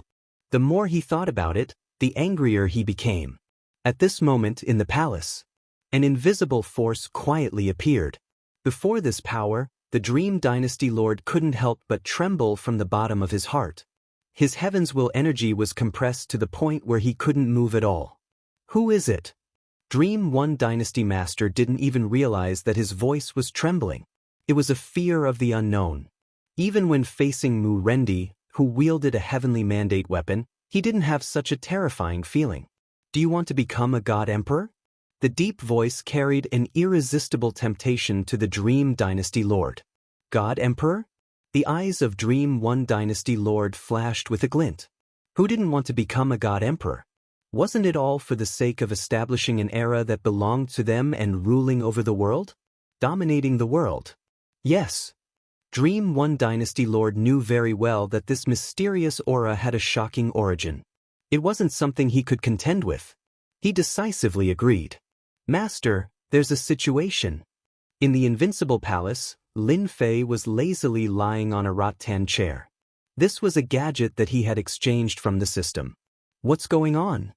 The more he thought about it, the angrier he became. At this moment in the palace, an invisible force quietly appeared. Before this power, the Dream Dynasty Lord couldn't help but tremble from the bottom of his heart. His heaven's will energy was compressed to the point where he couldn't move at all. Who is it? Dream 1 Dynasty Master didn't even realize that his voice was trembling. It was a fear of the unknown. Even when facing Mu Rendi, who wielded a heavenly mandate weapon, he didn't have such a terrifying feeling. Do you want to become a god emperor? The deep voice carried an irresistible temptation to the Dream Dynasty Lord. God Emperor? The eyes of Dream 1 Dynasty Lord flashed with a glint. Who didn't want to become a god emperor? Wasn't it all for the sake of establishing an era that belonged to them and ruling over the world? Dominating the world? Yes. Dream 1 Dynasty Lord knew very well that this mysterious aura had a shocking origin. It wasn't something he could contend with. He decisively agreed. Master, there's a situation. In the Invincible Palace, Lin Fei was lazily lying on a rattan chair. This was a gadget that he had exchanged from the system. What's going on?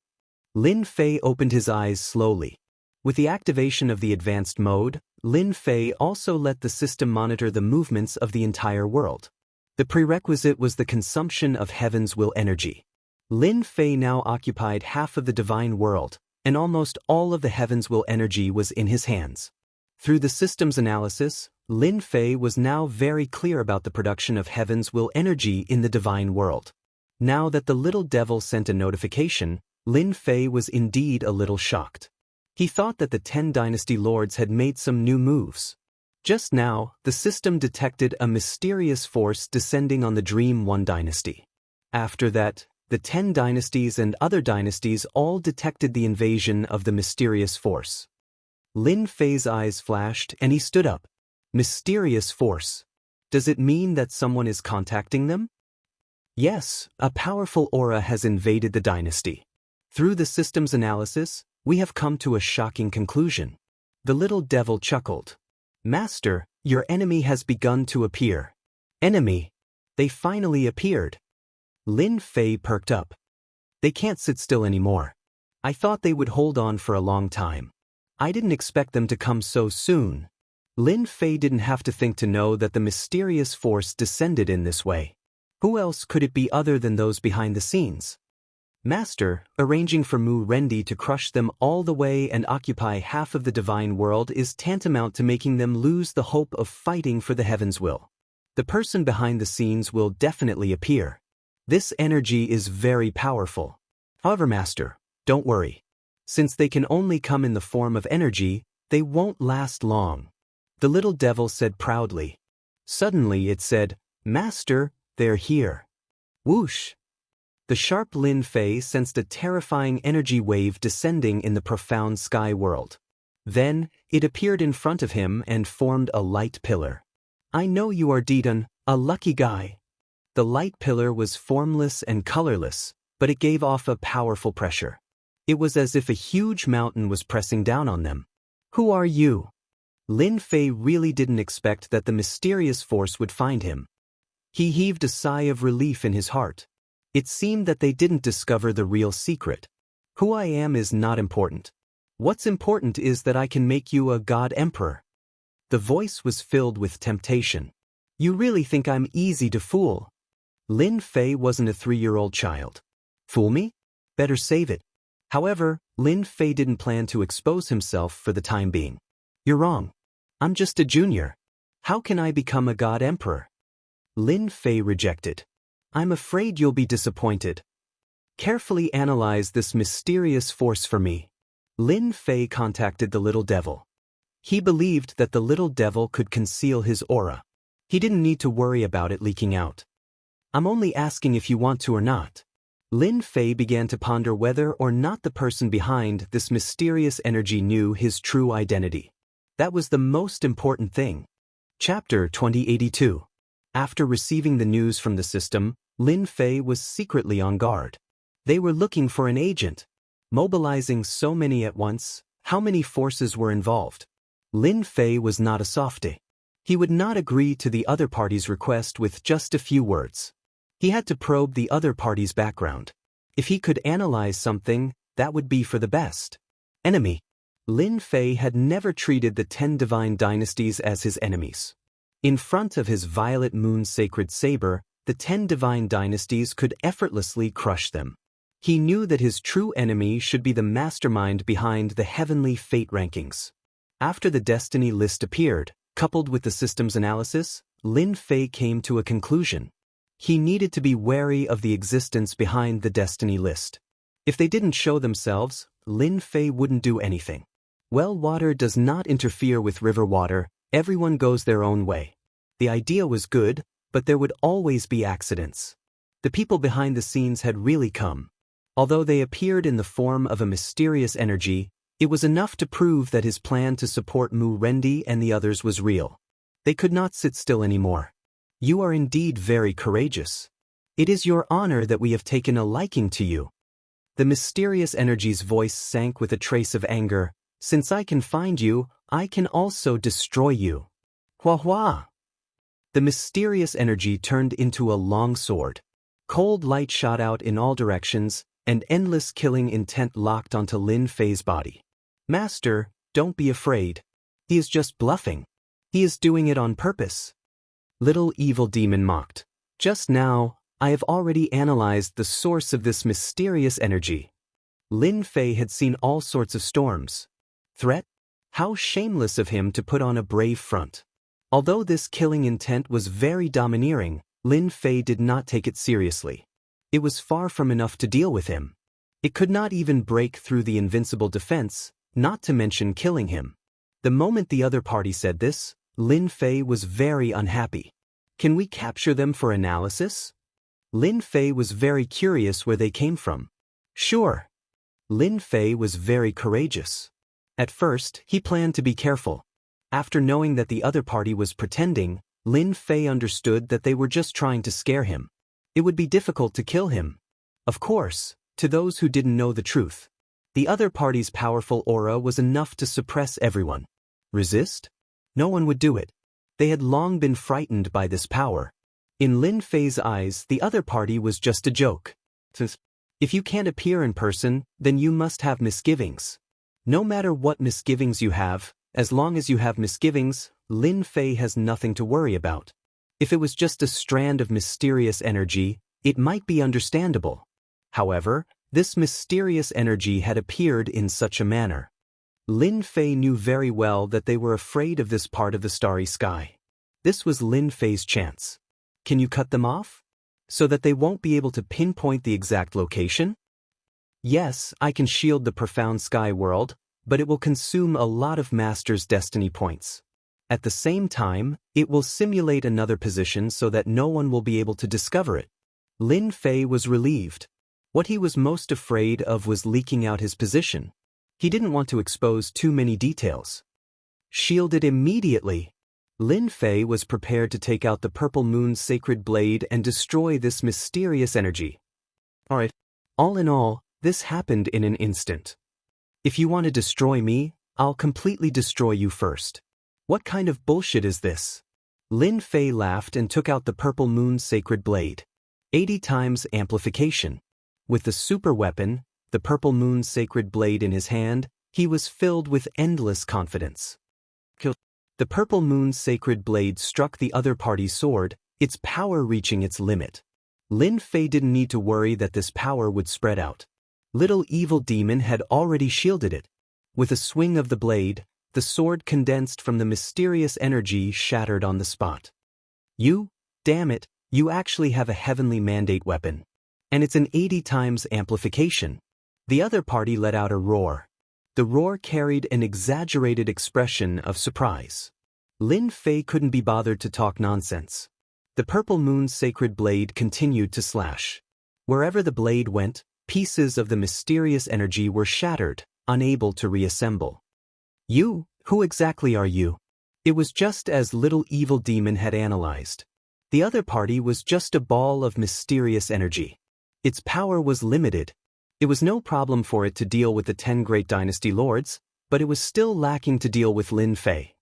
Lin Fei opened his eyes slowly. With the activation of the advanced mode, Lin Fei also let the system monitor the movements of the entire world. The prerequisite was the consumption of heaven's will energy. Lin Fei now occupied half of the divine world, and almost all of the heaven's will energy was in his hands. Through the system's analysis, Lin Fei was now very clear about the production of heaven's will energy in the divine world. Now that the little devil sent a notification, Lin Fei was indeed a little shocked. He thought that the 10 dynasty lords had made some new moves. Just now, the system detected a mysterious force descending on the Dream 1 dynasty. After that, the 10 dynasties and other dynasties all detected the invasion of the mysterious force. Lin Fei's eyes flashed and he stood up. Mysterious force. Does it mean that someone is contacting them? Yes, a powerful aura has invaded the dynasty. Through the system's analysis, we have come to a shocking conclusion. The little devil chuckled. Master, your enemy has begun to appear. Enemy? They finally appeared. Lin Fei perked up. They can't sit still anymore. I thought they would hold on for a long time. I didn't expect them to come so soon. Lin Fei didn't have to think to know that the mysterious force descended in this way. Who else could it be other than those behind the scenes? Master, arranging for Mu Rendi to crush them all the way and occupy half of the divine world is tantamount to making them lose the hope of fighting for the heaven's will. The person behind the scenes will definitely appear. This energy is very powerful. However, Master, don't worry. Since they can only come in the form of energy, they won't last long. The little devil said proudly. Suddenly it said, Master, they're here. Whoosh! The sharp Lin Fei sensed a terrifying energy wave descending in the profound sky world. Then, it appeared in front of him and formed a light pillar. I know you are Dedan, a lucky guy. The light pillar was formless and colorless, but it gave off a powerful pressure. It was as if a huge mountain was pressing down on them. Who are you? Lin Fei really didn't expect that the mysterious force would find him. He heaved a sigh of relief in his heart. It seemed that they didn't discover the real secret. Who I am is not important. What's important is that I can make you a god emperor. The voice was filled with temptation. You really think I'm easy to fool? Lin Fei wasn't a 3-year-old child. Fool me? Better save it. However, Lin Fei didn't plan to expose himself for the time being. You're wrong. I'm just a junior. How can I become a god emperor? Lin Fei rejected. I'm afraid you'll be disappointed. Carefully analyze this mysterious force for me. Lin Fei contacted the little devil. He believed that the little devil could conceal his aura. He didn't need to worry about it leaking out. I'm only asking if you want to or not. Lin Fei began to ponder whether or not the person behind this mysterious energy knew his true identity. That was the most important thing. Chapter 2082. After receiving the news from the system, Lin Fei was secretly on guard. They were looking for an agent. Mobilizing so many at once, how many forces were involved? Lin Fei was not a softie. He would not agree to the other party's request with just a few words. He had to probe the other party's background. If he could analyze something, that would be for the best. Enemy. Lin Fei had never treated the 10 divine dynasties as his enemies. In front of his violet moon sacred saber, the 10 divine dynasties could effortlessly crush them. He knew that his true enemy should be the mastermind behind the heavenly fate rankings. After the destiny list appeared, coupled with the system's analysis, Lin Fei came to a conclusion. He needed to be wary of the existence behind the destiny list. If they didn't show themselves, Lin Fei wouldn't do anything. Well water does not interfere with river water, everyone goes their own way. The idea was good, but there would always be accidents. The people behind the scenes had really come. Although they appeared in the form of a mysterious energy, it was enough to prove that his plan to support Mu Rendi and the others was real. They could not sit still anymore. You are indeed very courageous. It is your honor that we have taken a liking to you. The mysterious energy's voice sank with a trace of anger. Since I can find you, I can also destroy you. Hua hua! The mysterious energy turned into a long sword. Cold light shot out in all directions, and endless killing intent locked onto Lin Fei's body. Master, don't be afraid. He is just bluffing. He is doing it on purpose. Little evil demon mocked. Just now, I have already analyzed the source of this mysterious energy. Lin Fei had seen all sorts of storms. Threat? How shameless of him to put on a brave front. Although this killing intent was very domineering, Lin Fei did not take it seriously. It was far from enough to deal with him. It could not even break through the invincible defense, not to mention killing him. The moment the other party said this, Lin Fei was very unhappy. Can we capture them for analysis? Lin Fei was very curious where they came from. Sure. Lin Fei was very courageous. At first, he planned to be careful. After knowing that the other party was pretending, Lin Fei understood that they were just trying to scare him. It would be difficult to kill him. Of course, to those who didn't know the truth. The other party's powerful aura was enough to suppress everyone. Resist? No one would do it. They had long been frightened by this power. In Lin Fei's eyes, the other party was just a joke. If you can't appear in person, then you must have misgivings. No matter what misgivings you have, as long as you have misgivings, Lin Fei has nothing to worry about. If it was just a strand of mysterious energy, it might be understandable. However, this mysterious energy had appeared in such a manner. Lin Fei knew very well that they were afraid of this part of the starry sky. This was Lin Fei's chance. Can you cut them off? So that they won't be able to pinpoint the exact location? Yes, I can shield the profound sky world, but it will consume a lot of Master's destiny points. At the same time, it will simulate another position so that no one will be able to discover it. Lin Fei was relieved. What he was most afraid of was leaking out his position. He didn't want to expose too many details. Shielded immediately. Lin Fei was prepared to take out the Purple Moon's sacred blade and destroy this mysterious energy. Alright. All in all, this happened in an instant. If you want to destroy me, I'll completely destroy you first. What kind of bullshit is this? Lin Fei laughed and took out the Purple Moon's sacred blade. 80 times amplification. With the super weapon, the Purple Moon's sacred blade in his hand, he was filled with endless confidence. The Purple Moon's sacred blade struck the other party's sword, its power reaching its limit. Lin Fei didn't need to worry that this power would spread out. Little evil demon had already shielded it. With a swing of the blade, the sword condensed from the mysterious energy shattered on the spot. You, damn it, you actually have a heavenly mandate weapon. And it's an 80 times amplification. The other party let out a roar. The roar carried an exaggerated expression of surprise. Lin Fei couldn't be bothered to talk nonsense. The Purple Moon's sacred blade continued to slash. Wherever the blade went, pieces of the mysterious energy were shattered, unable to reassemble. You, who exactly are you? It was just as little evil demon had analyzed. The other party was just a ball of mysterious energy. Its power was limited. It was no problem for it to deal with the 10 great dynasty lords, but it was still lacking to deal with Lin Fei.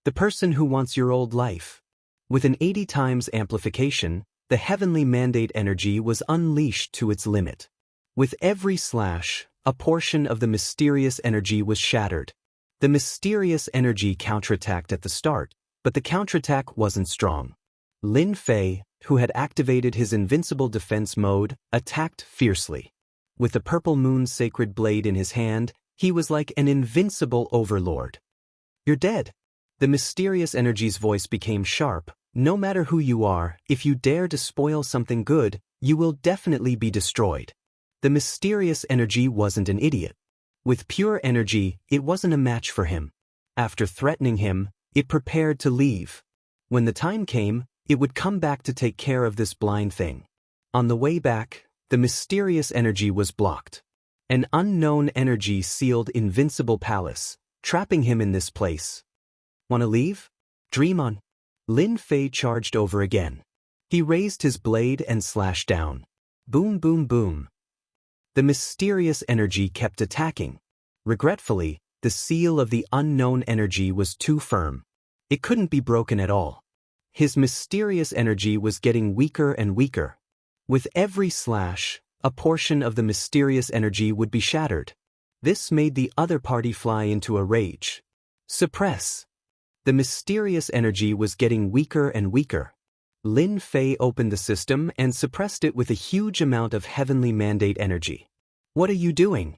The person who wants your old life. With an 80 times amplification, the heavenly mandate energy was unleashed to its limit. With every slash, a portion of the mysterious energy was shattered. The mysterious energy counterattacked at the start, but the counterattack wasn't strong. Lin Fei, who had activated his invincible defense mode, attacked fiercely. With the Purple Moon's sacred blade in his hand, he was like an invincible overlord. You're dead. The mysterious energy's voice became sharp. No matter who you are, if you dare to spoil something good, you will definitely be destroyed. The mysterious energy wasn't an idiot. With pure energy, it wasn't a match for him. After threatening him, it prepared to leave. When the time came, it would come back to take care of this blind thing. On the way back, the mysterious energy was blocked. An unknown energy sealed Invincible Palace, trapping him in this place. Wanna leave? Dream on. Lin Fei charged over again. He raised his blade and slashed down. Boom, boom, boom. The mysterious energy kept attacking. Regretfully, the seal of the unknown energy was too firm. It couldn't be broken at all. His mysterious energy was getting weaker and weaker. With every slash, a portion of the mysterious energy would be shattered. This made the other party fly into a rage. Suppress. The mysterious energy was getting weaker and weaker. Lin Fei opened the system and suppressed it with a huge amount of heavenly mandate energy. What are you doing?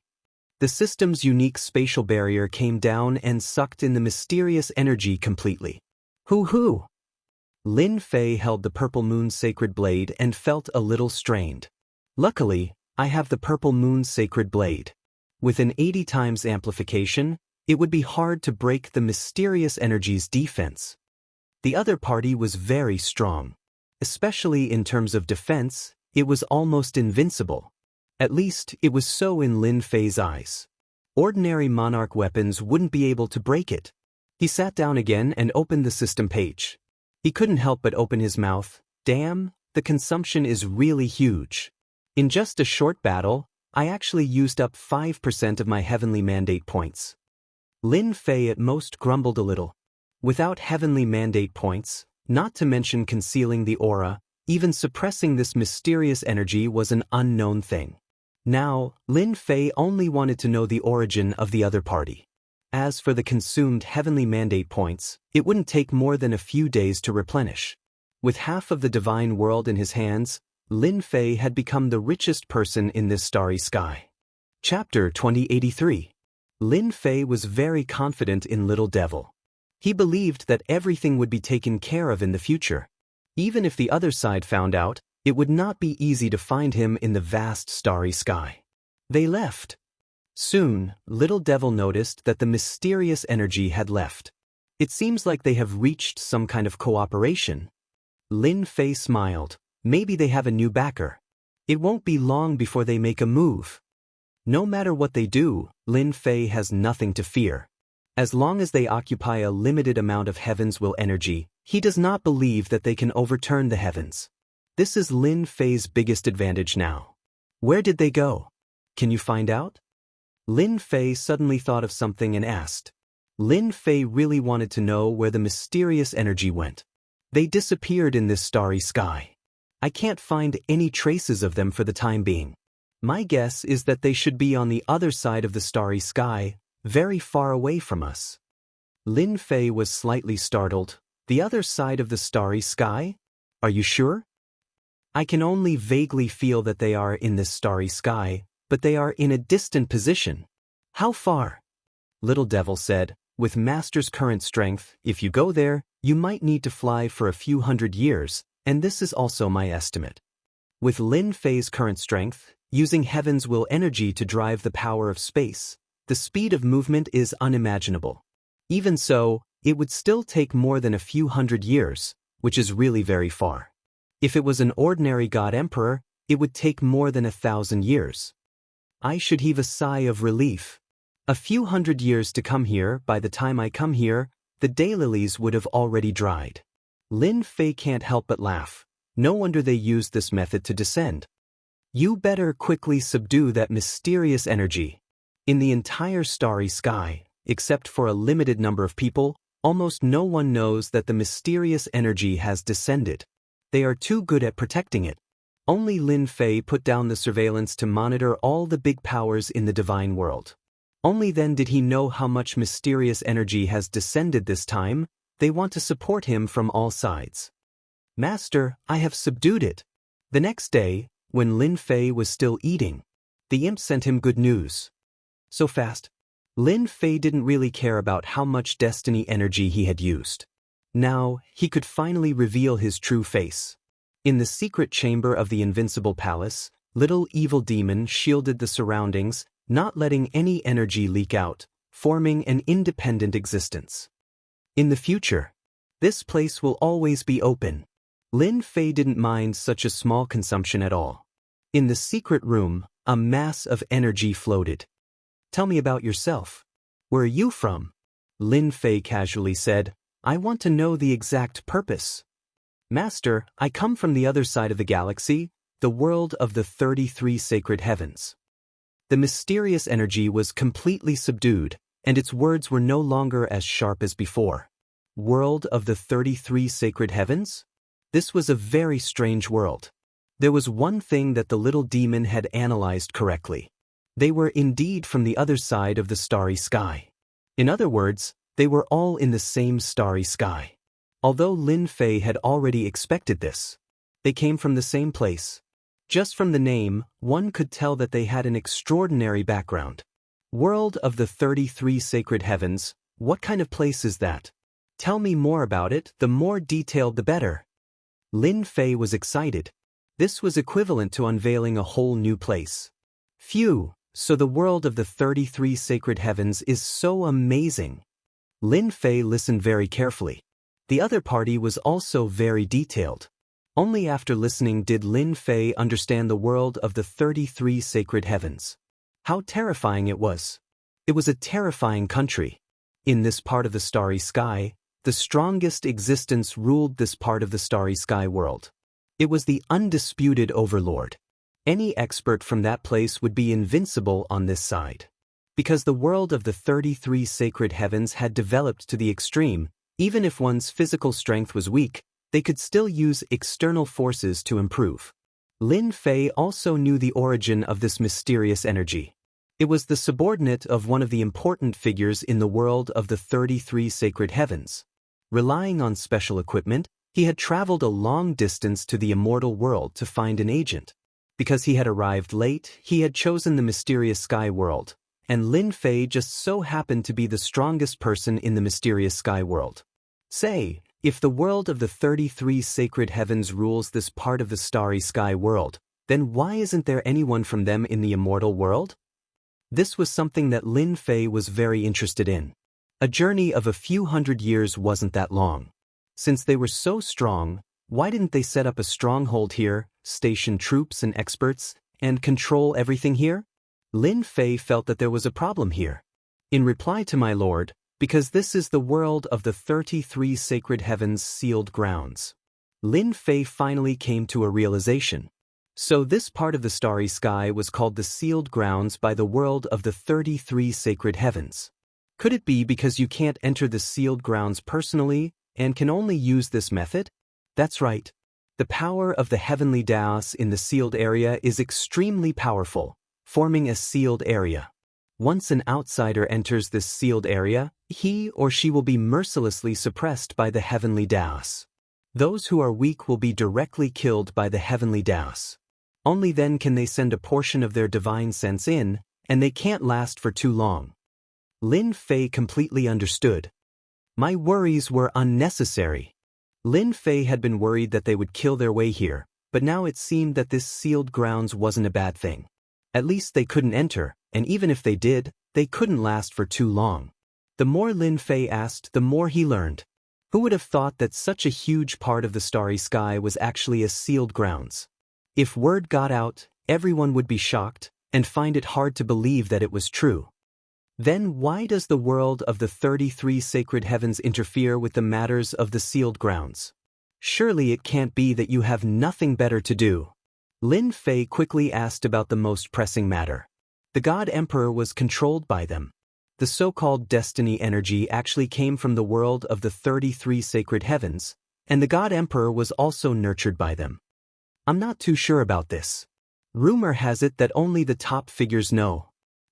The system's unique spatial barrier came down and sucked in the mysterious energy completely. Hoo-hoo! Lin Fei held the Purple Moon's sacred blade and felt a little strained. Luckily, I have the Purple Moon's sacred blade. With an 80 times amplification, it would be hard to break the mysterious energy's defense. The other party was very strong. Especially in terms of defense, it was almost invincible. At least, it was so in Lin Fei's eyes. Ordinary monarch weapons wouldn't be able to break it. He sat down again and opened the system page. He couldn't help but open his mouth. Damn, the consumption is really huge. In just a short battle, I actually used up 5% of my heavenly mandate points. Lin Fei at most grumbled a little. Without heavenly mandate points, not to mention concealing the aura, even suppressing this mysterious energy was an unknown thing. Now, Lin Fei only wanted to know the origin of the other party. As for the consumed heavenly mandate points, it wouldn't take more than a few days to replenish. With half of the divine world in his hands, Lin Fei had become the richest person in this starry sky. Chapter 2083. Lin Fei was very confident in Little Devil. He believed that everything would be taken care of in the future. Even if the other side found out, it would not be easy to find him in the vast starry sky. They left. Soon, Little Devil noticed that the mysterious energy had left. It seems like they have reached some kind of cooperation. Lin Fei smiled. Maybe they have a new backer. It won't be long before they make a move. No matter what they do, Lin Fei has nothing to fear. As long as they occupy a limited amount of heaven's will energy, he does not believe that they can overturn the heavens. This is Lin Fei's biggest advantage now. Where did they go? Can you find out? Lin Fei suddenly thought of something and asked. Lin Fei really wanted to know where the mysterious energy went. They disappeared in this starry sky. I can't find any traces of them for the time being. My guess is that they should be on the other side of the starry sky, very far away from us. Lin Fei was slightly startled. The other side of the starry sky? Are you sure? I can only vaguely feel that they are in this starry sky, but they are in a distant position. How far? Little Devil said, with Master's current strength, if you go there, you might need to fly for a few hundred years, and this is also my estimate. With Lin Fei's current strength, using heaven's will energy to drive the power of space, the speed of movement is unimaginable. Even so, it would still take more than a few hundred years, which is really very far. If it was an ordinary God Emperor, it would take more than 1,000 years. I should heave a sigh of relief. A few hundred years to come here. By the time I come here, the daylilies would have already dried. Lin Fei can't help but laugh. No wonder they used this method to descend. You better quickly subdue that mysterious energy. In the entire starry sky, except for a limited number of people, almost no one knows that the mysterious energy has descended. They are too good at protecting it. Only Lin Fei put down the surveillance to monitor all the big powers in the divine world. Only then did he know how much mysterious energy has descended this time. They want to support him from all sides. Master, I have subdued it. The next day, when Lin Fei was still eating, the imp sent him good news. So fast. Lin Fei didn't really care about how much destiny energy he had used. Now, he could finally reveal his true face. In the secret chamber of the Invincible Palace, Little Evil Demon shielded the surroundings, not letting any energy leak out, forming an independent existence. In the future, this place will always be open. Lin Fei didn't mind such a small consumption at all. In the secret room, a mass of energy floated. Tell me about yourself. Where are you from? Lin Fei casually said, I want to know the exact purpose. Master, I come from the other side of the galaxy, the world of the 33 sacred heavens. The mysterious energy was completely subdued, and its words were no longer as sharp as before. World of the 33 sacred heavens? This was a very strange world. There was one thing that the little demon had analyzed correctly. They were indeed from the other side of the starry sky. In other words, they were all in the same starry sky. Although Lin Fei had already expected this, they came from the same place. Just from the name, one could tell that they had an extraordinary background. World of the 33 sacred heavens, what kind of place is that? Tell me more about it, the more detailed the better. Lin Fei was excited. This was equivalent to unveiling a whole new place. Phew, so the world of the 33 sacred heavens is so amazing. Lin Fei listened very carefully. The other party was also very detailed. Only after listening did Lin Fei understand the world of the 33 sacred heavens. How terrifying it was. It was a terrifying country. In this part of the starry sky, the strongest existence ruled this part of the starry sky world. It was the undisputed overlord. Any expert from that place would be invincible on this side. Because the world of the 33 sacred heavens had developed to the extreme, even if one's physical strength was weak, they could still use external forces to improve. Lin Fei also knew the origin of this mysterious energy. It was the subordinate of one of the important figures in the world of the 33 sacred heavens. Relying on special equipment, he had traveled a long distance to the immortal world to find an agent. Because he had arrived late, he had chosen the mysterious sky world, and Lin Fei just so happened to be the strongest person in the mysterious sky world. Say, if the world of the 33 sacred heavens rules this part of the starry sky world, then why isn't there anyone from them in the immortal world? This was something that Lin Fei was very interested in. A journey of a few hundred years wasn't that long. Since they were so strong, why didn't they set up a stronghold here, station troops and experts, and control everything here? Lin Fei felt that there was a problem here. In reply to my lord, because this is the world of the 33 sacred heavens sealed grounds. Lin Fei finally came to a realization. So this part of the starry sky was called the sealed grounds by the world of the 33 sacred heavens. Could it be because you can't enter the sealed grounds personally and can only use this method? That's right. The power of the heavenly Daos in the sealed area is extremely powerful, forming a sealed area. Once an outsider enters this sealed area, he or she will be mercilessly suppressed by the heavenly Daos. Those who are weak will be directly killed by the heavenly Daos. Only then can they send a portion of their divine sense in, and they can't last for too long. Lin Fei completely understood. My worries were unnecessary. Lin Fei had been worried that they would kill their way here, but now it seemed that this sealed grounds wasn't a bad thing. At least they couldn't enter, and even if they did, they couldn't last for too long. The more Lin Fei asked, the more he learned. Who would have thought that such a huge part of the starry sky was actually a sealed grounds? If word got out, everyone would be shocked, and find it hard to believe that it was true. Then why does the world of the 33 sacred heavens interfere with the matters of the sealed grounds? Surely it can't be that you have nothing better to do. Lin Fei quickly asked about the most pressing matter. The God Emperor was controlled by them. The so-called destiny energy actually came from the world of the 33 sacred heavens, and the God Emperor was also nurtured by them. I'm not too sure about this. Rumor has it that only the top figures know.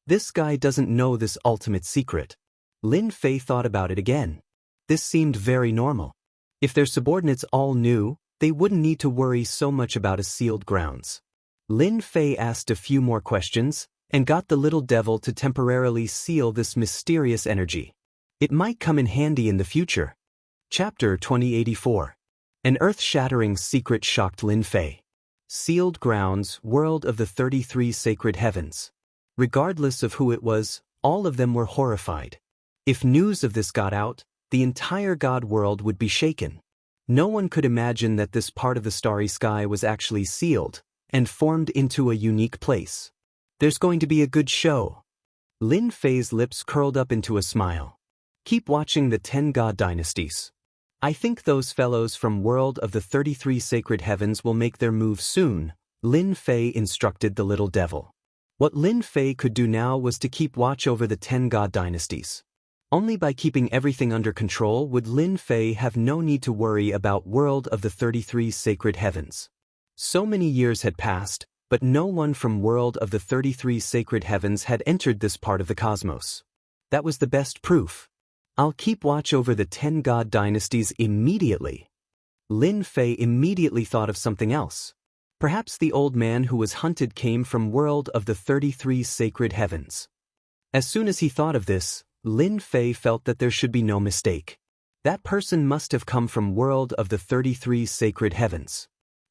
This guy doesn't know this ultimate secret. Lin Fei thought about it again. This seemed very normal. If their subordinates all knew, they wouldn't need to worry so much about a sealed grounds. Lin Fei asked a few more questions, and got the little devil to temporarily seal this mysterious energy. It might come in handy in the future. Chapter 2084. An earth-shattering secret shocked Lin Fei. Sealed grounds, world of the 33 sacred heavens. Regardless of who it was, all of them were horrified. If news of this got out, the entire god world would be shaken. No one could imagine that this part of the starry sky was actually sealed, and formed into a unique place. There's going to be a good show. Lin Fei's lips curled up into a smile. Keep watching the 10 God dynasties. I think those fellows from world of the 33 sacred heavens will make their move soon, Lin Fei instructed the little devil. What Lin Fei could do now was to keep watch over the 10 God dynasties. Only by keeping everything under control would Lin Fei have no need to worry about world of the 33 sacred heavens. So many years had passed, but no one from world of the 33 sacred heavens had entered this part of the cosmos. That was the best proof. I'll keep watch over the 10 God dynasties immediately. Lin Fei immediately thought of something else. Perhaps the old man who was hunted came from world of the 33 sacred heavens. As soon as he thought of this, Lin Fei felt that there should be no mistake. That person must have come from world of the 33 sacred heavens.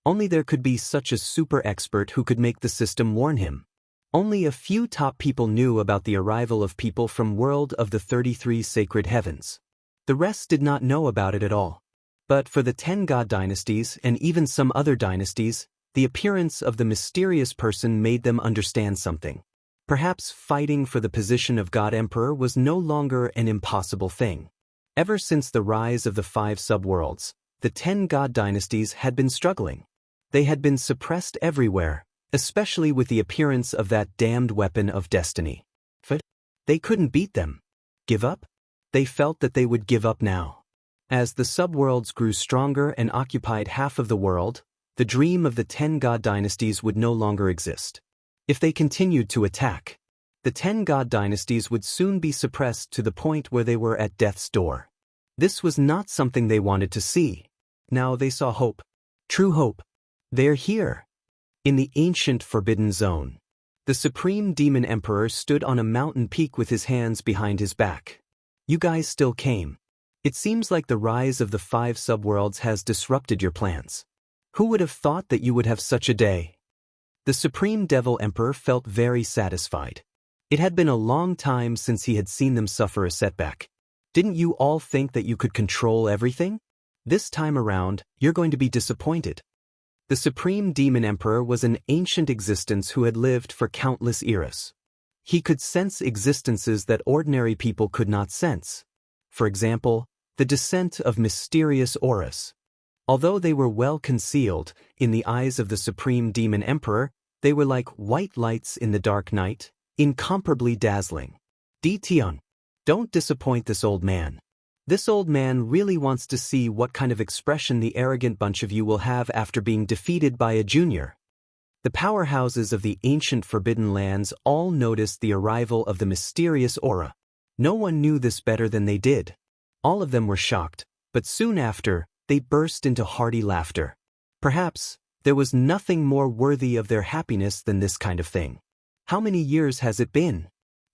Only there could be such a super expert who could make the system warn him. Only a few top people knew about the arrival of people from world of the 33 sacred heavens. The rest did not know about it at all. But for the 10 God dynasties and even some other dynasties, the appearance of the mysterious person made them understand something. Perhaps fighting for the position of God Emperor was no longer an impossible thing. Ever since the rise of the 5 subworlds, the 10 God dynasties had been struggling. They had been suppressed everywhere, especially with the appearance of that damned weapon of destiny. But they couldn't beat them. Give up? They felt that they would give up now. As the subworlds grew stronger and occupied half of the world, the dream of the 10 God dynasties would no longer exist. If they continued to attack, the 10 God dynasties would soon be suppressed to the point where they were at death's door. This was not something they wanted to see. Now they saw hope. True hope. They're here. In the ancient forbidden zone. The Supreme Demon Emperor stood on a mountain peak with his hands behind his back. You guys still came. It seems like the rise of the 5 subworlds has disrupted your plans. Who would have thought that you would have such a day? The Supreme Devil Emperor felt very satisfied. It had been a long time since he had seen them suffer a setback. Didn't you all think that you could control everything? This time around, you're going to be disappointed. The Supreme Demon Emperor was an ancient existence who had lived for countless eras. He could sense existences that ordinary people could not sense. For example, the descent of mysterious auras. Although they were well concealed, in the eyes of the Supreme Demon Emperor, they were like white lights in the dark night, incomparably dazzling. Tion, don't disappoint this old man. This old man really wants to see what kind of expression the arrogant bunch of you will have after being defeated by a junior. The powerhouses of the ancient Forbidden Lands all noticed the arrival of the mysterious aura. No one knew this better than they did. All of them were shocked, but soon after, they burst into hearty laughter. Perhaps, there was nothing more worthy of their happiness than this kind of thing. How many years has it been?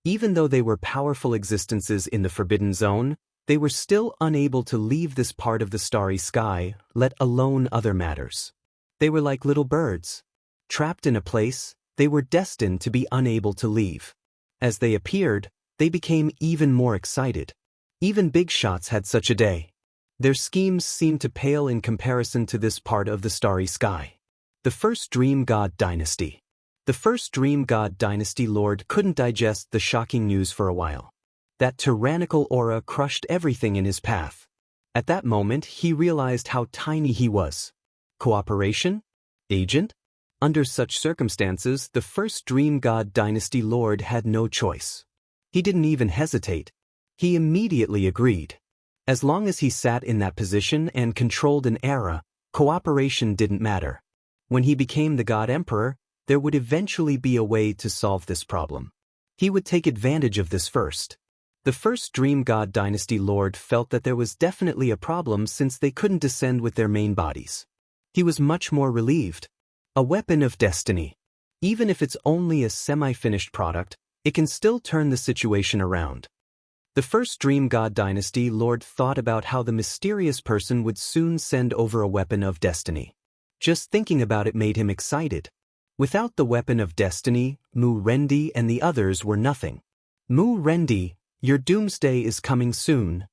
Even though they were powerful existences in the Forbidden Zone, they were still unable to leave this part of the starry sky, let alone other matters. They were like little birds. Trapped in a place, they were destined to be unable to leave. As they appeared, they became even more excited. Even big shots had such a day. Their schemes seemed to pale in comparison to this part of the starry sky. The first Dream God Dynasty. The first Dream God Dynasty Lord couldn't digest the shocking news for a while. That tyrannical aura crushed everything in his path. At that moment, he realized how tiny he was. Cooperation? Agent? Under such circumstances, the first Dream God Dynasty Lord had no choice. He didn't even hesitate. He immediately agreed. As long as he sat in that position and controlled an era, cooperation didn't matter. When he became the God Emperor, there would eventually be a way to solve this problem. He would take advantage of this first. The first Dream God Dynasty Lord felt that there was definitely a problem since they couldn't descend with their main bodies. He was much more relieved. A weapon of destiny. Even if it's only a semi-finished product, it can still turn the situation around. The first Dream God Dynasty Lord thought about how the mysterious person would soon send over a weapon of destiny. Just thinking about it made him excited. Without the weapon of destiny, Mu Rendi and the others were nothing. Mu Rendi, your doomsday is coming soon.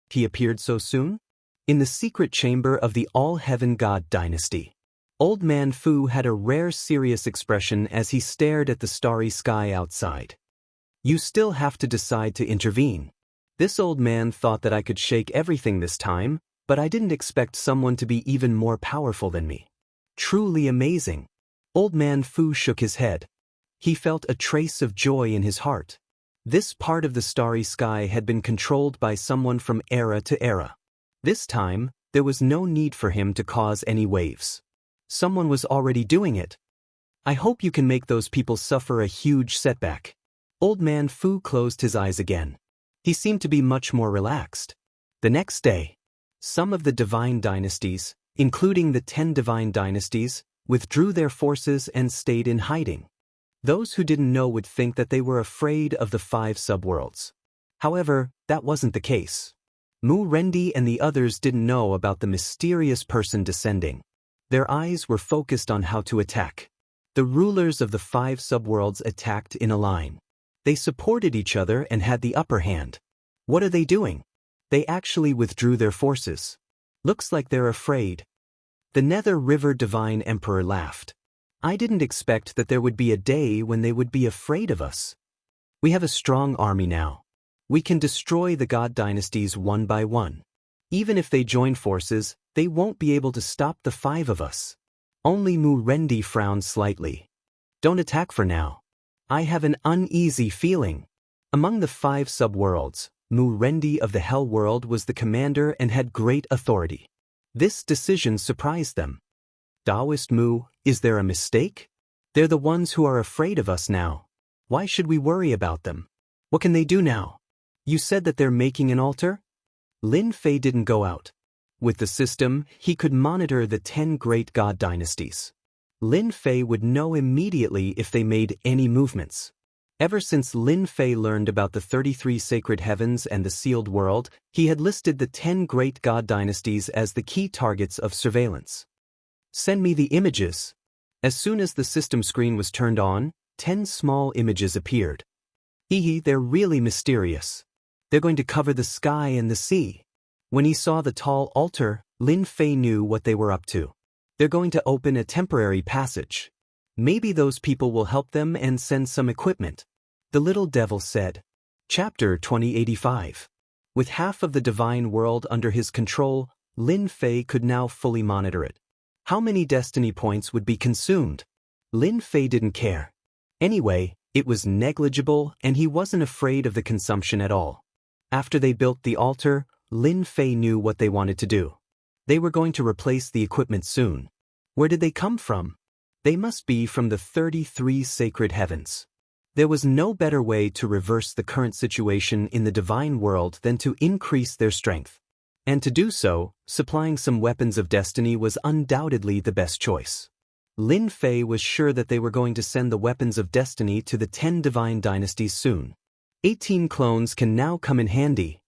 He appeared so soon? In the secret chamber of the All-Heaven God Dynasty. Old Man Fu had a rare serious expression as he stared at the starry sky outside. You still have to decide to intervene. This old man thought that I could shake everything this time, but I didn't expect someone to be even more powerful than me. Truly amazing. Old Man Fu shook his head. He felt a trace of joy in his heart. This part of the starry sky had been controlled by someone from era to era. This time, there was no need for him to cause any waves. Someone was already doing it. I hope you can make those people suffer a huge setback. Old Man Fu closed his eyes again. He seemed to be much more relaxed. The next day, some of the divine dynasties, including the 10 divine dynasties, withdrew their forces and stayed in hiding. Those who didn't know would think that they were afraid of the 5 subworlds. However, that wasn't the case. Mu Rendi and the others didn't know about the mysterious person descending. Their eyes were focused on how to attack. The rulers of the 5 subworlds attacked in a line. They supported each other and had the upper hand. What are they doing? They actually withdrew their forces. Looks like they're afraid. The Nether River Divine Emperor laughed. I didn't expect that there would be a day when they would be afraid of us. We have a strong army now. We can destroy the god dynasties one by one. Even if they join forces, they won't be able to stop the 5 of us. Only Mu Rendi frowned slightly. Don't attack for now. I have an uneasy feeling. Among the 5 subworlds, Mu Rendi of the Hell World was the commander and had great authority. This decision surprised them. Taoist Mu, is there a mistake? They're the ones who are afraid of us now. Why should we worry about them? What can they do now? You said that they're making an altar? Lin Fei didn't go out. With the system, he could monitor the 10 great god dynasties. Lin Fei would know immediately if they made any movements. Ever since Lin Fei learned about the 33 sacred heavens and the sealed world, he had listed the 10 great god dynasties as the key targets of surveillance. Send me the images. As soon as the system screen was turned on, 10 small images appeared. They're really mysterious. They're going to cover the sky and the sea. When he saw the tall altar, Lin Fei knew what they were up to. They're going to open a temporary passage. Maybe those people will help them and send some equipment. The little devil said. Chapter 2085. With half of the divine world under his control, Lin Fei could now fully monitor it. How many destiny points would be consumed? Lin Fei didn't care. Anyway, it was negligible and he wasn't afraid of the consumption at all. After they built the altar, Lin Fei knew what they wanted to do. They were going to replace the equipment soon. Where did they come from? They must be from the 33 sacred heavens. There was no better way to reverse the current situation in the divine world than to increase their strength. And to do so, supplying some weapons of destiny was undoubtedly the best choice. Lin Fei was sure that they were going to send the weapons of destiny to the 10 divine dynasties soon. 18 clones can now come in handy.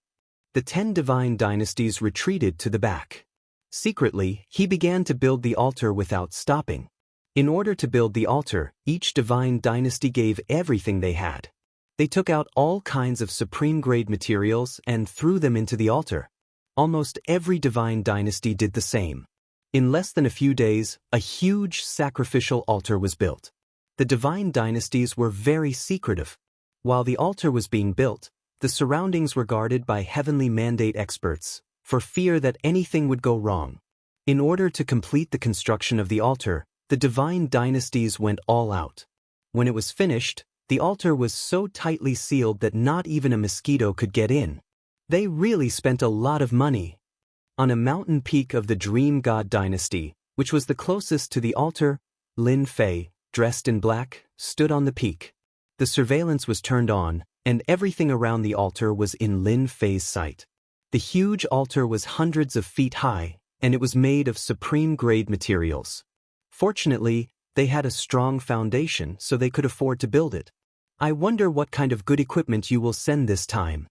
The 10 divine dynasties retreated to the back. Secretly, he began to build the altar without stopping. In order to build the altar, each divine dynasty gave everything they had. They took out all kinds of supreme-grade materials and threw them into the altar. Almost every divine dynasty did the same. In less than a few days, a huge sacrificial altar was built. The divine dynasties were very secretive. While the altar was being built, the surroundings were guarded by heavenly mandate experts, for fear that anything would go wrong. In order to complete the construction of the altar, the divine dynasties went all out. When it was finished, the altar was so tightly sealed that not even a mosquito could get in. They really spent a lot of money. On a mountain peak of the Dream God dynasty, which was the closest to the altar, Lin Fei, dressed in black, stood on the peak. The surveillance was turned on, and everything around the altar was in Lin Fei's sight. The huge altar was hundreds of feet high, and it was made of supreme-grade materials. Fortunately, they had a strong foundation so they could afford to build it. I wonder what kind of good equipment you will send this time.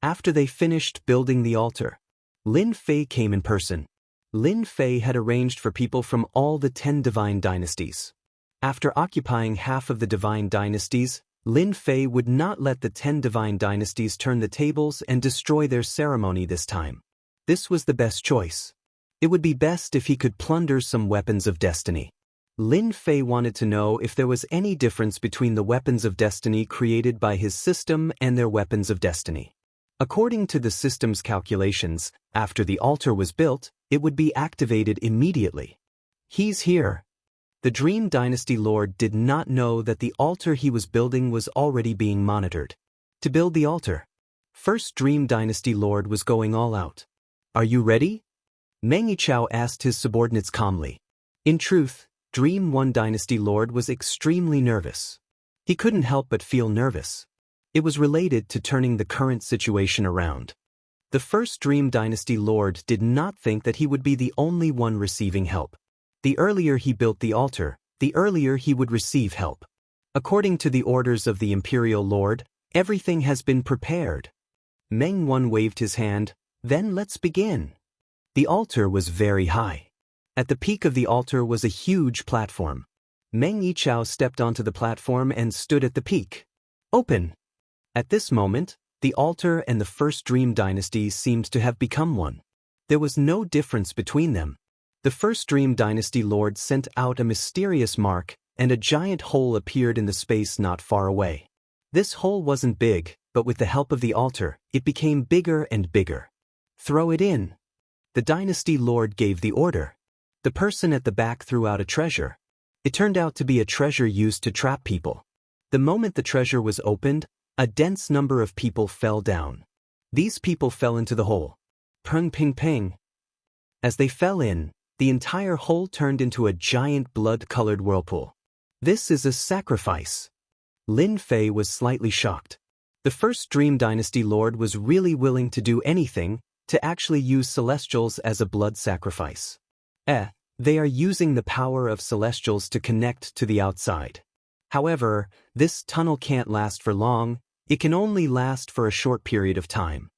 After they finished building the altar, Lin Fei came in person. Lin Fei had arranged for people from all the 10 divine dynasties. After occupying half of the divine dynasties, Lin Fei would not let the 10 divine dynasties turn the tables and destroy their ceremony this time. This was the best choice. It would be best if he could plunder some weapons of destiny. Lin Fei wanted to know if there was any difference between the weapons of destiny created by his system and their weapons of destiny. According to the system's calculations, after the altar was built, it would be activated immediately. He's here. The Dream Dynasty Lord did not know that the altar he was building was already being monitored. To build the altar, First Dream Dynasty Lord was going all out. Are you ready? Meng Yichao asked his subordinates calmly. In truth, Dream 1 Dynasty Lord was extremely nervous. He couldn't help but feel nervous. It was related to turning the current situation around. The First Dream Dynasty Lord did not think that he would be the only one receiving help. The earlier he built the altar, the earlier he would receive help. According to the orders of the Imperial Lord, everything has been prepared. Meng Wan waved his hand. Then let's begin. The altar was very high. At the peak of the altar was a huge platform. Meng Yichao stepped onto the platform and stood at the peak. Open! At this moment, the altar and the First Dream Dynasty seemed to have become one. There was no difference between them. The First Dream Dynasty Lord sent out a mysterious mark, and a giant hole appeared in the space not far away. This hole wasn't big, but with the help of the altar, it became bigger and bigger. Throw it in. The Dynasty Lord gave the order. The person at the back threw out a treasure. It turned out to be a treasure used to trap people. The moment the treasure was opened, a dense number of people fell down. These people fell into the hole. Peng ping ping. As they fell in, the entire hole turned into a giant blood-colored whirlpool. This is a sacrifice. Lin Fei was slightly shocked. The First Dream Dynasty Lord was really willing to do anything, to actually use Celestials as a blood sacrifice. They are using the power of celestials to connect to the outside. However, this tunnel can't last for long, it can only last for a short period of time.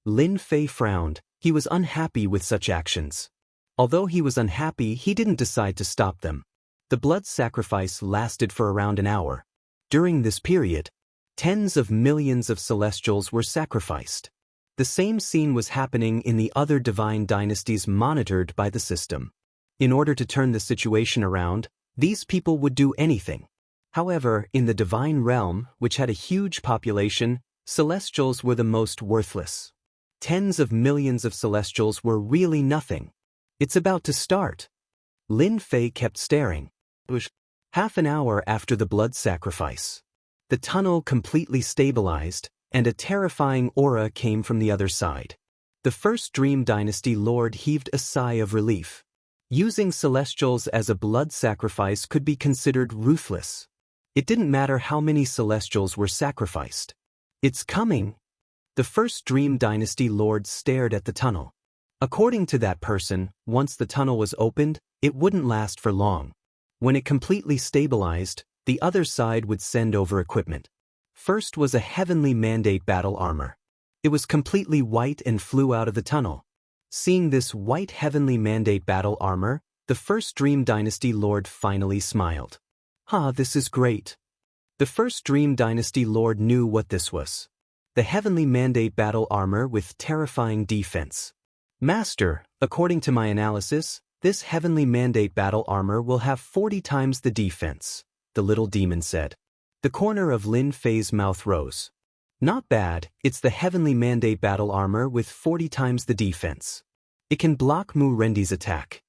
Lin Fei frowned. He was unhappy with such actions. Although he was unhappy, he didn't decide to stop them. The blood sacrifice lasted for around an hour. During this period, tens of millions of celestials were sacrificed. The same scene was happening in the other divine dynasties monitored by the system. In order to turn the situation around, these people would do anything. However, in the divine realm, which had a huge population, celestials were the most worthless. Tens of millions of celestials were really nothing. It's about to start. Lin Fei kept staring. It was half an hour after the blood sacrifice. The tunnel completely stabilized, and a terrifying aura came from the other side. The first Dream Dynasty Lord heaved a sigh of relief. Using celestials as a blood sacrifice could be considered ruthless. It didn't matter how many celestials were sacrificed. It's coming. The first Dream Dynasty Lord stared at the tunnel. According to that person, once the tunnel was opened, it wouldn't last for long. When it completely stabilized, the other side would send over equipment. First was a heavenly mandate battle armor. It was completely white and flew out of the tunnel. Seeing this white heavenly mandate battle armor, the first Dream Dynasty Lord finally smiled. This is great. The first Dream Dynasty Lord knew what this was. The heavenly mandate battle armor with terrifying defense. Master, according to my analysis, this heavenly mandate battle armor will have 40 times the defense, the little demon said. The corner of Lin Fei's mouth rose. Not bad, it's the heavenly mandate battle armor with 40 times the defense. It can block Mu Rendi's attack.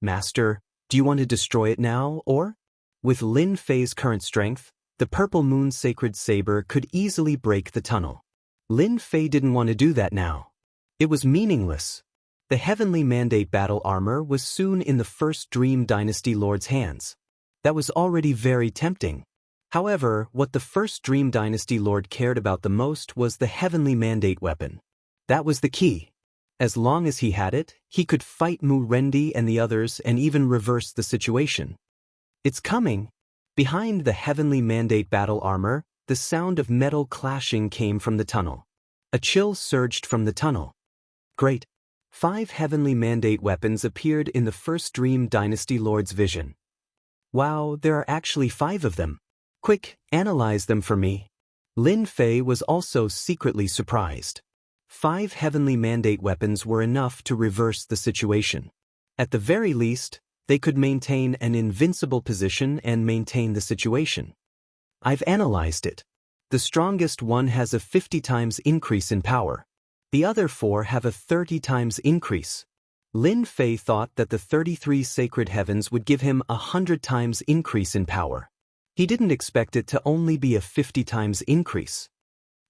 Master, do you want to destroy it now, or? With Lin Fei's current strength, the Purple Moon Sacred Saber could easily break the tunnel. Lin Fei didn't want to do that now. It was meaningless. The heavenly mandate battle armor was soon in the first Dream Dynasty Lord's hands. That was already very tempting. However, what the first Dream Dynasty Lord cared about the most was the heavenly mandate weapon. That was the key. As long as he had it, he could fight Mu Rendi and the others and even reverse the situation. It's coming. Behind the heavenly mandate battle armor, the sound of metal clashing came from the tunnel. A chill surged from the tunnel. Great. 5 heavenly mandate weapons appeared in the first Dream Dynasty Lord's vision. Wow, there are actually 5 of them. Quick, analyze them for me. Lin Fei was also secretly surprised. 5 heavenly mandate weapons were enough to reverse the situation. At the very least, they could maintain an invincible position and maintain the situation. I've analyzed it. The strongest one has a 50 times increase in power. The other 4 have a 30 times increase. Lin Fei thought that the 33 sacred heavens would give him a 100 times increase in power. He didn't expect it to only be a 50 times increase.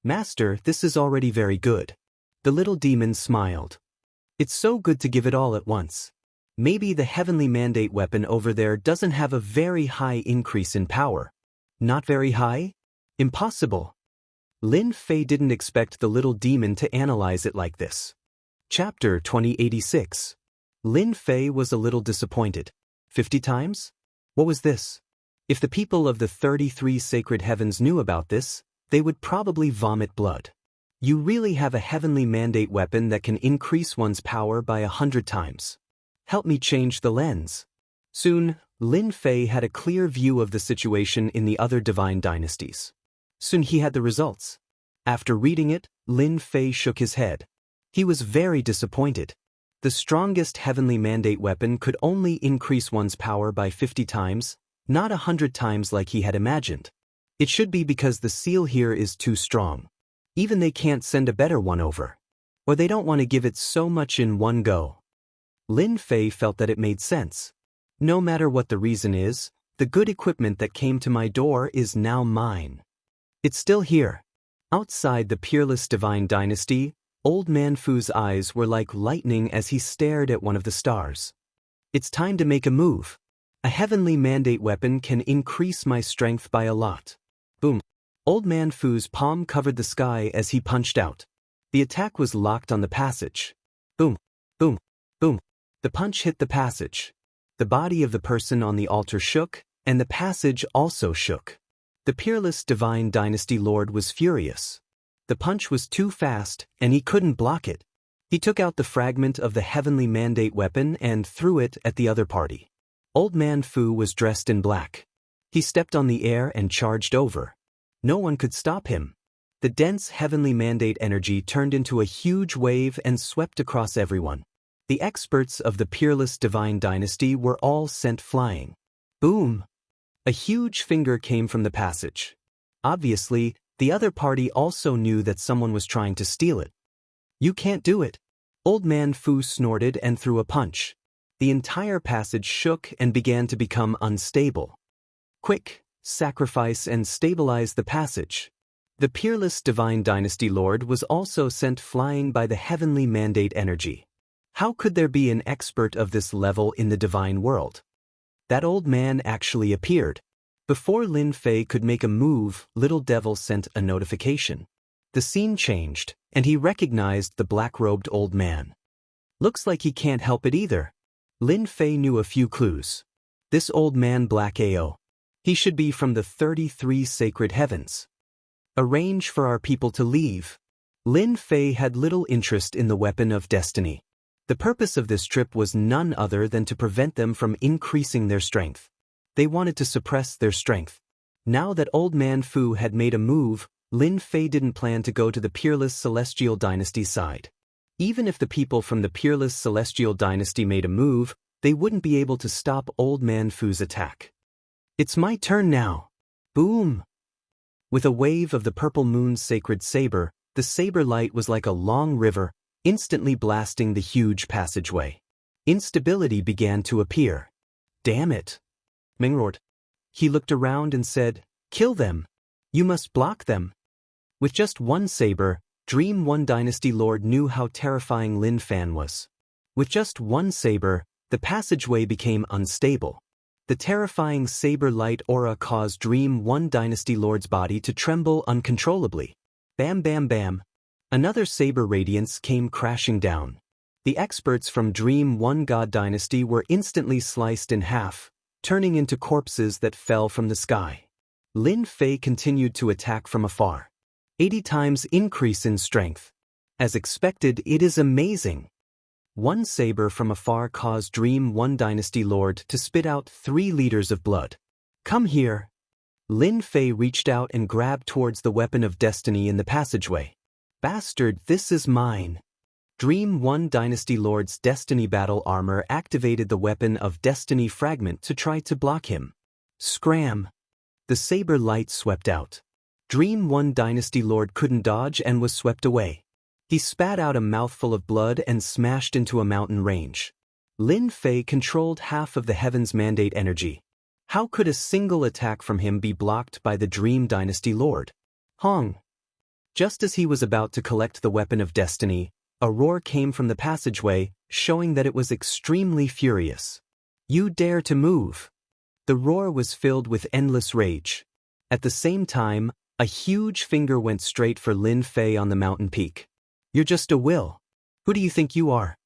Master, this is already very good. The little demon smiled. It's so good to give it all at once. Maybe the heavenly mandate weapon over there doesn't have a very high increase in power. Not very high? Impossible. Lin Fei didn't expect the little demon to analyze it like this. Chapter 2086. Lin Fei was a little disappointed. 50 times? What was this? If the people of the 33 sacred heavens knew about this, they would probably vomit blood. You really have a heavenly mandate weapon that can increase one's power by 100 times. Help me change the lens. Soon, Lin Fei had a clear view of the situation in the other divine dynasties. Soon he had the results. After reading it, Lin Fei shook his head. He was very disappointed. The strongest heavenly mandate weapon could only increase one's power by 50 times, not 100 times like he had imagined. It should be because the seal here is too strong. Even they can't send a better one over. Or they don't want to give it so much in one go. Lin Fei felt that it made sense. No matter what the reason is, the good equipment that came to my door is now mine. It's still here. Outside the peerless divine dynasty, Old Man Fu's eyes were like lightning as he stared at one of the stars. It's time to make a move. A heavenly mandate weapon can increase my strength by a lot. Boom. Old Man Fu's palm covered the sky as he punched out. The attack was locked on the passage. Boom. Boom. Boom. The punch hit the passage. The body of the person on the altar shook, and the passage also shook. The peerless divine dynasty lord was furious. The punch was too fast, and he couldn't block it. He took out the fragment of the heavenly mandate weapon and threw it at the other party. Old Man Fu was dressed in black. He stepped on the air and charged over. No one could stop him. The dense heavenly mandate energy turned into a huge wave and swept across everyone. The experts of the peerless divine dynasty were all sent flying. Boom! A huge finger came from the passage. Obviously, the other party also knew that someone was trying to steal it. You can't do it. Old Man Fu snorted and threw a punch. The entire passage shook and began to become unstable. Quick, sacrifice and stabilize the passage. The peerless divine dynasty lord was also sent flying by the heavenly mandate energy. How could there be an expert of this level in the divine world? That old man actually appeared. Before Lin Fei could make a move, Little Devil sent a notification. The scene changed, and he recognized the black-robed old man. Looks like he can't help it either. Lin Fei knew a few clues. This old man Black AO. He should be from the 33 sacred heavens. Arrange for our people to leave. Lin Fei had little interest in the weapon of destiny. The purpose of this trip was none other than to prevent them from increasing their strength. They wanted to suppress their strength. Now that Old Man Fu had made a move, Lin Fei didn't plan to go to the peerless celestial dynasty's side. Even if the people from the peerless celestial dynasty made a move, they wouldn't be able to stop Old Man Fu's attack. It's my turn now. Boom! With a wave of the purple moon's sacred saber, the saber light was like a long river, instantly blasting the huge passageway. Instability began to appear. Damn it! Ming roared. He looked around and said, "Kill them! You must block them!" With just one saber, Dream One Dynasty Lord knew how terrifying Lin Fan was. With just one saber, the passageway became unstable. The terrifying saber light aura caused Dream One Dynasty Lord's body to tremble uncontrollably. Bam bam bam. Another saber radiance came crashing down. The experts from Dream One God Dynasty were instantly sliced in half, turning into corpses that fell from the sky. Lin Fei continued to attack from afar. 80 times increase in strength. As expected, it is amazing. One saber from afar caused Dream One Dynasty Lord to spit out 3 liters of blood. Come here. Lin Fei reached out and grabbed towards the weapon of destiny in the passageway. Bastard, this is mine. Dream One Dynasty Lord's Destiny Battle Armor activated the weapon of Destiny Fragment to try to block him. Scram! The saber light swept out. Dream One Dynasty Lord couldn't dodge and was swept away. He spat out a mouthful of blood and smashed into a mountain range. Lin Fei controlled half of the Heaven's Mandate energy. How could a single attack from him be blocked by the Dream Dynasty Lord? Hong! Just as he was about to collect the weapon of destiny, a roar came from the passageway, showing that it was extremely furious. You dare to move! The roar was filled with endless rage. At the same time, a huge finger went straight for Lin Fei on the mountain peak. You're just a will. Who do you think you are?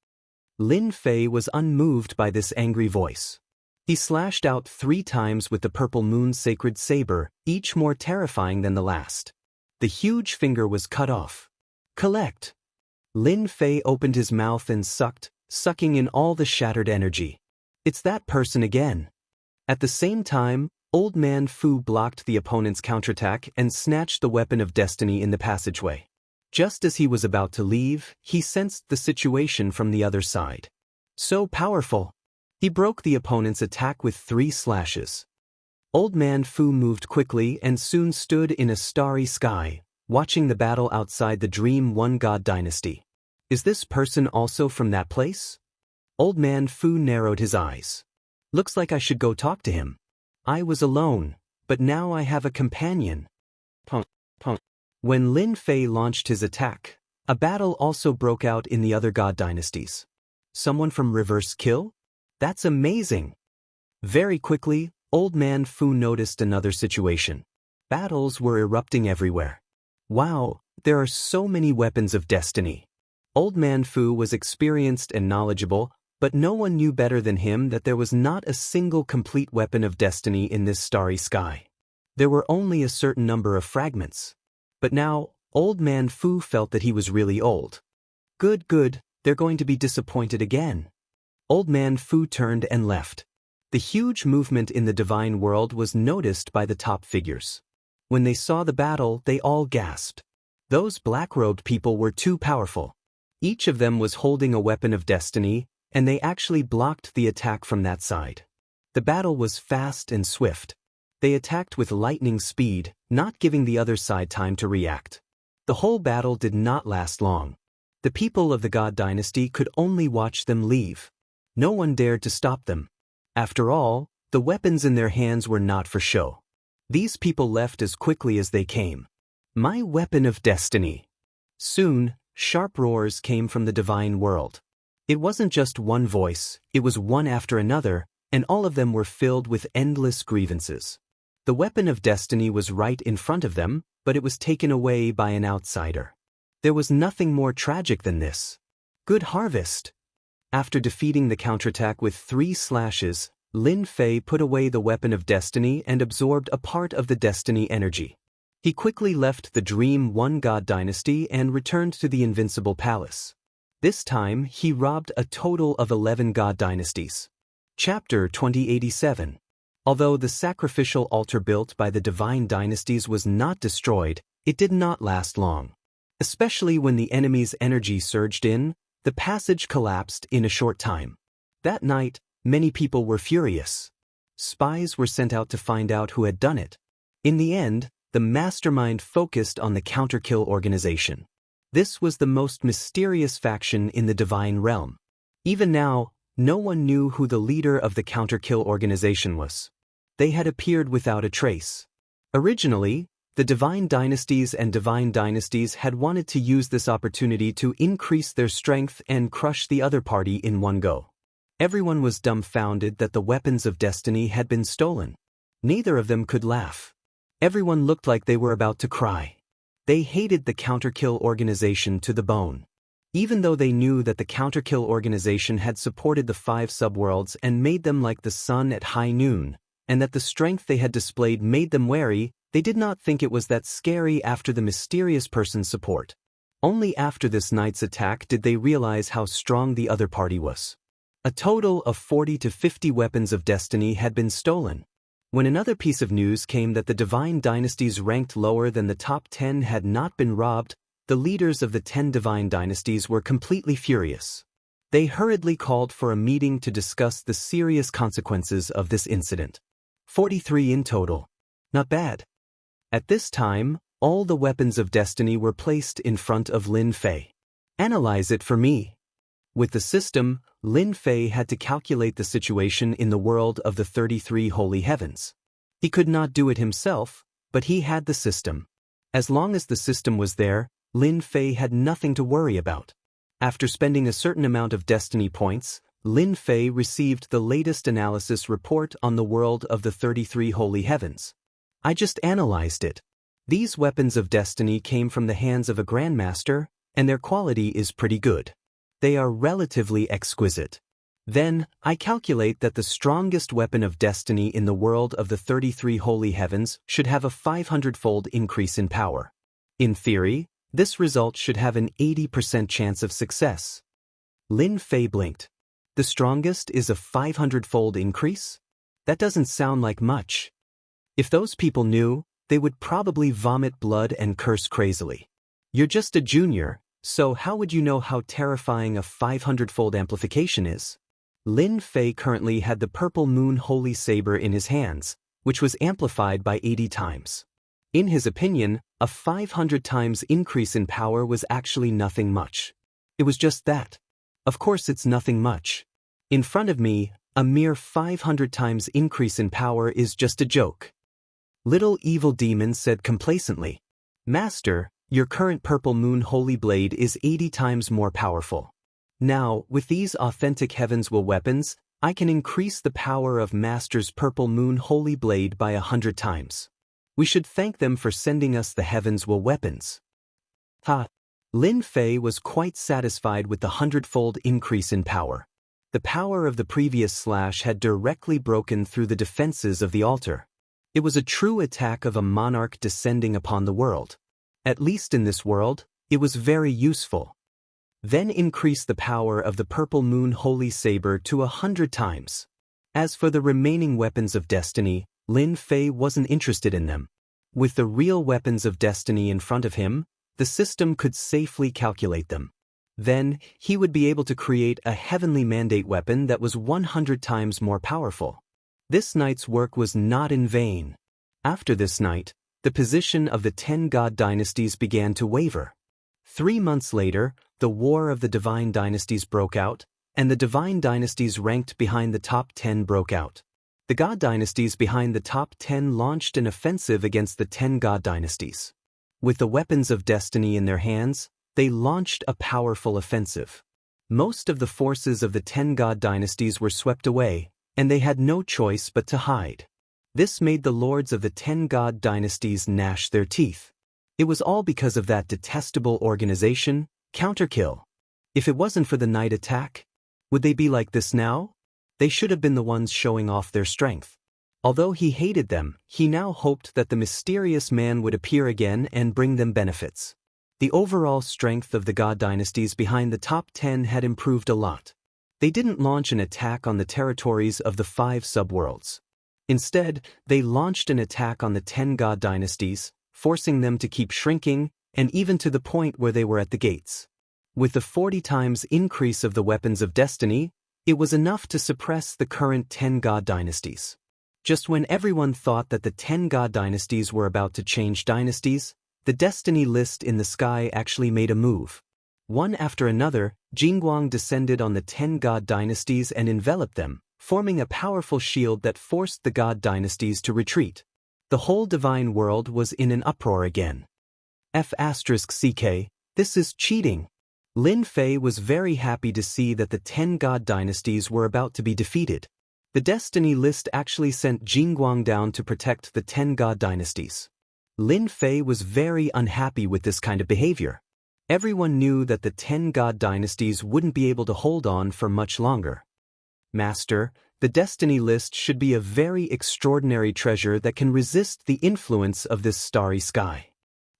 Lin Fei was unmoved by this angry voice. He slashed out 3 times with the purple moon's sacred saber, each more terrifying than the last. The huge finger was cut off. Collect! Lin Fei opened his mouth and sucking in all the shattered energy. It's that person again. At the same time, Old Man Fu blocked the opponent's counterattack and snatched the weapon of destiny in the passageway. Just as he was about to leave, he sensed the situation from the other side. So powerful! He broke the opponent's attack with 3 slashes. Old Man Fu moved quickly and soon stood in a starry sky, watching the battle outside the Dream One God Dynasty. Is this person also from that place? Old Man Fu narrowed his eyes. Looks like I should go talk to him. I was alone, but now I have a companion. Punk. When Lin Fei launched his attack, a battle also broke out in the other god dynasties. Someone from Reverse Kill? That's amazing! Very quickly, Old Man Fu noticed another situation. Battles were erupting everywhere. Wow, there are so many weapons of destiny. Old Man Fu was experienced and knowledgeable, But no one knew better than him that there was not a single complete weapon of destiny in this starry sky. There were only a certain number of fragments. But now, Old Man Fu felt that he was really old. Good, they're going to be disappointed again. Old Man Fu turned and left. The huge movement in the divine world was noticed by the top figures. When they saw the battle, they all gasped. Those black-robed people were too powerful. Each of them was holding a weapon of destiny, and they actually blocked the attack from that side. The battle was fast and swift. They attacked with lightning speed, not giving the other side time to react. The whole battle did not last long. The people of the God Dynasty could only watch them leave. No one dared to stop them. After all, the weapons in their hands were not for show. These people left as quickly as they came. My weapon of destiny. Soon, sharp roars came from the divine world. It wasn't just one voice, it was one after another, and all of them were filled with endless grievances. The weapon of destiny was right in front of them, but it was taken away by an outsider. There was nothing more tragic than this. Good harvest! After defeating the counterattack with 3 slashes, Lin Fei put away the weapon of destiny and absorbed a part of the destiny energy. He quickly left the Dream One God Dynasty and returned to the Invincible Palace. This time, he robbed a total of 11 God Dynasties. Chapter 2087. Although the sacrificial altar built by the divine dynasties was not destroyed, it did not last long. Especially when the enemy's energy surged in, the passage collapsed in a short time. That night, many people were furious. Spies were sent out to find out who had done it. In the end, the mastermind focused on the Counterkill organization. This was the most mysterious faction in the divine realm. Even now, no one knew who the leader of the Counterkill organization was. They had appeared without a trace. Originally, the divine dynasties and divine dynasties had wanted to use this opportunity to increase their strength and crush the other party in one go. Everyone was dumbfounded that the weapons of destiny had been stolen. Neither of them could laugh. Everyone looked like they were about to cry. They hated the Counterkill organization to the bone. Even though they knew that the Counterkill organization had supported the 5 subworlds and made them like the sun at high noon, and that the strength they had displayed made them wary, they did not think it was that scary after the mysterious person's support. Only after this night's attack did they realize how strong the other party was. A total of 40 to 50 weapons of destiny had been stolen. When another piece of news came that the divine dynasties ranked lower than the top 10 had not been robbed, the leaders of the 10 divine dynasties were completely furious. They hurriedly called for a meeting to discuss the serious consequences of this incident. 43 in total. Not bad. At this time, all the weapons of destiny were placed in front of Lin Fei. Analyze it for me. With the system, Lin Fei had to calculate the situation in the world of the 33 holy heavens. He could not do it himself, but he had the system. As long as the system was there, Lin Fei had nothing to worry about. After spending a certain amount of destiny points, Lin Fei received the latest analysis report on the world of the 33 holy heavens. I just analyzed it. These weapons of destiny came from the hands of a grandmaster, and their quality is pretty good. They are relatively exquisite. Then, I calculate that the strongest weapon of destiny in the world of the 33 holy heavens should have a 500-fold increase in power. In theory, this result should have an 80% chance of success. Lin Fei blinked. The strongest is a 500-fold increase? That doesn't sound like much. If those people knew, they would probably vomit blood and curse crazily. You're just a junior, so how would you know how terrifying a 500-fold amplification is? Lin Fei currently had the Purple Moon Holy Saber in his hands, which was amplified by 80 times. In his opinion, a 500 times increase in power was actually nothing much. It was just that. Of course it's nothing much. In front of me, a mere 500 times increase in power is just a joke. Little Evil Demon said complacently, "Master, your current Purple Moon Holy Blade is 80 times more powerful. Now, with these authentic Heaven's Will weapons, I can increase the power of Master's Purple Moon Holy Blade by 100 times. We should thank them for sending us the Heaven's Will weapons." Ha! Lin Fei was quite satisfied with the 100-fold increase in power. The power of the previous slash had directly broken through the defenses of the altar. It was a true attack of a monarch descending upon the world. At least in this world, it was very useful. Then increase the power of the purple moon holy saber to 100 times. As for the remaining weapons of destiny, Lin Fei wasn't interested in them. With the real weapons of destiny in front of him, the system could safely calculate them. Then, he would be able to create a heavenly mandate weapon that was 100 times more powerful. This night's work was not in vain. After this night, the position of the 10 god dynasties began to waver. 3 months later, the War of the Divine Dynasties broke out, and the Divine Dynasties ranked behind the top 10 broke out. The God Dynasties behind the top 10 launched an offensive against the 10 God Dynasties. With the weapons of destiny in their hands, they launched a powerful offensive. Most of the forces of the 10 God Dynasties were swept away, and they had no choice but to hide. This made the lords of the 10 God Dynasties gnash their teeth. It was all because of that detestable organization, Counterkill. If it wasn't for the night attack, would they be like this now? They should have been the ones showing off their strength. Although he hated them, he now hoped that the mysterious man would appear again and bring them benefits. The overall strength of the God Dynasties behind the top 10 had improved a lot. They didn't launch an attack on the territories of the 5 subworlds. Instead, they launched an attack on the 10 God Dynasties, forcing them to keep shrinking, and even to the point where they were at the gates. With the 40 times increase of the weapons of destiny, it was enough to suppress the current 10 God Dynasties. Just when everyone thought that the 10 God Dynasties were about to change dynasties, the destiny list in the sky actually made a move. One after another, Jingguang descended on the 10 God Dynasties and enveloped them, forming a powerful shield that forced the God Dynasties to retreat. The whole divine world was in an uproar again. F***CK, this is cheating. Lin Fei was very happy to see that the 10 God Dynasties were about to be defeated. The destiny list actually sent Jingguang down to protect the 10 God Dynasties. Lin Fei was very unhappy with this kind of behavior. Everyone knew that the 10 God Dynasties wouldn't be able to hold on for much longer. Master, the destiny list should be a very extraordinary treasure that can resist the influence of this starry sky.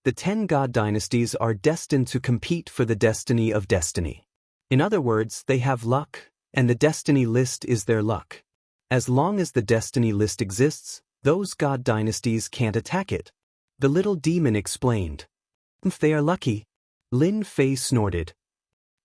The 10 God Dynasties are destined to compete for the destiny of destiny. In other words, they have luck, and the destiny list is their luck. As long as the destiny list exists, those God Dynasties can't attack it. The little demon explained. If they are lucky, Lin Fei snorted.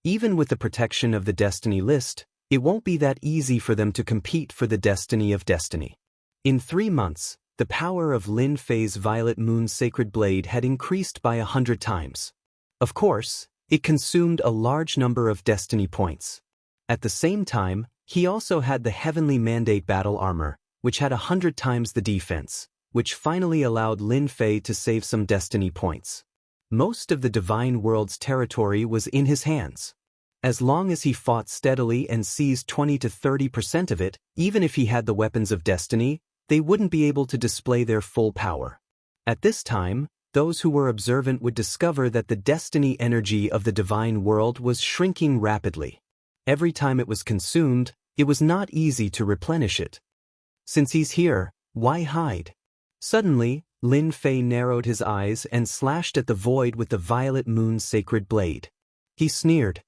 Even with the protection of the destiny list, it won't be that easy for them to compete for the destiny of destiny. In 3 months, the power of Lin Fei's Violet Moon Sacred Blade had increased by 100 times. Of course, it consumed a large number of destiny points. At the same time, he also had the Heavenly Mandate Battle Armor, which had 100 times the defense, which finally allowed Lin Fei to save some destiny points. Most of the Divine World's territory was in his hands. As long as he fought steadily and seized 20 to 30% of it, even if he had the weapons of destiny, they wouldn't be able to display their full power. At this time, those who were observant would discover that the destiny energy of the divine world was shrinking rapidly. Every time it was consumed, it was not easy to replenish it. Since he's here, why hide? Suddenly, Lin Fei narrowed his eyes and slashed at the void with the Violet Moon Sacred Blade. He sneered.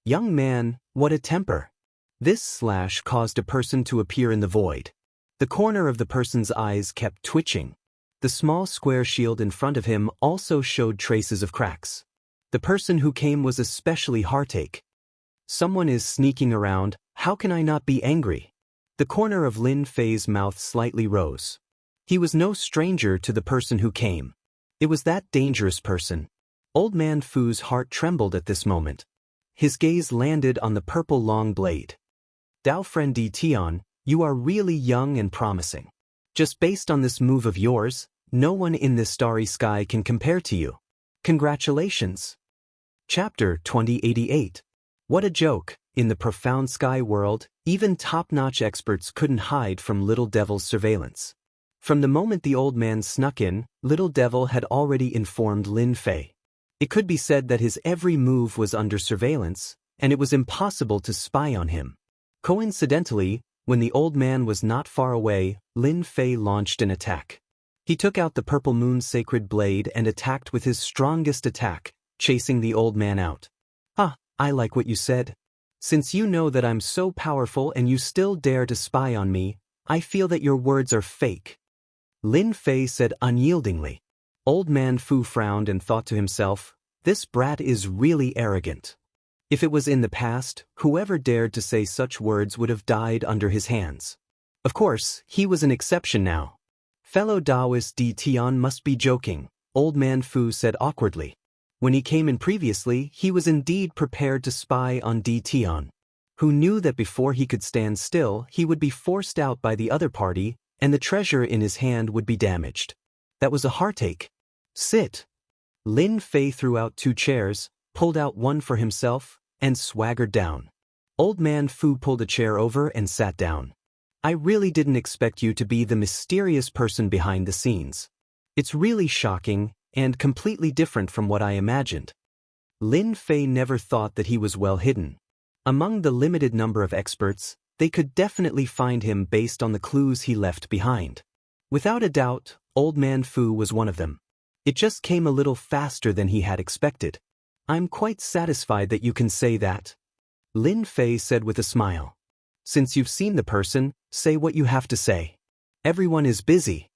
Young man, what a temper. This slash caused a person to appear in the void. The corner of the person's eyes kept twitching. The small square shield in front of him also showed traces of cracks. The person who came was especially heartache. Someone is sneaking around, how can I not be angry? The corner of Lin Fei's mouth slightly rose. He was no stranger to the person who came. It was that dangerous person. Old Man Fu's heart trembled at this moment. His gaze landed on the purple long blade. Dao Friend Di Tian, you are really young and promising. Just based on this move of yours, no one in this starry sky can compare to you. Congratulations. Chapter 2088. What a joke. In the profound sky world, even top-notch experts couldn't hide from Little Devil's surveillance. From the moment the old man snuck in, Little Devil had already informed Lin Fei. It could be said that his every move was under surveillance, and it was impossible to spy on him. Coincidentally, when the old man was not far away, Lin Fei launched an attack. He took out the purple moon's sacred blade and attacked with his strongest attack, chasing the old man out. "Ah, I like what you said. Since you know that I'm so powerful and you still dare to spy on me, I feel that your words are fake," Lin Fei said unyieldingly. Old man Fu frowned and thought to himself, "This brat is really arrogant." If it was in the past, whoever dared to say such words would have died under his hands. Of course, he was an exception now. "Fellow Taoist Di Tian must be joking," old man Fu said awkwardly. When he came in previously, he was indeed prepared to spy on Di Tian, who knew that before he could stand still, he would be forced out by the other party, and the treasure in his hand would be damaged. That was a heartache. "Sit." Lin Fei threw out 2 chairs, pulled out one for himself, and swaggered down. Old man Fu pulled a chair over and sat down. "I really didn't expect you to be the mysterious person behind the scenes. It's really shocking, and completely different from what I imagined." Lin Fei never thought that he was well hidden. Among the limited number of experts, they could definitely find him based on the clues he left behind. Without a doubt, old man Fu was one of them. It just came a little faster than he had expected. "I'm quite satisfied that you can say that," Lin Fei said with a smile. "Since you've seen the person, say what you have to say. Everyone is busy."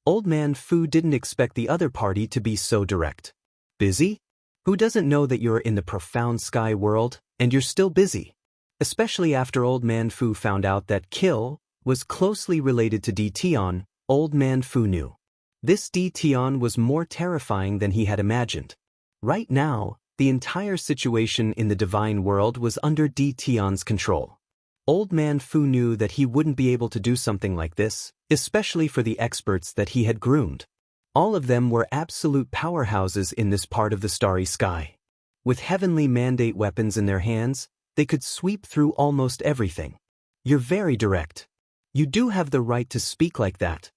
Old man Fu didn't expect the other party to be so direct. "Busy? Who doesn't know that you're in the profound sky world, and you're still busy?" Especially after old man Fu found out that Kill was closely related to Di Tian, old man Fu knew. This Di Tian was more terrifying than he had imagined. Right now, the entire situation in the divine world was under Di Tian's control. Old man Fu knew that he wouldn't be able to do something like this, especially for the experts that he had groomed. All of them were absolute powerhouses in this part of the starry sky. With heavenly mandate weapons in their hands, they could sweep through almost everything. "You're very direct. You do have the right to speak like that."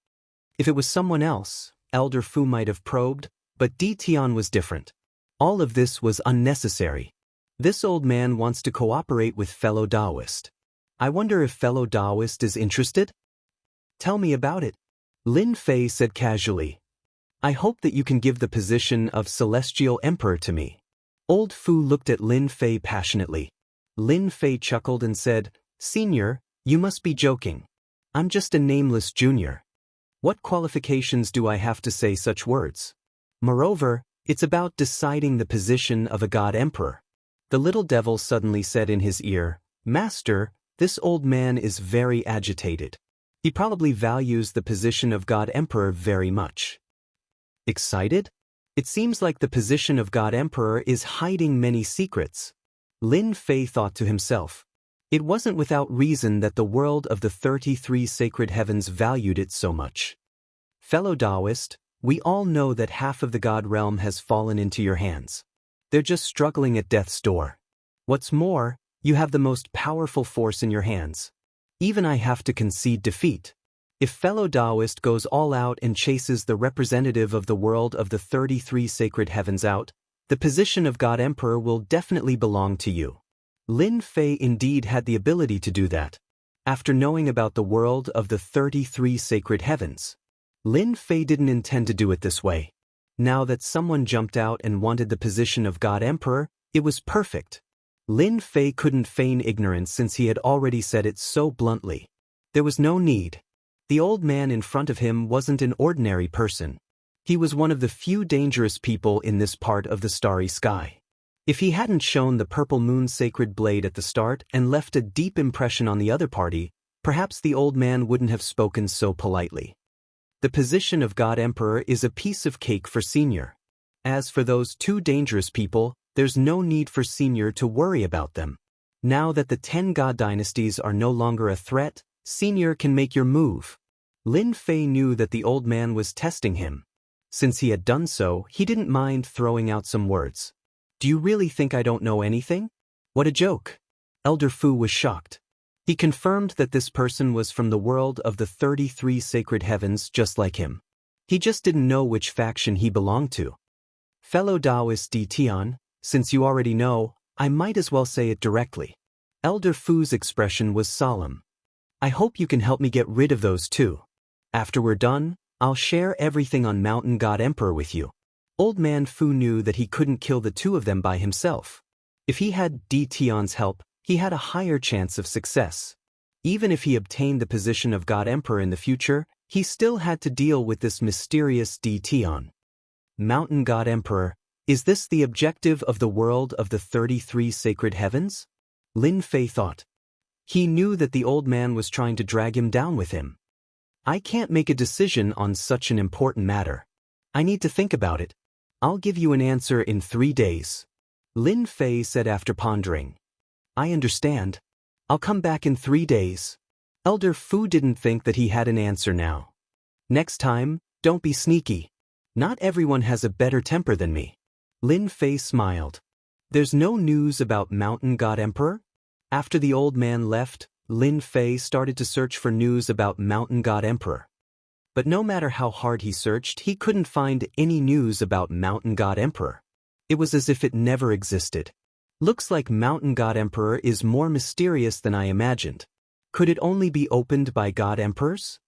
If it was someone else, Elder Fu might have probed, but Di Tian was different. All of this was unnecessary. This old man wants to cooperate with fellow Taoist. I wonder if fellow Taoist is interested? "Tell me about it," Lin Fei said casually. "I hope that you can give the position of Celestial Emperor to me." Old Fu looked at Lin Fei passionately. Lin Fei chuckled and said, "Senior, you must be joking. I'm just a nameless junior. What qualifications do I have to say such words? Moreover, it's about deciding the position of a god emperor." The little devil suddenly said in his ear, "Master, this old man is very agitated. He probably values the position of god emperor very much." Excited? It seems like the position of god emperor is hiding many secrets. Lin Fei thought to himself. It wasn't without reason that the world of the 33 sacred heavens valued it so much. "Fellow Taoist, we all know that half of the god realm has fallen into your hands. They're just struggling at death's door. What's more, you have the most powerful force in your hands. Even I have to concede defeat. If fellow Taoist goes all out and chases the representative of the world of the 33 sacred heavens out, the position of god emperor will definitely belong to you." Lin Fei indeed had the ability to do that. After knowing about the world of the 33 sacred heavens, Lin Fei didn't intend to do it this way. Now that someone jumped out and wanted the position of god emperor, it was perfect. Lin Fei couldn't feign ignorance since he had already said it so bluntly. There was no need. The old man in front of him wasn't an ordinary person. He was one of the few dangerous people in this part of the starry sky. If he hadn't shown the purple moon's sacred blade at the start and left a deep impression on the other party, perhaps the old man wouldn't have spoken so politely. The position of god emperor is a piece of cake for Senior. As for those 2 dangerous people, there's no need for Senior to worry about them. Now that the 10 god dynasties are no longer a threat, Senior can make your move. Lin Fei knew that the old man was testing him. Since he had done so, he didn't mind throwing out some words. "Do you really think I don't know anything? What a joke." Elder Fu was shocked. He confirmed that this person was from the world of the 33 sacred heavens just like him. He just didn't know which faction he belonged to. "Fellow Taoist Di Tian, since you already know, I might as well say it directly. Elder Fu's expression was solemn. I hope you can help me get rid of those too. After we're done, I'll share everything on Mountain God Emperor with you. Old Man Fu knew that he couldn't kill the two of them by himself. If he had Di Tian's help, he had a higher chance of success. Even if he obtained the position of God Emperor in the future, he still had to deal with this mysterious Di Tian. Mountain God Emperor, is this the objective of the world of the 33 sacred heavens? Lin Fei thought. He knew that the old man was trying to drag him down with him. I can't make a decision on such an important matter. I need to think about it. I'll give you an answer in 3 days. Lin Fei said after pondering. I understand. I'll come back in 3 days. Elder Fu didn't think that he had an answer now. Next time, don't be sneaky. Not everyone has a better temper than me. Lin Fei smiled. There's no news about Mountain God Emperor? After the old man left, Lin Fei started to search for news about Mountain God Emperor. But no matter how hard he searched, he couldn't find any news about Mountain God Emperor. It was as if it never existed. Looks like Mountain God Emperor is more mysterious than I imagined. Could it only be opened by God Emperors?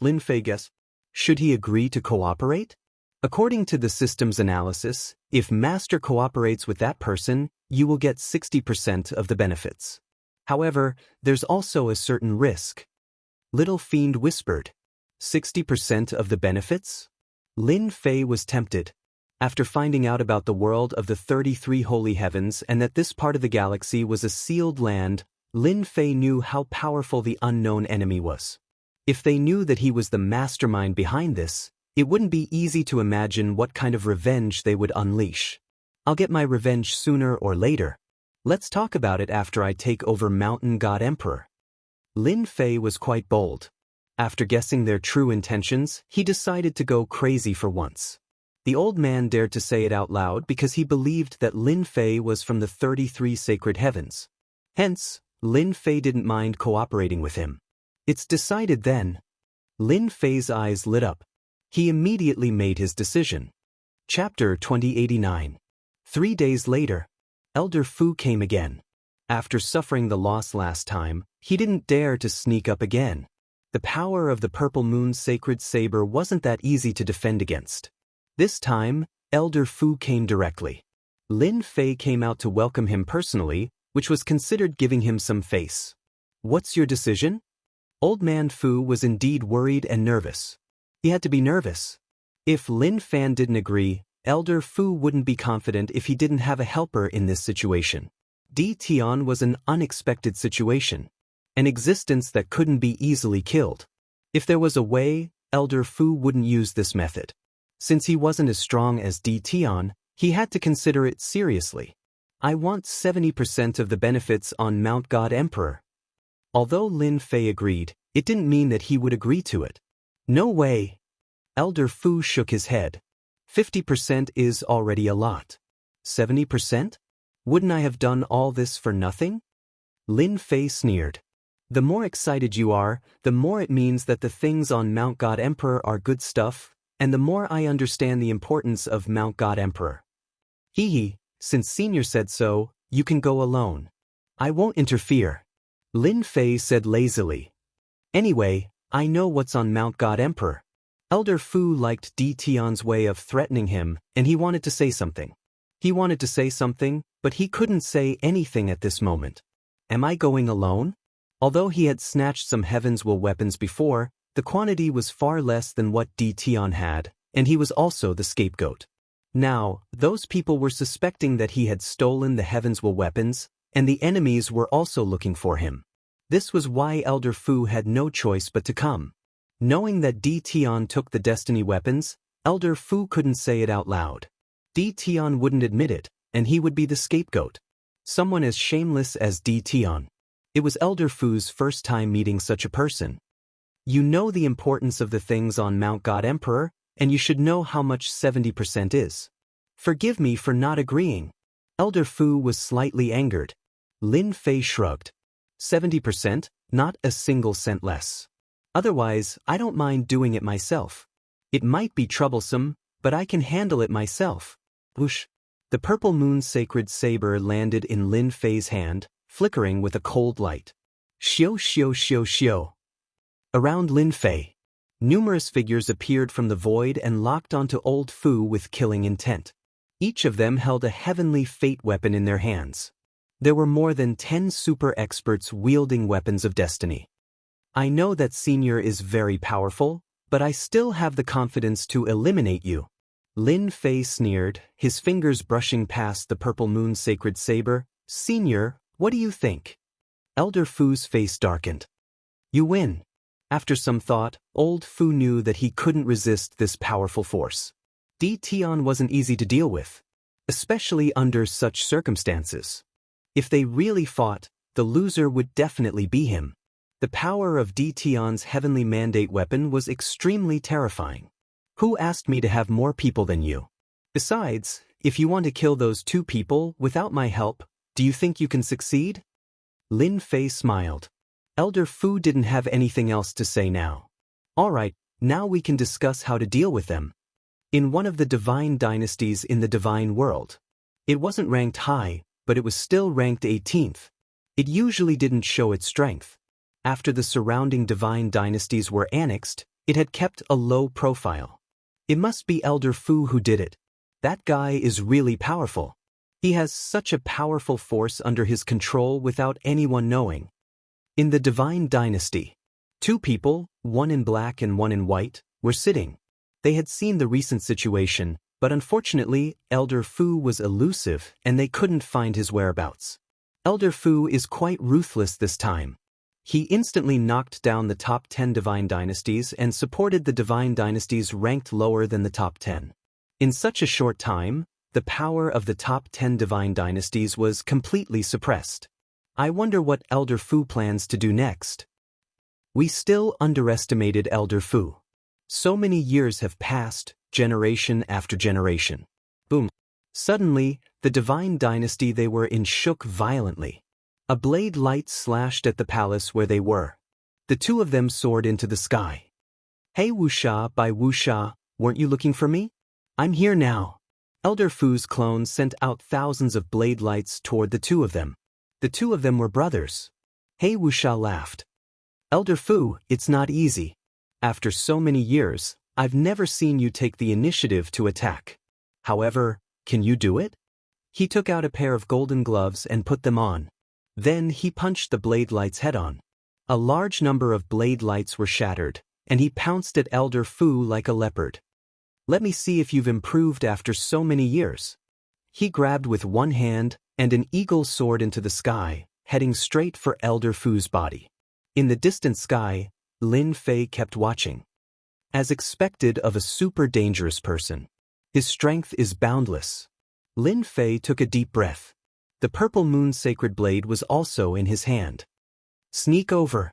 Lin Fei guessed. Should he agree to cooperate? According to the system's analysis, if Master cooperates with that person, you will get 60% of the benefits. However, there's also a certain risk. Little Fiend whispered. 60% of the benefits? Lin Fei was tempted. After finding out about the world of the 33 holy heavens and that this part of the galaxy was a sealed land, Lin Fei knew how powerful the unknown enemy was. If they knew that he was the mastermind behind this, it wouldn't be easy to imagine what kind of revenge they would unleash. I'll get my revenge sooner or later. Let's talk about it after I take over Mountain God Emperor. Lin Fei was quite bold. After guessing their true intentions, he decided to go crazy for once. The old man dared to say it out loud because he believed that Lin Fei was from the 33 sacred heavens. Hence, Lin Fei didn't mind cooperating with him. It's decided then. Lin Fei's eyes lit up. He immediately made his decision. Chapter 2089. 3 days later, Elder Fu came again. After suffering the loss last time, he didn't dare to sneak up again. The power of the Purple Moon's sacred saber wasn't that easy to defend against. This time, Elder Fu came directly. Lin Fei came out to welcome him personally, which was considered giving him some face. What's your decision? Old Man Fu was indeed worried and nervous. He had to be nervous. If Lin Fan didn't agree, Elder Fu wouldn't be confident if he didn't have a helper in this situation. Di Tian was an unexpected situation. An existence that couldn't be easily killed. If there was a way, Elder Fu wouldn't use this method. Since he wasn't as strong as Di Tian, he had to consider it seriously. I want 70% of the benefits on Mount God Emperor. Although Lin Fei agreed, it didn't mean that he would agree to it. No way. Elder Fu shook his head. 50% is already a lot. 70%? Wouldn't I have done all this for nothing? Lin Fei sneered. The more excited you are, the more it means that the things on Mount God Emperor are good stuff, and the more I understand the importance of Mount God Emperor. Hee, since Senior said so, you can go alone. I won't interfere. Lin Fei said lazily. Anyway, I know what's on Mount God Emperor. Elder Fu liked Di Tian's way of threatening him, and he wanted to say something. He wanted to say something, but he couldn't say anything at this moment. Am I going alone? Although he had snatched some Heaven's Will weapons before, the quantity was far less than what Di Tian had, and he was also the scapegoat. Now, those people were suspecting that he had stolen the Heaven's Will weapons, and the enemies were also looking for him. This was why Elder Fu had no choice but to come. Knowing that Di Tian took the Destiny weapons, Elder Fu couldn't say it out loud. Di Tian wouldn't admit it, and he would be the scapegoat. Someone as shameless as Di Tian. It was Elder Fu's first time meeting such a person. You know the importance of the things on Mount God Emperor, and you should know how much 70% is. Forgive me for not agreeing. Elder Fu was slightly angered. Lin Fei shrugged. 70%, not a single cent less. Otherwise, I don't mind doing it myself. It might be troublesome, but I can handle it myself. Whoosh. The Purple Moon's sacred saber landed in Lin Fei's hand, flickering with a cold light. Xiao xiao xiao xiao. Around Lin Fei, numerous figures appeared from the void and locked onto Old Fu with killing intent. Each of them held a heavenly fate weapon in their hands. There were more than 10 super experts wielding weapons of destiny. I know that Senior is very powerful, but I still have the confidence to eliminate you. Lin Fei sneered, his fingers brushing past the purple moon sacred saber. Senior, what do you think? Elder Fu's face darkened. You win. After some thought, Old Fu knew that he couldn't resist this powerful force. Di Tian wasn't easy to deal with, especially under such circumstances. If they really fought, the loser would definitely be him. The power of Di Tian's heavenly mandate weapon was extremely terrifying. Who asked me to have more people than you? Besides, if you want to kill those 2 people without my help, do you think you can succeed? Lin Fei smiled. Elder Fu didn't have anything else to say now. Alright, now we can discuss how to deal with them. In one of the divine dynasties in the divine world. It wasn't ranked high, but it was still ranked 18th. It usually didn't show its strength. After the surrounding divine dynasties were annexed, it had kept a low profile. It must be Elder Fu who did it. That guy is really powerful. He has such a powerful force under his control without anyone knowing. In the divine dynasty, 2 people, one in black and one in white, were sitting. They had seen the recent situation, but unfortunately, Elder Fu was elusive and they couldn't find his whereabouts. Elder Fu is quite ruthless this time. He instantly knocked down the top 10 divine dynasties and supported the divine dynasties ranked lower than the top 10. In such a short time, the power of the top 10 divine dynasties was completely suppressed. I wonder what Elder Fu plans to do next. We still underestimated Elder Fu. So many years have passed, generation after generation. Boom. Suddenly, the divine dynasty they were in shook violently. A blade light slashed at the palace where they were. The 2 of them soared into the sky. Hey Wuxia, by Wuxia, weren't you looking for me? I'm here now. Elder Fu's clone sent out thousands of blade lights toward the 2 of them. The 2 of them were brothers. Hey Wuxia laughed. Elder Fu, it's not easy. After so many years, I've never seen you take the initiative to attack. However, can you do it? He took out a pair of golden gloves and put them on. Then he punched the blade lights head-on. A large number of blade lights were shattered, and he pounced at Elder Fu like a leopard. Let me see if you've improved after so many years. He grabbed with one hand, and an eagle soared into the sky, heading straight for Elder Fu's body. In the distant sky, Lin Fei kept watching. As expected of a super dangerous person, his strength is boundless. Lin Fei took a deep breath. The purple moon sacred blade was also in his hand. Sneak over.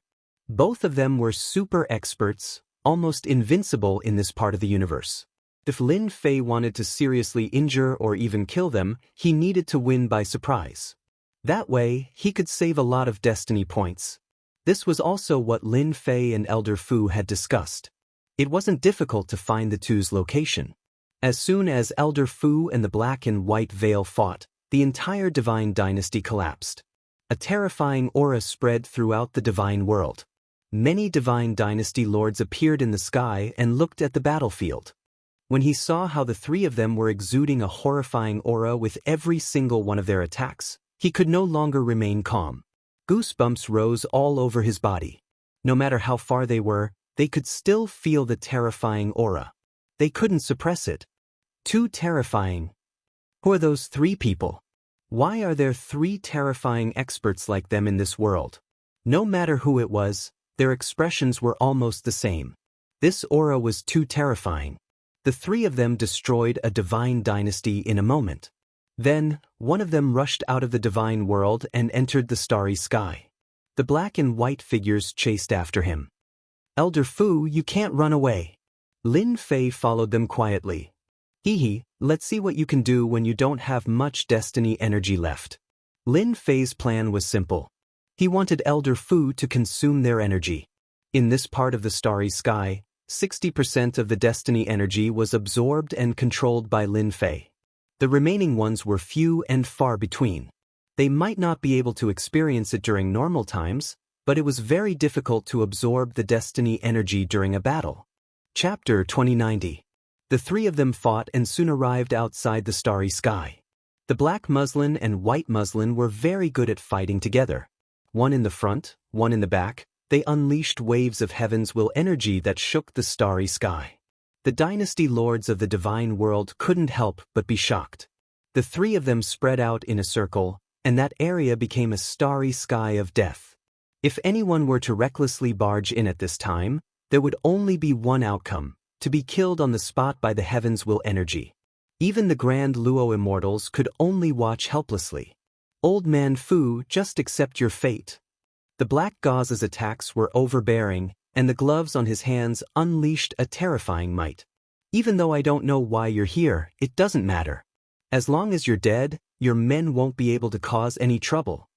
Both of them were super experts, almost invincible in this part of the universe. If Lin Fei wanted to seriously injure or even kill them, he needed to win by surprise. That way, he could save a lot of destiny points. This was also what Lin Fei and Elder Fu had discussed. It wasn't difficult to find the 2's location. As soon as Elder Fu and the black and white veil fought, the entire divine dynasty collapsed. A terrifying aura spread throughout the divine world. Many divine dynasty lords appeared in the sky and looked at the battlefield. When he saw how the 3 of them were exuding a horrifying aura with every single one of their attacks, he could no longer remain calm. Goosebumps rose all over his body. No matter how far they were, they could still feel the terrifying aura. They couldn't suppress it. Too terrifying. Who are those 3 people? Why are there 3 terrifying experts like them in this world? No matter who it was, their expressions were almost the same. This aura was too terrifying. The 3 of them destroyed a divine dynasty in a moment. Then, one of them rushed out of the divine world and entered the starry sky. The black and white figures chased after him. Elder Fu, you can't run away. Lin Fei followed them quietly. Hee, let's see what you can do when you don't have much destiny energy left. Lin Fei's plan was simple. He wanted Elder Fu to consume their energy. In this part of the starry sky, 60% of the destiny energy was absorbed and controlled by Lin Fei. The remaining ones were few and far between. They might not be able to experience it during normal times, but it was very difficult to absorb the destiny energy during a battle. Chapter 2090. The three of them fought and soon arrived outside the starry sky. The black muslin and white muslin were very good at fighting together. One in the front, one in the back, they unleashed waves of heaven's will energy that shook the starry sky. The dynasty lords of the divine world couldn't help but be shocked. The three of them spread out in a circle, and that area became a starry sky of death. If anyone were to recklessly barge in at this time, there would only be one outcome: to be killed on the spot by the heaven's will energy. Even the Grand Luo Immortals could only watch helplessly. Old Man Fu, just accept your fate. The black gauze's attacks were overbearing, and the gloves on his hands unleashed a terrifying might. Even though I don't know why you're here, it doesn't matter. As long as you're dead, your men won't be able to cause any trouble.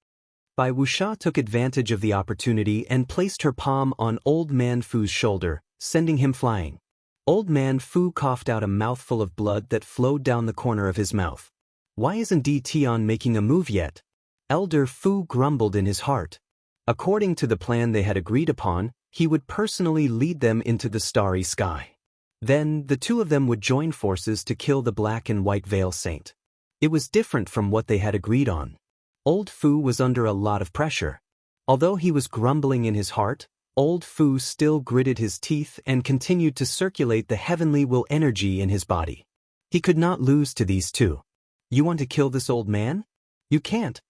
Bai Wuxia took advantage of the opportunity and placed her palm on Old Man Fu's shoulder, sending him flying. Old Man Fu coughed out a mouthful of blood that flowed down the corner of his mouth. Why isn't Di Tian making a move yet? Elder Fu grumbled in his heart. According to the plan they had agreed upon, he would personally lead them into the starry sky. Then, the two of them would join forces to kill the black and white veil saint. It was different from what they had agreed on. Old Fu was under a lot of pressure. Although he was grumbling in his heart, Old Fu still gritted his teeth and continued to circulate the heavenly will energy in his body. He could not lose to these two. You want to kill this old man? You can't.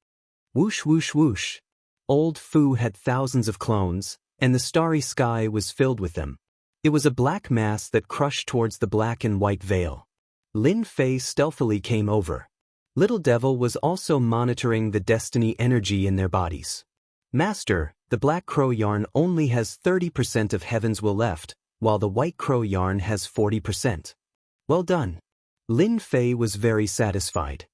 Whoosh whoosh whoosh. Old Fu had thousands of clones, and the starry sky was filled with them. It was a black mass that crushed towards the black and white veil. Lin Fei stealthily came over. Little Devil was also monitoring the destiny energy in their bodies. Master, the black crow yarn only has 30% of heaven's will left, while the white crow yarn has 40%. Well done. Lin Fei was very satisfied.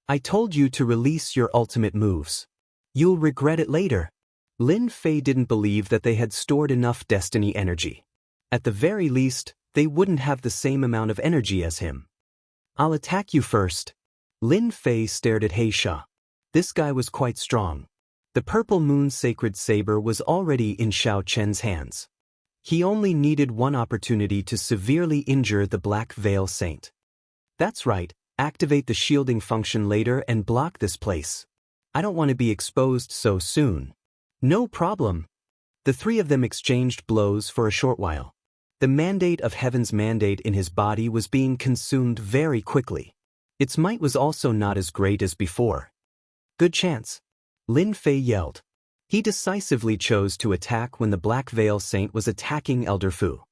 I told you to release your ultimate moves. You'll regret it later. Lin Fei didn't believe that they had stored enough destiny energy. At the very least, they wouldn't have the same amount of energy as him. I'll attack you first. Lin Fei stared at Heisha. This guy was quite strong. The purple moon sacred saber was already in Xiao Chen's hands. He only needed one opportunity to severely injure the black veil saint. That's right, activate the shielding function later and block this place. I don't want to be exposed so soon. No problem. The three of them exchanged blows for a short while. The mandate of heaven's mandate in his body was being consumed very quickly. Its might was also not as great as before. Good chance. Lin Fei yelled. He decisively chose to attack when the Black Veil Saint was attacking Elder Fu.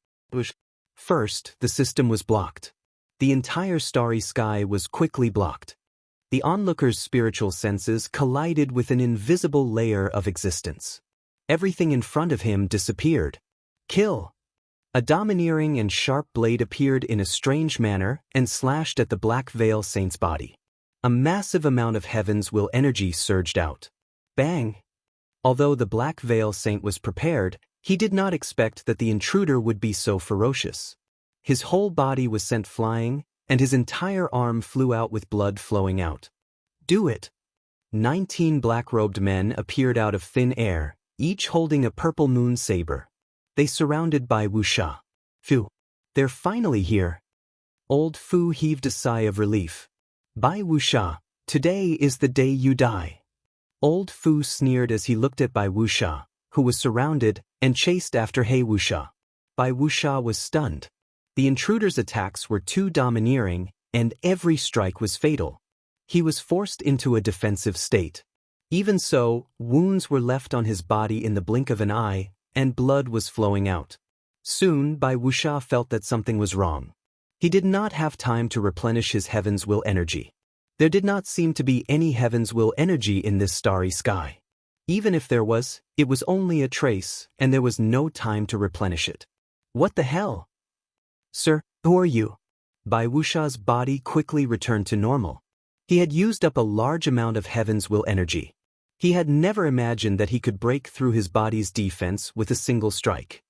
First, the system was blocked. The entire starry sky was quickly blocked. The onlooker's spiritual senses collided with an invisible layer of existence. Everything in front of him disappeared. Kill! A domineering and sharp blade appeared in a strange manner and slashed at the Black Veil Saint's body. A massive amount of heaven's will energy surged out. Bang! Although the Black Veil Saint was prepared, he did not expect that the intruder would be so ferocious. His whole body was sent flying, and his entire arm flew out with blood flowing out. Do it! 19 black-robed men appeared out of thin air, each holding a purple moon saber. They surrounded Bai Wuxia. Phew! They're finally here. Old Fu heaved a sigh of relief. Bai Wuxia, today is the day you die. Old Fu sneered as he looked at Bai Wuxia, who was surrounded and chased after He Wuxia. Bai Wuxia was stunned. The intruder's attacks were too domineering, and every strike was fatal. He was forced into a defensive state. Even so, wounds were left on his body in the blink of an eye, and blood was flowing out. Soon, Bai Wuxia felt that something was wrong. He did not have time to replenish his heaven's will energy. There did not seem to be any heaven's will energy in this starry sky. Even if there was, it was only a trace, and there was no time to replenish it. What the hell? Sir, who are you? Bai Wuxia's body quickly returned to normal. He had used up a large amount of heaven's will energy. He had never imagined that he could break through his body's defense with a single strike.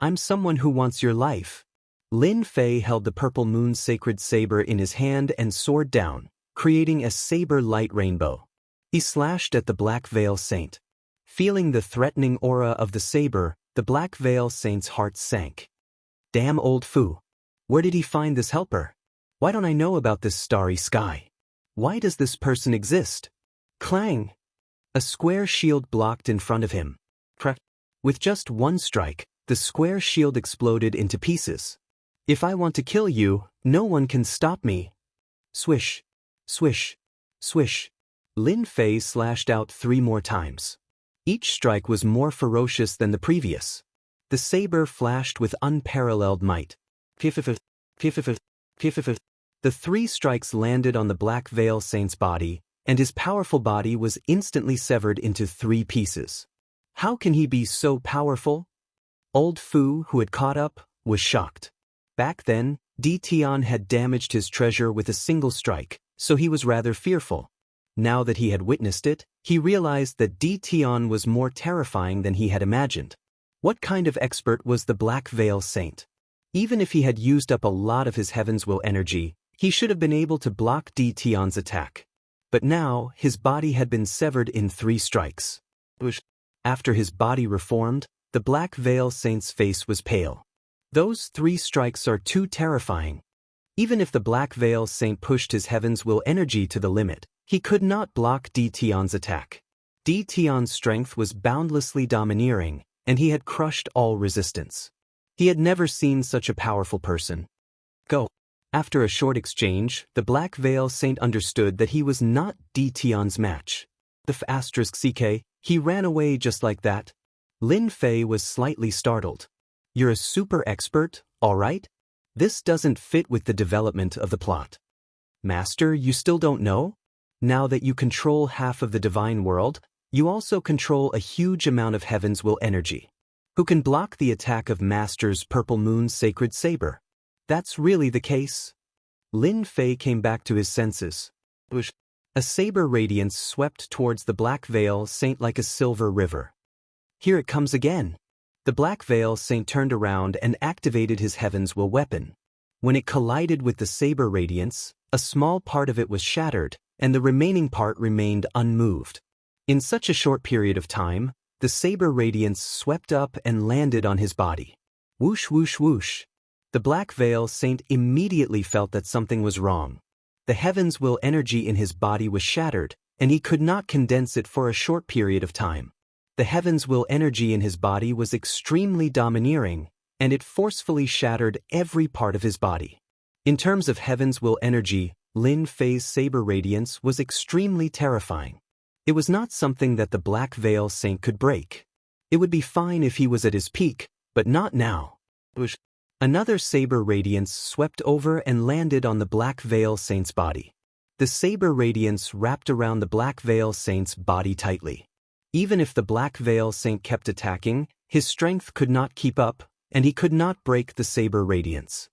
I'm someone who wants your life. Lin Fei held the purple moon sacred saber in his hand and soared down, creating a saber light rainbow. He slashed at the Black Veil Saint. Feeling the threatening aura of the saber, the Black Veil Saint's heart sank. Damn old Fu. Where did he find this helper? Why don't I know about this starry sky? Why does this person exist? Clang! A square shield blocked in front of him. With just one strike, the square shield exploded into pieces. If I want to kill you, no one can stop me. Swish, swish, swish. Lin Fei slashed out 3 more times. Each strike was more ferocious than the previous. The saber flashed with unparalleled might. The 3 strikes landed on the Black Veil Saint's body, and his powerful body was instantly severed into 3 pieces. How can he be so powerful? Old Fu, who had caught up, was shocked. Back then, Di Tian had damaged his treasure with a single strike, so he was rather fearful. Now that he had witnessed it, he realized that Di Tian was more terrifying than he had imagined. What kind of expert was the Black Veil Saint? Even if he had used up a lot of his Heaven's Will energy, he should have been able to block Di Tian's attack. But now, his body had been severed in 3 strikes. After his body reformed, the Black Veil Saint's face was pale. Those 3 strikes are too terrifying. Even if the Black Veil Saint pushed his Heaven's Will energy to the limit, he could not block Di Tian's attack. Di Tian's strength was boundlessly domineering, and he had crushed all resistance. He had never seen such a powerful person. Go. After a short exchange, the Black Veil Saint understood that he was not Di Tian's match. The *CK, he ran away just like that. Lin Fei was slightly startled. You're a super expert, all right? This doesn't fit with the development of the plot. Master, you still don't know? Now that you control half of the divine world, you also control a huge amount of Heaven's Will energy. Who can block the attack of Master's Purple Moon's sacred saber? That's really the case? Lin Fei came back to his senses. A saber radiance swept towards the Black Veil Saint like a silver river. Here it comes again. The Black Veil Saint turned around and activated his Heaven's Will weapon. When it collided with the saber radiance, a small part of it was shattered, and the remaining part remained unmoved. In such a short period of time, the saber radiance swept up and landed on his body. Whoosh whoosh whoosh. The Black Veil Saint immediately felt that something was wrong. The Heaven's Will energy in his body was shattered, and he could not condense it for a short period of time. The Heaven's Will energy in his body was extremely domineering, and it forcefully shattered every part of his body. In terms of Heaven's Will energy, Lin Fei's saber radiance was extremely terrifying. It was not something that the Black Veil Saint could break. It would be fine if he was at his peak, but not now. Another saber radiance swept over and landed on the Black Veil Saint's body. The saber radiance wrapped around the Black Veil Saint's body tightly. Even if the Black Veil Saint kept attacking, his strength could not keep up, and he could not break the saber radiance.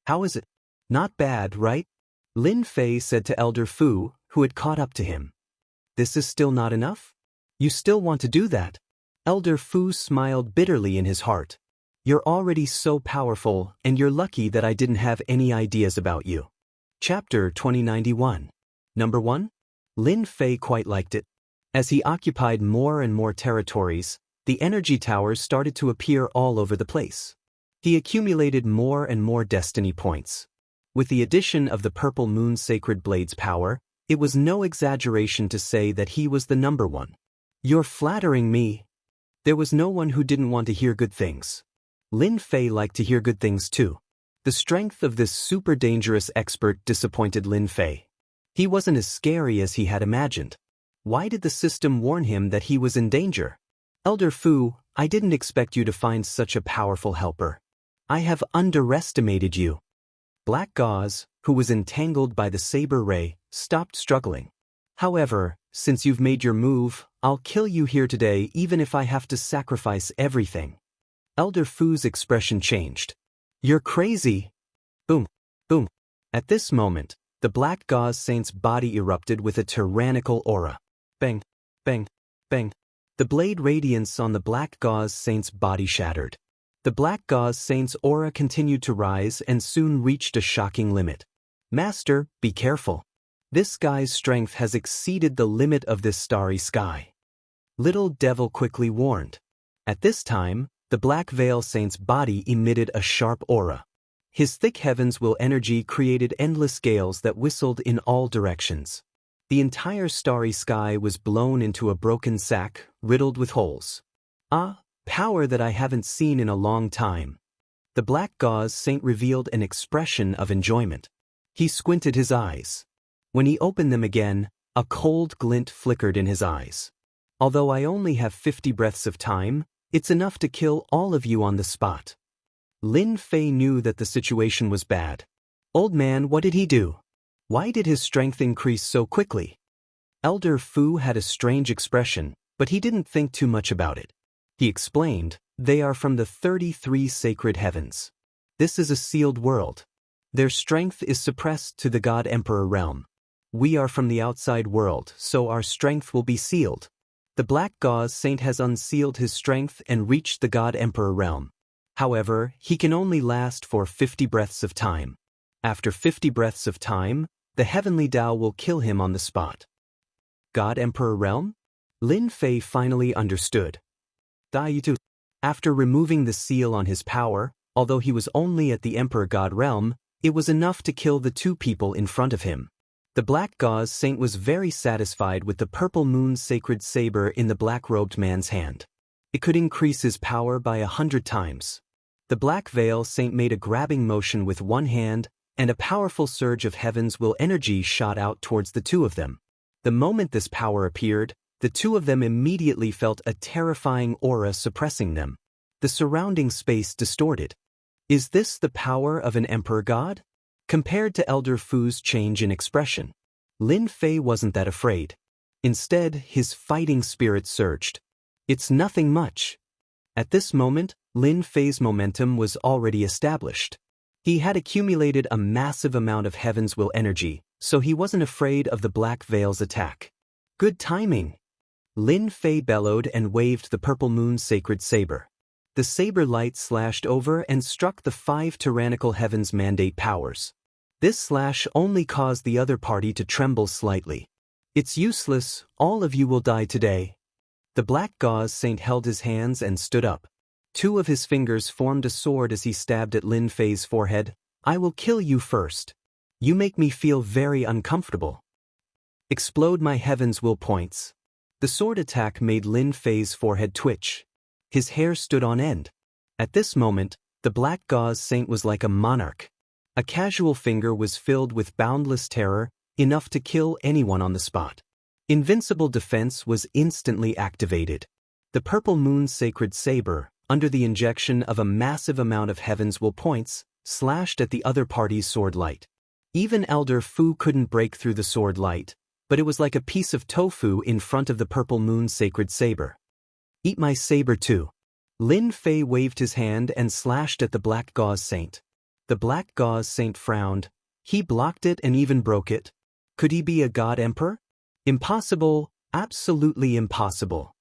How is it? Not bad, right? Lin Fei said to Elder Fu, who had caught up to him. This is still not enough? You still want to do that? Elder Fu smiled bitterly in his heart. You're already so powerful, and you're lucky that I didn't have any ideas about you. Chapter 2091. Number 1. Lin Fei quite liked it. As he occupied more and more territories, the energy towers started to appear all over the place. He accumulated more and more destiny points. With the addition of the Purple Moon Sacred Blade's power, it was no exaggeration to say that he was the number 1. You're flattering me. There was no one who didn't want to hear good things. Lin Fei liked to hear good things too. The strength of this super dangerous expert disappointed Lin Fei. He wasn't as scary as he had imagined. Why did the system warn him that he was in danger? Elder Fu, I didn't expect you to find such a powerful helper. I have underestimated you. Black Gauze, who was entangled by the saber ray, stopped struggling. However, since you've made your move, I'll kill you here today even if I have to sacrifice everything. Elder Fu's expression changed. You're crazy. Boom, boom. At this moment, the Black Gauze Saint's body erupted with a tyrannical aura. Bang, bang, bang. The blade radiance on the Black Gauze Saint's body shattered. The Black Gauze Saint's aura continued to rise and soon reached a shocking limit. Master, be careful. This guy's strength has exceeded the limit of this starry sky. Little Devil quickly warned. At this time, the Black Veil Saint's body emitted a sharp aura. His thick heavens will energy created endless gales that whistled in all directions. The entire starry sky was blown into a broken sack, riddled with holes. Ah, power that I haven't seen in a long time. The Black Gauze Saint revealed an expression of enjoyment. He squinted his eyes. When he opened them again, a cold glint flickered in his eyes. Although I only have 50 breaths of time, it's enough to kill all of you on the spot. Lin Fei knew that the situation was bad. Old man, what did he do? Why did his strength increase so quickly? Elder Fu had a strange expression, but he didn't think too much about it. He explained, they are from the 33 sacred heavens. This is a sealed world. Their strength is suppressed to the God Emperor realm. We are from the outside world, so our strength will be sealed. The Black Gauze Saint has unsealed his strength and reached the God Emperor realm. However, he can only last for 50 breaths of time. After 50 breaths of time, the heavenly Tao will kill him on the spot. God Emperor realm? Lin Fei finally understood. After removing the seal on his power, although he was only at the Emperor God realm, it was enough to kill the two people in front of him. The Black Gauze Saint was very satisfied with the purple moon's sacred saber in the black-robed man's hand. It could increase his power by 100 times. The Black Veil Saint made a grabbing motion with one hand, and a powerful surge of heaven's will energy shot out towards the two of them. The moment this power appeared, the two of them immediately felt a terrifying aura suppressing them. The surrounding space distorted. Is this the power of an emperor god? Compared to Elder Fu's change in expression, Lin Fei wasn't that afraid. Instead, his fighting spirit surged. It's nothing much. At this moment, Lin Fei's momentum was already established. He had accumulated a massive amount of heaven's will energy, so he wasn't afraid of the Black Veil's attack. Good timing. Lin Fei bellowed and waved the purple moon's sacred saber. The saber light slashed over and struck the 5 tyrannical heavens mandate powers. This slash only caused the other party to tremble slightly. It's useless, all of you will die today. The Black Gauze Saint held his hands and stood up. 2 of his fingers formed a sword as he stabbed at Lin Fei's forehead. I will kill you first. You make me feel very uncomfortable. Explode my heaven's will points. The sword attack made Lin Fei's forehead twitch. His hair stood on end. At this moment, the Black Gauze Saint was like a monarch. A casual finger was filled with boundless terror, enough to kill anyone on the spot. Invincible defense was instantly activated. The purple moon's sacred saber, under the injection of a massive amount of heaven's will points, slashed at the other party's sword light. Even Elder Fu couldn't break through the sword light, but it was like a piece of tofu in front of the purple moon's sacred saber. Eat my saber too. Lin Fei waved his hand and slashed at the Black Gauze Saint. The Black Gauze Saint frowned. He blocked it and even broke it. Could he be a god emperor? Impossible, absolutely impossible.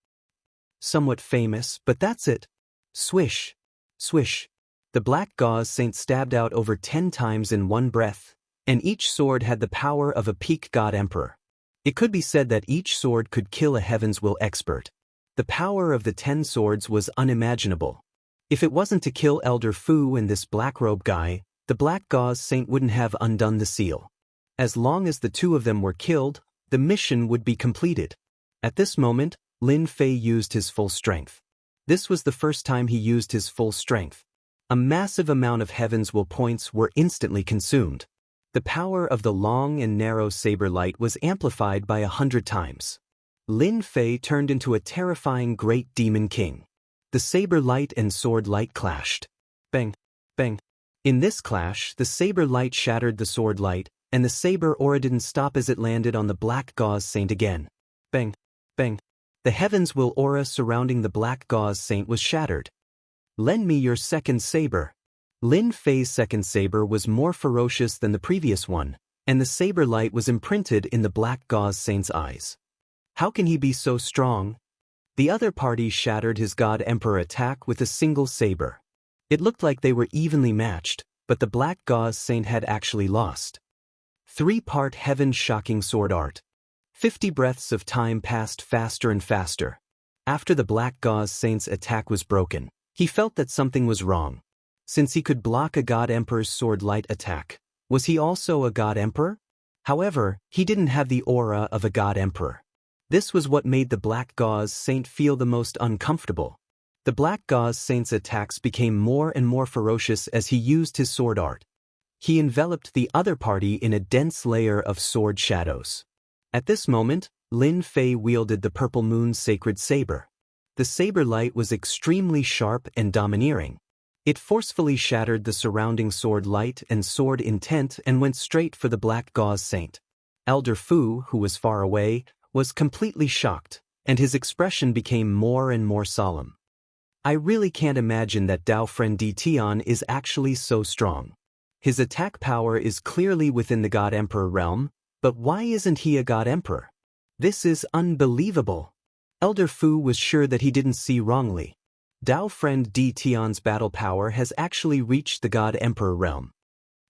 Somewhat famous, but that's it. Swish. Swish. The Black Gauze Saint stabbed out over 10 times in one breath, and each sword had the power of a peak god emperor. It could be said that each sword could kill a heaven's will expert. The power of the 10 swords was unimaginable. If it wasn't to kill Elder Fu and this black-robe guy, the Black Gauze Saint wouldn't have undone the seal. As long as the 2 of them were killed, the mission would be completed. At this moment, Lin Fei used his full strength. This was the first time he used his full strength. A massive amount of heaven's will points were instantly consumed. The power of the long and narrow saber light was amplified by 100 times. Lin Fei turned into a terrifying great demon king. The saber light and sword light clashed. Bang, bang. In this clash, the saber light shattered the sword light, and the saber aura didn't stop as it landed on the Black Gauze Saint again. Bang, bang. The heavens will aura surrounding the Black Gauze Saint was shattered. Lend me your second saber. Lin Fei's second saber was more ferocious than the previous one, and the saber light was imprinted in the Black Gauze Saint's eyes. How can he be so strong? The other party shattered his God Emperor attack with a single saber. It looked like they were evenly matched, but the Black Gauze Saint had actually lost. 3-part heaven-shocking sword art. 50 breaths of time passed faster and faster. After the Black Gauze Saint's attack was broken, he felt that something was wrong. Since he could block a God Emperor's sword light attack, was he also a God Emperor? However, he didn't have the aura of a God Emperor. This was what made the Black Gauze Saint feel the most uncomfortable. The Black Gauze Saint's attacks became more and more ferocious as he used his sword art. He enveloped the other party in a dense layer of sword shadows. At this moment, Lin Fei wielded the Purple Moon's sacred saber. The saber light was extremely sharp and domineering. It forcefully shattered the surrounding sword light and sword intent and went straight for the Black Gauze Saint. Elder Fu, who was far away, was completely shocked, and his expression became more and more solemn. I really can't imagine that Dao Friend Di Tian is actually so strong. His attack power is clearly within the God Emperor realm, but why isn't he a God Emperor? This is unbelievable. Elder Fu was sure that he didn't see wrongly. Dao Friend Di Tian's battle power has actually reached the God Emperor realm.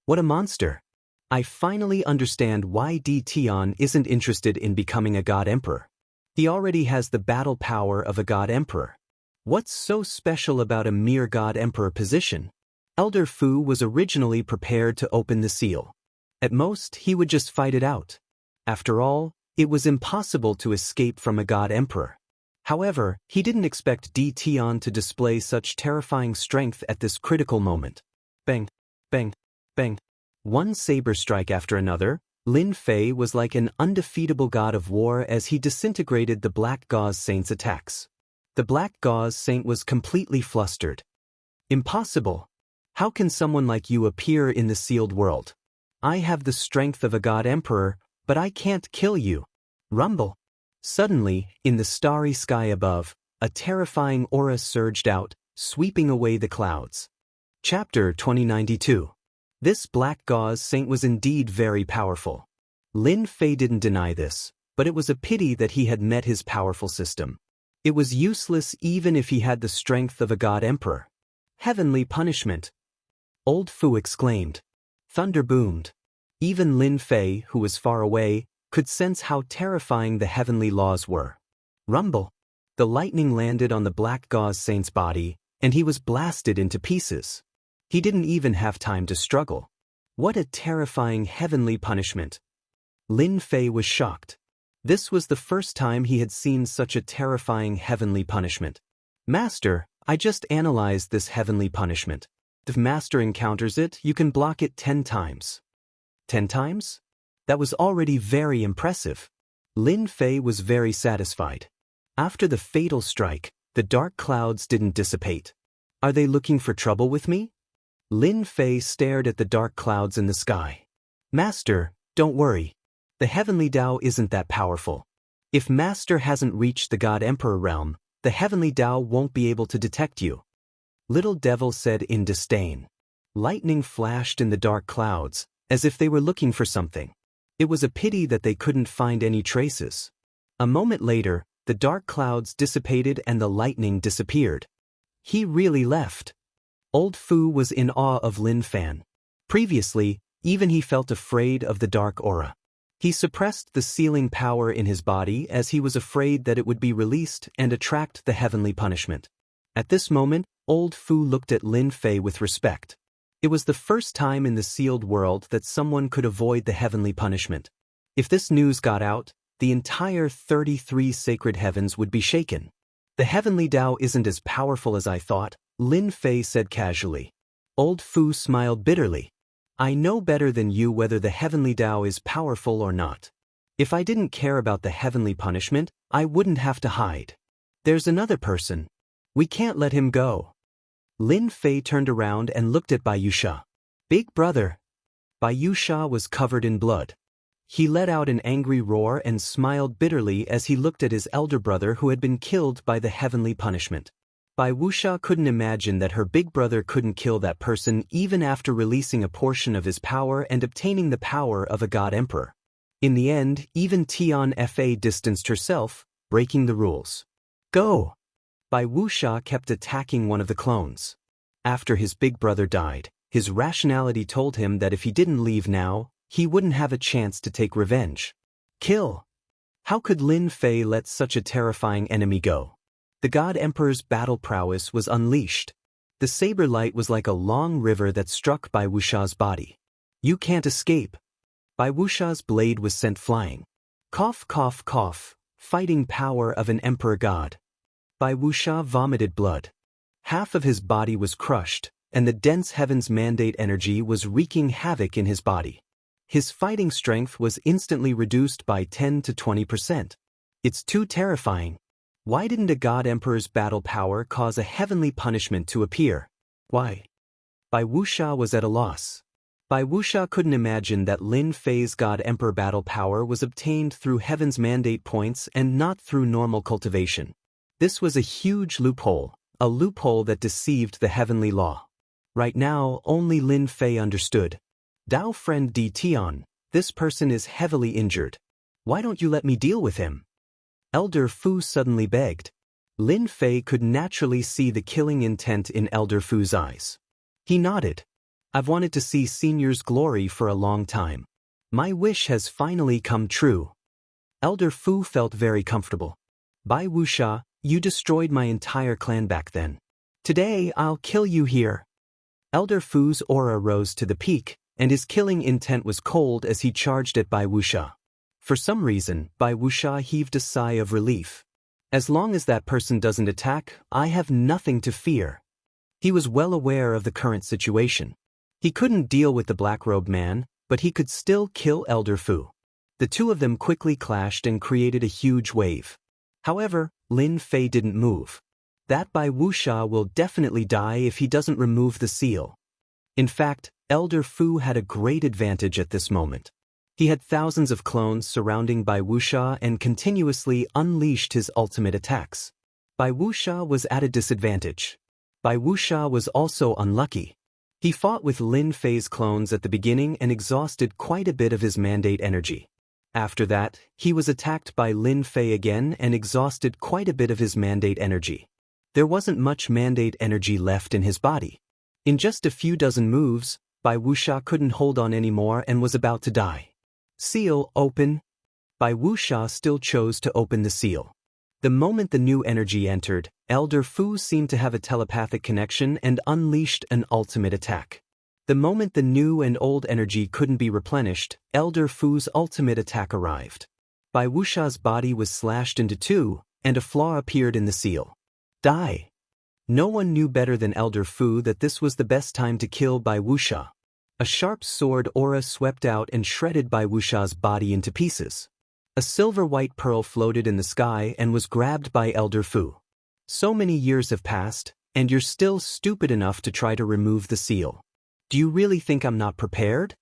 What a monster! I finally understand why Di Tian isn't interested in becoming a God Emperor. He already has the battle power of a God Emperor. What's so special about a mere God Emperor position? Elder Fu was originally prepared to open the seal. At most, he would just fight it out. After all, it was impossible to escape from a God Emperor. However, he didn't expect Di Tian to display such terrifying strength at this critical moment. Bang, bang, bang. One saber strike after another, Lin Fei was like an undefeatable god of war as he disintegrated the Black Gauze Saint's attacks. The Black Gauze Saint was completely flustered. Impossible! How can someone like you appear in the sealed world? I have the strength of a God Emperor, but I can't kill you. Rumble! Suddenly, in the starry sky above, a terrifying aura surged out, sweeping away the clouds. Chapter 2092. This Black Gauze Saint was indeed very powerful. Lin Fei didn't deny this, but it was a pity that he had met his powerful system. It was useless even if he had the strength of a God Emperor. Heavenly punishment! Old Fu exclaimed. Thunder boomed. Even Lin Fei, who was far away, could sense how terrifying the heavenly laws were. Rumble! The lightning landed on the Black Gauze Saint's body, and he was blasted into pieces. He didn't even have time to struggle. What a terrifying heavenly punishment! Lin Fei was shocked. This was the first time he had seen such a terrifying heavenly punishment. Master, I just analyzed this heavenly punishment. If Master encounters it, you can block it 10 times. 10 times? That was already very impressive. Lin Fei was very satisfied. After the fatal strike, the dark clouds didn't dissipate. Are they looking for trouble with me? Lin Fei stared at the dark clouds in the sky. Master, don't worry. The heavenly Dao isn't that powerful. If Master hasn't reached the God Emperor realm, the heavenly Dao won't be able to detect you. Little Devil said in disdain. Lightning flashed in the dark clouds, as if they were looking for something. It was a pity that they couldn't find any traces. A moment later, the dark clouds dissipated and the lightning disappeared. He really left. Old Fu was in awe of Lin Fan. Previously, even he felt afraid of the dark aura. He suppressed the sealing power in his body as he was afraid that it would be released and attract the heavenly punishment. At this moment, Old Fu looked at Lin Fei with respect. It was the first time in the sealed world that someone could avoid the heavenly punishment. If this news got out, the entire 33 sacred heavens would be shaken. The heavenly Dao isn't as powerful as I thought, Lin Fei said casually. Old Fu smiled bitterly. I know better than you whether the heavenly Dao is powerful or not. If I didn't care about the heavenly punishment, I wouldn't have to hide. There's another person. We can't let him go. Lin Fei turned around and looked at Wuxia. Big brother. Wuxia was covered in blood. He let out an angry roar and smiled bitterly as he looked at his elder brother who had been killed by the heavenly punishment. Wuxia couldn't imagine that her big brother couldn't kill that person even after releasing a portion of his power and obtaining the power of a God Emperor. In the end, even Tian Fa distanced herself, breaking the rules. Go! Wuxia kept attacking one of the clones. After his big brother died, his rationality told him that if he didn't leave now, he wouldn't have a chance to take revenge. Kill! How could Lin Fei let such a terrifying enemy go? The God Emperor's battle prowess was unleashed. The saber light was like a long river that struck Bai Wuxia's body. You can't escape. Bai Wuxia's blade was sent flying. Cough, cough, cough, fighting power of an emperor god. Bai Wuxia vomited blood. Half of his body was crushed, and the dense heaven's mandate energy was wreaking havoc in his body. His fighting strength was instantly reduced by 10 to 20%. It's too terrifying. Why didn't a god emperor's battle power cause a heavenly punishment to appear? Why? Bai Wuxia was at a loss. Bai Wuxia couldn't imagine that Lin Fei's god emperor battle power was obtained through heaven's mandate points and not through normal cultivation. This was a huge loophole, a loophole that deceived the heavenly law. Right now, only Lin Fei understood. Dao friend Di Tian, this person is heavily injured. Why don't you let me deal with him? Elder Fu suddenly begged. Lin Fei could naturally see the killing intent in Elder Fu's eyes. He nodded. I've wanted to see Senior's glory for a long time. My wish has finally come true. Elder Fu felt very comfortable. Bai Wuxia, you destroyed my entire clan back then. Today I'll kill you here. Elder Fu's aura rose to the peak, and his killing intent was cold as he charged at Bai Wuxia. For some reason, Bai Wuxia heaved a sigh of relief. As long as that person doesn't attack, I have nothing to fear. He was well aware of the current situation. He couldn't deal with the black-robed man, but he could still kill Elder Fu. The two of them quickly clashed and created a huge wave. However, Lin Fei didn't move. That Bai Wuxia will definitely die if he doesn't remove the seal. In fact, Elder Fu had a great advantage at this moment. He had thousands of clones surrounding Bai Wuxia and continuously unleashed his ultimate attacks. Bai Wuxia was at a disadvantage. Bai Wuxia was also unlucky. He fought with Lin Fei's clones at the beginning and exhausted quite a bit of his mandate energy. After that, he was attacked by Lin Fei again and exhausted quite a bit of his mandate energy. There wasn't much mandate energy left in his body. In just a few dozen moves, Bai Wuxia couldn't hold on anymore and was about to die. Seal open. Bai Wuxia still chose to open the seal. The moment the new energy entered, Elder Fu seemed to have a telepathic connection and unleashed an ultimate attack. The moment the new and old energy couldn't be replenished, Elder Fu's ultimate attack arrived. Bai Wuxia's body was slashed into two, and a flaw appeared in the seal. Die! No one knew better than Elder Fu that this was the best time to kill Bai Wuxia. A sharp sword aura swept out and shredded Bai Wuxia's body into pieces. A silver-white pearl floated in the sky and was grabbed by Elder Fu. So many years have passed, and you're still stupid enough to try to remove the seal. Do you really think I'm not prepared?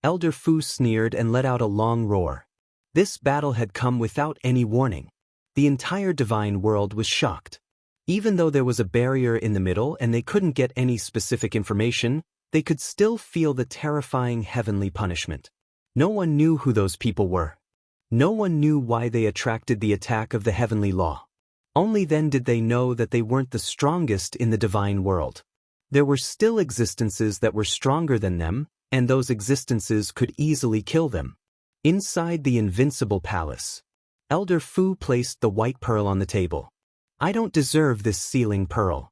Elder Fu sneered and let out a long roar. This battle had come without any warning. The entire divine world was shocked. Even though there was a barrier in the middle and they couldn't get any specific information, they could still feel the terrifying heavenly punishment. No one knew who those people were. No one knew why they attracted the attack of the heavenly law. Only then did they know that they weren't the strongest in the divine world. There were still existences that were stronger than them, and those existences could easily kill them. Inside the invincible palace, Elder Fu placed the white pearl on the table. I don't deserve this sealing pearl.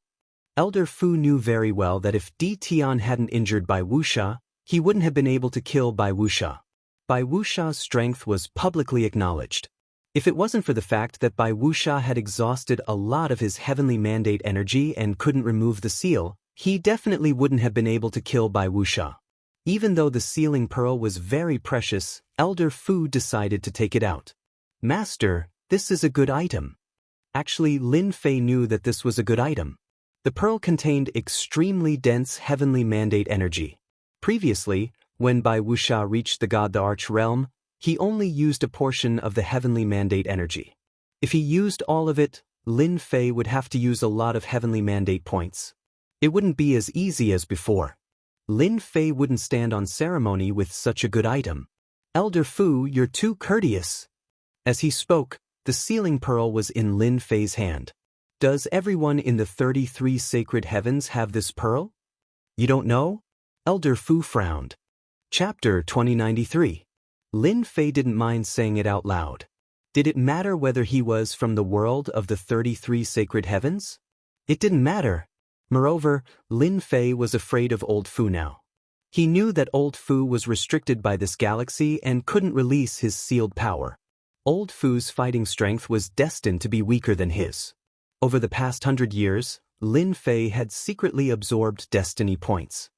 Elder Fu knew very well that if Di Tian hadn't injured Bai Wuxia, he wouldn't have been able to kill Bai Wuxia. Bai Wuxia's strength was publicly acknowledged. If it wasn't for the fact that Bai Wuxia had exhausted a lot of his heavenly mandate energy and couldn't remove the seal, he definitely wouldn't have been able to kill Bai Wuxia. Even though the sealing pearl was very precious, Elder Fu decided to take it out. Master, this is a good item. Actually, Lin Fei knew that this was a good item. The pearl contained extremely dense heavenly mandate energy. Previously, when Bai Wuxia reached the Arch realm, he only used a portion of the heavenly mandate energy. If he used all of it, Lin Fei would have to use a lot of heavenly mandate points. It wouldn't be as easy as before. Lin Fei wouldn't stand on ceremony with such a good item. Elder Fu, you're too courteous. As he spoke, the sealing pearl was in Lin Fei's hand. Does everyone in the 33 sacred heavens have this pearl? You don't know? Elder Fu frowned. Chapter 2093. Lin Fei didn't mind saying it out loud. Did it matter whether he was from the world of the 33 sacred heavens? It didn't matter. Moreover, Lin Fei was afraid of Old Fu now. He knew that Old Fu was restricted by this galaxy and couldn't release his sealed power. Old Fu's fighting strength was destined to be weaker than his. Over the past 100 years, Lin Fei had secretly absorbed destiny points.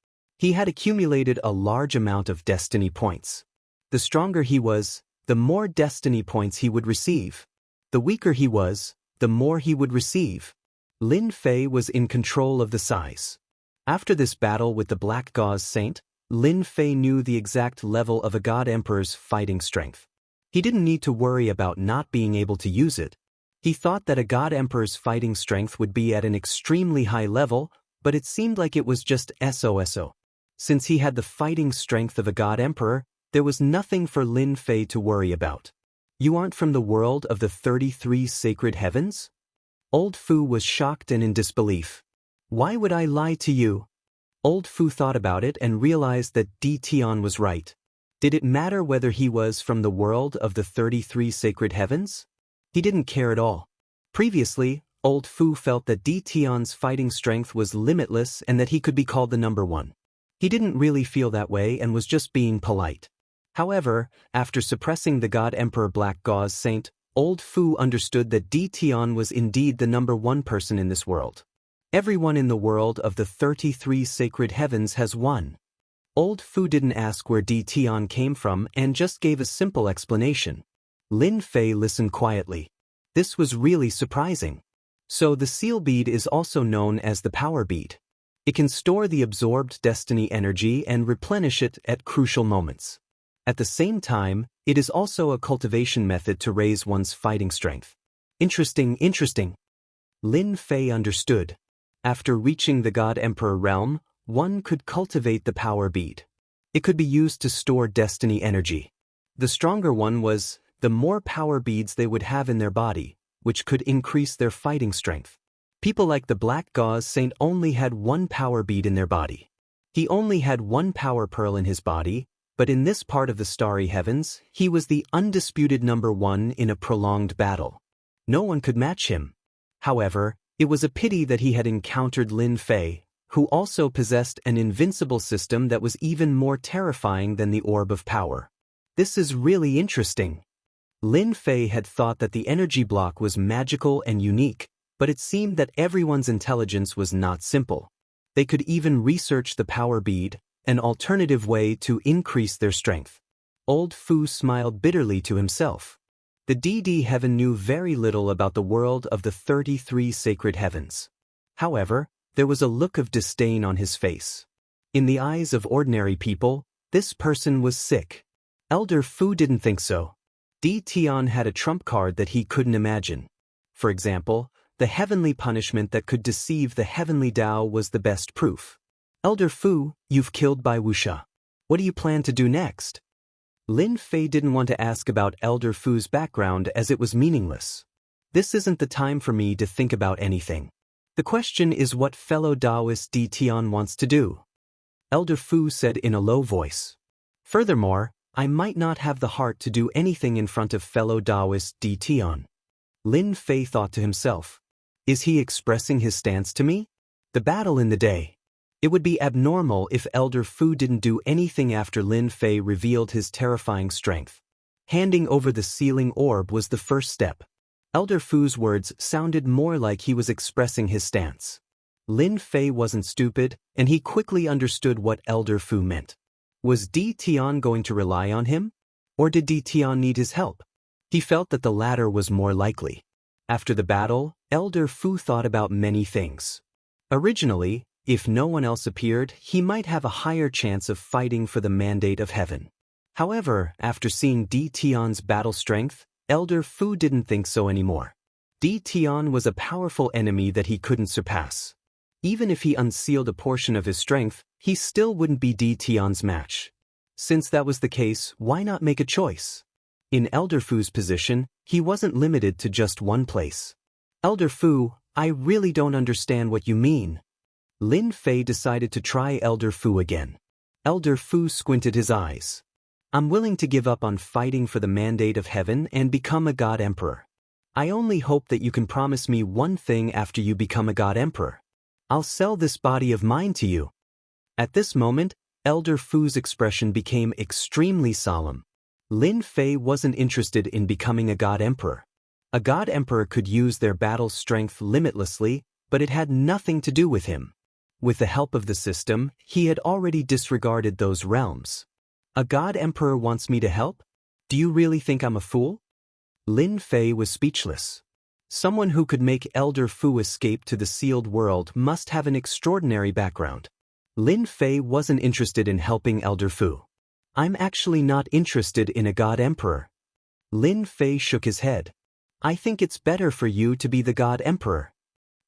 He had accumulated a large amount of destiny points. The stronger he was, the more destiny points he would receive. The weaker he was, the more he would receive. Lin Fei was in control of the size. After this battle with the Black Gauze Saint, Lin Fei knew the exact level of a God Emperor's fighting strength. He didn't need to worry about not being able to use it. He thought that a God Emperor's fighting strength would be at an extremely high level, but it seemed like it was just SOSO. Since he had the fighting strength of a God Emperor, there was nothing for Lin Fei to worry about. You aren't from the world of the 33 sacred heavens? Old Fu was shocked and in disbelief. Why would I lie to you? Old Fu thought about it and realized that Di Tian was right. Did it matter whether he was from the world of the 33 sacred heavens? He didn't care at all. Previously, Old Fu felt that Di Tian's fighting strength was limitless and that he could be called the number one. He didn't really feel that way and was just being polite. However, after suppressing the God Emperor Black Gauze Saint, Old Fu understood that Di Tian was indeed the number one person in this world. Everyone in the world of the 33 sacred heavens has won. Old Fu didn't ask where Di Tian came from and just gave a simple explanation. Lin Fei listened quietly. This was really surprising. So the seal bead is also known as the power bead. It can store the absorbed destiny energy and replenish it at crucial moments. At the same time, it is also a cultivation method to raise one's fighting strength. Interesting. Lin Fei understood. After reaching the God Emperor realm, one could cultivate the power bead. It could be used to store destiny energy. The stronger one was, the more power beads they would have in their body, which could increase their fighting strength. People like the Black Gauze Saint only had one power bead in their body. He only had one power pearl in his body, but in this part of the starry heavens, he was the undisputed number one in a prolonged battle. No one could match him. However, it was a pity that he had encountered Lin Fei, who also possessed an invincible system that was even more terrifying than the Orb of Power. This is really interesting. Lin Fei had thought that the energy block was magical and unique, but it seemed that everyone's intelligence was not simple. They could even research the power bead, an alternative way to increase their strength. Old Fu smiled bitterly to himself. The DD Heaven knew very little about the world of the 33 sacred heavens. However, there was a look of disdain on his face. In the eyes of ordinary people, this person was sick. Elder Fu didn't think so. Di Tian had a trump card that he couldn't imagine. For example, the heavenly punishment that could deceive the heavenly Tao was the best proof. Elder Fu, you've killed Bai Wuxia. What do you plan to do next? Lin Fei didn't want to ask about Elder Fu's background as it was meaningless. This isn't the time for me to think about anything. The question is what fellow Taoist Di Tian wants to do. Elder Fu said in a low voice. Furthermore, I might not have the heart to do anything in front of fellow Taoist Di Tian. Lin Fei thought to himself. Is he expressing his stance to me? The battle in the day. It would be abnormal if Elder Fu didn't do anything after Lin Fei revealed his terrifying strength. Handing over the sealing orb was the first step. Elder Fu's words sounded more like he was expressing his stance. Lin Fei wasn't stupid, and he quickly understood what Elder Fu meant. Was Di Tian going to rely on him? Or did Di Tian need his help? He felt that the latter was more likely. After the battle, Elder Fu thought about many things. Originally, if no one else appeared, he might have a higher chance of fighting for the mandate of heaven. However, after seeing Di Tian's battle strength, Elder Fu didn't think so anymore. Di Tian was a powerful enemy that he couldn't surpass. Even if he unsealed a portion of his strength, he still wouldn't be Di Tian's match. Since that was the case, why not make a choice? In Elder Fu's position, he wasn't limited to just one place. Elder Fu, I really don't understand what you mean. Lin Fei decided to try Elder Fu again. Elder Fu squinted his eyes. I'm willing to give up on fighting for the mandate of heaven and become a god emperor. I only hope that you can promise me one thing after you become a god emperor. I'll sell this body of mine to you. At this moment, Elder Fu's expression became extremely solemn. Lin Fei wasn't interested in becoming a god emperor. A god emperor could use their battle strength limitlessly, but it had nothing to do with him. With the help of the system, he had already disregarded those realms. A god emperor wants me to help? Do you really think I'm a fool? Lin Fei was speechless. Someone who could make Elder Fu escape to the sealed world must have an extraordinary background. Lin Fei wasn't interested in helping Elder Fu. I'm actually not interested in a god emperor. Lin Fei shook his head. I think it's better for you to be the god emperor.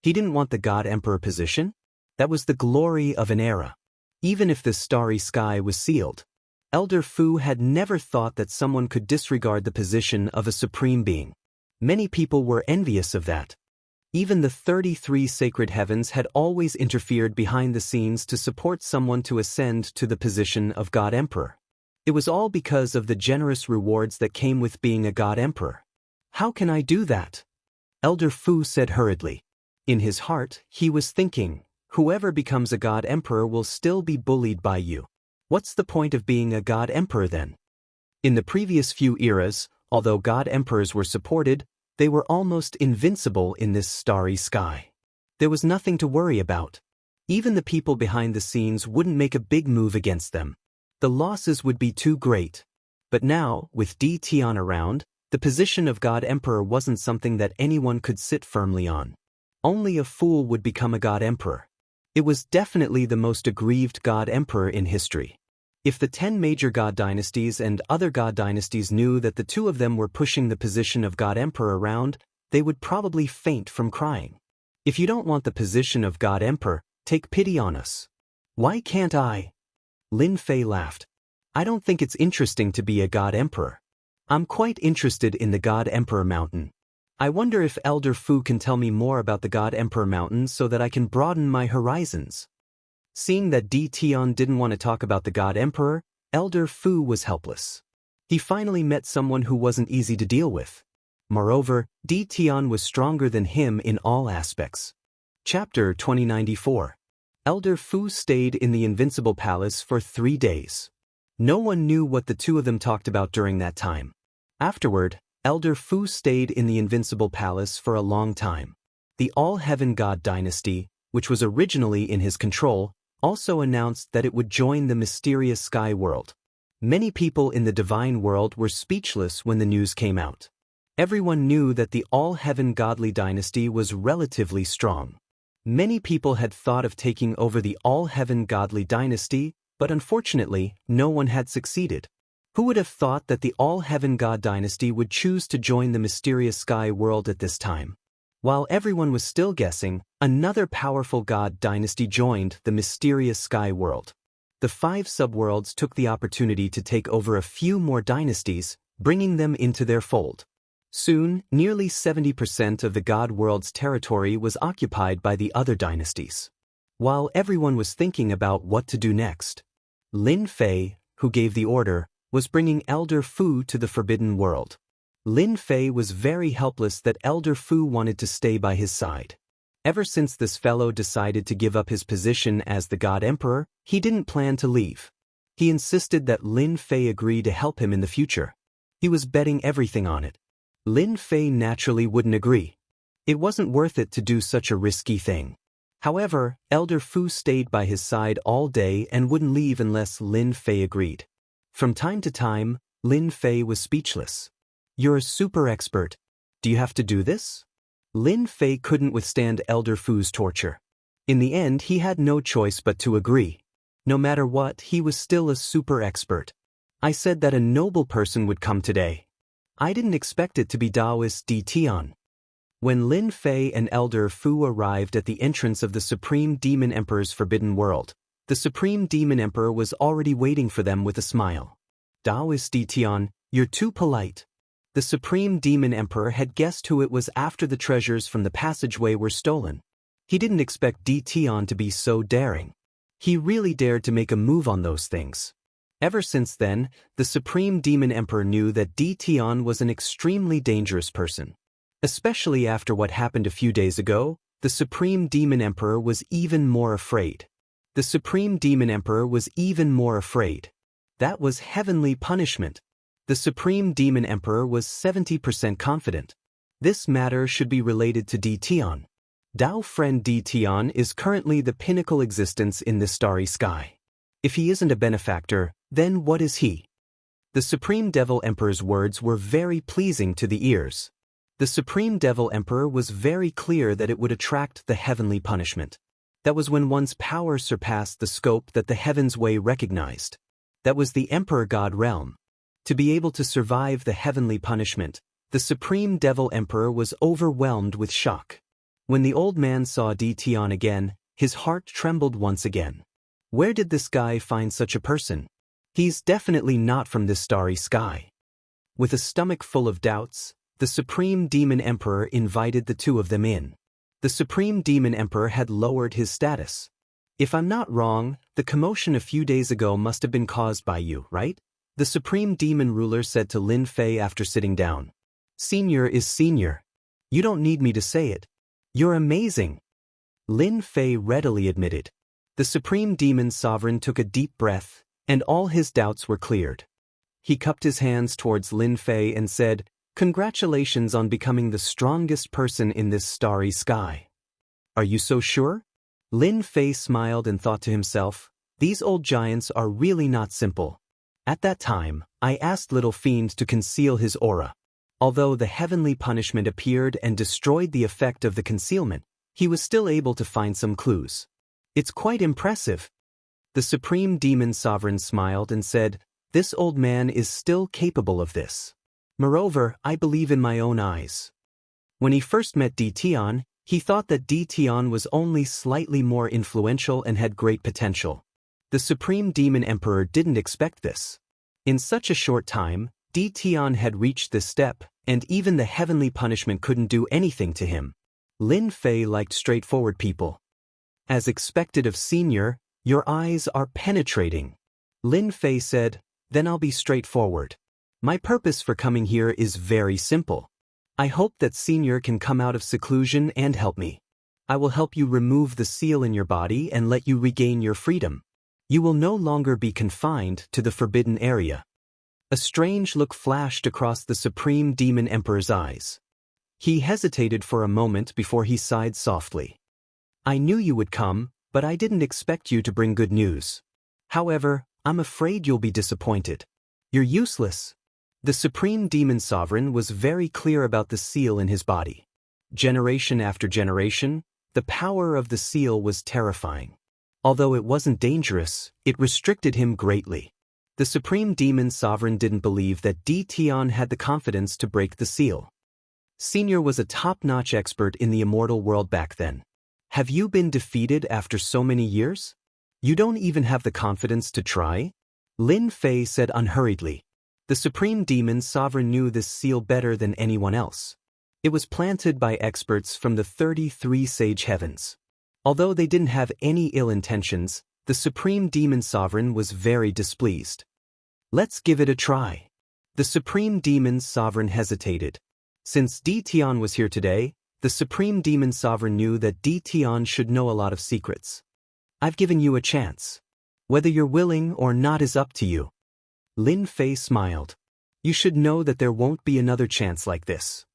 He didn't want the god emperor position. That was the glory of an era. Even if the starry sky was sealed, Elder Fu had never thought that someone could disregard the position of a supreme being. Many people were envious of that. Even the 33 sacred heavens had always interfered behind the scenes to support someone to ascend to the position of god emperor. It was all because of the generous rewards that came with being a god emperor. How can I do that? Elder Fu said hurriedly. In his heart, he was thinking, whoever becomes a god emperor will still be bullied by you. What's the point of being a god emperor then? In the previous few eras, although god emperors were supported, they were almost invincible in this starry sky. There was nothing to worry about. Even the people behind the scenes wouldn't make a big move against them. The losses would be too great. But now, with Di Tian around, the position of god emperor wasn't something that anyone could sit firmly on. Only a fool would become a god emperor. It was definitely the most aggrieved god emperor in history. If the 10 major god dynasties and other god dynasties knew that the two of them were pushing the position of god emperor around, they would probably faint from crying. If you don't want the position of god emperor, take pity on us. Why can't I? Lin Fei laughed. I don't think it's interesting to be a god emperor. I'm quite interested in the god emperor mountain. I wonder if Elder Fu can tell me more about the god emperor mountain so that I can broaden my horizons. Seeing that Di Tian didn't want to talk about the god emperor, Elder Fu was helpless. He finally met someone who wasn't easy to deal with. Moreover, Di Tian was stronger than him in all aspects. Chapter 2094. Elder Fu stayed in the Invincible Palace for 3 days. No one knew what the two of them talked about during that time. Afterward, Elder Fu stayed in the Invincible Palace for a long time. The All-Heaven God Dynasty, which was originally in his control, also announced that it would join the mysterious Sky World. Many people in the divine world were speechless when the news came out. Everyone knew that the All-Heaven Godly Dynasty was relatively strong. Many people had thought of taking over the All-Heaven Godly Dynasty, but unfortunately, no one had succeeded. Who would have thought that the All-Heaven God Dynasty would choose to join the mysterious Sky World at this time? While everyone was still guessing, another powerful god dynasty joined the mysterious Sky World. The 5 subworlds took the opportunity to take over a few more dynasties, bringing them into their fold. Soon, nearly 70% of the god world's territory was occupied by the other dynasties. While everyone was thinking about what to do next, Lin Fei, who gave the order, was bringing Elder Fu to the Forbidden World. Lin Fei was very helpless that Elder Fu wanted to stay by his side. Ever since this fellow decided to give up his position as the God Emperor, he didn't plan to leave. He insisted that Lin Fei agree to help him in the future. He was betting everything on it. Lin Fei naturally wouldn't agree. It wasn't worth it to do such a risky thing. However, Elder Fu stayed by his side all day and wouldn't leave unless Lin Fei agreed. From time to time, Lin Fei was speechless. You're a super expert. Do you have to do this? Lin Fei couldn't withstand Elder Fu's torture. In the end, he had no choice but to agree. No matter what, he was still a super expert. I said that a noble person would come today. I didn't expect it to be Taoist Di Tian. When Lin Fei and Elder Fu arrived at the entrance of the Supreme Demon Emperor's Forbidden World, the Supreme Demon Emperor was already waiting for them with a smile. Taoist Di Tian, you're too polite. The Supreme Demon Emperor had guessed who it was after the treasures from the passageway were stolen. He didn't expect Di Tian to be so daring. He really dared to make a move on those things. Ever since then, the Supreme Demon Emperor knew that Di Tian was an extremely dangerous person. Especially after what happened a few days ago, the Supreme Demon Emperor was even more afraid. The Supreme Demon Emperor was even more afraid. That was heavenly punishment. The Supreme Demon Emperor was 70% confident. This matter should be related to Di Tian. Dao friend Di Tian is currently the pinnacle existence in this starry sky. If he isn't a benefactor, then what is he? The Supreme Devil Emperor's words were very pleasing to the ears. The Supreme Devil Emperor was very clear that it would attract the heavenly punishment. That was when one's power surpassed the scope that the Heaven's Way recognized. That was the Emperor God realm. To be able to survive the heavenly punishment, the Supreme Devil Emperor was overwhelmed with shock. When the old man saw Di Tian again, his heart trembled once again. Where did this guy find such a person? He's definitely not from this starry sky. With a stomach full of doubts, the Supreme Demon Emperor invited the two of them in. The Supreme Demon Emperor had lowered his status. If I'm not wrong, the commotion a few days ago must have been caused by you, right? The Supreme Demon Ruler said to Lin Fei after sitting down. Senior is senior. You don't need me to say it. You're amazing. Lin Fei readily admitted. The Supreme Demon Sovereign took a deep breath, and all his doubts were cleared. He cupped his hands towards Lin Fei and said, "Congratulations on becoming the strongest person in this starry sky." "Are you so sure?" Lin Fei smiled and thought to himself, "These old giants are really not simple." At that time, I asked Little Fiend to conceal his aura. Although the heavenly punishment appeared and destroyed the effect of the concealment, he was still able to find some clues. It's quite impressive. The Supreme Demon Sovereign smiled and said, "This old man is still capable of this. Moreover, I believe in my own eyes." When he first met Di Tian, he thought that Di Tian was only slightly more influential and had great potential. The Supreme Demon Emperor didn't expect this. In such a short time, Di Tian had reached this step, and even the heavenly punishment couldn't do anything to him. Lin Fei liked straightforward people. As expected of senior, your eyes are penetrating. Lin Fei said, "Then I'll be straightforward. My purpose for coming here is very simple. I hope that senior can come out of seclusion and help me. I will help you remove the seal in your body and let you regain your freedom. You will no longer be confined to the forbidden area." A strange look flashed across the Supreme Demon Emperor's eyes. He hesitated for a moment before he sighed softly. "I knew you would come, but I didn't expect you to bring good news. However, I'm afraid you'll be disappointed. You're useless." The Supreme Demon Sovereign was very clear about the seal in his body. Generation after generation, the power of the seal was terrifying. Although it wasn't dangerous, it restricted him greatly. The Supreme Demon Sovereign didn't believe that Di Tian had the confidence to break the seal. Senior was a top-notch expert in the immortal world back then. Have you been defeated after so many years? You don't even have the confidence to try? Lin Fei said unhurriedly. The Supreme Demon Sovereign knew this seal better than anyone else. It was planted by experts from the 33 Sage Heavens. Although they didn't have any ill intentions, the Supreme Demon Sovereign was very displeased. "Let's give it a try." The Supreme Demon Sovereign hesitated. Since Di Tian was here today, the Supreme Demon Sovereign knew that Di Tian should know a lot of secrets. "I've given you a chance. Whether you're willing or not is up to you." Lin Fei smiled. "You should know that there won't be another chance like this."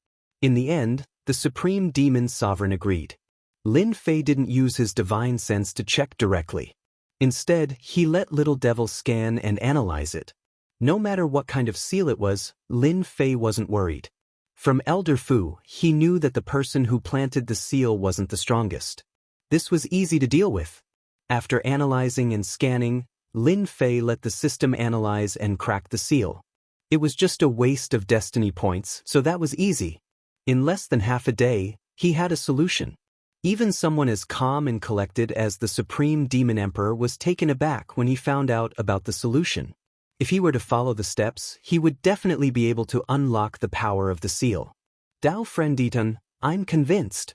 In the end, the Supreme Demon Sovereign agreed. Lin Fei didn't use his divine sense to check directly. Instead, he let Little Devil scan and analyze it. No matter what kind of seal it was, Lin Fei wasn't worried. From Elder Fu, he knew that the person who planted the seal wasn't the strongest. This was easy to deal with. After analyzing and scanning, Lin Fei let the system analyze and crack the seal. It was just a waste of destiny points, so that was easy. In less than half a day, he had a solution. Even someone as calm and collected as the Supreme Demon Emperor was taken aback when he found out about the solution. If he were to follow the steps, he would definitely be able to unlock the power of the seal. "Dao friend Ditan, I'm convinced."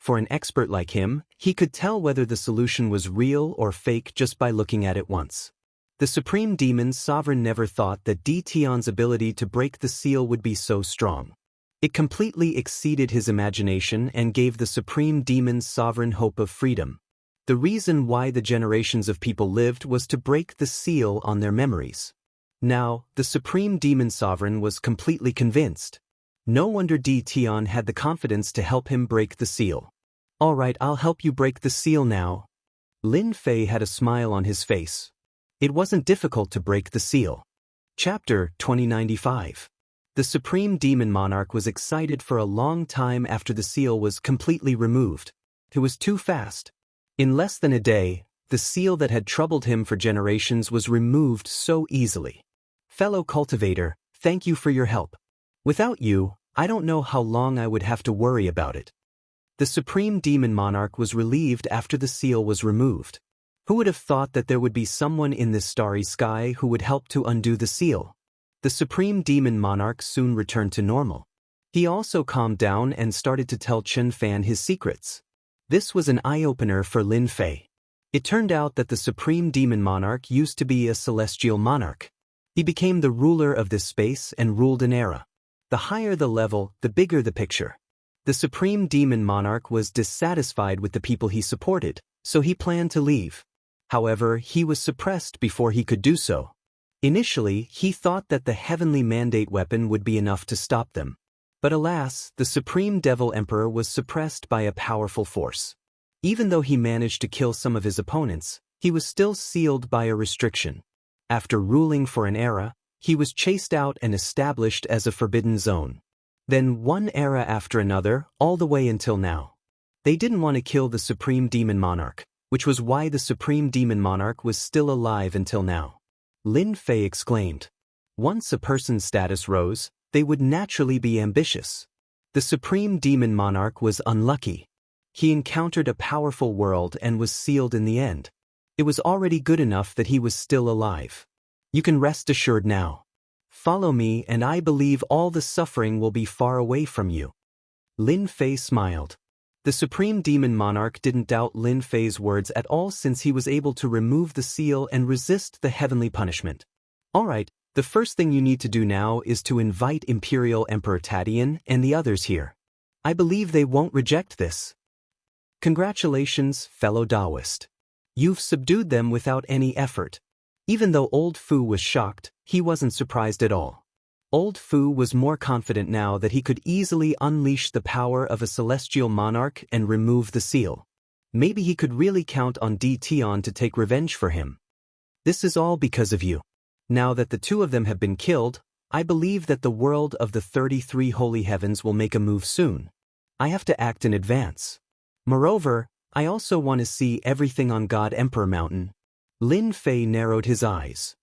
For an expert like him, he could tell whether the solution was real or fake just by looking at it once. The Supreme Demon's sovereign never thought that Tion's ability to break the seal would be so strong. It completely exceeded his imagination and gave the Supreme Demon's sovereign hope of freedom. The reason why the generations of people lived was to break the seal on their memories. Now, the Supreme Demon Sovereign was completely convinced. No wonder Tion had the confidence to help him break the seal. "All right, I'll help you break the seal now." Lin Fei had a smile on his face. It wasn't difficult to break the seal. Chapter 2095. The Supreme Demon Monarch was excited for a long time after the seal was completely removed. It was too fast. In less than a day, the seal that had troubled him for generations was removed so easily. "Fellow cultivator, thank you for your help. Without you, I don't know how long I would have to worry about it." The Supreme Demon Monarch was relieved after the seal was removed. Who would have thought that there would be someone in this starry sky who would help to undo the seal? The Supreme Demon Monarch soon returned to normal. He also calmed down and started to tell Chen Fan his secrets. This was an eye-opener for Lin Fei. It turned out that the Supreme Demon Monarch used to be a celestial monarch. He became the ruler of this space and ruled an era. The higher the level, the bigger the picture. The Supreme Demon Monarch was dissatisfied with the people he supported, so he planned to leave. However, he was suppressed before he could do so. Initially, he thought that the Heavenly Mandate weapon would be enough to stop them. But alas, the Supreme Devil Emperor was suppressed by a powerful force. Even though he managed to kill some of his opponents, he was still sealed by a restriction. After ruling for an era, he was chased out and established as a forbidden zone. Then one era after another, all the way until now. They didn't want to kill the Supreme Demon Monarch, which was why the Supreme Demon Monarch was still alive until now. Lin Fei exclaimed. Once a person's status rose, they would naturally be ambitious. The Supreme Demon Monarch was unlucky. He encountered a powerful world and was sealed in the end. It was already good enough that he was still alive. You can rest assured now. Follow me and I believe all the suffering will be far away from you. Lin Fei smiled. The Supreme Demon Monarch didn't doubt Lin Fei's words at all since he was able to remove the seal and resist the heavenly punishment. Alright, the first thing you need to do now is to invite Imperial Emperor Tadian and the others here. I believe they won't reject this. Congratulations, fellow Taoist. You've subdued them without any effort. Even though Old Fu was shocked, he wasn't surprised at all. Old Fu was more confident now that he could easily unleash the power of a celestial monarch and remove the seal. Maybe he could really count on Tion to take revenge for him. This is all because of you. Now that the two of them have been killed, I believe that the world of the 33 holy heavens will make a move soon. I have to act in advance. Moreover, I also want to see everything on God Emperor Mountain. Lin Fei narrowed his eyes.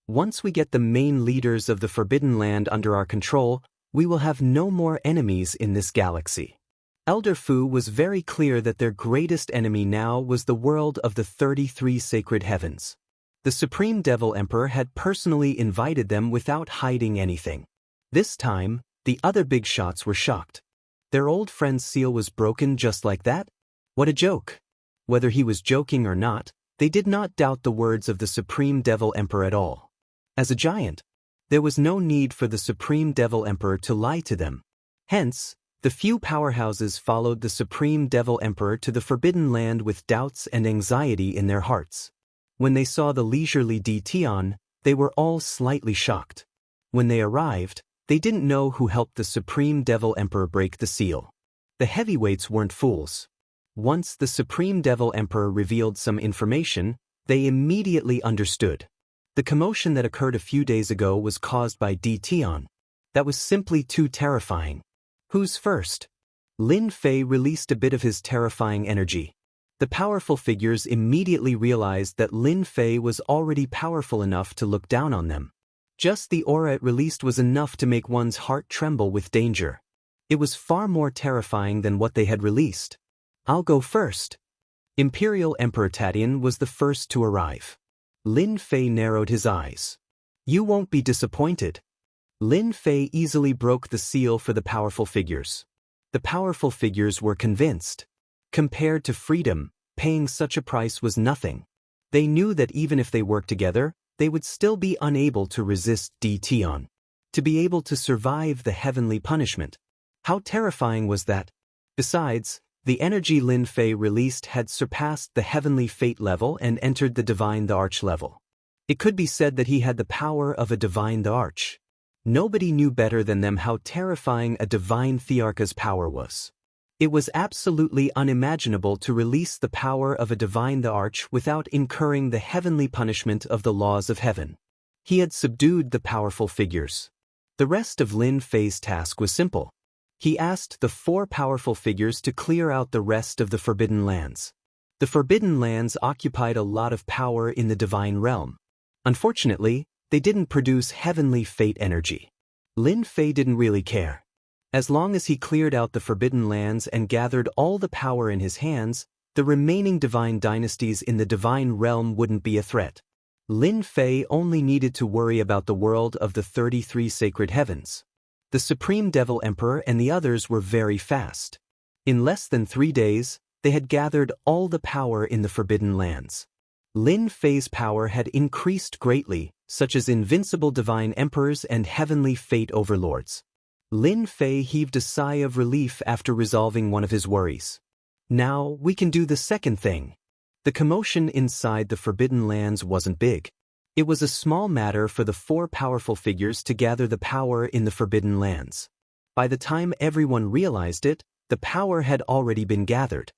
Once we get the main leaders of the Forbidden Land under our control, we will have no more enemies in this galaxy. Elder Fu was very clear that their greatest enemy now was the world of the 33 sacred heavens. The Supreme Devil Emperor had personally invited them without hiding anything. This time, the other big shots were shocked. Their old friend's seal was broken just like that? What a joke! Whether he was joking or not, they did not doubt the words of the Supreme Devil Emperor at all. As a giant, there was no need for the Supreme Devil Emperor to lie to them. Hence, the few powerhouses followed the Supreme Devil Emperor to the Forbidden Land with doubts and anxiety in their hearts. When they saw the leisurely Tion, they were all slightly shocked. When they arrived, they didn't know who helped the Supreme Devil Emperor break the seal. The heavyweights weren't fools. Once the Supreme Devil Emperor revealed some information, they immediately understood. The commotion that occurred a few days ago was caused by Tion. That was simply too terrifying. Who's first? Lin Fei released a bit of his terrifying energy. The powerful figures immediately realized that Lin Fei was already powerful enough to look down on them. Just the aura it released was enough to make one's heart tremble with danger. It was far more terrifying than what they had released. I'll go first. Imperial Emperor Tadian was the first to arrive. Lin Fei narrowed his eyes. You won't be disappointed. Lin Fei easily broke the seal for the powerful figures. The powerful figures were convinced. Compared to freedom, paying such a price was nothing. They knew that even if they worked together, they would still be unable to resist Tion. To be able to survive the heavenly punishment. How terrifying was that? Besides, the energy Lin Fei released had surpassed the heavenly fate level and entered the divine the arch level. It could be said that he had the power of a divine the arch. Nobody knew better than them how terrifying a divine thearcha's power was. It was absolutely unimaginable to release the power of a divine the arch without incurring the heavenly punishment of the laws of heaven. He had subdued the powerful figures. The rest of Lin Fei's task was simple. He asked the 4 powerful figures to clear out the rest of the Forbidden Lands. The Forbidden Lands occupied a lot of power in the divine realm. Unfortunately, they didn't produce heavenly fate energy. Lin Fei didn't really care. As long as he cleared out the Forbidden Lands and gathered all the power in his hands, the remaining divine dynasties in the divine realm wouldn't be a threat. Lin Fei only needed to worry about the world of the 33 sacred heavens. The Supreme Devil Emperor and the others were very fast. In less than 3 days, they had gathered all the power in the Forbidden Lands. Lin Fei's power had increased greatly, such as invincible divine emperors and heavenly fate overlords. Lin Fei heaved a sigh of relief after resolving one of his worries. Now we can do the second thing. The commotion inside the Forbidden Lands wasn't big. It was a small matter for the 4 powerful figures to gather the power in the Forbidden Lands. By the time everyone realized it, the power had already been gathered.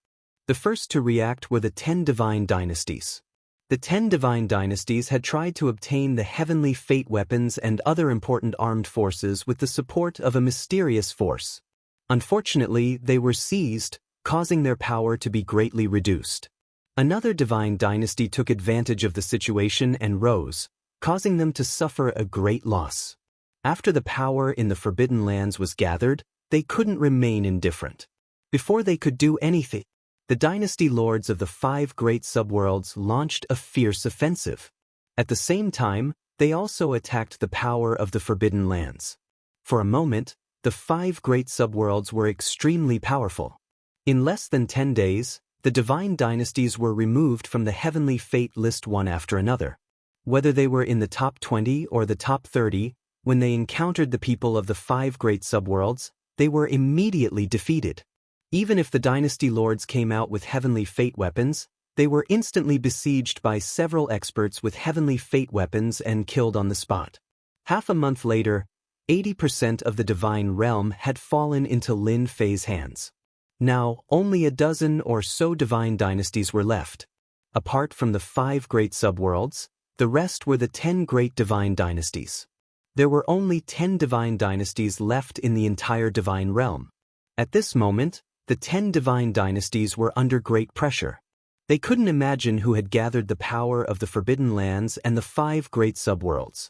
The first to react were the 10 divine dynasties. The 10 divine dynasties had tried to obtain the heavenly fate weapons and other important armed forces with the support of a mysterious force. Unfortunately, they were seized, causing their power to be greatly reduced. Another divine dynasty took advantage of the situation and rose, causing them to suffer a great loss. After the power in the Forbidden Lands was gathered, they couldn't remain indifferent. Before they could do anything, the dynasty lords of the 5 great subworlds launched a fierce offensive. At the same time, they also attacked the power of the Forbidden Lands. For a moment, the 5 great subworlds were extremely powerful. In less than 10 days, the divine dynasties were removed from the heavenly fate list one after another. Whether they were in the top 20 or the top 30, when they encountered the people of the 5 great subworlds, they were immediately defeated. Even if the dynasty lords came out with heavenly fate weapons, they were instantly besieged by several experts with heavenly fate weapons and killed on the spot. Half a month later, 80% of the divine realm had fallen into Lin Fei's hands. Now, only a dozen or so divine dynasties were left. Apart from the 5 great subworlds, the rest were the 10 great divine dynasties. There were only 10 divine dynasties left in the entire divine realm. At this moment, the 10 divine dynasties were under great pressure. They couldn't imagine who had gathered the power of the Forbidden Lands and the 5 great subworlds.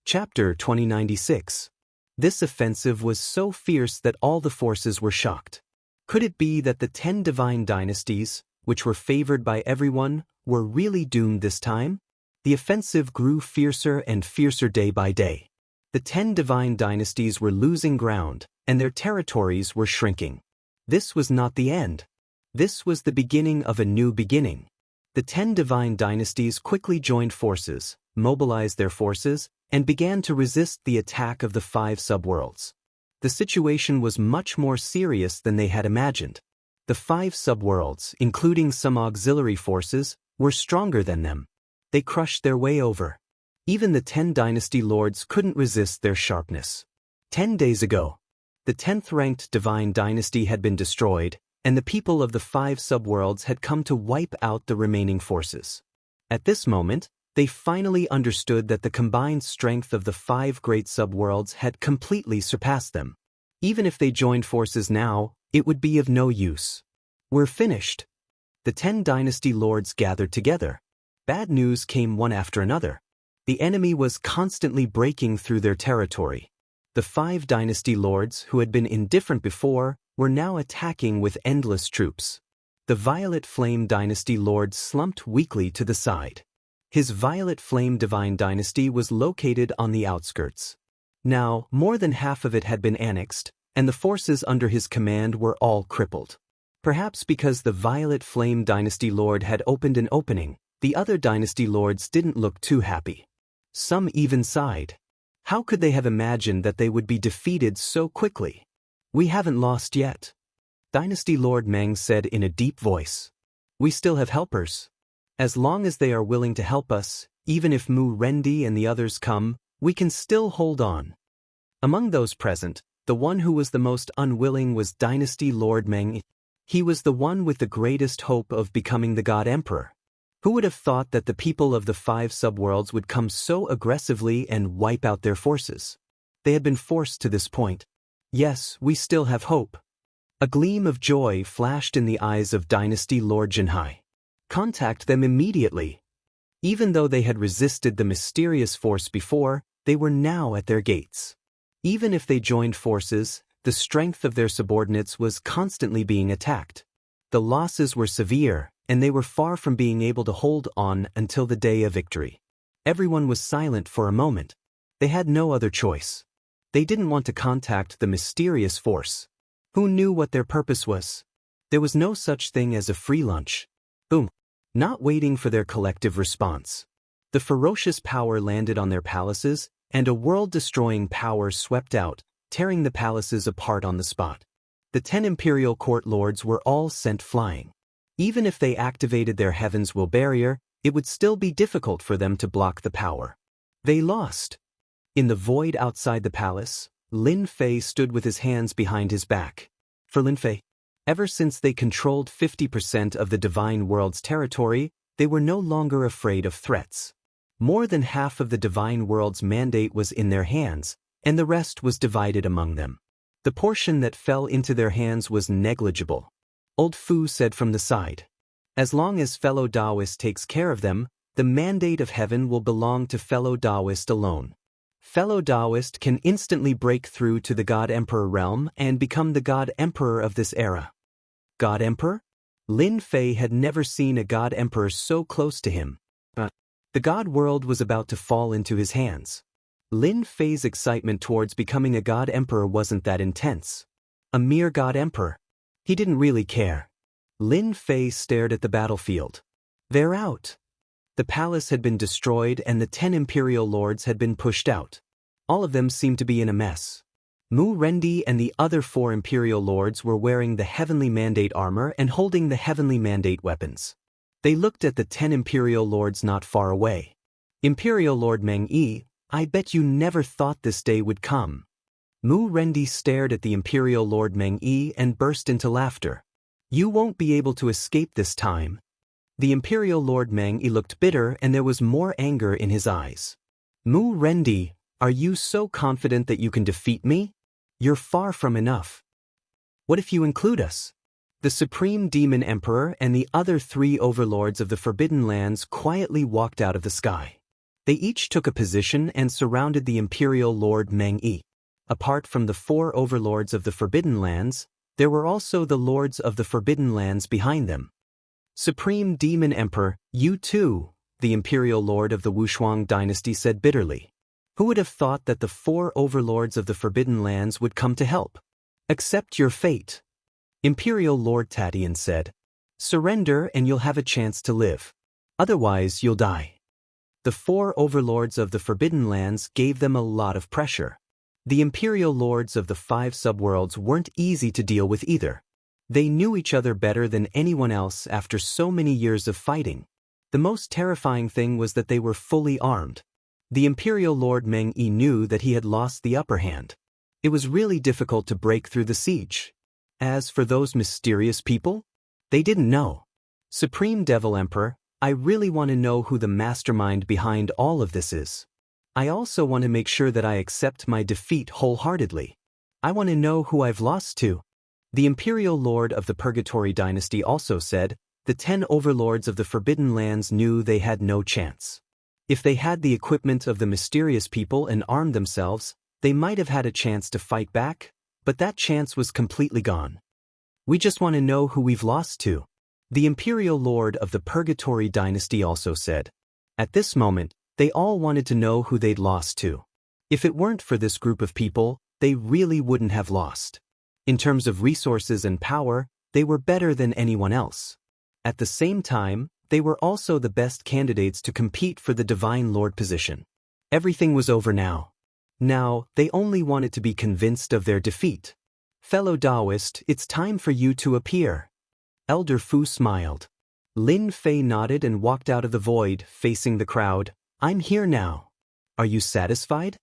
Chapter 2096. This offensive was so fierce that all the forces were shocked. Could it be that the 10 divine dynasties, which were favored by everyone, were really doomed this time? The offensive grew fiercer and fiercer day by day. The 10 divine dynasties were losing ground, and their territories were shrinking. This was not the end. This was the beginning of a new beginning. The 10 divine dynasties quickly joined forces, mobilized their forces, and began to resist the attack of the 5 subworlds. The situation was much more serious than they had imagined. The 5 subworlds, including some auxiliary forces, were stronger than them. They crushed their way over. Even the 10 dynasty lords couldn't resist their sharpness. 10 days ago, the 10th-ranked divine dynasty had been destroyed, and the people of the 5 subworlds had come to wipe out the remaining forces. At this moment, they finally understood that the combined strength of the 5 great subworlds had completely surpassed them. Even if they joined forces now, it would be of no use. We're finished. The 10 dynasty lords gathered together. Bad news came one after another. The enemy was constantly breaking through their territory. The 5 dynasty lords, who had been indifferent before, were now attacking with endless troops. The Violet Flame dynasty lord slumped weakly to the side. His Violet Flame divine dynasty was located on the outskirts. Now, more than half of it had been annexed, and the forces under his command were all crippled. Perhaps because the Violet Flame Dynasty Lord had opened an opening, the other dynasty lords didn't look too happy. Some even sighed. How could they have imagined that they would be defeated so quickly? We haven't lost yet. Dynasty Lord Meng said in a deep voice. We still have helpers. As long as they are willing to help us, even if Mu Rendi and the others come, we can still hold on. Among those present, the one who was the most unwilling was Dynasty Lord Meng. He was the one with the greatest hope of becoming the God Emperor. Who would have thought that the people of the 5 subworlds would come so aggressively and wipe out their forces? They had been forced to this point. Yes, we still have hope. A gleam of joy flashed in the eyes of Dynasty Lord Jinhai. Contact them immediately. Even though they had resisted the mysterious force before, they were now at their gates. Even if they joined forces, the strength of their subordinates was constantly being attacked. The losses were severe, and they were far from being able to hold on until the day of victory. Everyone was silent for a moment. They had no other choice. They didn't want to contact the mysterious force. Who knew what their purpose was? There was no such thing as a free lunch. Boom. Not waiting for their collective response. The ferocious power landed on their palaces, and a world-destroying power swept out, tearing the palaces apart on the spot. The 10 imperial court lords were all sent flying. Even if they activated their Heaven's Will barrier, it would still be difficult for them to block the power. They lost. In the void outside the palace, Lin Fei stood with his hands behind his back. For Lin Fei, ever since they controlled 50% of the Divine World's territory, they were no longer afraid of threats. More than half of the Divine World's mandate was in their hands, and the rest was divided among them. The portion that fell into their hands was negligible. Old Fu said from the side. As long as fellow Taoist takes care of them, the mandate of heaven will belong to fellow Taoist alone. Fellow Taoist can instantly break through to the God Emperor realm and become the God Emperor of this era. God Emperor? Lin Fei had never seen a God Emperor so close to him. But the God world was about to fall into his hands. Lin Fei's excitement towards becoming a God Emperor wasn't that intense. A mere God Emperor. He didn't really care. Lin Fei stared at the battlefield. They're out. The palace had been destroyed and the 10 imperial lords had been pushed out. All of them seemed to be in a mess. Mu Rendi and the other 4 imperial lords were wearing the Heavenly Mandate armor and holding the Heavenly Mandate weapons. They looked at the 10 imperial lords not far away. Imperial Lord Meng Yi, I bet you never thought this day would come. Mu Rendi stared at the Imperial Lord Meng Yi and burst into laughter. You won't be able to escape this time. The Imperial Lord Meng Yi looked bitter and there was more anger in his eyes. Mu Rendi, are you so confident that you can defeat me? You're far from enough. What if you include us? The Supreme Demon Emperor and the other 3 overlords of the Forbidden Lands quietly walked out of the sky. They each took a position and surrounded the Imperial Lord Meng Yi. Apart from the 4 overlords of the Forbidden Lands, there were also the lords of the Forbidden Lands behind them. Supreme Demon Emperor, you too, the Imperial Lord of the Wushuang dynasty said bitterly. Who would have thought that the 4 overlords of the Forbidden Lands would come to help? Accept your fate. Imperial Lord Tatian said. Surrender and you'll have a chance to live. Otherwise you'll die. The 4 overlords of the Forbidden Lands gave them a lot of pressure. The imperial lords of the 5 subworlds weren't easy to deal with either. They knew each other better than anyone else after so many years of fighting. The most terrifying thing was that they were fully armed. The Imperial Lord Meng Yi knew that he had lost the upper hand. It was really difficult to break through the siege. As for those mysterious people, they didn't know. Supreme Devil Emperor, I really want to know who the mastermind behind all of this is. I also want to make sure that I accept my defeat wholeheartedly. I want to know who I've lost to. The Imperial Lord of the Purgatory Dynasty also said, the 10 overlords of the Forbidden Lands knew they had no chance. If they had the equipment of the mysterious people and armed themselves, they might have had a chance to fight back, but that chance was completely gone. We just want to know who we've lost to. The Imperial Lord of the Purgatory Dynasty also said. At this moment, they all wanted to know who they'd lost to. If it weren't for this group of people, they really wouldn't have lost. In terms of resources and power, They were better than anyone else. At the same time, they were also the best candidates to compete for the Divine Lord position. Everything was over now. Now, they only wanted to be convinced of their defeat. Fellow Taoist, it's time for you to appear. Elder Fu smiled. Lin Fei nodded and walked out of the void, facing the crowd. I'm here now. Are you satisfied?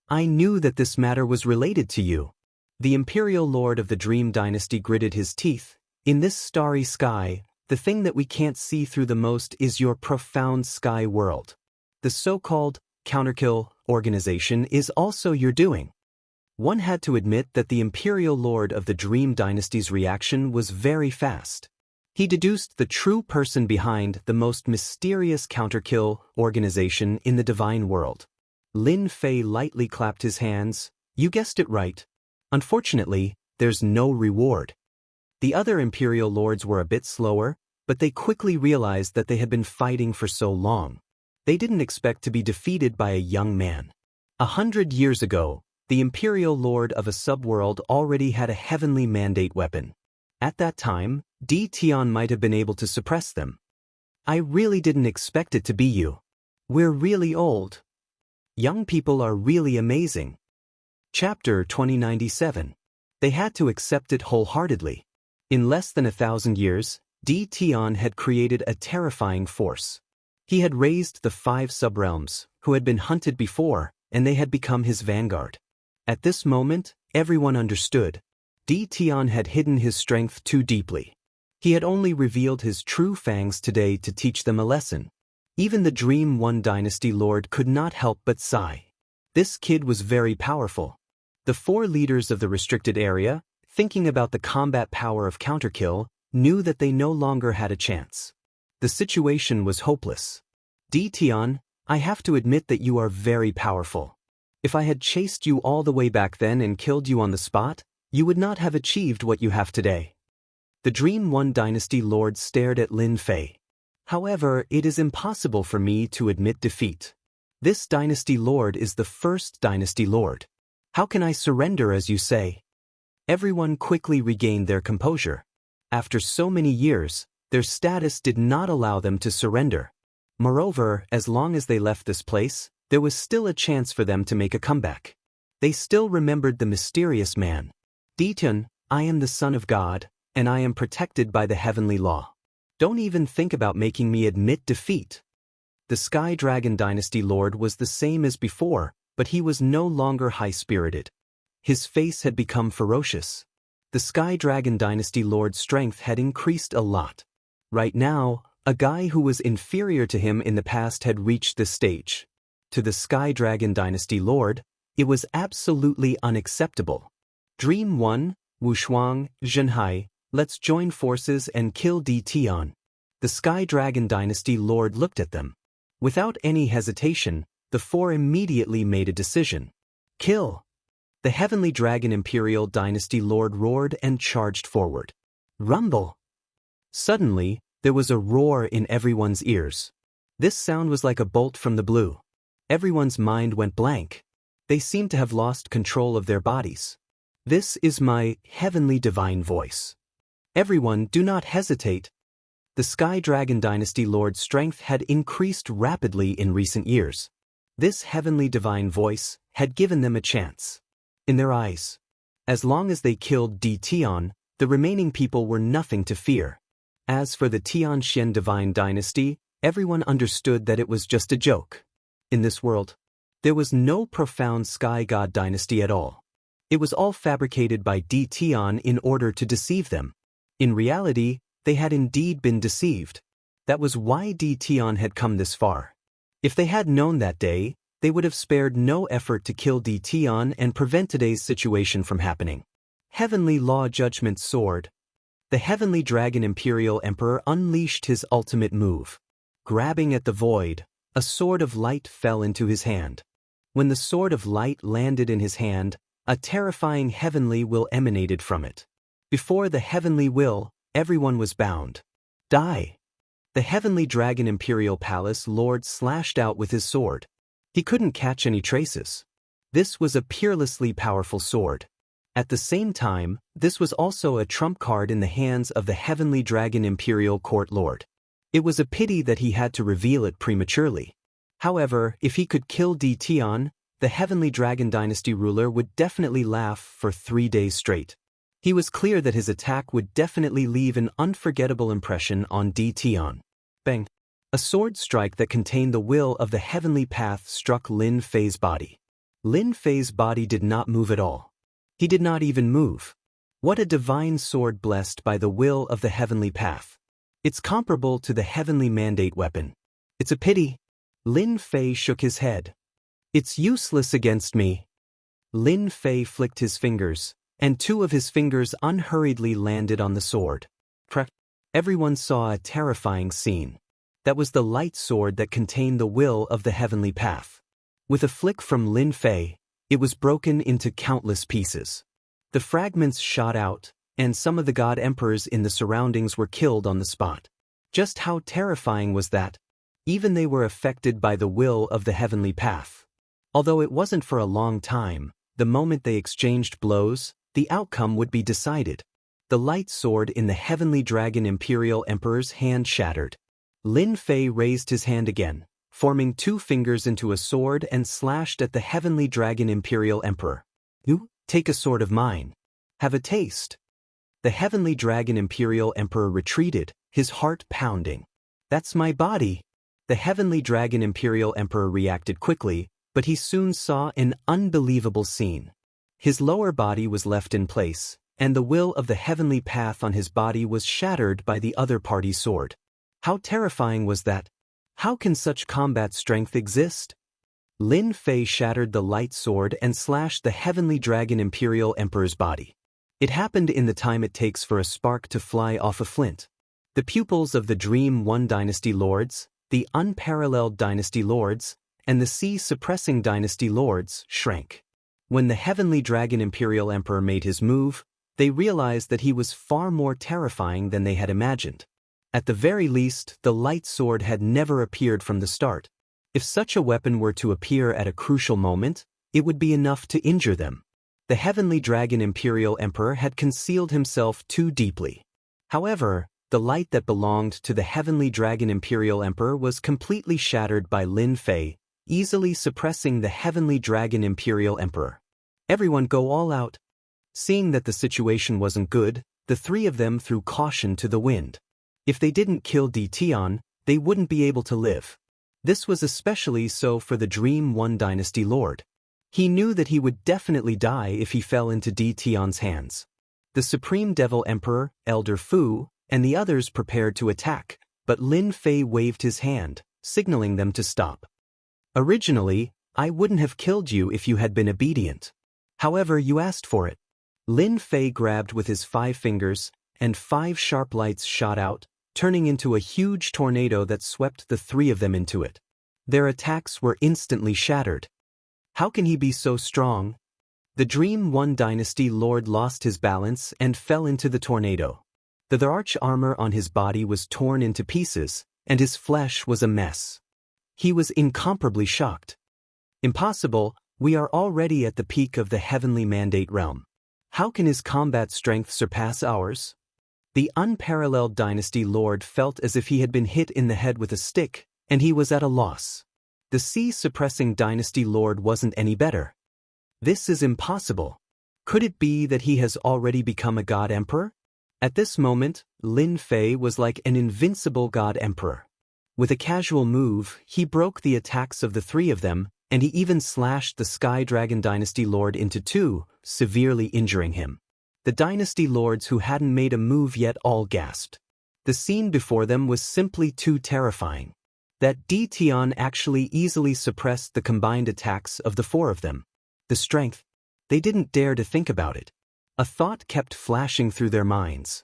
I knew that this matter was related to you. The Imperial Lord of the Dream Dynasty gritted his teeth. In this starry sky, the thing that we can't see through the most is your profound sky world. The so-called counterkill organization is also your doing. One had to admit that the Imperial Lord of the Dream Dynasty's reaction was very fast. He deduced the true person behind the most mysterious counterkill organization in the divine world. Lin Fei lightly clapped his hands. You guessed it right. Unfortunately, there's no reward. The other Imperial Lords were a bit slower, but they quickly realized that they had been fighting for so long. They didn't expect to be defeated by a young man. 100 years ago, the Imperial Lord of a subworld already had a heavenly mandate weapon. At that time, Di Tian might have been able to suppress them. I really didn't expect it to be you. We're really old. Young people are really amazing. Chapter 2097. They had to accept it wholeheartedly. In less than 1,000 years, Di Tian had created a terrifying force. He had raised the 5 subrealms, who had been hunted before, and they had become his vanguard. At this moment, everyone understood. Di Tian had hidden his strength too deeply. He had only revealed his true fangs today to teach them a lesson. Even the Dream One Dynasty Lord could not help but sigh. This kid was very powerful. The 4 leaders of the restricted area, thinking about the combat power of counterkill, knew that they no longer had a chance. The situation was hopeless. Di Tian, I have to admit that you are very powerful. If I had chased you all the way back then and killed you on the spot, you would not have achieved what you have today. The Dream One Dynasty Lord stared at Lin Fei. However, it is impossible for me to admit defeat. This Dynasty Lord is the first Dynasty Lord. How can I surrender as you say? Everyone quickly regained their composure. After so many years, their status did not allow them to surrender. Moreover, as long as they left this place, there was still a chance for them to make a comeback. They still remembered the mysterious man. Di Tian, I am the son of God, and I am protected by the heavenly law. Don't even think about making me admit defeat. The Sky Dragon Dynasty Lord was the same as before, but he was no longer high-spirited. His face had become ferocious. The Sky Dragon Dynasty Lord's strength had increased a lot. Right now, a guy who was inferior to him in the past had reached this stage. To the Sky Dragon Dynasty Lord, it was absolutely unacceptable. Dream 1, Wushuang, Zhenhai, let's join forces and kill Di Tian. The Sky Dragon Dynasty Lord looked at them. Without any hesitation, the 4 immediately made a decision. Kill! The Heavenly Dragon Imperial Dynasty Lord roared and charged forward. Rumble! Suddenly, there was a roar in everyone's ears. This sound was like a bolt from the blue. Everyone's mind went blank. They seemed to have lost control of their bodies. This is my heavenly divine voice. Everyone, do not hesitate. The Sky Dragon Dynasty Lord's strength had increased rapidly in recent years. This heavenly divine voice had given them a chance. In their eyes, as long as they killed Di Tian, the remaining people were nothing to fear. As for the Tianxian Divine Dynasty, everyone understood that it was just a joke. In this world, there was no profound Sky God Dynasty at all. It was all fabricated by Di Tian in order to deceive them. In reality, they had indeed been deceived. That was why Di Tian had come this far. If they had known that day, they would have spared no effort to kill Di Tian and prevent today's situation from happening. Heavenly Law Judgment Sword. The Heavenly Dragon Imperial Emperor unleashed his ultimate move. Grabbing at the void, a sword of light fell into his hand. When the sword of light landed in his hand, a terrifying heavenly will emanated from it. Before the heavenly will, everyone was bound. Die! The Heavenly Dragon Imperial Palace Lord slashed out with his sword. He couldn't catch any traces. This was a peerlessly powerful sword. At the same time, this was also a trump card in the hands of the Heavenly Dragon Imperial Court Lord. It was a pity that he had to reveal it prematurely. However, if he could kill Di Tian, the Heavenly Dragon Dynasty ruler would definitely laugh for 3 days straight. He was clear that his attack would definitely leave an unforgettable impression on Di Tian. Bang! A sword strike that contained the will of the heavenly path struck Lin Fei's body. Lin Fei's body did not move at all. He did not even move. What a divine sword blessed by the will of the heavenly path. It's comparable to the heavenly mandate weapon. It's a pity. Lin Fei shook his head. It's useless against me. Lin Fei flicked his fingers, and 2 of his fingers unhurriedly landed on the sword. Everyone saw a terrifying scene. That was the light sword that contained the will of the heavenly path. With a flick from Lin Fei, it was broken into countless pieces. The fragments shot out, and some of the god emperors in the surroundings were killed on the spot. Just how terrifying was that? Even they were affected by the will of the heavenly path. Although it wasn't for a long time, the moment they exchanged blows, the outcome would be decided. The light sword in the Heavenly Dragon Imperial Emperor's hand shattered. Lin Fei raised his hand again, forming 2 fingers into a sword and slashed at the Heavenly Dragon Imperial Emperor. You, take a sword of mine. Have a taste. The Heavenly Dragon Imperial Emperor retreated, his heart pounding. That's my body. The Heavenly Dragon Imperial Emperor reacted quickly, but he soon saw an unbelievable scene. His lower body was left in place, and the will of the heavenly path on his body was shattered by the other party's sword. How terrifying was that? How can such combat strength exist? Lin Fei shattered the light sword and slashed the Heavenly Dragon Imperial Emperor's body. It happened in the time it takes for a spark to fly off a flint. The pupils of the Dream One Dynasty Lords, the Unparalleled Dynasty Lords, and the Sea-Suppressing Dynasty Lords shrank. When the Heavenly Dragon Imperial Emperor made his move, they realized that he was far more terrifying than they had imagined. At the very least, the light sword had never appeared from the start. If such a weapon were to appear at a crucial moment, it would be enough to injure them. The Heavenly Dragon Imperial Emperor had concealed himself too deeply. However, the light that belonged to the Heavenly Dragon Imperial Emperor was completely shattered by Lin Fei, easily suppressing the Heavenly Dragon Imperial Emperor. Everyone go all out. Seeing that the situation wasn't good, the 3 of them threw caution to the wind. If they didn't kill Di Tian, they wouldn't be able to live. This was especially so for the Dream One Dynasty Lord. He knew that he would definitely die if he fell into Di Tian's hands. The Supreme Devil Emperor, Elder Fu, and the others prepared to attack, but Lin Fei waved his hand, signaling them to stop. Originally, I wouldn't have killed you if you had been obedient. However, you asked for it. Lin Fei grabbed with his 5 fingers, and 5 sharp lights shot out, turning into a huge tornado that swept the 3 of them into it. Their attacks were instantly shattered. How can he be so strong? The Dream One Dynasty Lord lost his balance and fell into the tornado. The arch armor on his body was torn into pieces, and his flesh was a mess. He was incomparably shocked. Impossible, we are already at the peak of the Heavenly Mandate realm. How can his combat strength surpass ours? The Unparalleled Dynasty Lord felt as if he had been hit in the head with a stick, and he was at a loss. The Sea-Suppressing Dynasty Lord wasn't any better. This is impossible. Could it be that he has already become a God Emperor? At this moment, Lin Fei was like an invincible God Emperor. With a casual move, he broke the attacks of the 3 of them, and he even slashed the Sky Dragon Dynasty Lord into 2, severely injuring him. The Dynasty Lords who hadn't made a move yet all gasped. The scene before them was simply too terrifying. That Di Tian actually easily suppressed the combined attacks of the 4 of them. The strength. They didn't dare to think about it. A thought kept flashing through their minds.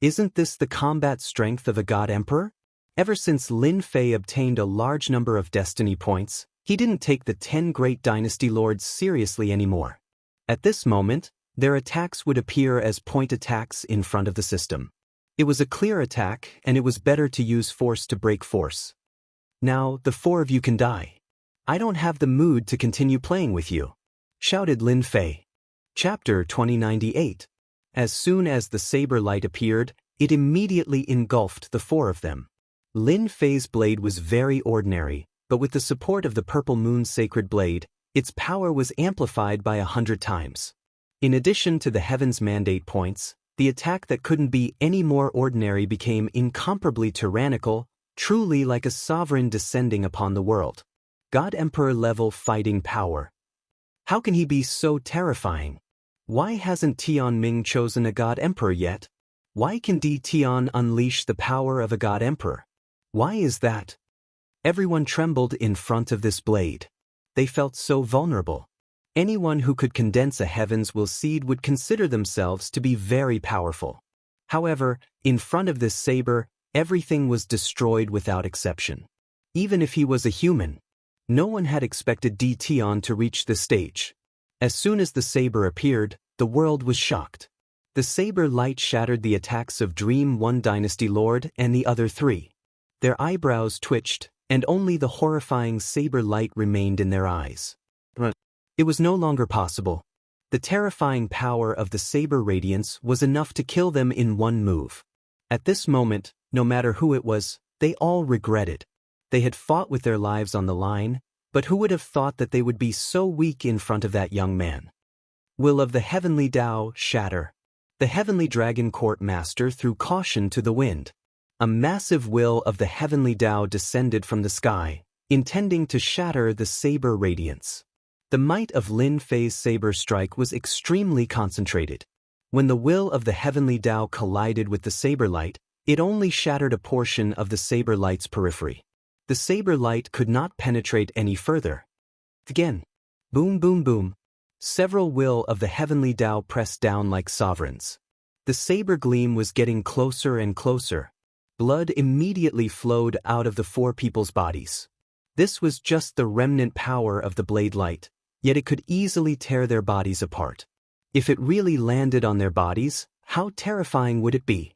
Isn't this the combat strength of a God Emperor? Ever since Lin Fei obtained a large number of destiny points, he didn't take the 10 great dynasty lords seriously anymore. At this moment, their attacks would appear as point attacks in front of the system. It was a clear attack, and it was better to use force to break force. Now, the 4 of you can die. I don't have the mood to continue playing with you, shouted Lin Fei. Chapter 2098. As soon as the saber light appeared, it immediately engulfed the four of them. Lin Fei's blade was very ordinary, but with the support of the Purple Moon's sacred blade, its power was amplified by 100 times. In addition to the Heaven's Mandate points, the attack that couldn't be any more ordinary became incomparably tyrannical, truly like a sovereign descending upon the world. God Emperor level fighting power. How can he be so terrifying? Why hasn't Tian Ming chosen a God Emperor yet? Why can Di Tian unleash the power of a God Emperor? Why is that? Everyone trembled in front of this blade. They felt so vulnerable. Anyone who could condense a heaven's will seed would consider themselves to be very powerful. However, in front of this saber, everything was destroyed without exception. Even if he was a human, no one had expected Di Tian to reach this stage. As soon as the saber appeared, the world was shocked. The saber light shattered the attacks of Dream One Dynasty Lord and the other three. Their eyebrows twitched, and only the horrifying saber light remained in their eyes. It was no longer possible. The terrifying power of the saber radiance was enough to kill them in one move. At this moment, no matter who it was, they all regretted. They had fought with their lives on the line, but who would have thought that they would be so weak in front of that young man? Will of the Heavenly Tao shatter. The Heavenly Dragon Court Master threw caution to the wind. A massive will of the Heavenly Tao descended from the sky, intending to shatter the saber radiance. The might of Lin Fei's saber strike was extremely concentrated. When the will of the Heavenly Tao collided with the saber light, it only shattered a portion of the saber light's periphery. The saber light could not penetrate any further. Again. Boom boom boom. Several will of the Heavenly Tao pressed down like sovereigns. The saber gleam was getting closer and closer. Blood immediately flowed out of the four people's bodies. This was just the remnant power of the blade light, yet it could easily tear their bodies apart. If it really landed on their bodies, how terrifying would it be?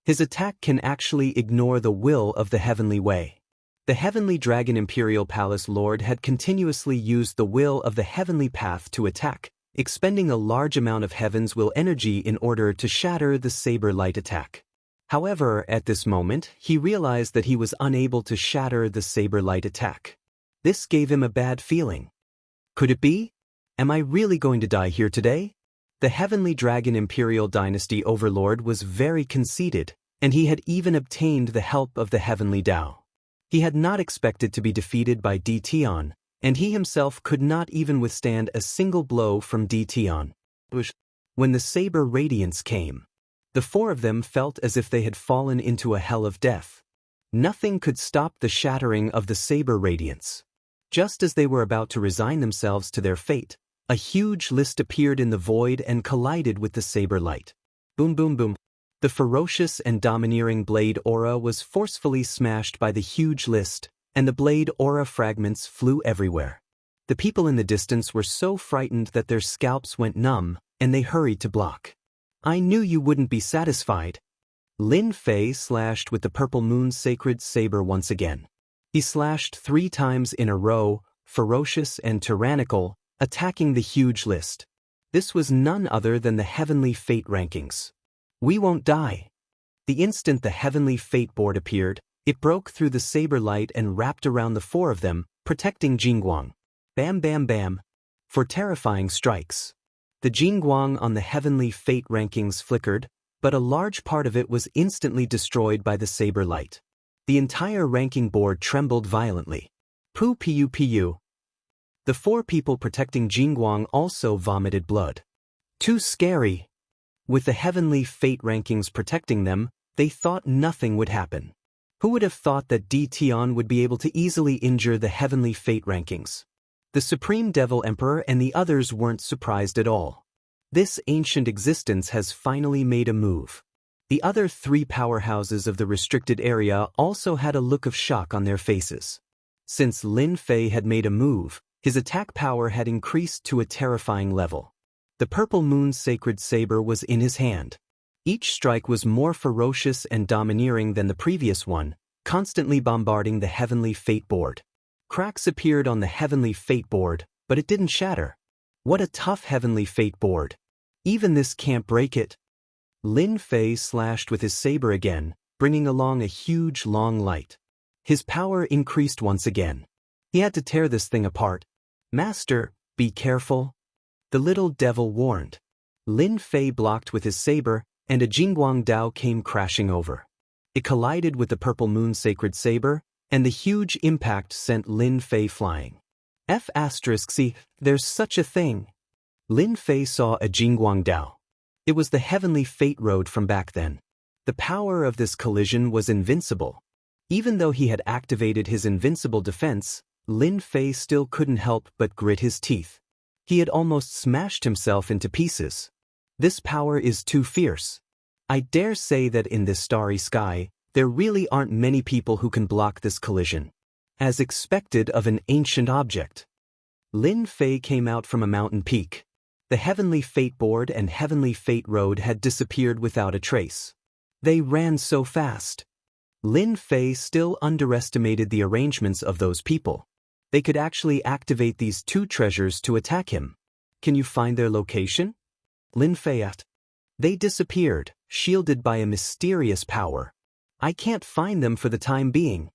His attack can actually ignore the will of the Heavenly Way. The Heavenly Dragon Imperial Palace Lord had continuously used the will of the Heavenly Path to attack, expending a large amount of Heaven's will energy in order to shatter the saber light attack. However, at this moment, he realized that he was unable to shatter the saber light attack. This gave him a bad feeling. Could it be? Am I really going to die here today? The Heavenly Dragon Imperial Dynasty Overlord was very conceited, and he had even obtained the help of the Heavenly Tao. He had not expected to be defeated by Di Tian, and he himself could not even withstand a single blow from Di Tian. When the saber radiance came, the four of them felt as if they had fallen into a hell of death. Nothing could stop the shattering of the saber radiance. Just as they were about to resign themselves to their fate, a huge list appeared in the void and collided with the saber light. Boom boom boom. The ferocious and domineering blade aura was forcefully smashed by the huge list, and the blade aura fragments flew everywhere. The people in the distance were so frightened that their scalps went numb, and they hurried to block. I knew you wouldn't be satisfied. Lin Fei slashed with the Purple Moon's sacred saber once again. He slashed 3 times in a row, ferocious and tyrannical, attacking the huge list. This was none other than the Heavenly Fate rankings. We won't die. The instant the Heavenly Fate board appeared, it broke through the saber light and wrapped around the four of them, protecting Jingguang. Bam bam bam. For terrifying strikes. The Jingguang on the Heavenly Fate rankings flickered, but a large part of it was instantly destroyed by the saber light. The entire ranking board trembled violently. Pu pu pu. The 4 people protecting Jingguang also vomited blood. Too scary. With the Heavenly Fate rankings protecting them, they thought nothing would happen. Who would have thought that Di Tian would be able to easily injure the Heavenly Fate rankings? The Supreme Devil Emperor and the others weren't surprised at all. This ancient existence has finally made a move. The other 3 powerhouses of the restricted area also had a look of shock on their faces. Since Lin Fei had made a move, his attack power had increased to a terrifying level. The Purple Moon's sacred saber was in his hand. Each strike was more ferocious and domineering than the previous one, constantly bombarding the Heavenly Fate board. Cracks appeared on the Heavenly Fate board, but it didn't shatter. What a tough heavenly fate board. Even this can't break it. Lin Fei slashed with his saber again, bringing along a huge long light. His power increased once again. He had to tear this thing apart. Master, be careful. The little devil warned. Lin Fei blocked with his saber, and a Jingguang Dao came crashing over. It collided with the purple moon sacred saber, and the huge impact sent Lin Fei flying. F***, there's such a thing. Lin Fei saw a Jingguang Dao. It was the heavenly fate road from back then. The power of this collision was invincible. Even though he had activated his invincible defense, Lin Fei still couldn't help but grit his teeth. He had almost smashed himself into pieces. This power is too fierce. I dare say that in this starry sky, there really aren't many people who can block this collision. As expected of an ancient object. Lin Fei came out from a mountain peak. The heavenly fate board and heavenly fate road had disappeared without a trace. They ran so fast. Lin Fei still underestimated the arrangements of those people. They could actually activate these two treasures to attack him. Can you find their location? Lin Fei asked. They disappeared, shielded by a mysterious power. I can't find them for the time being.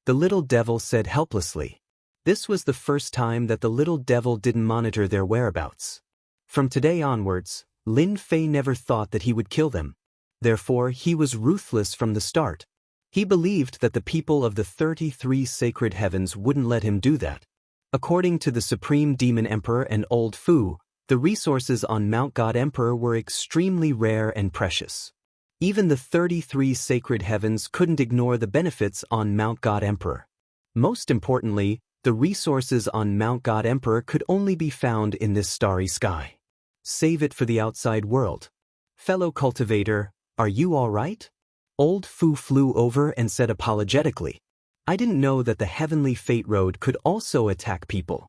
The little devil said helplessly. This was the first time that the little devil didn't monitor their whereabouts. From today onwards, Lin Fei never thought that he would kill them. Therefore, he was ruthless from the start. He believed that the people of the 33 sacred heavens wouldn't let him do that. According to the Supreme Demon Emperor and Old Fu, the resources on Mount God Emperor were extremely rare and precious. Even the 33 sacred heavens couldn't ignore the benefits on Mount God Emperor. Most importantly, the resources on Mount God Emperor could only be found in this starry sky. Save it for the outside world. Fellow cultivator, are you all right? Old Fu flew over and said apologetically. I didn't know that the heavenly fate road could also attack people.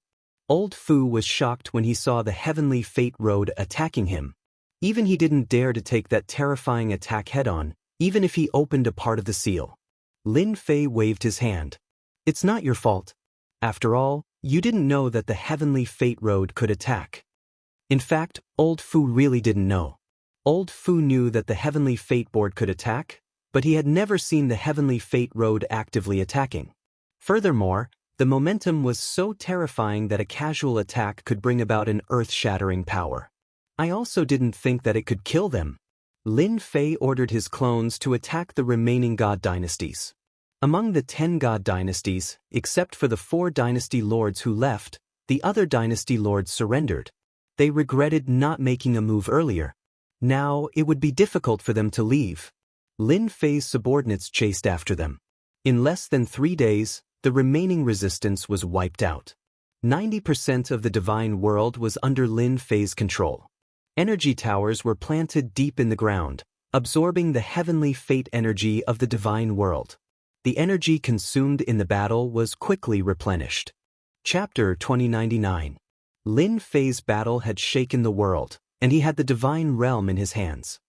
Old Fu was shocked when he saw the heavenly fate road attacking him. Even he didn't dare to take that terrifying attack head-on, even if he opened a part of the seal. Lin Fei waved his hand. It's not your fault. After all, you didn't know that the heavenly fate road could attack. In fact, Old Fu really didn't know. Old Fu knew that the heavenly fate board could attack, but he had never seen the heavenly fate road actively attacking. Furthermore, the momentum was so terrifying that a casual attack could bring about an earth-shattering power. I also didn't think that it could kill them. Lin Fei ordered his clones to attack the remaining god dynasties. Among the 10 god dynasties, except for the 4 dynasty lords who left, the other dynasty lords surrendered. They regretted not making a move earlier. Now, it would be difficult for them to leave. Lin Fei's subordinates chased after them. In less than 3 days, the remaining resistance was wiped out. 90% of the divine world was under Lin Fei's control. Energy towers were planted deep in the ground, absorbing the heavenly fate energy of the divine world. The energy consumed in the battle was quickly replenished. Chapter 2099. Lin Fei's battle had shaken the world, and he had the divine realm in his hands.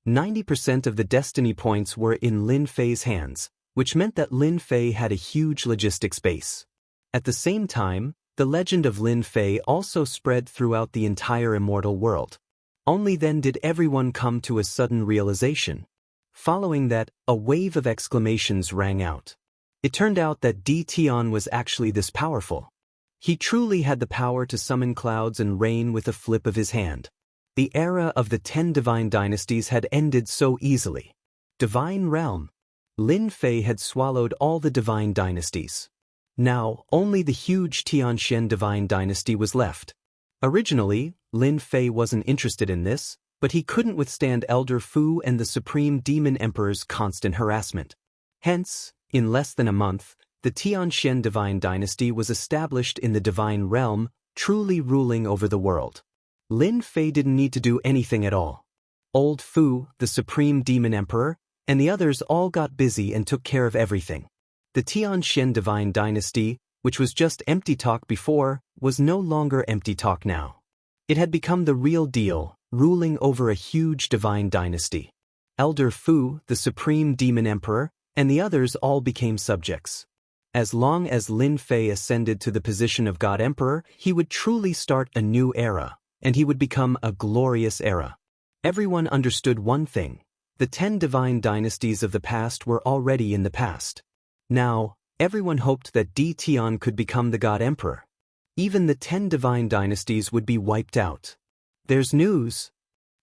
90% of the destiny points were in Lin Fei's hands, which meant that Lin Fei had a huge logistics base. At the same time, the legend of Lin Fei also spread throughout the entire immortal world. Only then did everyone come to a sudden realization. Following that, a wave of exclamations rang out. It turned out that Di Tian was actually this powerful. He truly had the power to summon clouds and rain with a flip of his hand. The era of the 10 divine dynasties had ended so easily. Divine realm. Lin Fei had swallowed all the divine dynasties. Now, only the huge Tianxian divine dynasty was left. Originally, Lin Fei wasn't interested in this, but he couldn't withstand Elder Fu and the Supreme Demon Emperor's constant harassment. Hence, in less than a month, the Tianxian divine dynasty was established in the divine realm, truly ruling over the world. Lin Fei didn't need to do anything at all. Old Fu, the Supreme Demon Emperor, and the others all got busy and took care of everything. The Tianxian divine dynasty, which was just empty talk before, was no longer empty talk now. It had become the real deal, ruling over a huge divine dynasty. Elder Fu, the Supreme Demon Emperor, and the others all became subjects. As long as Lin Fei ascended to the position of God Emperor, he would truly start a new era, and he would become a glorious era. Everyone understood one thing: the 10 divine dynasties of the past were already in the past. Now, everyone hoped that Di Tian could become the God Emperor. Even the 10 divine dynasties would be wiped out. There's news.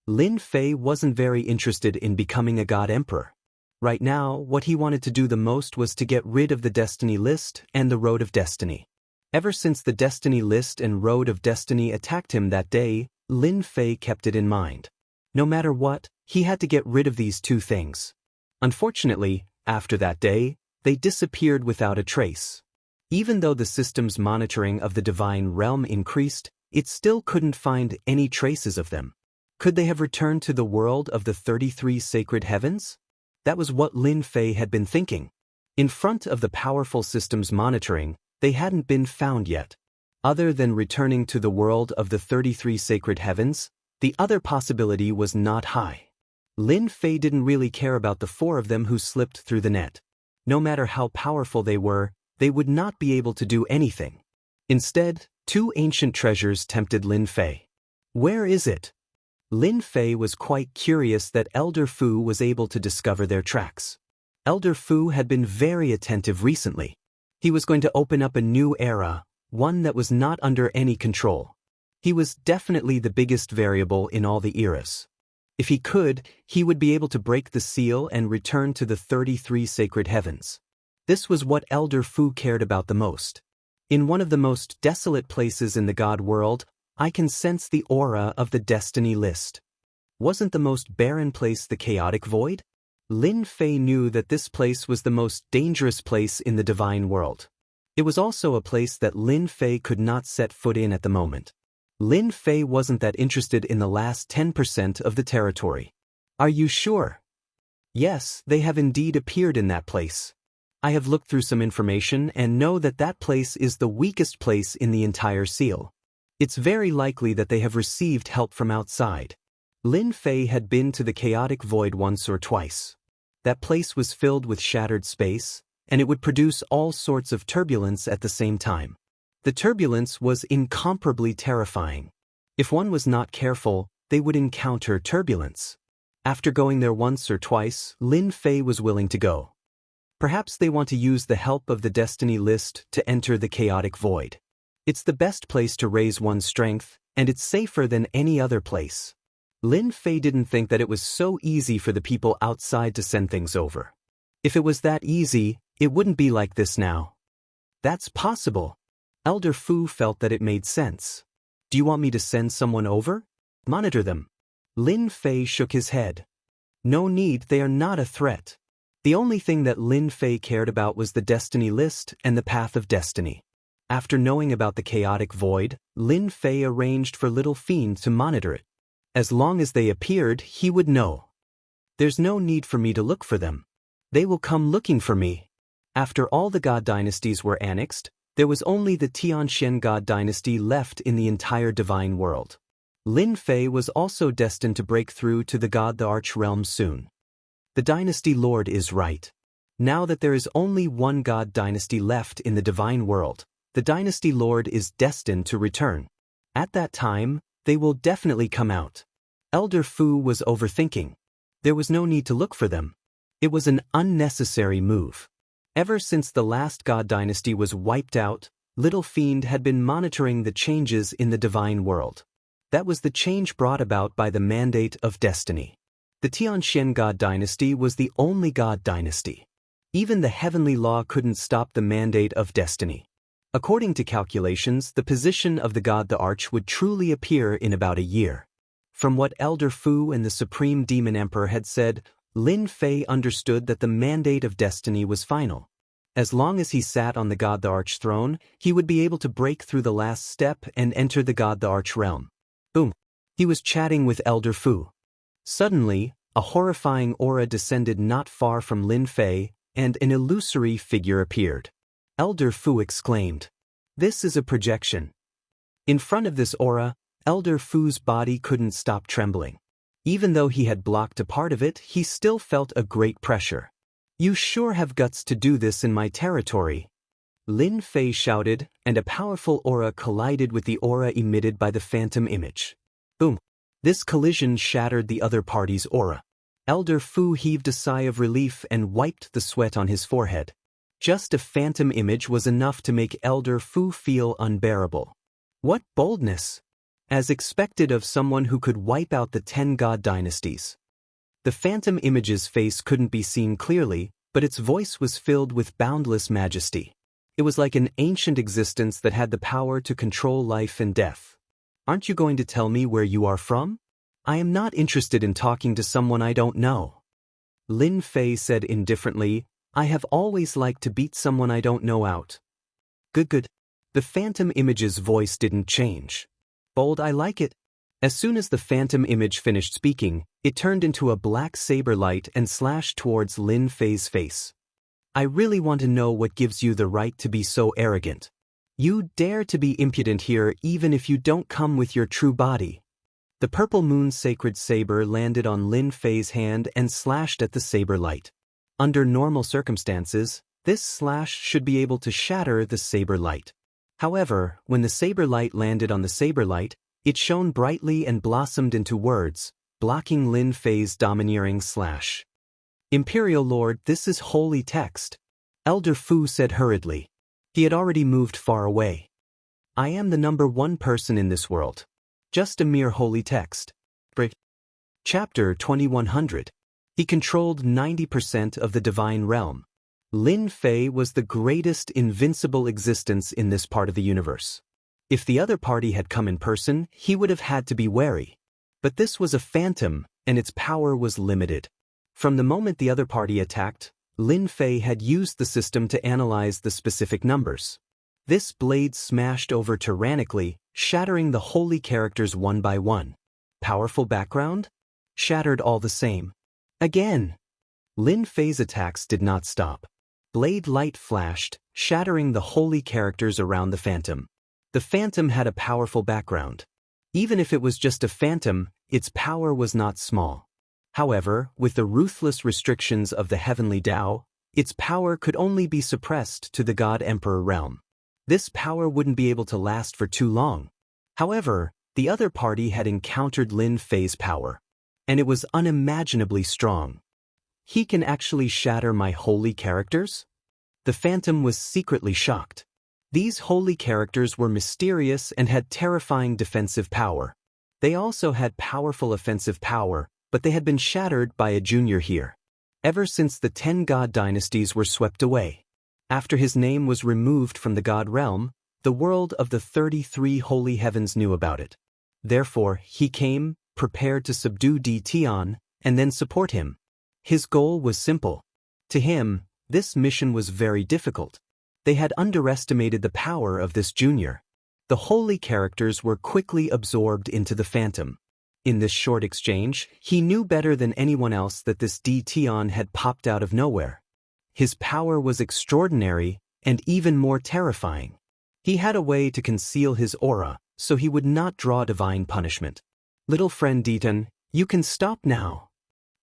Lin Fei wasn't very interested in becoming a God Emperor. Right now, what he wanted to do the most was to get rid of the Destiny List and the Road of Destiny. Ever since the Destiny List and Road of Destiny attacked him that day, Lin Fei kept it in mind. No matter what, he had to get rid of these two things. Unfortunately, after that day, they disappeared without a trace. Even though the system's monitoring of the divine realm increased, it still couldn't find any traces of them. Could they have returned to the world of the 33 sacred heavens? That was what Lin Fei had been thinking. In front of the powerful system's monitoring, they hadn't been found yet. Other than returning to the world of the 33 sacred heavens, the other possibility was not high. Lin Fei didn't really care about the 4 of them who slipped through the net. No matter how powerful they were, they would not be able to do anything. Instead, 2 ancient treasures tempted Lin Fei. Where is it? Lin Fei was quite curious that Elder Fu was able to discover their tracks. Elder Fu had been very attentive recently. He was going to open up a new era, one that was not under any control. He was definitely the biggest variable in all the eras. If he could, he would be able to break the seal and return to the 33 sacred heavens. This was what Elder Fu cared about the most. In one of the most desolate places in the God world, I can sense the aura of the Destiny List. Wasn't the most barren place the chaotic void? Lin Fei knew that this place was the most dangerous place in the divine world. It was also a place that Lin Fei could not set foot in at the moment. Lin Fei wasn't that interested in the last 10% of the territory. Are you sure? Yes, they have indeed appeared in that place. I have looked through some information and know that that place is the weakest place in the entire seal. It's very likely that they have received help from outside. Lin Fei had been to the chaotic void once or twice. That place was filled with shattered space, and it would produce all sorts of turbulence at the same time. The turbulence was incomparably terrifying. If one was not careful, they would encounter turbulence. After going there once or twice, Lin Fei was willing to go. Perhaps they want to use the help of the Destiny List to enter the chaotic void. It's the best place to raise one's strength, and it's safer than any other place. Lin Fei didn't think that it was so easy for the people outside to send things over. If it was that easy, it wouldn't be like this now. That's possible. Elder Fu felt that it made sense. Do you want me to send someone over? Monitor them. Lin Fei shook his head. No need, they are not a threat. The only thing that Lin Fei cared about was the Destiny List and the Path of Destiny. After knowing about the chaotic void, Lin Fei arranged for Little Fiend to monitor it. As long as they appeared, he would know. There's no need for me to look for them. They will come looking for me. After all the God dynasties were annexed, there was only the Tianxian God dynasty left in the entire divine world. Lin Fei was also destined to break through to the God the Arch realm soon. The dynasty lord is right. Now that there is only one God dynasty left in the divine world, the dynasty lord is destined to return. At that time, they will definitely come out. Elder Fu was overthinking. There was no need to look for them. It was an unnecessary move. Ever since the last God dynasty was wiped out, Little Fiend had been monitoring the changes in the divine world. That was the change brought about by the mandate of destiny. The Tianxian God dynasty was the only God dynasty. Even the heavenly law couldn't stop the mandate of destiny. According to calculations, the position of the God the Arch would truly appear in about a year. From what Elder Fu and the Supreme Demon Emperor had said, Lin Fei understood that the mandate of destiny was final. As long as he sat on the God the Arch throne, he would be able to break through the last step and enter the God the Arch realm. Boom. He was chatting with Elder Fu. Suddenly, a horrifying aura descended not far from Lin Fei, and an illusory figure appeared. Elder Fu exclaimed, "This is a projection." In front of this aura, Elder Fu's body couldn't stop trembling. Even though he had blocked a part of it, he still felt a great pressure. "You sure have guts to do this in my territory." Lin Fei shouted, and a powerful aura collided with the aura emitted by the phantom image. Boom! This collision shattered the other party's aura. Elder Fu heaved a sigh of relief and wiped the sweat on his forehead. Just a phantom image was enough to make Elder Fu feel unbearable. What boldness! As expected of someone who could wipe out the 10 god dynasties. The phantom image's face couldn't be seen clearly, but its voice was filled with boundless majesty. It was like an ancient existence that had the power to control life and death. Aren't you going to tell me where you are from? I am not interested in talking to someone I don't know. Lin Fei said indifferently, I have always liked to beat someone I don't know out. Good. The phantom image's voice didn't change. Bold, I like it. As soon as the phantom image finished speaking, it turned into a black saber light and slashed towards Lin Fei's face. I really want to know what gives you the right to be so arrogant. You dare to be impudent here even if you don't come with your true body. The purple moon sacred saber landed on Lin Fei's hand and slashed at the saber light. Under normal circumstances, this slash should be able to shatter the saber light. However, when the saber light landed on the saber light, it shone brightly and blossomed into words, blocking Lin Fei's domineering slash. Imperial Lord, this is holy text. Elder Fu said hurriedly. He had already moved far away. I am the #1 person in this world. Just a mere holy text. Chapter 2100. He controlled 90% of the divine realm. Lin Fei was the greatest invincible existence in this part of the universe. If the other party had come in person, he would have had to be wary. But this was a phantom, and its power was limited. From the moment the other party attacked, Lin Fei had used the system to analyze the specific numbers. This blade smashed over tyrannically, shattering the holy characters one by one. Powerful background? Shattered all the same. Again! Lin Fei's attacks did not stop. Blade light flashed, shattering the holy characters around the phantom. The phantom had a powerful background. Even if it was just a phantom, its power was not small. However, with the ruthless restrictions of the heavenly Tao, its power could only be suppressed to the God-Emperor realm. This power wouldn't be able to last for too long. However, the other party had encountered Lin Fei's power, and it was unimaginably strong. He can actually shatter my holy characters? The phantom was secretly shocked. These holy characters were mysterious and had terrifying defensive power. They also had powerful offensive power, but they had been shattered by a junior here. Ever since the 10 god dynasties were swept away. After his name was removed from the god realm, the world of the 33 holy heavens knew about it. Therefore, he came, prepared to subdue Di Tian, and then support him. His goal was simple. To him, this mission was very difficult. They had underestimated the power of this junior. The holy characters were quickly absorbed into the phantom. In this short exchange, he knew better than anyone else that this Di Tian had popped out of nowhere. His power was extraordinary and even more terrifying. He had a way to conceal his aura, so he would not draw divine punishment. Little friend Ditan, you can stop now.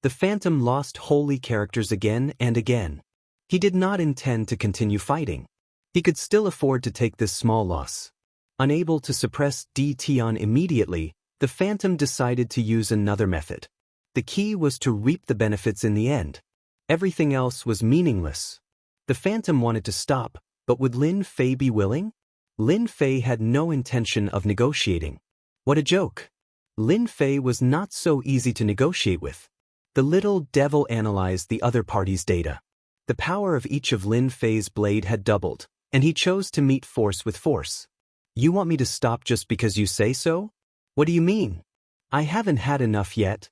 The phantom lost holy characters again and again. He did not intend to continue fighting. He could still afford to take this small loss. Unable to suppress Di Tian immediately, the phantom decided to use another method. The key was to reap the benefits in the end. Everything else was meaningless. The phantom wanted to stop, but would Lin Fei be willing? Lin Fei had no intention of negotiating. What a joke! Lin Fei was not so easy to negotiate with. The little devil analyzed the other party's data. The power of each of Lin Fei's blade had doubled, and he chose to meet force with force. You want me to stop just because you say so? What do you mean? I haven't had enough yet.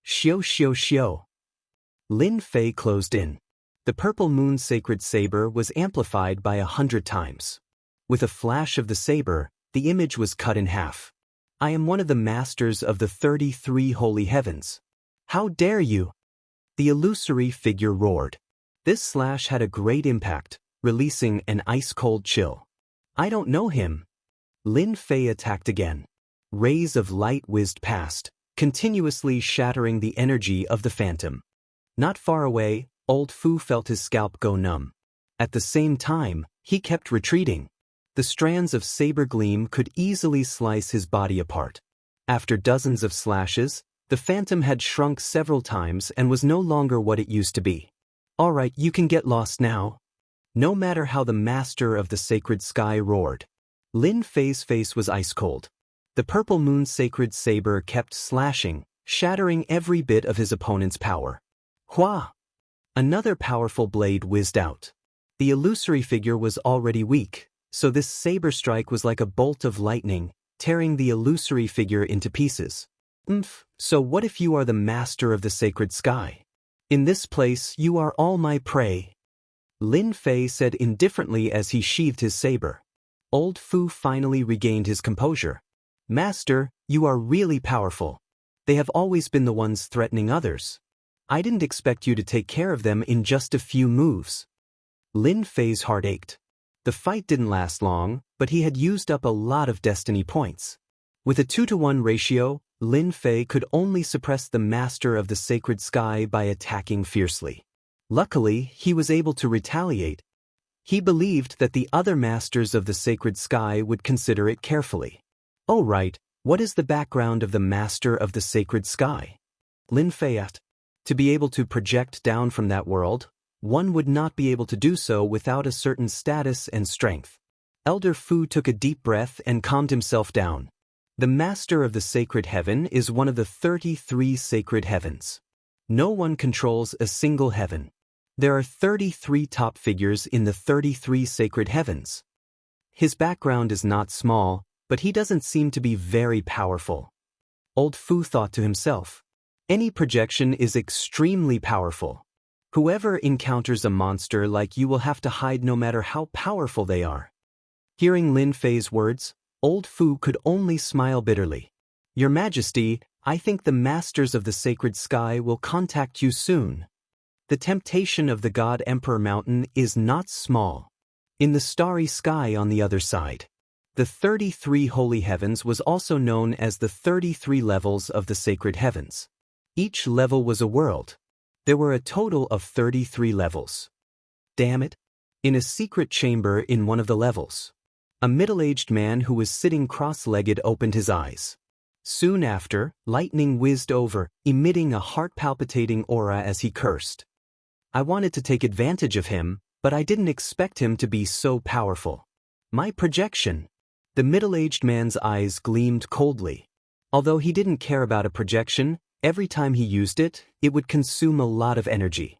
Xiao. Lin Fei closed in. The purple moon sacred saber was amplified by 100 times. With a flash of the saber, the image was cut in half. I am one of the masters of the 33 holy heavens. How dare you? The illusory figure roared. This slash had a great impact, releasing an ice-cold chill. I don't know him. Lin Fei attacked again. Rays of light whizzed past, continuously shattering the energy of the phantom. Not far away, old Fu felt his scalp go numb. At the same time, he kept retreating. The strands of saber gleam could easily slice his body apart. After dozens of slashes, the phantom had shrunk several times and was no longer what it used to be. "Alright, you can get lost now." No matter how the master of the sacred sky roared, Lin Fei's face was ice cold. The purple moon sacred saber kept slashing, shattering every bit of his opponent's power. Hua! Another powerful blade whizzed out. The illusory figure was already weak, so this saber strike was like a bolt of lightning, tearing the illusory figure into pieces. So what if you are the master of the sacred sky? In this place you are all my prey. Lin Fei said indifferently as he sheathed his saber. Old Fu finally regained his composure. "Master, you are really powerful. They have always been the ones threatening others. I didn't expect you to take care of them in just a few moves." Lin Fei's heart ached. The fight didn't last long, but he had used up a lot of destiny points. With a 2-to-1 ratio, Lin Fei could only suppress the master of the sacred sky by attacking fiercely. Luckily, he was able to retaliate. He believed that the other masters of the sacred sky would consider it carefully. "Oh right, what is the background of the master of the sacred sky?" Lin Fei asked. To be able to project down from that world, one would not be able to do so without a certain status and strength. Elder Fu took a deep breath and calmed himself down. The master of the sacred heaven is one of the 33 sacred heavens. No one controls a single heaven. There are 33 top figures in the 33 sacred heavens. His background is not small, but he doesn't seem to be very powerful. Old Fu thought to himself. Any projection is extremely powerful. Whoever encounters a monster like you will have to hide no matter how powerful they are. Hearing Lin Fei's words, Old Fu could only smile bitterly. "Your Majesty, I think the masters of the sacred sky will contact you soon. The temptation of the God Emperor Mountain is not small. In the starry sky on the other side. The 33 holy heavens was also known as the 33 levels of the sacred heavens. Each level was a world. There were a total of 33 levels. Damn it! In a secret chamber in one of the levels, a middle-aged man who was sitting cross-legged opened his eyes. Soon after, lightning whizzed over, emitting a heart-palpitating aura as he cursed. I wanted to take advantage of him, but I didn't expect him to be so powerful. My projection. The middle-aged man's eyes gleamed coldly. Although he didn't care about a projection, every time he used it, it would consume a lot of energy.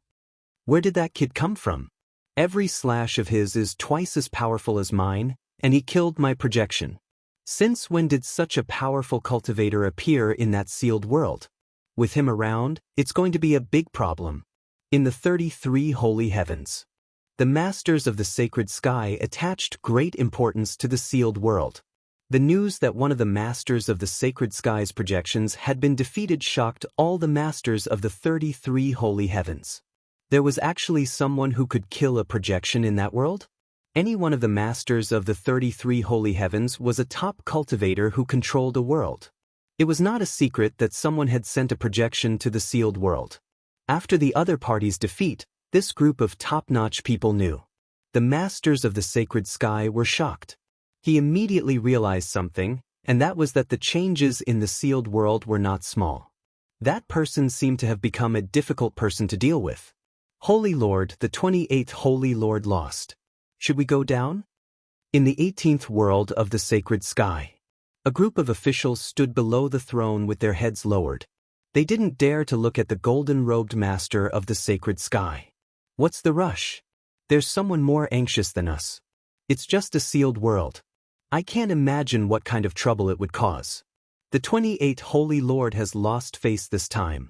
Where did that kid come from? Every slash of his is twice as powerful as mine, and he killed my projection. Since when did such a powerful cultivator appear in that sealed world? With him around, it's going to be a big problem. In the 33 holy heavens, the masters of the sacred sky attached great importance to the sealed world. The news that one of the masters of the sacred sky's projections had been defeated shocked all the masters of the 33 holy heavens. There was actually someone who could kill a projection in that world? Any one of the masters of the 33 holy heavens was a top cultivator who controlled a world. It was not a secret that someone had sent a projection to the sealed world. After the other party's defeat, this group of top-notch people knew. The masters of the sacred sky were shocked. He immediately realized something, and that was that the changes in the sealed world were not small. That person seemed to have become a difficult person to deal with. Holy Lord, the 28th Holy Lord lost. Should we go down? In the 18th world of the sacred sky, a group of officials stood below the throne with their heads lowered. They didn't dare to look at the golden-robed master of the sacred sky. What's the rush? There's someone more anxious than us. It's just a sealed world. I can't imagine what kind of trouble it would cause. The 28th Holy Lord has lost face this time.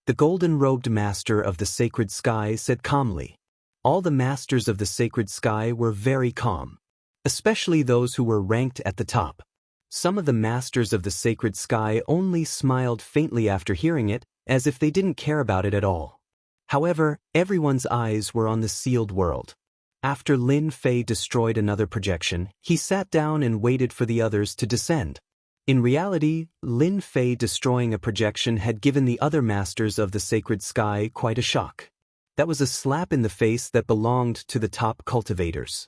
The golden-robed master of the sacred sky said calmly. All the masters of the sacred sky were very calm, especially those who were ranked at the top. Some of the masters of the sacred sky only smiled faintly after hearing it, as if they didn't care about it at all. However, everyone's eyes were on the sealed world. After Lin Fei destroyed another projection, he sat down and waited for the others to descend. In reality, Lin Fei destroying a projection had given the other masters of the sacred sky quite a shock. That was a slap in the face that belonged to the top cultivators.